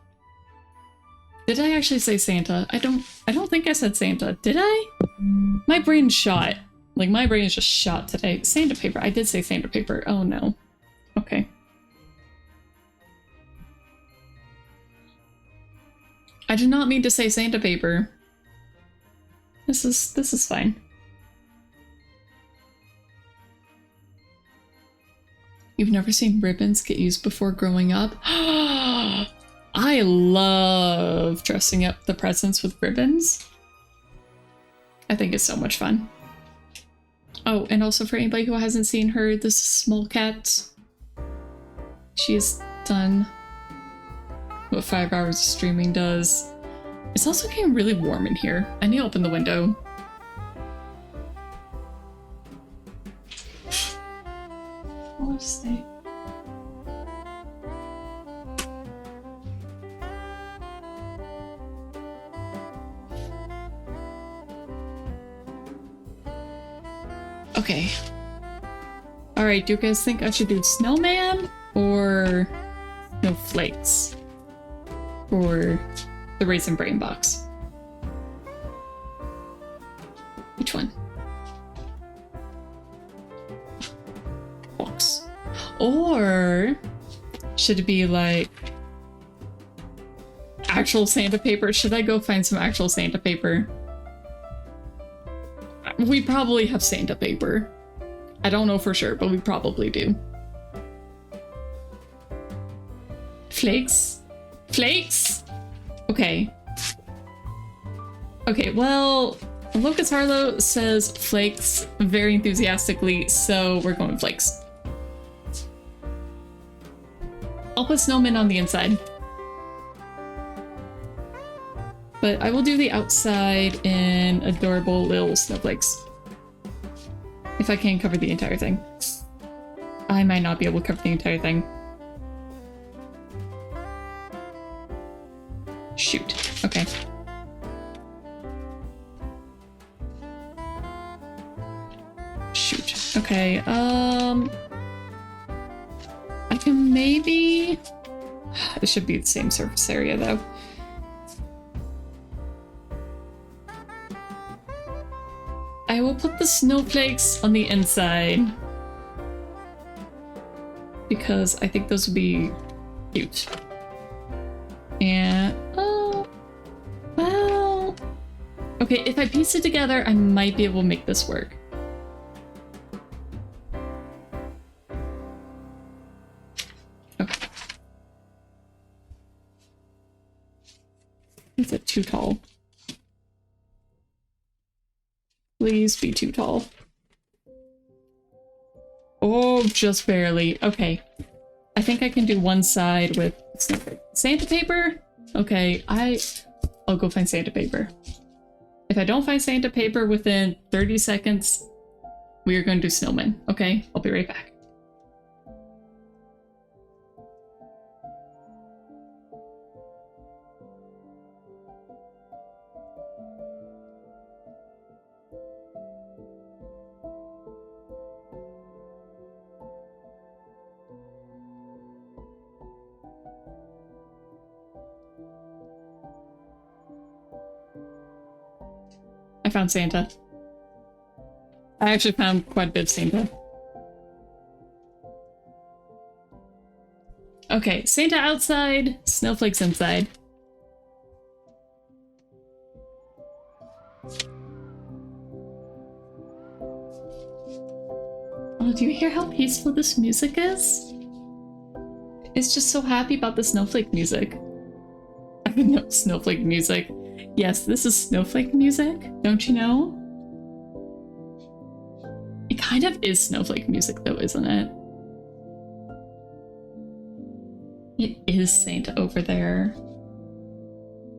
Did I actually say Santa? I don't think I said Santa. Did I? My brain's shot. Like, my brain is just shot today. Santa paper. I did say Santa paper. Oh no. Okay. I did not mean to say Santa paper. This is fine. You've never seen ribbons get used before growing up? I love dressing up the presents with ribbons. I think it's so much fun. Oh, and also for anybody who hasn't seen her, this is Small Cat. She's done what 5 hours of streaming does. It's also getting really warm in here. I need to open the window. I'll just stay. Okay. Alright, do you guys think I should do snowman or snowflakes for the Raisin Brain box? Which one? Box. Or should it be like actual Santa paper? Should I go find some actual Santa paper? We probably have Santa paper. I don't know for sure, but we probably do. Flakes? Flakes? Okay. Okay, well, Locust Harlow says flakes very enthusiastically, so we're going with flakes. I'll put snowmen on the inside. But I will do the outside in adorable little snowflakes. If I can cover the entire thing. I might not be able to cover the entire thing. Shoot. Okay. Shoot. Okay, I can maybe... It should be the same surface area though. I will put the snowflakes on the inside because I think those would be cute. And oh, well, okay, if I piece it together, I might be able to make this work. Okay. Is it too tall? Please be too tall. Oh, just barely. Okay. I think I can do one side with Santa paper? Okay, I'll go find Santa paper. If I don't find Santa paper within 30 seconds, we are going to do snowmen. Okay, I'll be right back. I found Santa. I actually found quite a bit of Santa. Okay, Santa outside, snowflakes inside. Oh, do you hear how peaceful this music is? It's just so happy about the snowflake music. I mean, no, snowflake music. Yes, this is snowflake music, don't you know? It kind of is snowflake music though, isn't it? It is Santa over there.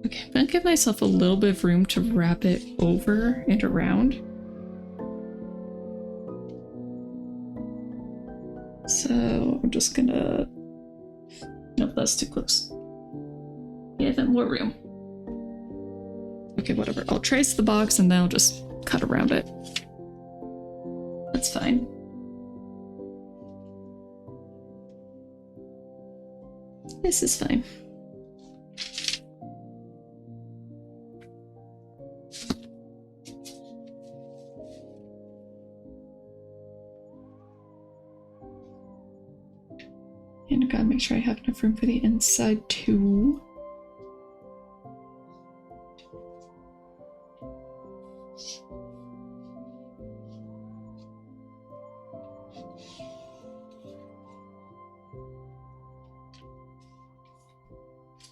Okay, I'm gonna give myself a little bit of room to wrap it over and around. So I'm just gonna... Nope, that's too close. Give it more room. Okay, whatever. I'll trace the box and then I'll just cut around it. That's fine. This is fine. And I gotta make sure I have enough room for the inside too.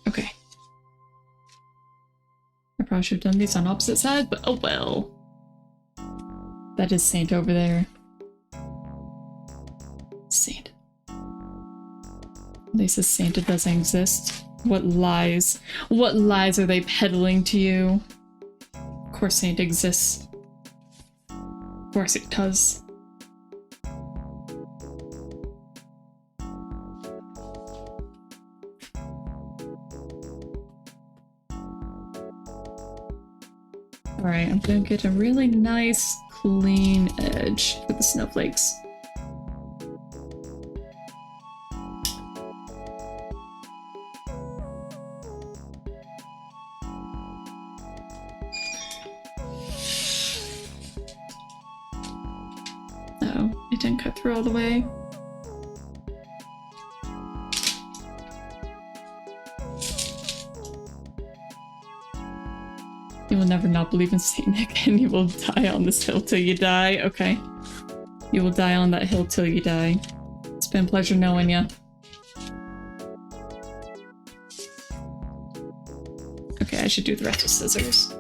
Okay. I probably should have done these on opposite sides, but oh well. That is Saint over there. Saint. They say Santa doesn't exist. What lies? What lies are they peddling to you? Of course Saint exists. Of course it does. Alright, I'm gonna get a really nice, clean edge for the snowflakes. Oh, it didn't cut through all the way. You will never not believe in Saint Nick, and you will die on this hill till you die. Okay. You will die on that hill till you die. It's been a pleasure knowing you. Okay, I should do the rest with scissors.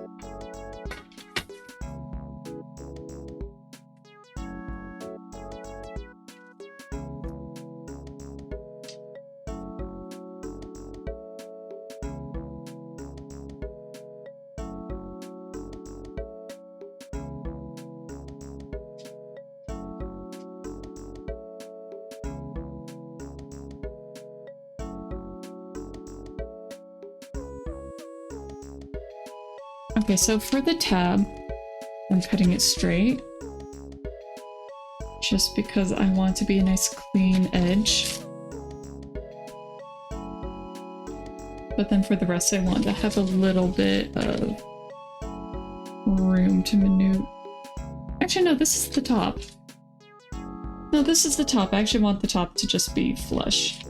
Okay, so for the tab, I'm cutting it straight. Just because I want it to be a nice clean edge. But then for the rest, I want to have a little bit of room to maneuver. Actually, no, this is the top. No, this is the top. I actually want the top to just be flush.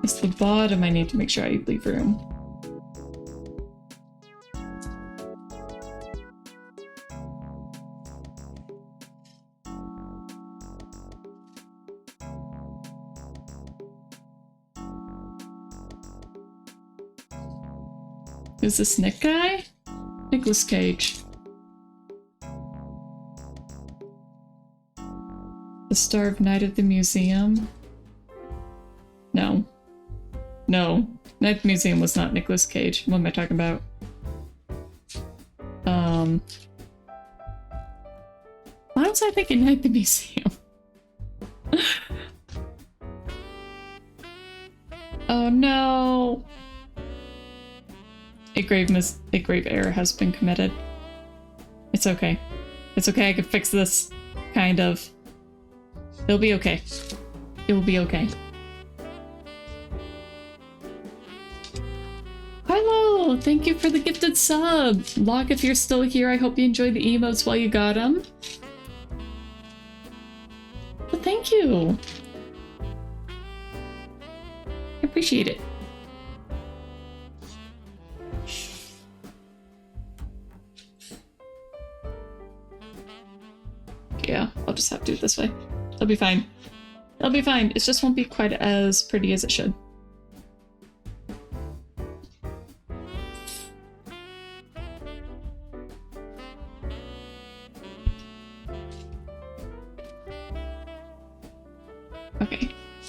It's the bottom I need to make sure I leave room. Who's this Nick guy? Nicolas Cage. The star of Night at the Museum? No. No. Night at the Museum was not Nicolas Cage. What am I talking about? Why was I thinking Night at the Museum? Oh no! A grave error has been committed. It's okay. It's okay, I can fix this. Kind of. It'll be okay. It will be okay. Hello! Thank you for the gifted sub! Locke, if you're still here, I hope you enjoyed the emotes while you got them. Well, thank you! I appreciate it. Yeah, I'll just have to do it this way. It'll be fine. It'll be fine. It just won't be quite as pretty as it should. Okay,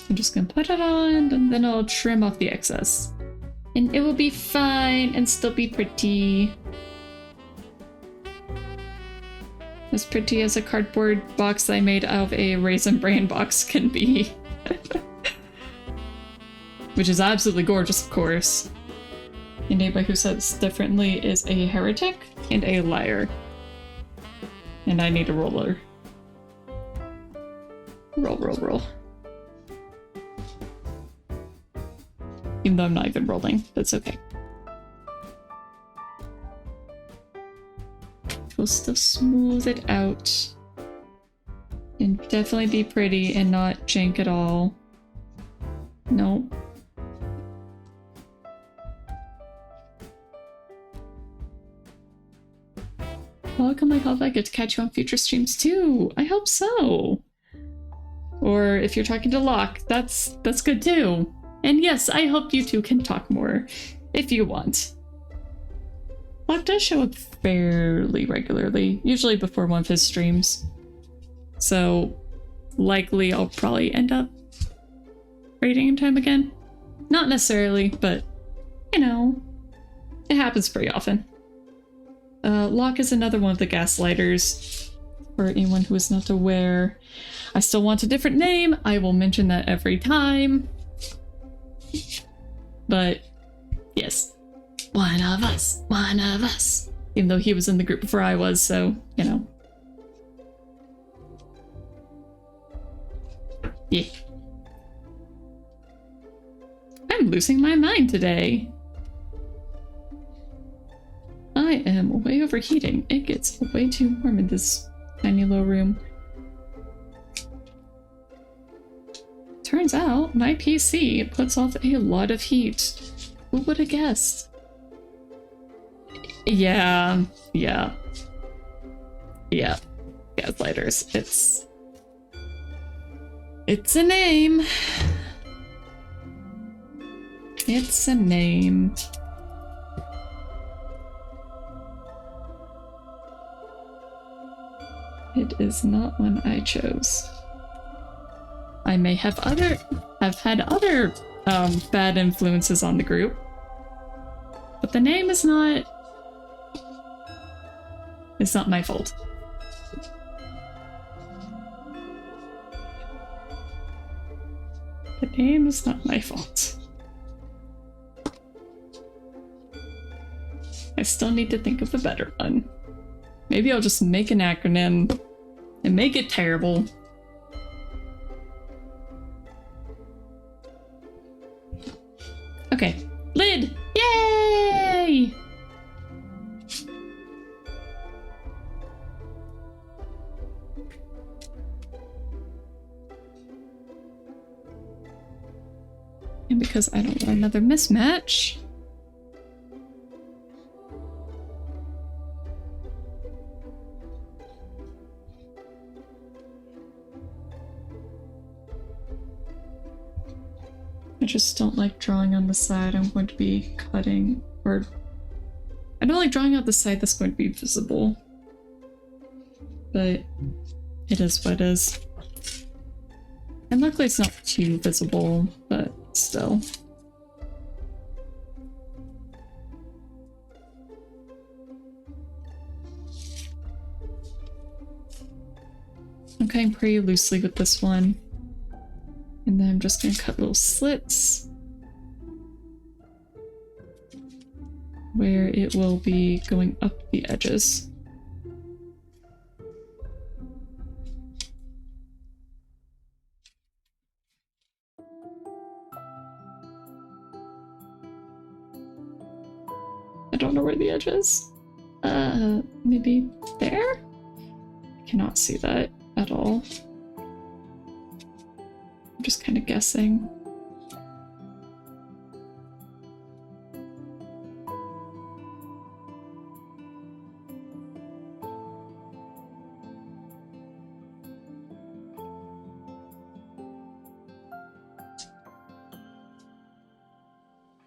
I'm just gonna put it on, and then I'll trim off the excess. And it will be fine and still be pretty. As pretty as a cardboard box I made out of a Raisin Bran box can be. Which is absolutely gorgeous, of course. And anybody who says differently is a heretic and a liar. And I need a roller. Roll, roll, roll. Even though I'm not even rolling, that's okay. We'll still smooth it out. And definitely be pretty and not jank at all. Nope. Welcome, I hope I get to catch you on future streams too. I hope so. Or if you're talking to Locke, that's good too. And yes, I hope you two can talk more. if you want. Locke does show up fairly regularly, usually before one of his streams. So likely I'll probably end up raiding him time again. Not necessarily, but you know, it happens pretty often. Locke is another one of the gaslighters. For anyone who is not aware, I still want a different name. I will mention that every time. But yes, one of us, one of us. Even though he was in the group before I was, so you know. Yeah. I'm losing my mind today. I am way overheating. It gets way too warm in this tiny little room. Turns out my PC puts off a lot of heat. Who would have guessed? Yeah. Gaslighters. It's a name. It's a name. It is not one I chose. I may have had other bad influences on the group, but the name is not. It's not my fault. The name is not my fault. I still need to think of a better one. Maybe I'll just make an acronym and make it terrible. Okay, lid! Yay! And because I don't want another mismatch, I just don't like drawing on the side I'm going to be cutting, or I don't like drawing out the side that's going to be visible, but it is what it is. And luckily it's not too visible, but still. Okay, I'm pretty loosely with this one. And then I'm just gonna cut little slits where it will be going up the edges. I don't know where the edge is. Maybe there? I cannot see that at all. I'm just kind of guessing.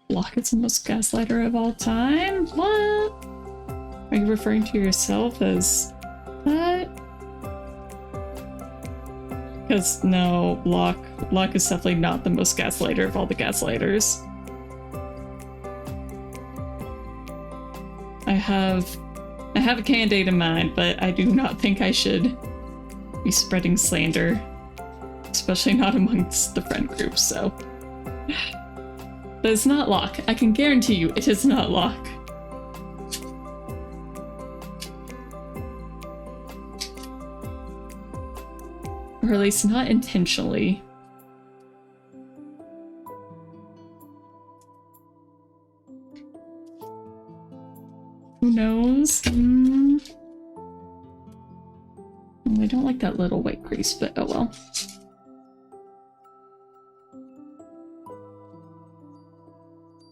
Locke is the most gaslighter of all time? What? Are you referring to yourself as that? Because no, Locke is definitely not the most gaslighter of all the gaslighters. I have a candidate in mind, but I do not think I should be spreading slander, especially not amongst the friend group, so. But it's not Locke. I can guarantee you it is not Locke. Or at least not intentionally. Who knows? I don't like that little white crease, but oh well.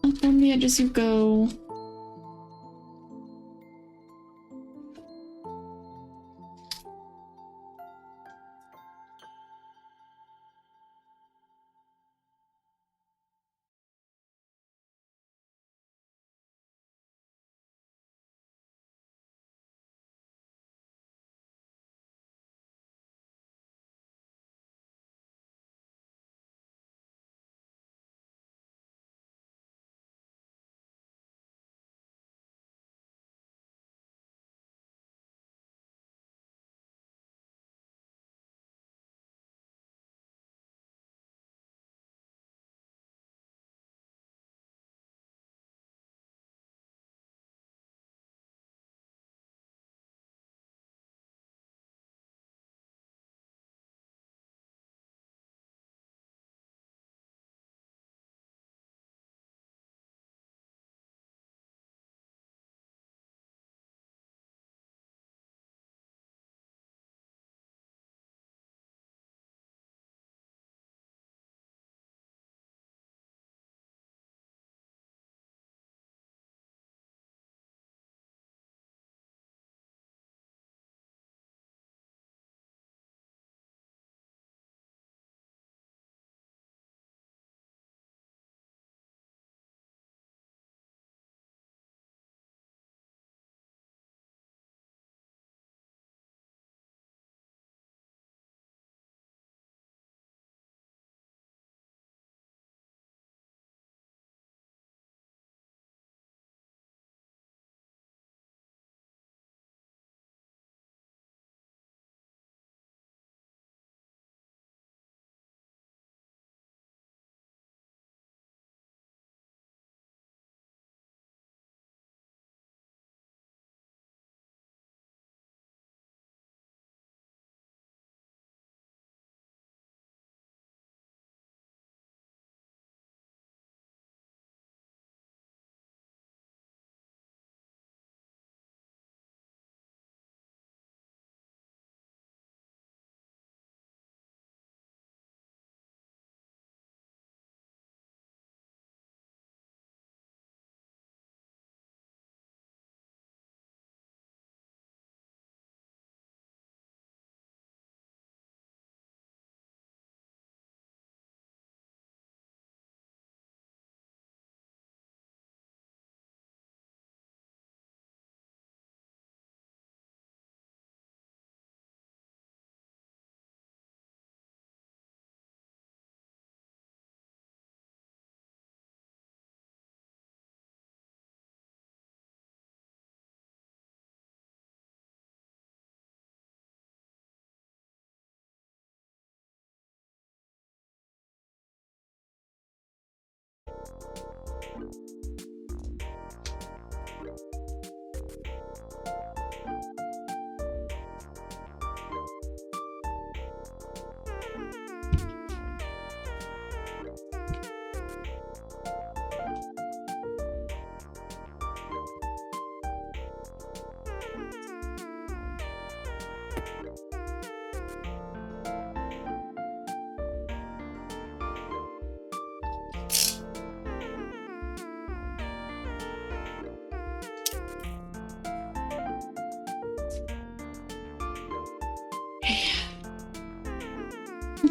Up on the edge as you go.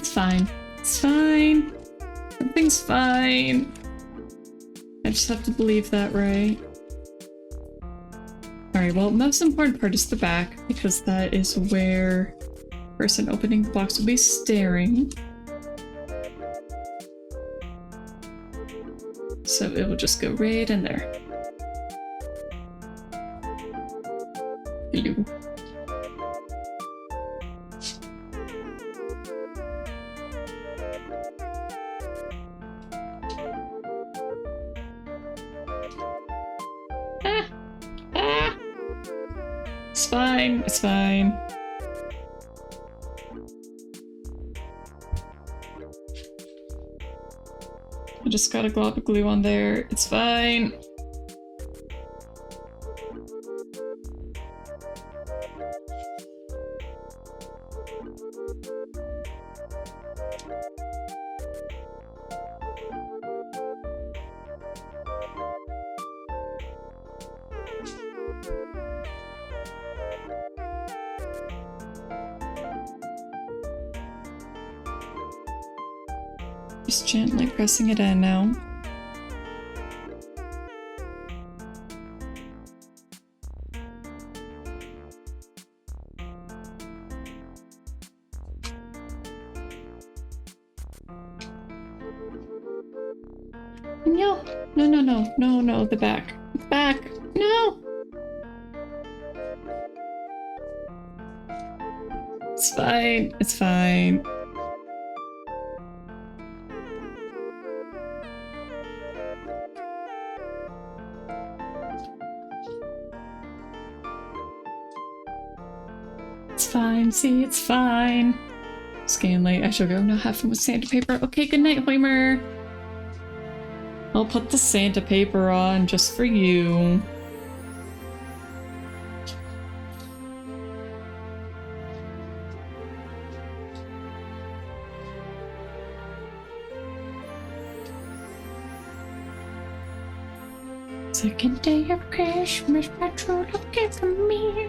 It's fine. It's fine. Everything's fine. I just have to believe that, right? Alright, well, most important part is the back, because that is where the person opening the box will be staring. So it will just go right in there. Hello. It's fine. It's fine. I just got a glob of glue on there. It's fine. Just gently pressing it in now. No, no, no, no, no, no, the back. The back. No! It's fine. It's fine. It's fine. See, it's fine. Scanley, I shall go now. Have fun with sandpaper. Okay, good night, Hoimer. I'll put the Santa paper on just for you. Second day of Christmas, my true love gave for me.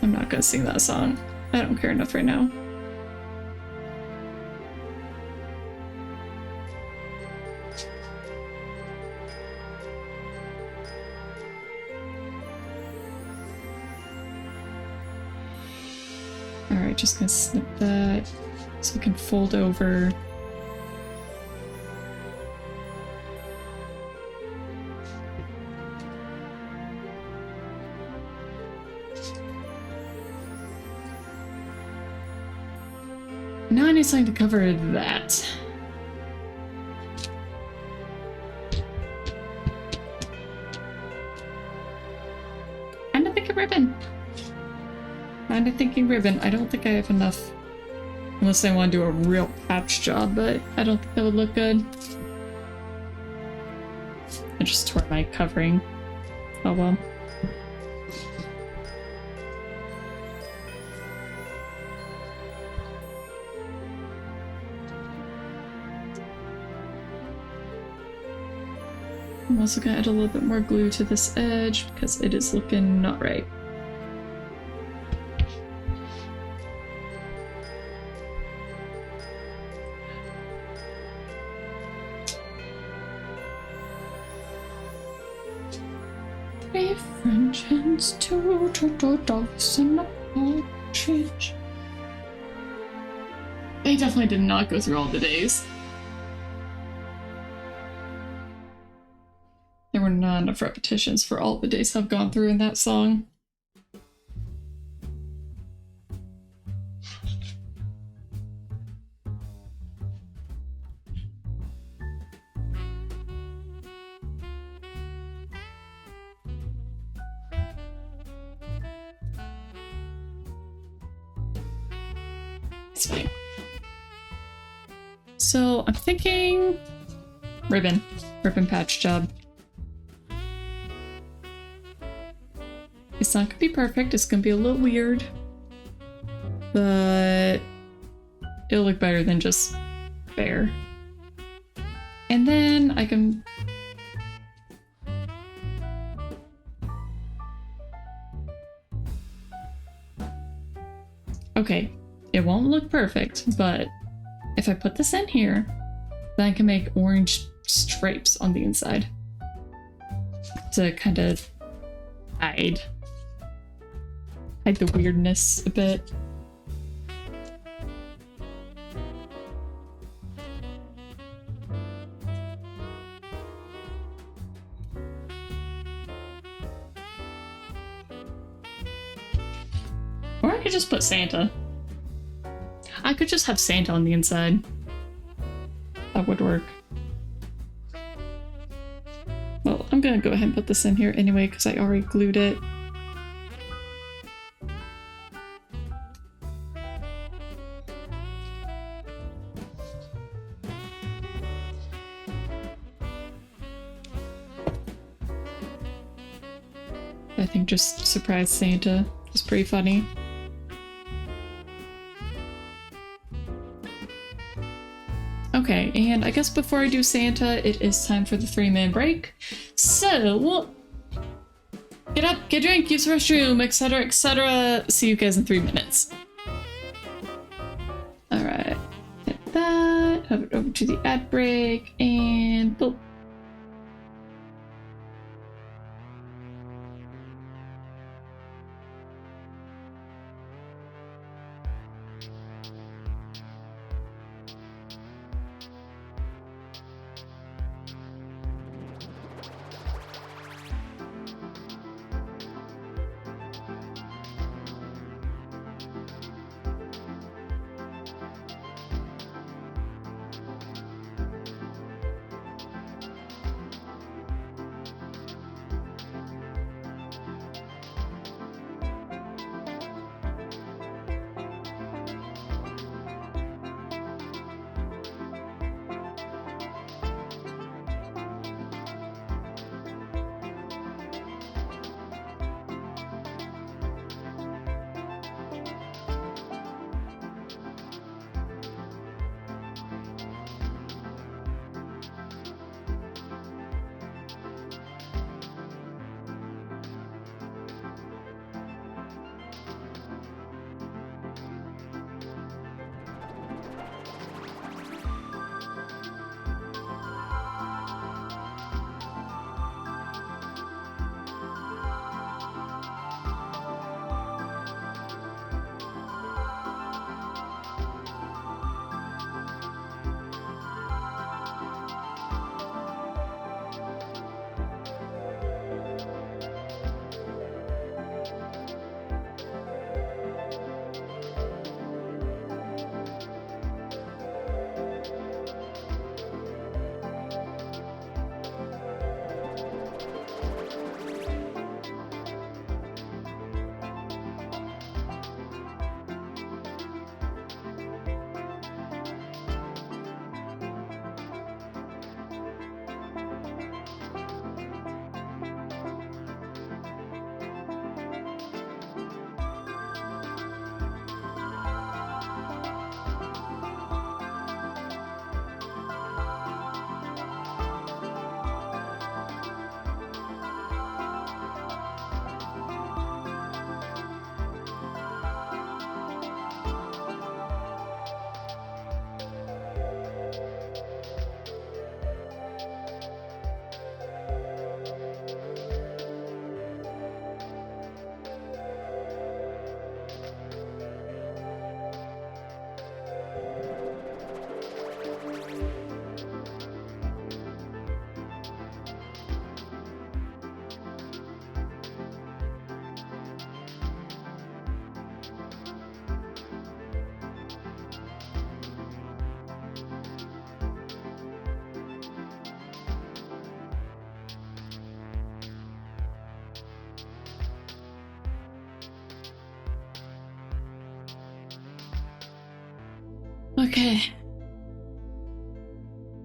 I'm not gonna sing that song. I don't care enough right now. Alright, just gonna snip that so we can fold over. Now I need something to cover that. And I'm thinking ribbon. And I'm thinking ribbon. I don't think I have enough. Unless I want to do a real patch job, but I don't think that would look good. I just tore my covering. Oh well. I'm also gonna add a little bit more glue to this edge because it is looking not right. Three French hens, two turtle doves, and a partridge. They definitely did not go through all the days. There were not enough repetitions for all the days I've gone through in that song. It's fine. So I'm thinking ribbon patch job. It's not gonna be perfect, it's gonna be a little weird, but it'll look better than just bare. And then I can... Okay, it won't look perfect, but if I put this in here, then I can make orange stripes on the inside to kind of hide the weirdness a bit. Or I could just put Santa. I could just have Santa on the inside. That would work. Well, I'm gonna go ahead and put this in here anyway because I already glued it. I think just surprise Santa is pretty funny. Okay, and I guess before I do Santa, it is time for the 3-minute break. So, get up, get a drink, use the restroom, etc., etc. See you guys in 3 minutes. Alright, hit that, have it over to the ad break, and boop. Okay.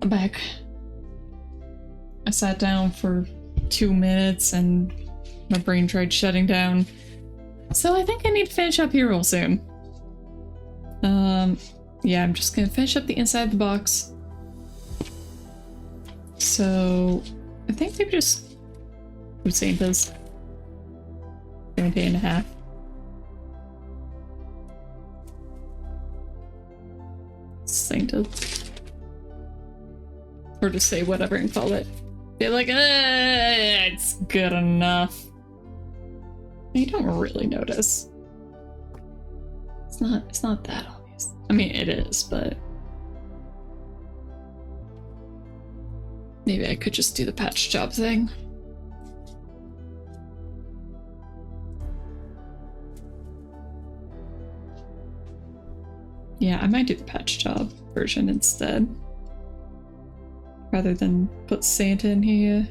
I'm back. I sat down for 2 minutes and my brain tried shutting down. So I think I need to finish up here real soon. Yeah, I'm just gonna finish up the inside of the box. So I think maybe just put Santa's in a day and a half. Santa. Or to say whatever and call it. Be like, it's good enough. You don't really notice. It's not that obvious. I mean, it is, but maybe I could just do the patch job thing. Yeah, I might do the patch job version instead. Rather than put Santa in here.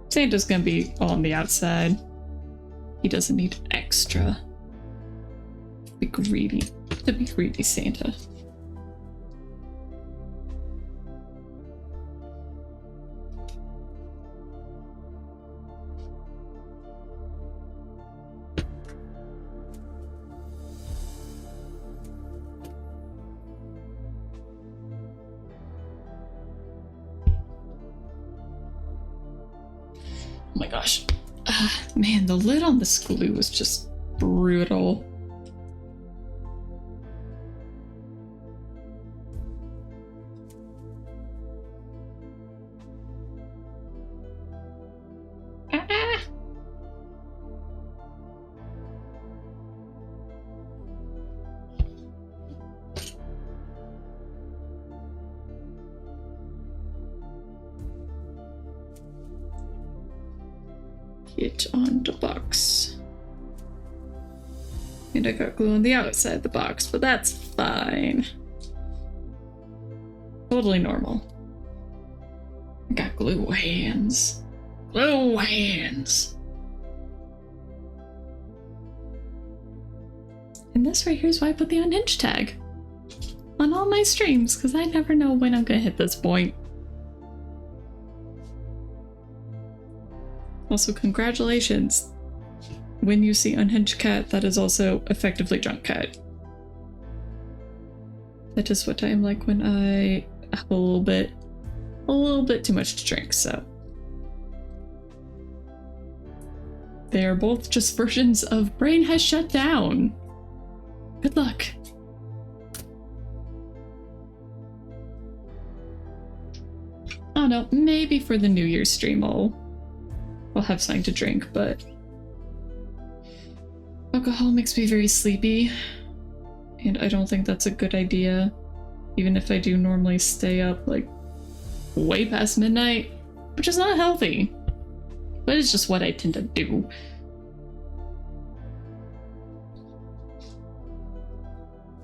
Santa's gonna be on the outside. He doesn't need extra. Be greedy. To be greedy, Santa. Oh my gosh. Man, the lid on this glue was just brutal. Get on the box. And I got glue on the outside of the box, but that's fine. Totally normal. I got glue hands. Glue hands. And this right here is why I put the unhinged tag on all my streams, because I never know when I'm gonna hit this point. Also, congratulations. When you see Unhinged Cat, that is also effectively Drunk Cat. That is what I am like when I have a little bit too much to drink, so. They are both just versions of Brain has shut down. Good luck. Oh no, maybe for the New Year's stream I'll have something to drink, but alcohol makes me very sleepy, and I don't think that's a good idea, even if I do normally stay up like way past midnight, which is not healthy, but it's just what I tend to do.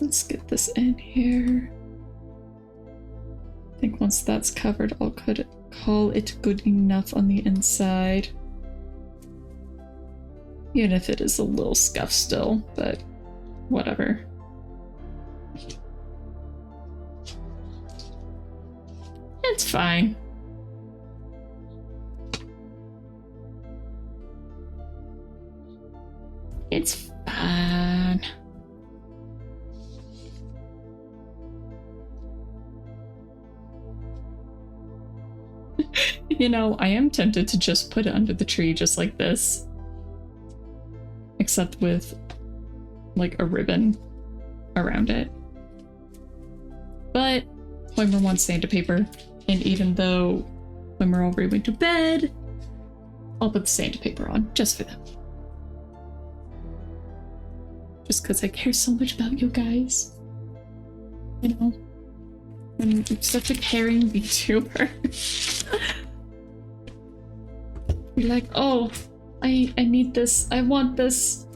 Let's get this in here. I think once that's covered, I'll call it good enough on the inside. Even if it is a little scuffed still, but whatever. It's fine. It's fine. You know, I am tempted to just put it under the tree just like this. Except with, like, a ribbon around it. But Hoimer wants Santa paper, and even though Hoimer already went to bed, I'll put the Santa paper on, just for them. Just because I care so much about you guys. You know? I'm such a caring VTuber. You're like, oh, I need this. I want this.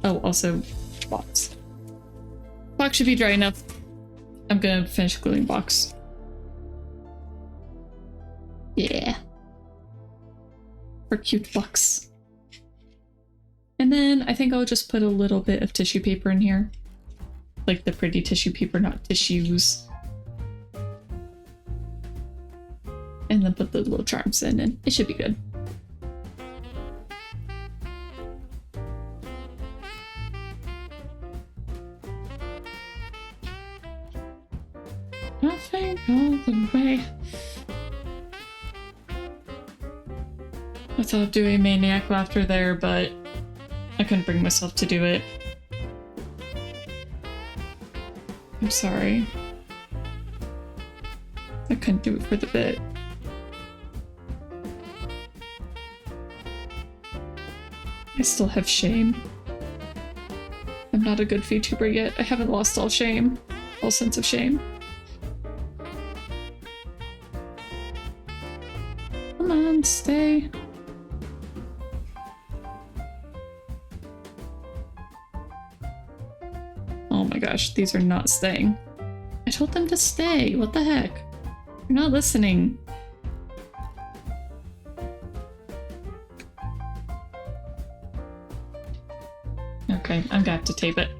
Oh, also, box. Box should be dry enough. I'm gonna finish gluing box. Yeah. For cute box. And then I think I'll just put a little bit of tissue paper in here. Like the pretty tissue paper, not tissues. And then put the little charms in, and it should be good. Nothing all the way. I thought of doing maniac laughter there, but I couldn't bring myself to do it. I'm sorry. I couldn't do it for the bit. I still have shame. I'm not a good VTuber yet. I haven't lost all shame. All sense of shame. Come on, stay. Oh my gosh, these are not staying. I told them to stay. What the heck? You're not listening. Okay, I'm gonna have to tape it.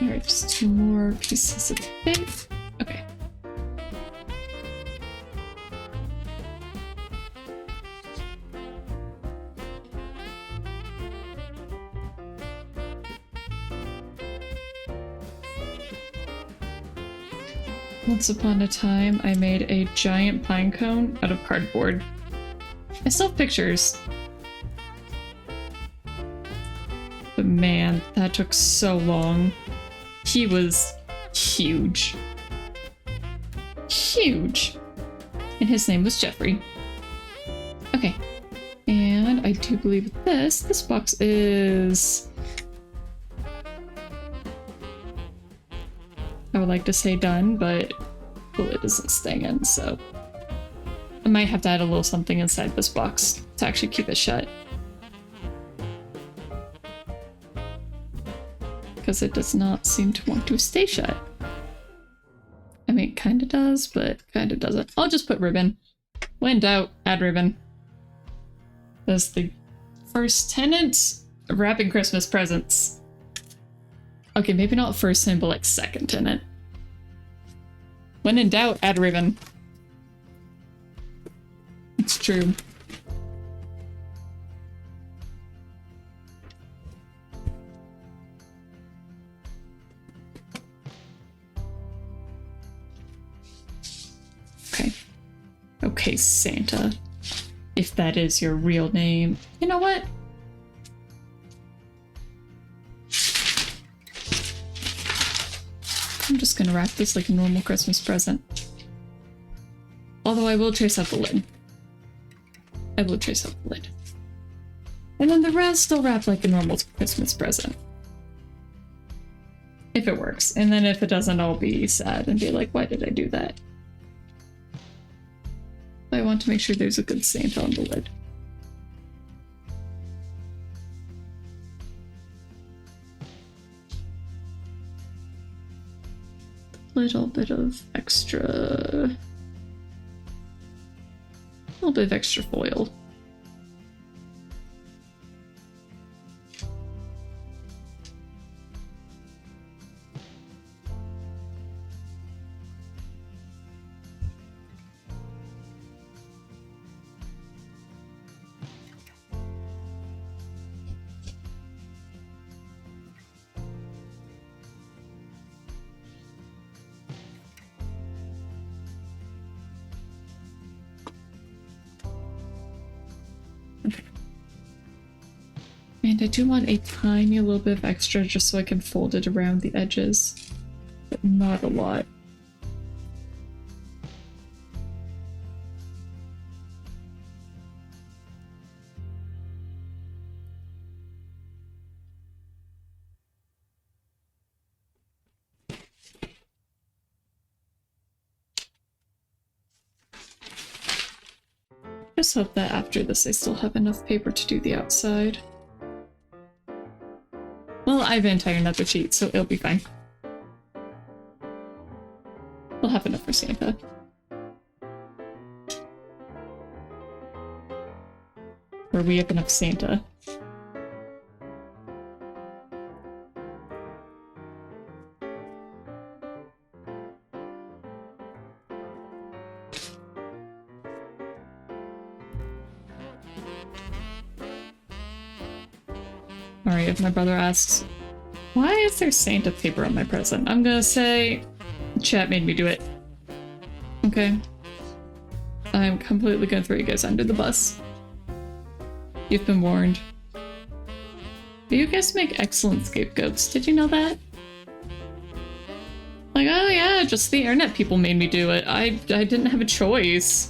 Alright, just 2 more pieces of tape. Okay. Once upon a time, I made a giant pine cone out of cardboard. I still have pictures. But man, that took so long. He was huge. Huge. And his name was Jeffrey. Okay. And I do believe this box is... I would like to say done, but the lid isn't staying in, so... I might have to add a little something inside this box to actually keep it shut. Because it does not seem to want to stay shut. I mean, it kind of does, but kind of doesn't. I'll just put ribbon. When in doubt, add ribbon. That's the first tenant of wrapping Christmas presents. Okay, maybe not first tenant, but like second tenant. When in doubt, add ribbon. It's true. Okay, Santa. If that is your real name. You know what? I'm just gonna wrap this like a normal Christmas present. Although I will trace out the lid. I will trace out the lid. And then the rest I'll wrap like a normal Christmas present. If it works. And then if it doesn't, I'll be sad and be like, why did I do that? I want to make sure there's a good Santa on the lid. Little bit of extra foil. And I do want a tiny little bit of extra just so I can fold it around the edges, but not a lot. Just hope that after this I still have enough paper to do the outside. Well, I have an entire another sheet, so it'll be fine. We'll have enough for Santa. Or we have enough Santa. Alright, if my brother asks, why is there Santa paper on my present? I'm gonna say, chat made me do it. Okay. I'm completely gonna throw you guys under the bus. You've been warned. You guys make excellent scapegoats. Did you know that? Like, oh yeah, just the internet people made me do it. I didn't have a choice.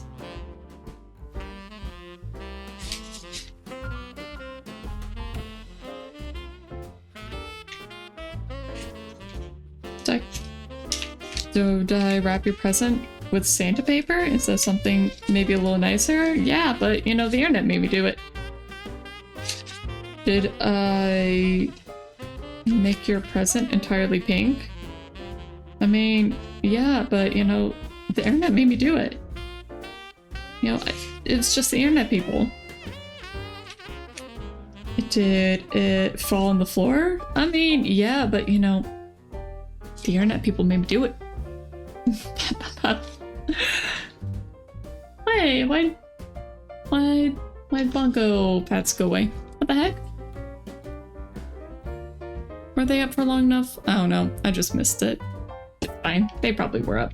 Did I wrap your present with Santa paper? Is that something maybe a little nicer? Yeah, but you know, the internet made me do it. Did I make your present entirely pink? I mean, yeah, but you know, the internet made me do it. You know, it's just the internet people. Did it fall on the floor? I mean, yeah, but you know, the internet people made me do it. Hey, why'd bongo pats go away? What the heck? Were they up for long enough? I don't know. I just missed it. It's fine. They probably were up.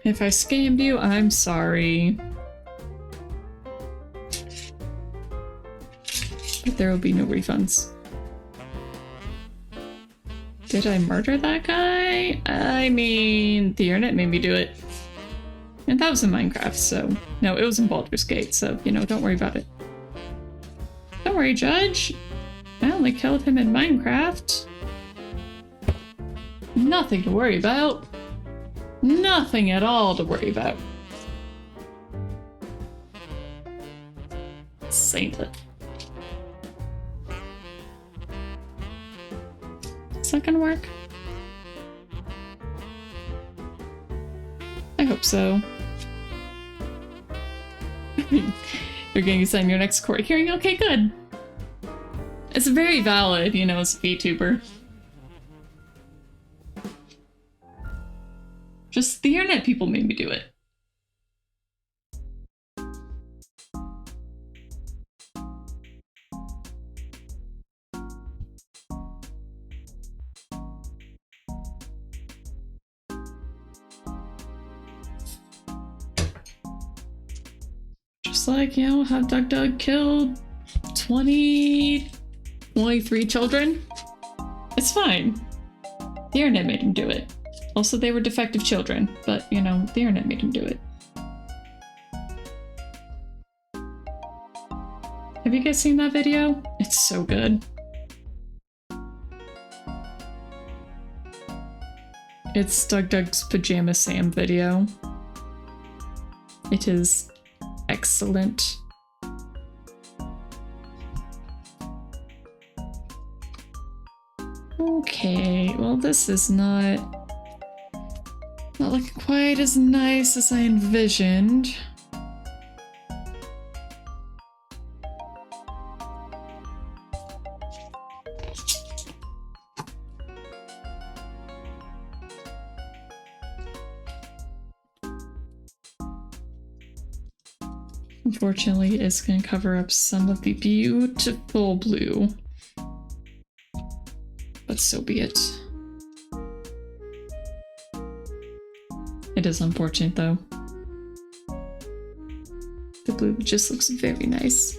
If I scammed you, I'm sorry. But there will be no refunds. Did I murder that guy? I mean, the internet made me do it. And that was in Minecraft, so... No, it was in Baldur's Gate, so, you know, don't worry about it. Don't worry, Judge. I only killed him in Minecraft. Nothing to worry about. Nothing at all to worry about. Santa. Is that gonna work? I hope so. You're getting to sign your next court hearing? Okay, good. It's very valid, you know, as a VTuber. Just the internet people made me do it. Just like, you know, how Doug killed 23 children. It's fine. The internet made him do it. Also, they were defective children, but, you know, the internet made him do it. Have you guys seen that video? It's so good. It's Doug's Pajama Sam video. It is excellent. Okay, well this is not looking quite as nice as I envisioned. Unfortunately, it's going to cover up some of the beautiful blue. But so be it. It is unfortunate, though. The blue just looks very nice.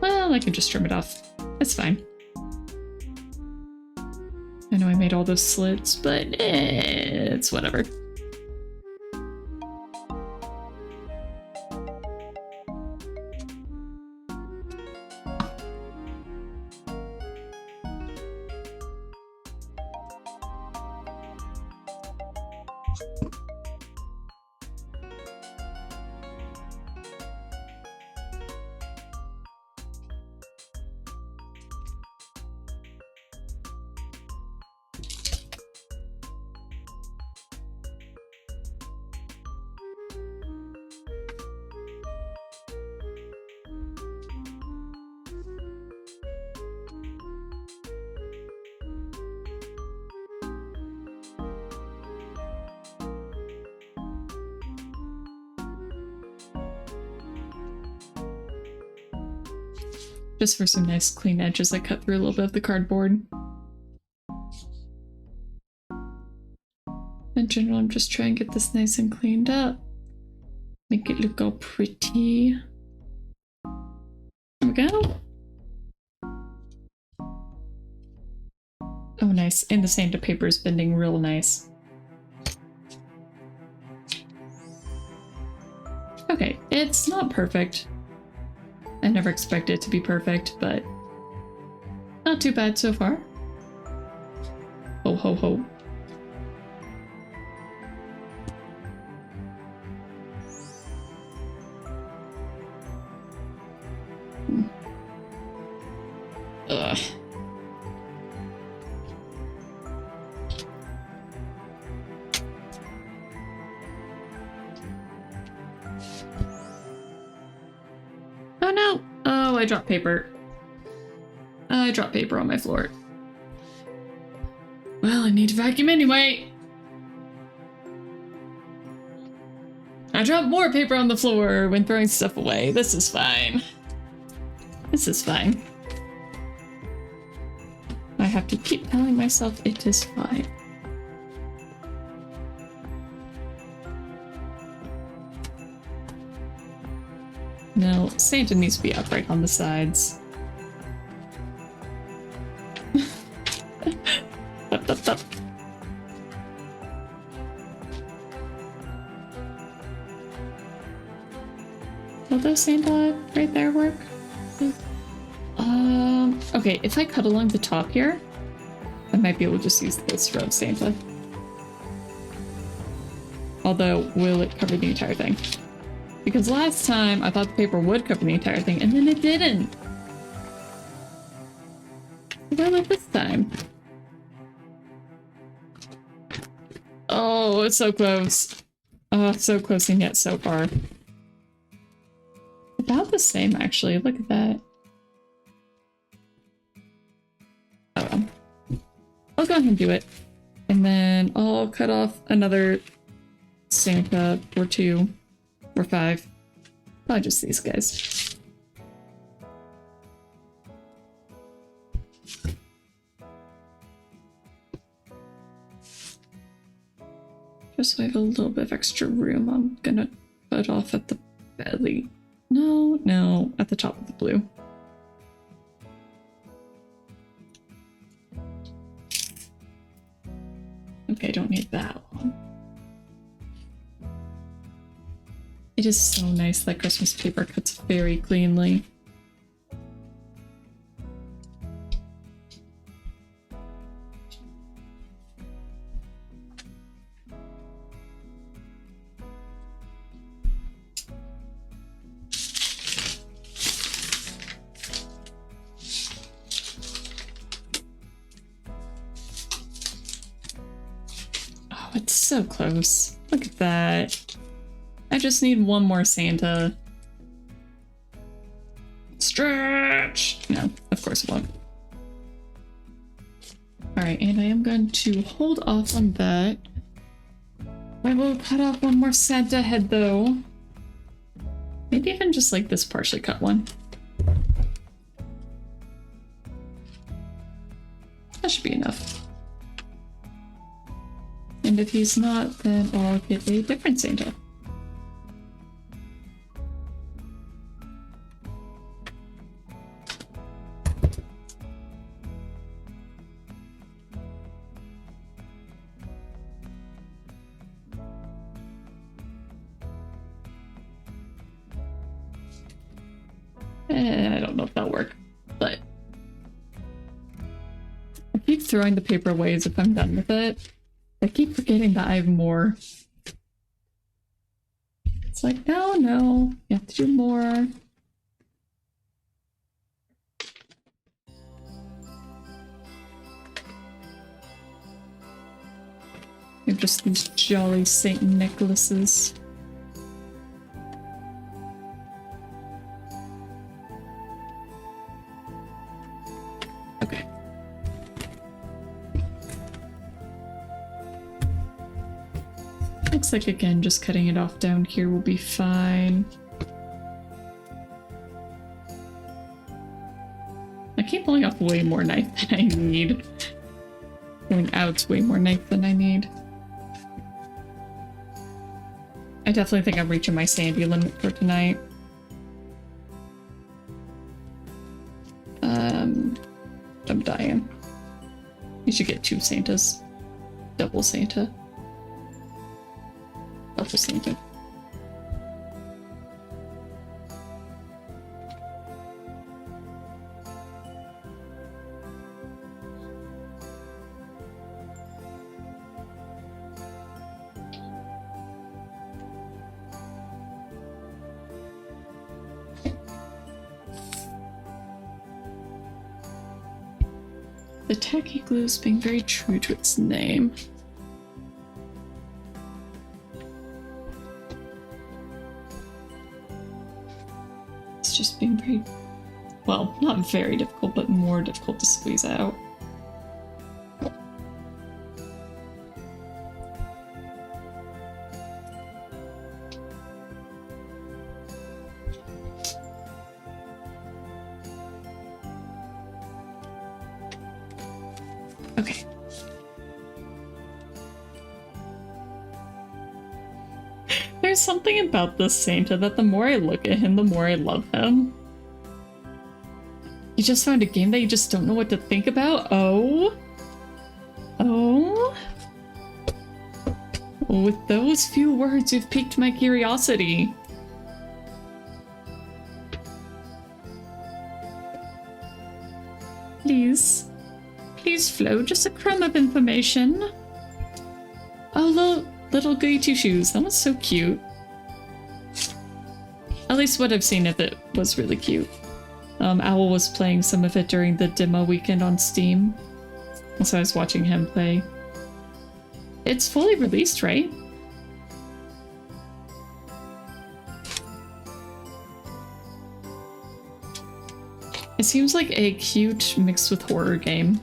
Well, I can just trim it off. It's fine. I know I made all those slits, but it's whatever. Just for some nice clean edges, I cut through a little bit of the cardboard. In general, I'm just trying to get this nice and cleaned up. Make it look all pretty. There we go. Oh, nice. And the Santa paper is bending real nice. Okay, it's not perfect. I never expected it to be perfect, but not too bad so far. Ho ho ho. Ugh. Oh no! Oh, I dropped paper. I dropped paper on my floor. Well, I need to vacuum anyway. I dropped more paper on the floor when throwing stuff away. This is fine. This is fine. I have to keep telling myself it is fine. No, Santa needs to be upright on the sides. Up, up, up. Will those Santa right there work? Okay, if I cut along the top here, I might be able to just use this for Santa. Although, will it cover the entire thing? Because last time I thought the paper would cover the entire thing, and then it didn't. Will it this time? Oh, it's so close. Oh, so close and yet so far. About the same, actually. Look at that. Oh well. I'll go ahead and do it. And then I'll cut off another Santa or two. Or five. Probably just these guys. Just so I have a little bit of extra room, I'm gonna cut off at the belly. No, at the top of the blue. Okay, don't need that one. It is so nice that Christmas paper cuts very cleanly. Oh, it's so close. Look at that. I just need one more Santa. Stretch! No, of course it won't. Alright, and I am going to hold off on that. I will cut off one more Santa head though. Maybe even just like this partially cut one. That should be enough. And if he's not, then I'll get a different Santa. I don't know if that'll work, but I keep throwing the paper away as if I'm done with it. I keep forgetting that I have more. It's like, no, you have to do more. You're just these jolly Saint Nicholases. Okay. Looks like, again, just cutting it off down here will be fine. keep pulling off way more knife than I need. Pulling out way more knife than I need. I definitely think I'm reaching my sandy limit for tonight. I'm dying. You should get 2 Santas. Double Santa. Double Santa. The tacky glue is being very true to its name. It's just being very, well, not very difficult, but more difficult to squeeze out. Okay. There's something about this Santa that the more I look at him, the more I love him. You just found a game that you just don't know what to think about? Oh? Oh? With those few words, you've piqued my curiosity. Please. Please, Flo, just a crumb of information. Oh, little goody two-shoes. That was so cute. At least what I've seen of it was really cute. Owl was playing some of it during the demo weekend on Steam. So I was watching him play. It's fully released, right? It seems like a cute mixed with horror game.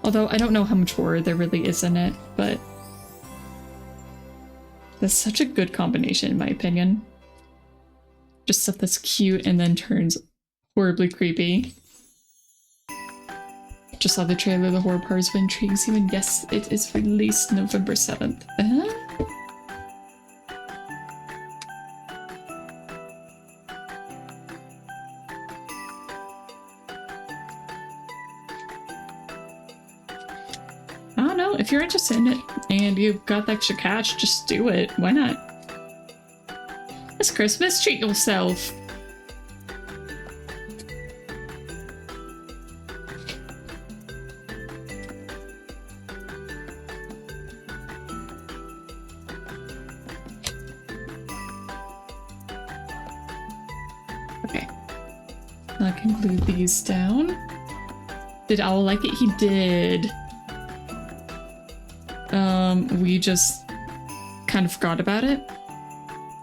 Although I don't know how much horror there really is in it, but that's such a good combination in my opinion. Just stuff that's cute and then turns horribly creepy. Just saw the trailer, the horror part is what intrigues you, and yes, it is released November 7th. I don't know, if you're interested in it and you've got the extra cash, just do it. Why not? It's Christmas, treat yourself. Okay. I can glue these down. Did Owl like it? He did. We just kind of forgot about it.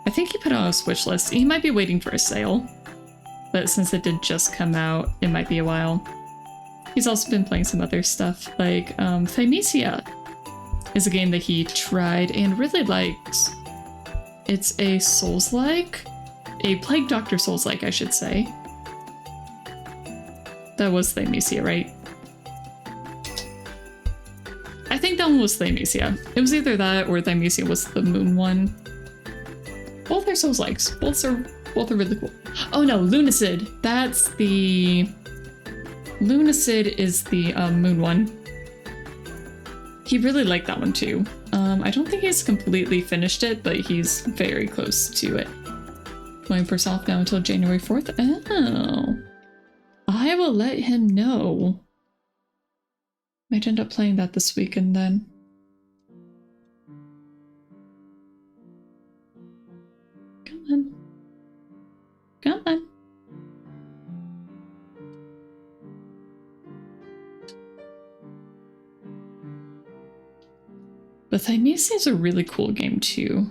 I think he put it on his wish list. He might be waiting for a sale, but since it did just come out, it might be a while. He's also been playing some other stuff, like Thymesia is a game that he tried and really liked. It's a Souls-like, a Plague Doctor Souls-like, I should say. That was Thymesia, right? I think that one was Thymesia. It was either that or Thymesia was the moon one. Both are Souls-likes. Both are really cool. Oh no, Lunacid. That's the... Lunacid is the moon one. He really liked that one too. I don't think he's completely finished it, but he's very close to it. 20% off now until January 4th. Oh. I will let him know. Might end up playing that this weekend then. Come on. Come on. But Thymesia is a really cool game too.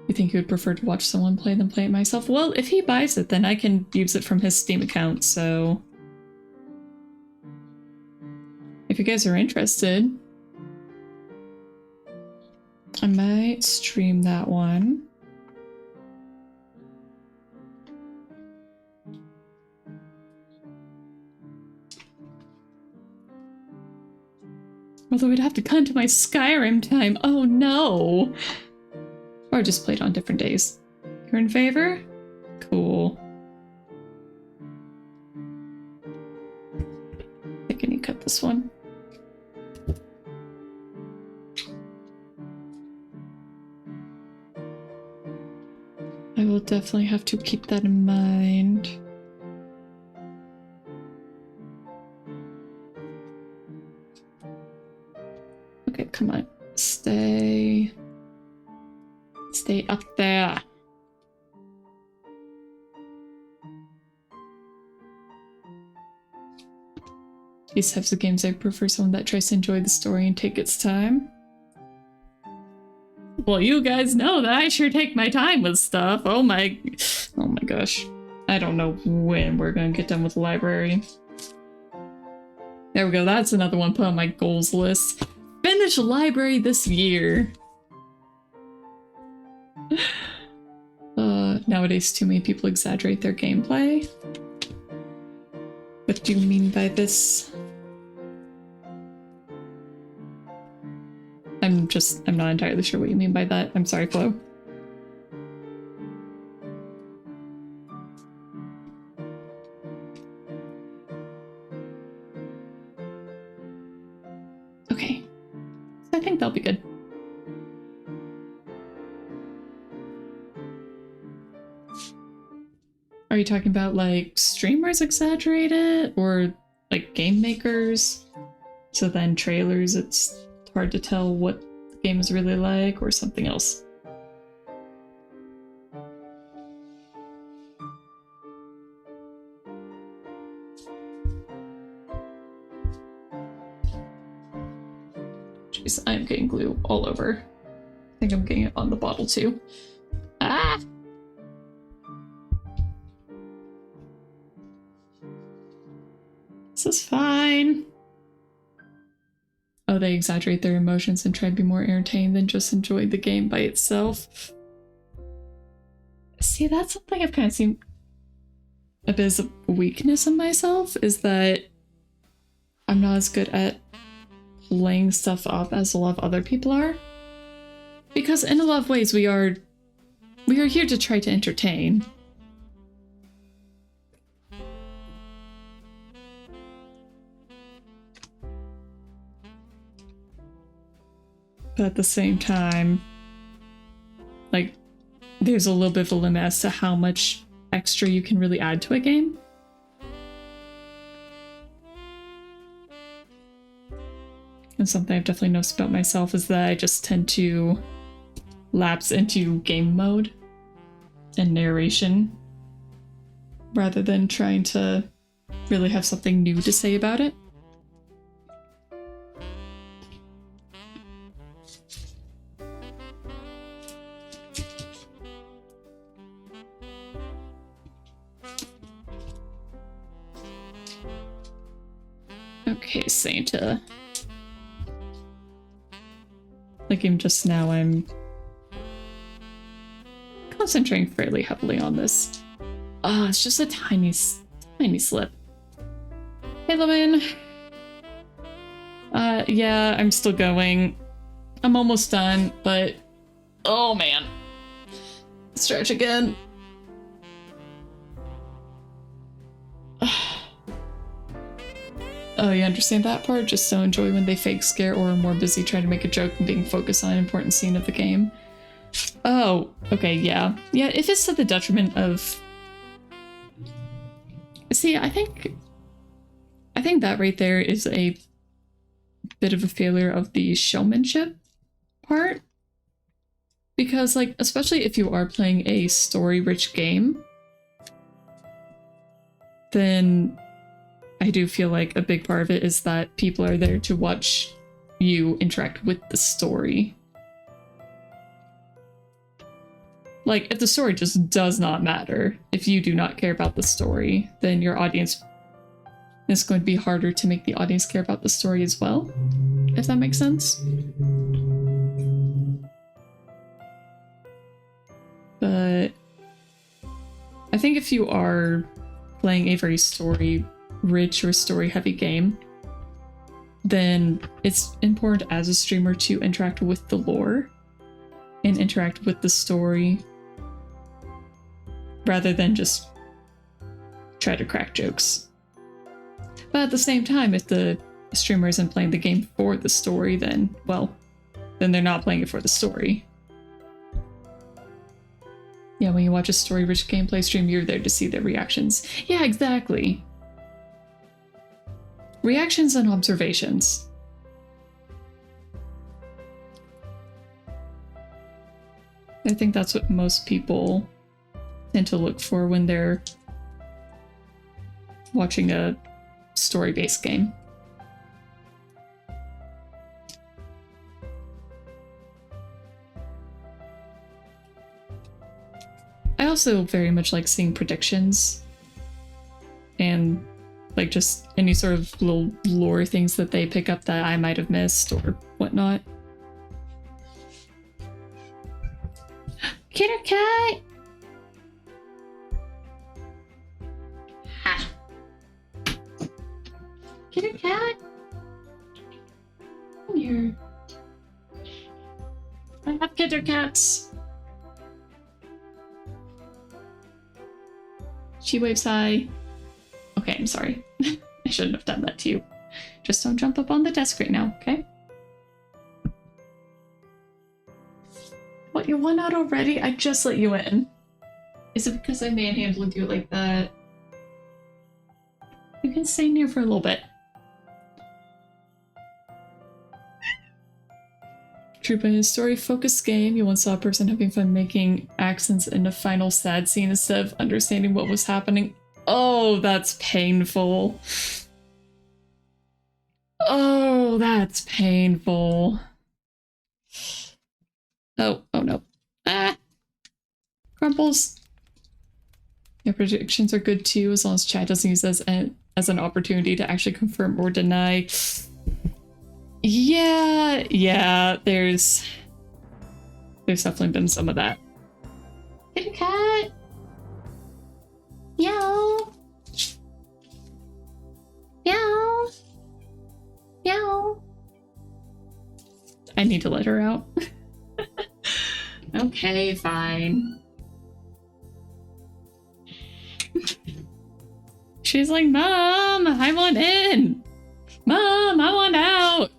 You think you would prefer to watch someone play than play it myself? Well, if he buys it, then I can use it from his Steam account, so... If you guys are interested, I might stream that one. Although we'd have to cut into my Skyrim time. Oh no! Or just play it on different days. You're in favor? Cool. Can you cut this one? I will definitely have to keep that in mind. Okay, come on. Stay up there. These types of games, I prefer someone that tries to enjoy the story and take its time. Well, you guys know that I sure take my time with stuff. Oh my gosh. I don't know when we're gonna get done with the library. There we go, that's another one put on my goals list. Finish library this year. Nowadays too many people exaggerate their gameplay. What do you mean by this? I'm not entirely sure what you mean by that. I'm sorry, Flo. Okay. So I think that'll be good. Are you talking about like streamers exaggerate it, or like game makers? So then trailers, it's hard to tell what the game is really like, or something else? Jeez, I'm getting glue all over. I think I'm getting it on the bottle too. Ah! This is fine. Oh, they exaggerate their emotions and try to be more entertained than just enjoy the game by itself. See, that's something I've kind of seen a bit of a weakness in myself, is that I'm not as good at playing stuff up as a lot of other people are. Because in a lot of ways we are here to try to entertain. But at the same time, like, there's a little bit of a limit as to how much extra you can really add to a game. And something I've definitely noticed about myself is that I just tend to lapse into game mode and narration rather than trying to really have something new to say about it. Okay, Santa. Like, even just now, I'm concentrating fairly heavily on this. It's just a tiny slip. Hey, Lemon. Yeah, I'm still going. I'm almost done, but oh man. Stretch again. Oh, you understand that part? Just don't enjoy when they fake scare or are more busy trying to make a joke and being focused on an important scene of the game. Oh, okay, yeah. Yeah, if it's to the detriment of... See, I think that right there is a bit of a failure of the showmanship part. Because, like, especially if you are playing a story-rich game, then I do feel like a big part of it is that people are there to watch you interact with the story. Like, if the story just does not matter, if you do not care about the story, then your audience is going to be harder to make the audience care about the story as well, if that makes sense. But I think if you are playing a very story-rich or story-heavy game, then it's important as a streamer to interact with the lore and interact with the story rather than just try to crack jokes. But at the same time, if the streamer isn't playing the game for the story, then, well, then they're not playing it for the story. Yeah, when you watch a story-rich gameplay stream, you're there to see their reactions. Yeah, exactly. Reactions and observations. I think that's what most people tend to look for when they're watching a story-based game. I also very much like seeing predictions and like just any sort of little lore things that they pick up that I might have missed or whatnot. Kitty cat! Ha! Kitty cat! Come here. I have kitty cats. She waves hi. Okay, I'm sorry. I shouldn't have done that to you. Just don't jump up on the desk right now, okay? What, you're one out already? I just let you in. Is it because I manhandled you like that? You can stay in here for a little bit. True, but in a story-focused game, you once saw a person having fun making accents in a final sad scene instead of understanding what was happening. Oh, that's painful. Oh, that's painful. Oh no. Ah! Crumbles. Your predictions are good too, as long as chat doesn't use as an opportunity to actually confirm or deny. Yeah, there's definitely been some of that. Kitty cat! Meow! Meow! Meow! I need to let her out. Okay, fine. She's like, Mom, I want in! Mom, I want out!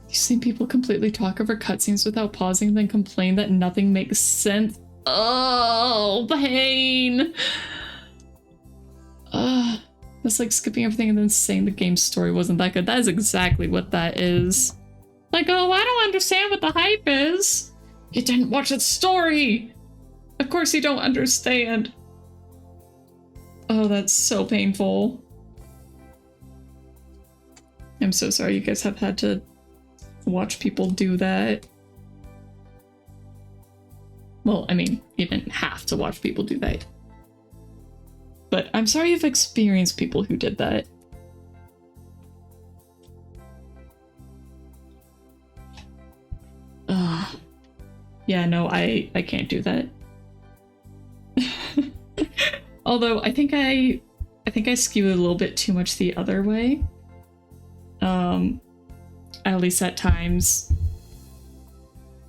You've seen people completely talk over cutscenes without pausing, then complain that nothing makes sense. Oh, pain! That's like skipping everything and then saying the game's story wasn't that good. That is exactly what that is. Like, oh, I don't understand what the hype is. You didn't watch the story! Of course you don't understand. Oh, that's so painful. I'm so sorry you guys have had to watch people do that. Well, I mean, you didn't have to watch people do that. But I'm sorry you've experienced people who did that. Yeah, no, I can't do that. Although I think I skew a little bit too much the other way. At least at times.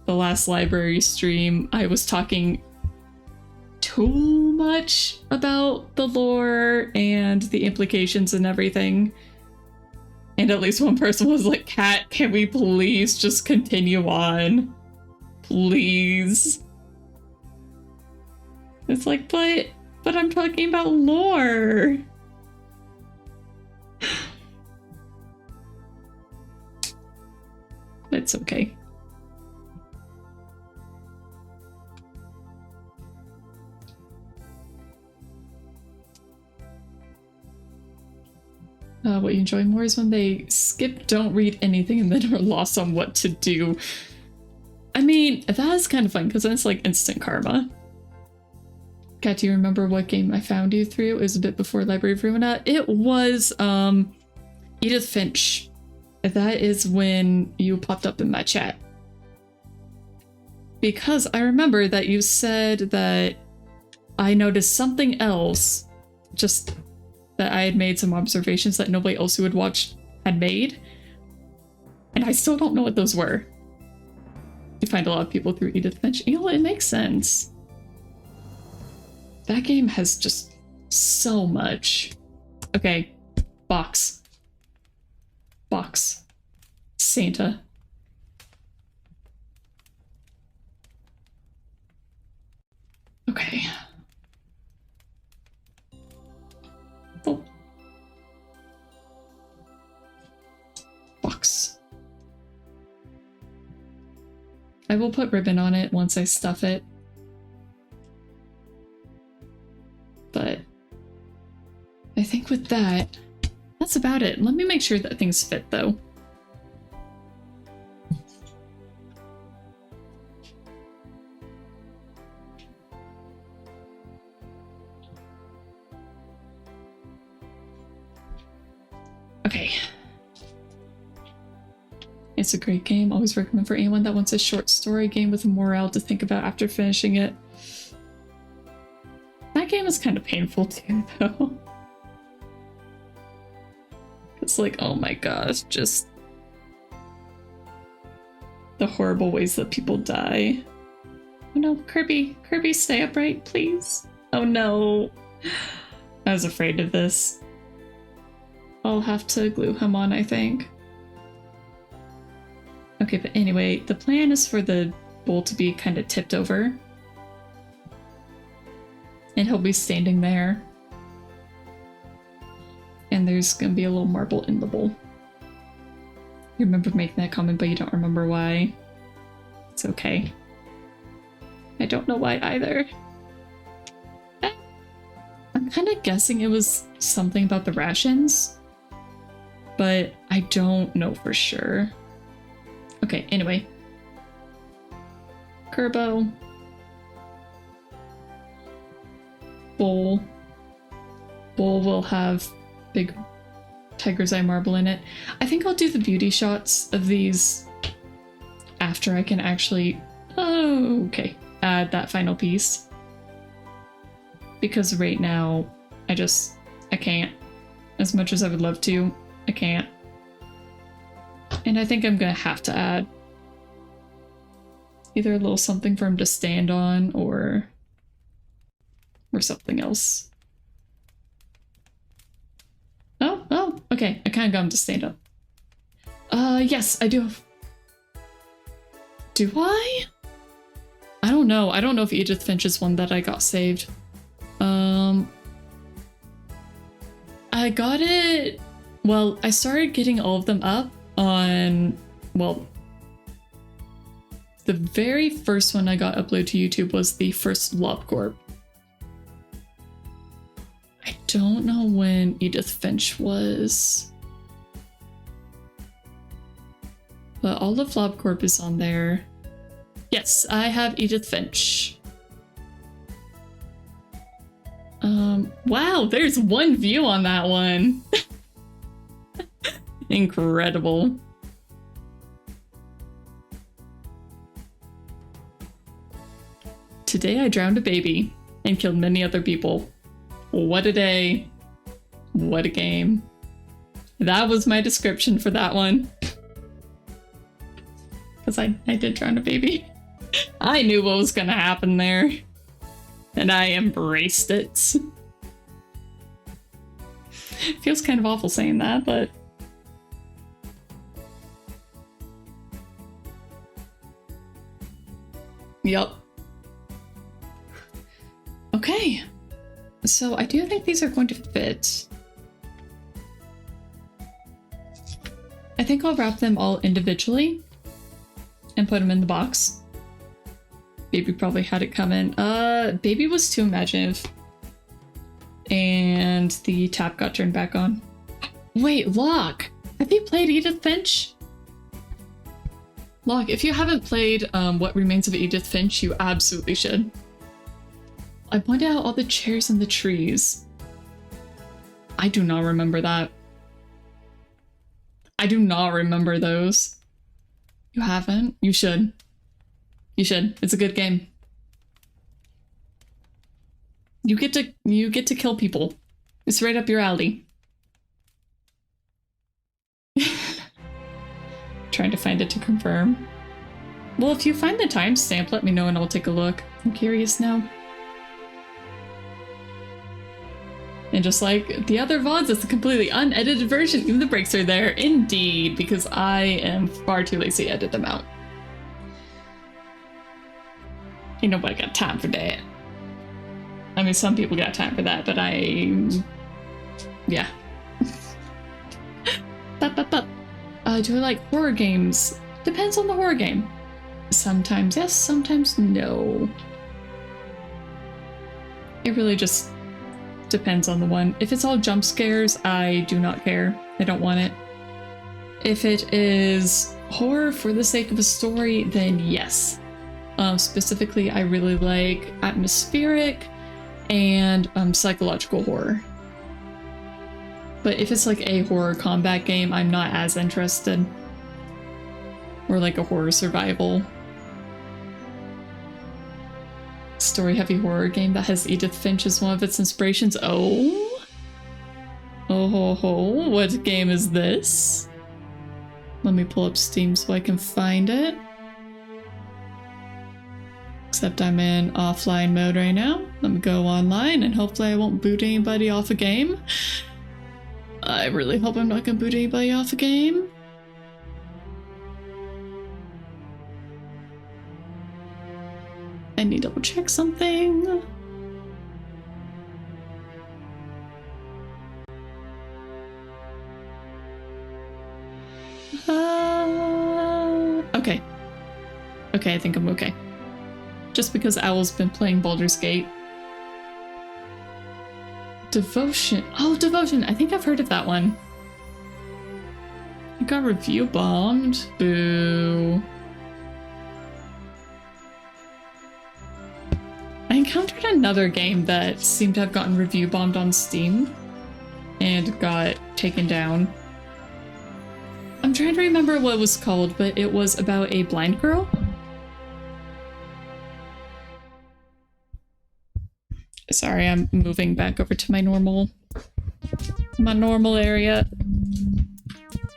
The last library stream, I was talking too much about the lore and the implications and everything. And at least one person was like, Kat, can we please just continue on? Please. It's like, but I'm talking about lore. It's okay. What you enjoy more is when they skip, don't read anything, and then are lost on what to do. I mean, that is kind of fun, because then it's like instant karma. Kat, do you remember what game I found you through? It was a bit before Library of Ruina. It was, Edith Finch. That is when you popped up in my chat. Because I remember that you said that I noticed something else just that I had made some observations that nobody else who had watched had made. And I still don't know what those were. You find a lot of people through Edith Finch. You know what? It makes sense. That game has just so much. Okay. Box. Box. Santa. Okay. Oh. Box. I will put ribbon on it once I stuff it. But I think with that, that's about it. Let me make sure that things fit though. Okay. It's a great game. Always recommend for anyone that wants a short story game with a morale to think about after finishing it. That game is kind of painful too, though. It's like, oh my gosh, just the horrible ways that people die. Oh no, Kirby, Kirby, stay upright, please. Oh no. I was afraid of this. I'll have to glue him on, I think. Okay, but anyway, the plan is for the bowl to be kind of tipped over. And he'll be standing there. And there's gonna be a little marble in the bowl. You remember making that comment, but you don't remember why. It's okay. I don't know why either. I'm kind of guessing it was something about the rations, but I don't know for sure. Okay, anyway. Kerbo. Bowl. Bowl will have big tiger's eye marble in it. I think I'll do the beauty shots of these after I can actually, add that final piece. Because right now, I can't. As much as I would love to, I can't. And I think I'm gonna have to add either a little something for him to stand on or something else. Oh, okay. I kind of got him to stand up. Yes, I do have... Do I? I don't know. I don't know if Edith Finch is one that I got saved. I got it... Well, I started getting all of them up on... Well, the very first one I got uploaded to YouTube was the first LobCorp. I don't know when Edith Finch was. But all of LobCorp is on there. Yes, I have Edith Finch. Wow, there's one view on that one. Incredible. Today I drowned a baby and killed many other people. What a day. What a game. That was my description for that one. Because I did drown a baby. I knew what was gonna happen there. And I embraced it. Feels kind of awful saying that, but... Yup. Okay. So I do think these are going to fit. I think I'll wrap them all individually and put them in the box. Baby probably had it coming. Baby was too imaginative. And the tap got turned back on. Wait, Locke! Have you played Edith Finch? Locke, if you haven't played What Remains of Edith Finch, you absolutely should. I pointed out all the chairs and the trees. I do not remember that. I do not remember those. You haven't? You should. You should. It's a good game. You get to kill people. It's right up your alley. Trying to find it to confirm. Well, if you find the timestamp, let me know and I'll take a look. I'm curious now. And just like the other VODs, it's a completely unedited version. Even the breaks are there. Indeed, because I am far too lazy to edit them out. Ain't nobody got time for that. I mean, some people got time for that, but yeah. Do I like horror games? Depends on the horror game. Sometimes yes, sometimes no. It really just depends on the one. If it's all jump scares, I do not care. I don't want it. If it is horror for the sake of a story, then yes. Specifically, I really like atmospheric and psychological horror. But if it's like a horror combat game, I'm not as interested. Or like a horror survival. Story-heavy horror game that has Edith Finch as one of its inspirations. Oh? Oh ho ho, what game is this? Let me pull up Steam so I can find it. Except I'm in offline mode right now. Let me go online and hopefully I won't boot anybody off a game. I really hope I'm not gonna boot anybody off a game. I need to double check something. Okay. Okay, I think I'm okay. Just because Owl's been playing Baldur's Gate. Devotion. Oh, Devotion. I think I've heard of that one. It got review bombed. Boo. I encountered another game that seemed to have gotten review bombed on Steam and got taken down. I'm trying to remember what it was called, but it was about a blind girl. Sorry, I'm moving back over to my normal area.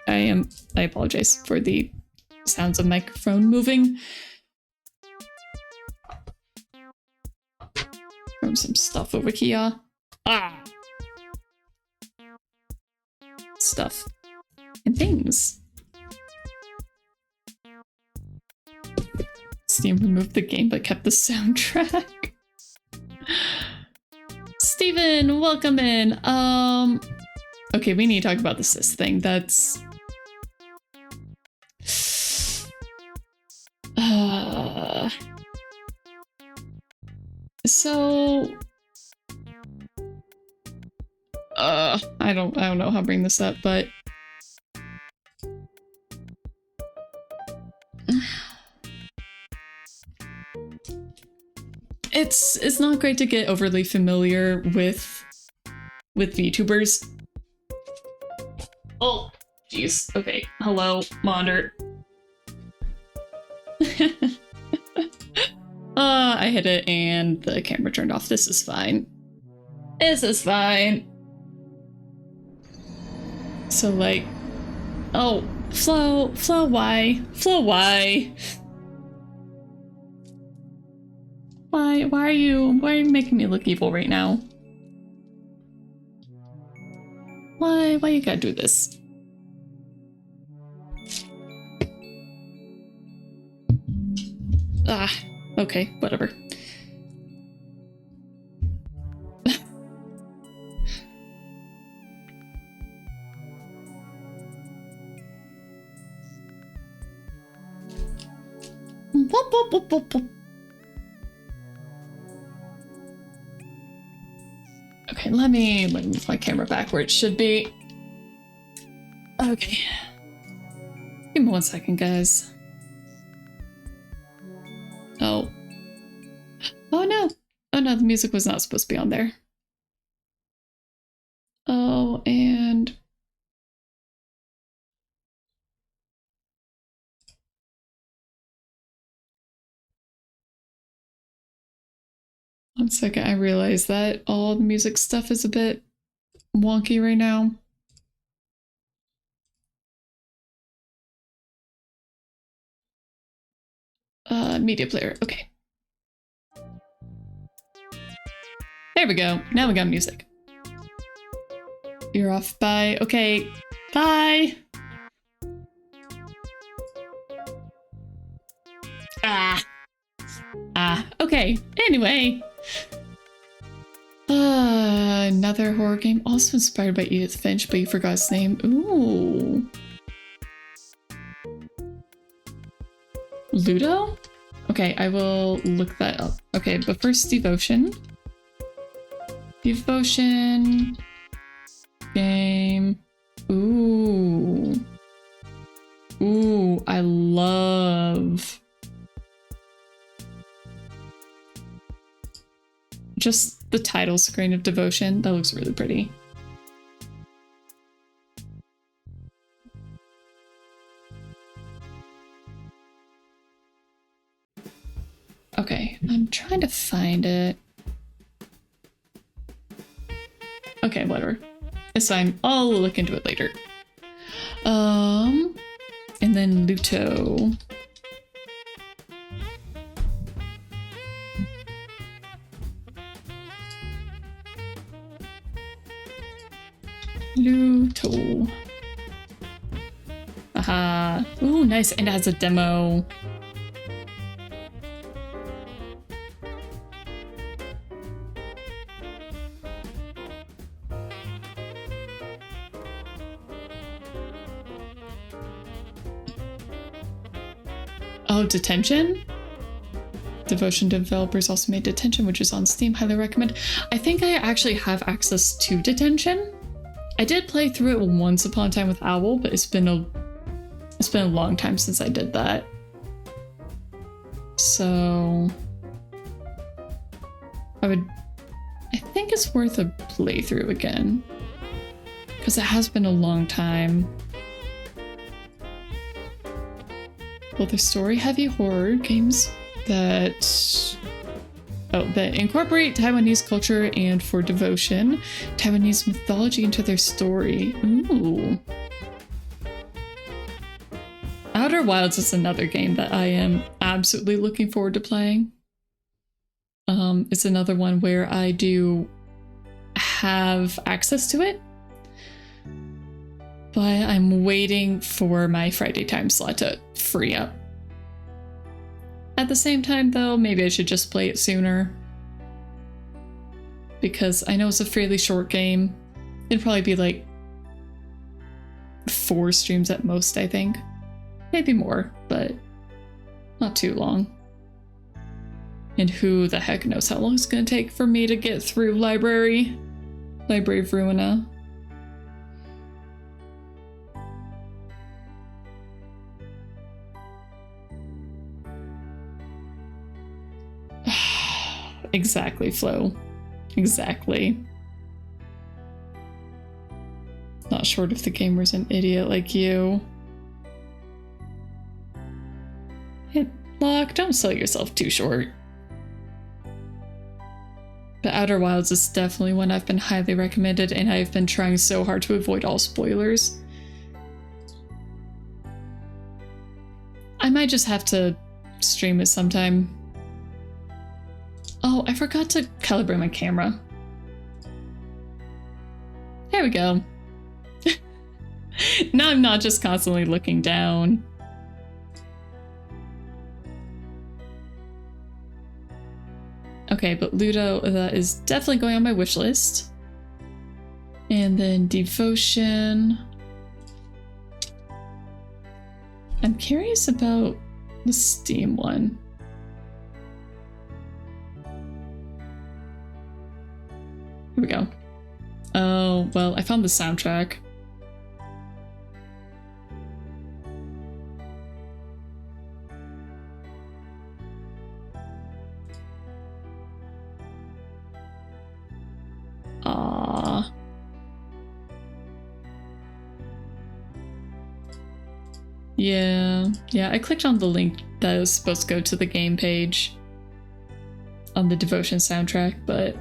I apologize for the sounds of microphone moving. Throw some stuff over here. Ah! Stuff. And things. Steam removed the game but kept the soundtrack. Steven, welcome in. Okay, we need to talk about the cis thing. That's so I don't know how to bring this up, but it's not great to get overly familiar with VTubers. Oh, jeez. Okay. Hello, monitor. I hit it and the camera turned off. This is fine. This is fine. So like, oh, Flo, why? Flo, why? Why are you making me look evil right now? Why you gotta do this? Ah, okay, whatever. Okay, let me move my camera back where it should be. Okay. Give me 1 second, guys. Oh. Oh no! Oh no, the music was not supposed to be on there. Oh, and... One second, I realized that all the music stuff is a bit wonky right now. Media player, okay. There we go. Now we got music. You're off. Bye. Okay. Bye. Okay. Anyway. Another horror game also inspired by Edith Finch, but you forgot his name. Ooh. Ludo? Okay, I will look that up. Okay, but first Devotion. Devotion. Game. Ooh. Ooh, I love just the title screen of Devotion. That looks really pretty. Okay, I'm trying to find it. Okay, whatever. It's fine. I'll look into it later. And then Luto. Luto. Aha. Ooh, nice. And it has a demo. Oh, Detention? Devotion developers also made Detention, which is on Steam. Highly recommend. I think I actually have access to Detention. I did play through it once upon a time with Owl, but it's been a long time since I did that. So I think it's worth a playthrough again, because it has been a long time. Well, they're story-heavy horror games that incorporate Taiwanese culture and, for Devotion, Taiwanese mythology into their story. Ooh. Outer Wilds is another game that I am absolutely looking forward to playing. It's another one where I do have access to it, but I'm waiting for my Friday time slot to free up. At the same time, though, maybe I should just play it sooner, because I know it's a fairly short game. It'd probably be like 4 streams at most, I think. Maybe more, but not too long. And who the heck knows how long it's gonna take for me to get through Library of Ruina. Exactly, Flo. Exactly. Not short if the gamer's an idiot like you. Hey, Locke, don't sell yourself too short. But Outer Wilds is definitely one I've been highly recommended, and I've been trying so hard to avoid all spoilers. I might just have to stream it sometime. Oh, I forgot to calibrate my camera. There we go. Now I'm not just constantly looking down. Okay, but Ludo, that is definitely going on my wish list. And then Devotion. I'm curious about the Steam one. Here we go. Oh, well, I found the soundtrack. Aww. Yeah, I clicked on the link that was supposed to go to the game page on the Devotion soundtrack, but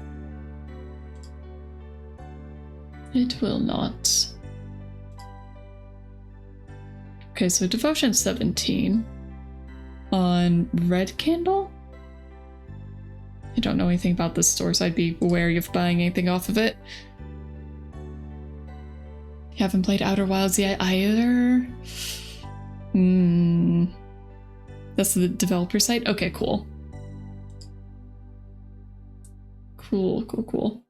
It will not. Okay, so devotion 17 on red candle. I don't know anything about this store, so I'd be wary of buying anything off of it. You haven't played Outer Wilds yet either? That's the developer site? Okay, cool. Cool.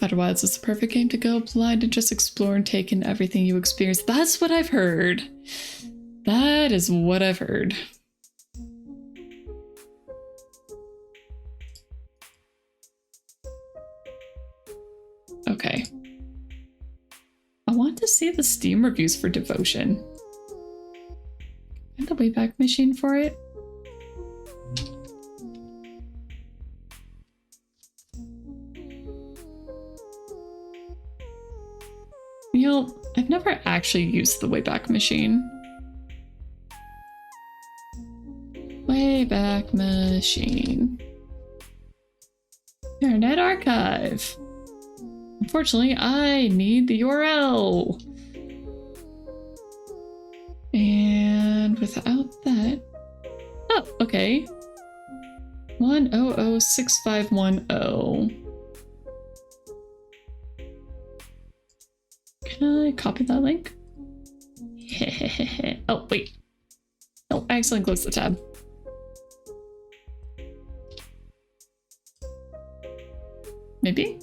Outer Wilds is the perfect game to go blind and just explore and take in everything you experience. That's what I've heard. That is what I've heard. Okay. I want to see the Steam reviews for Devotion. And the Wayback Machine for it. You know, I've never actually used the Wayback Machine. Wayback Machine. Internet Archive. Unfortunately, I need the URL. And without that... Oh, okay. 1006510. Can I copy that link? Oh, wait. No, I accidentally closed the tab. Maybe?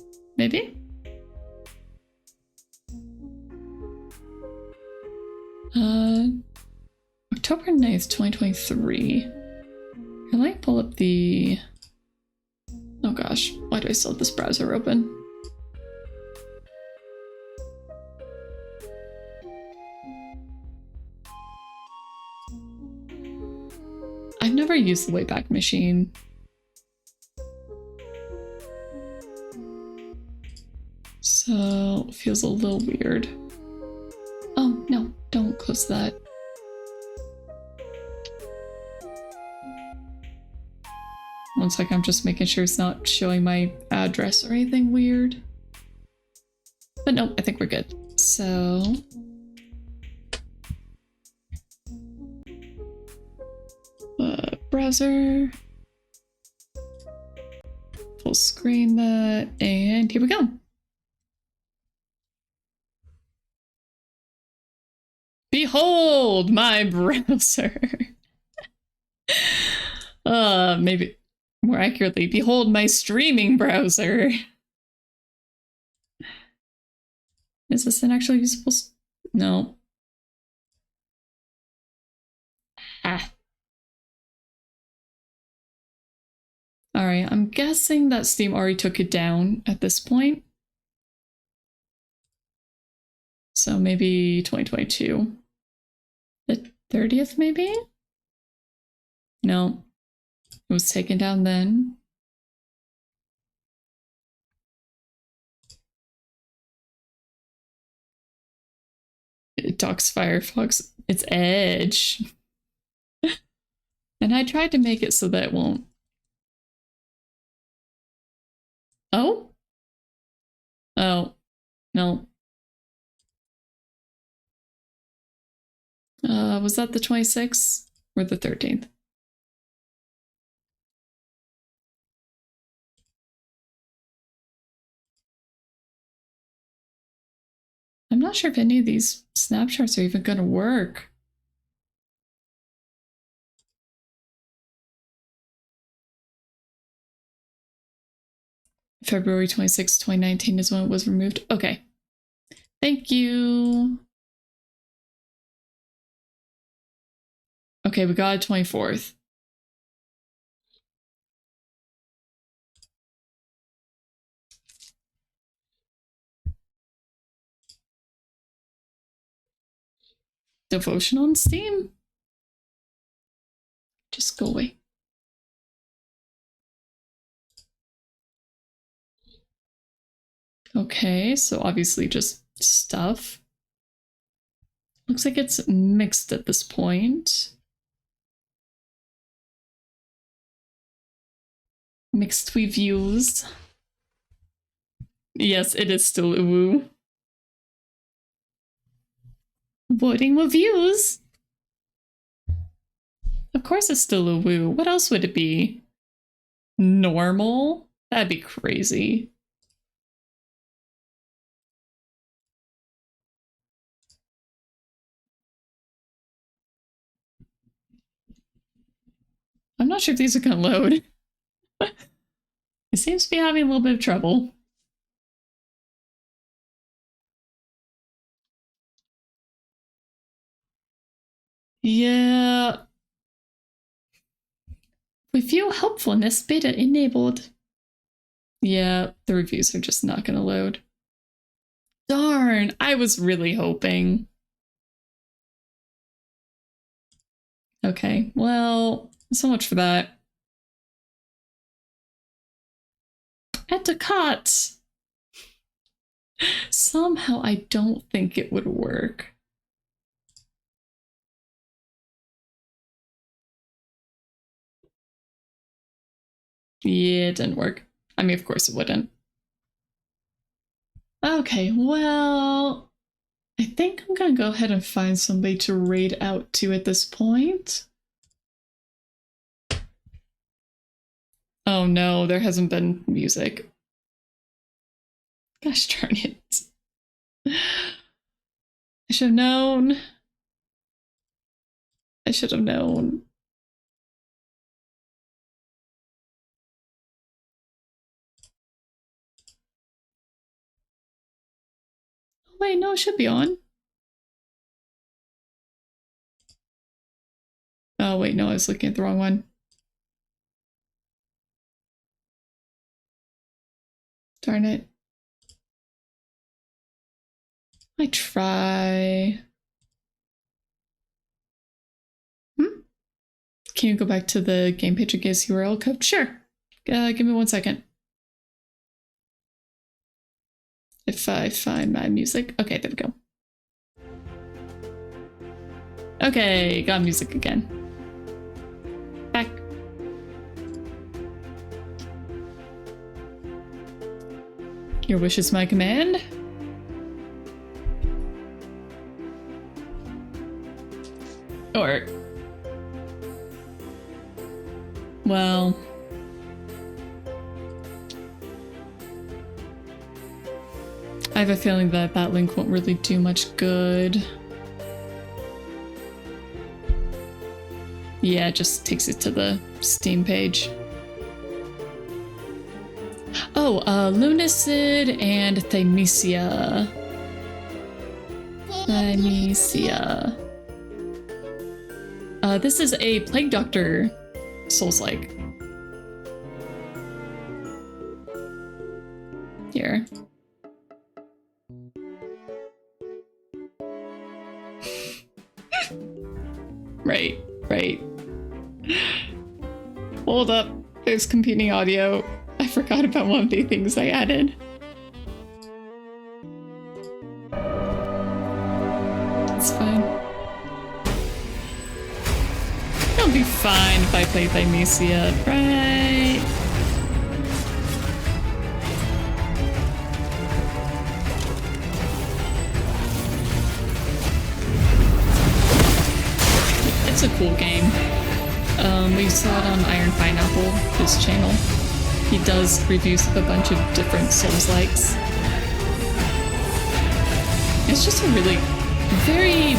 October 9th, 2023. Can I pull up the... Oh gosh, why do I still have this browser open? I've never used the Wayback Machine. So, it feels a little weird. Oh, no, don't close that. One sec, I'm just making sure it's not showing my address or anything weird. But no, I think we're good. So... browser. Full screen that, and here we go. Behold my browser. Maybe more accurately, behold my streaming browser. Is this an actual usable? No. Ah. Alright, I'm guessing that Steam already took it down at this point. So maybe 2022. The 30th, maybe? No. It was taken down then. It docks Firefox. It's Edge. And I tried to make it so that it won't. Oh? Oh. No. Was that the 26th or the 13th? I'm not sure if any of these snapshots are even going to work. February 26, 2019 is when it was removed. Okay. Thank you. Okay, we got a 24th. Devotion on Steam? Just go away. Okay, so obviously just stuff. Looks like it's mixed at this point. Mixed reviews. Yes, it is still a woo. Voting reviews. Of course it's still a woo. What else would it be? Normal? That'd be crazy. I'm not sure if these are gonna load. It seems to be having a little bit of trouble. Yeah. Review helpfulness beta enabled. Yeah, the reviews are just not gonna load. Darn, I was really hoping. Okay, well, so much for that. Add to cart. Somehow I don't think it would work. Yeah, it didn't work. I mean, of course it wouldn't. Okay, well, I think I'm gonna go ahead and find somebody to raid out to at this point. Oh no, there hasn't been music. Gosh darn it. I should have known. I should have known. Oh wait, no, it should be on. Oh wait, no, I was looking at the wrong one. Darn it. I try. Can you go back to the game page and give URL code? Sure. Give me 1 second. If I find my music. Okay, there we go. Okay, got music again. Back. Your wish is my command. Or... well... I have a feeling that that link won't really do much good. Yeah, it just takes it to the Steam page. Oh, Lunicid and Thymesia. Thymesia. This is a Plague Doctor Souls-like. Here. Right, right. Hold up, there's competing audio. I forgot about one of the things I added. It's fine. It'll be fine if I play Thymesia, right? It's a cool game. We saw it on Iron Pineapple, his channel. He does reviews of a bunch of different Souls-likes. It's just a really very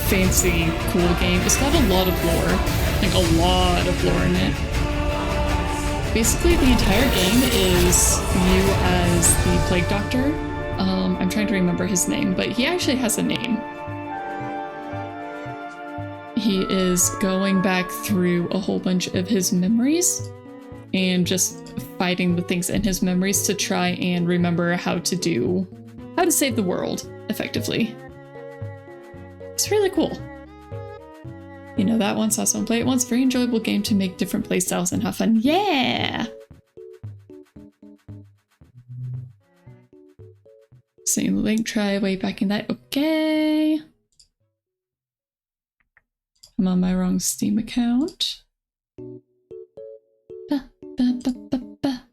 fancy, cool game. It's got a lot of lore, like a lot of lore in it. Basically, the entire game is you as the Plague Doctor. I'm trying to remember his name, but he actually has a name. He is going back through a whole bunch of his memories and just fighting the things in his memories to try and remember how to save the world effectively. It's really cool. You know that one, saw someone play it once. Very enjoyable game to make different playstyles and have fun. Yeah! Same link, try way back in that. Okay. I'm on my wrong Steam account. Ba, ba, ba, ba, ba.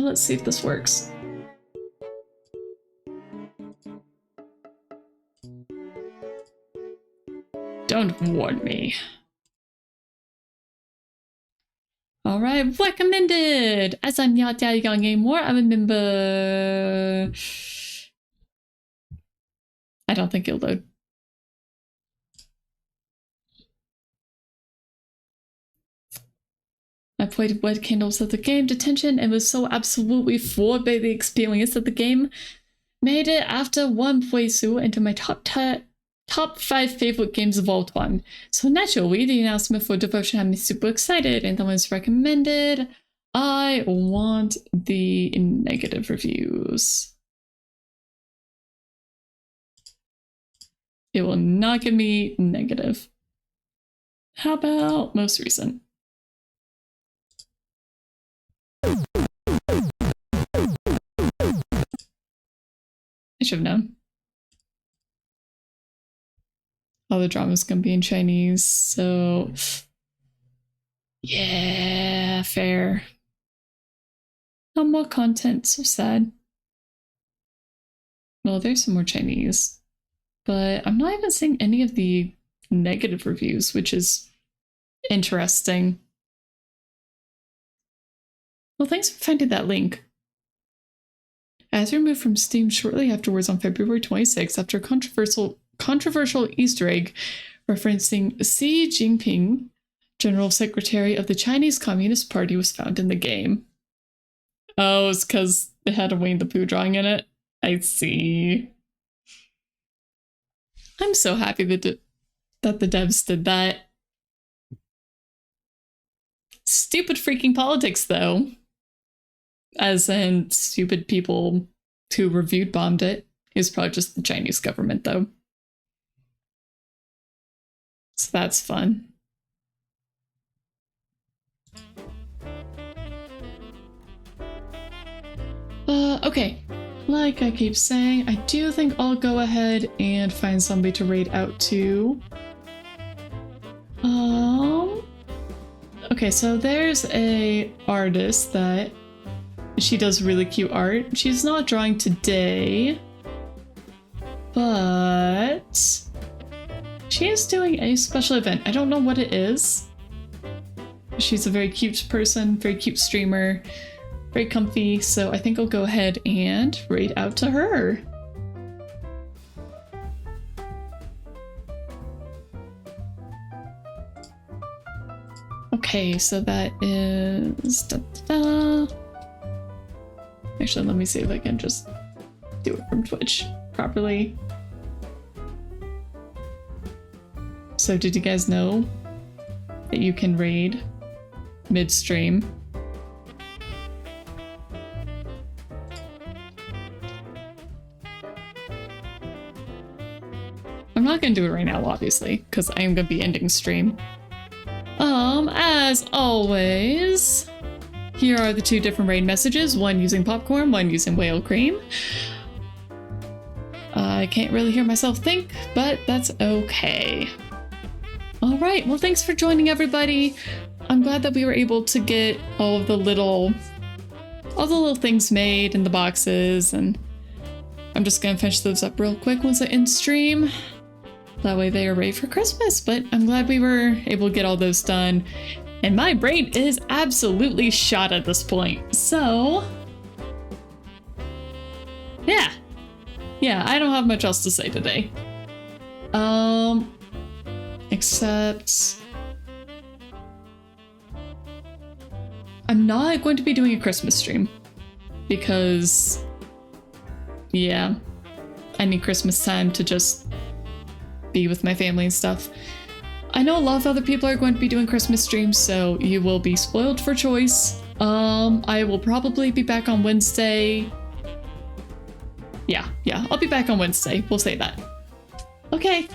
Let's see if this works. Don't warn me. Alright, recommended! As I'm not that young anymore, I remember... I don't think it'll load. I played Wet Candles at the game detention and was so absolutely floored by the experience that the game made it after one playthrough into my top 5 favorite games of all time. So naturally, the announcement for Devotion had me super excited, and that was recommended. I want the negative reviews. It will not give me negative. How about most recent? I should have known. All the drama's gonna be in Chinese, so yeah, fair. No more content, so sad. Well, there's some more Chinese, but I'm not even seeing any of the negative reviews, which is interesting. Well, thanks for finding that link. As removed from Steam shortly afterwards on February 26th after a controversial Easter egg referencing Xi Jinping, General Secretary of the Chinese Communist Party, was found in the game. Oh, it's because it had a Winnie the Pooh drawing in it. I see. I'm so happy that the devs did that. Stupid freaking politics, though. As in, stupid people who reviewed bombed it. It was probably just the Chinese government, though. So that's fun. Okay. Like I keep saying, I do think I'll go ahead and find somebody to raid out to. Okay, so there's a artist that she does really cute art. She's not drawing today, but she is doing a special event. I don't know what it is. She's a very cute person, very cute streamer, very comfy, so I think I'll go ahead and raid out to her. Okay, so that is... Actually, let me see if I can just do it from Twitch properly. So did you guys know that you can raid mid-stream? I'm not gonna do it right now, obviously, because I am gonna be ending stream. As always, here are the two different raid messages, one using popcorn, one using whale cream. I can't really hear myself think, but that's okay. All right, well, thanks for joining, everybody. I'm glad that we were able to get all the little things made in the boxes, and I'm just gonna finish those up real quick once I end stream. That way they are ready for Christmas, but I'm glad we were able to get all those done. And my brain is absolutely shot at this point, so... Yeah, I don't have much else to say today. Except... I'm not going to be doing a Christmas stream. Because... yeah, I need Christmas time to just be with my family and stuff. I know a lot of other people are going to be doing Christmas streams, so you will be spoiled for choice. I will probably be back on Wednesday. Yeah, I'll be back on Wednesday. We'll say that. Okay,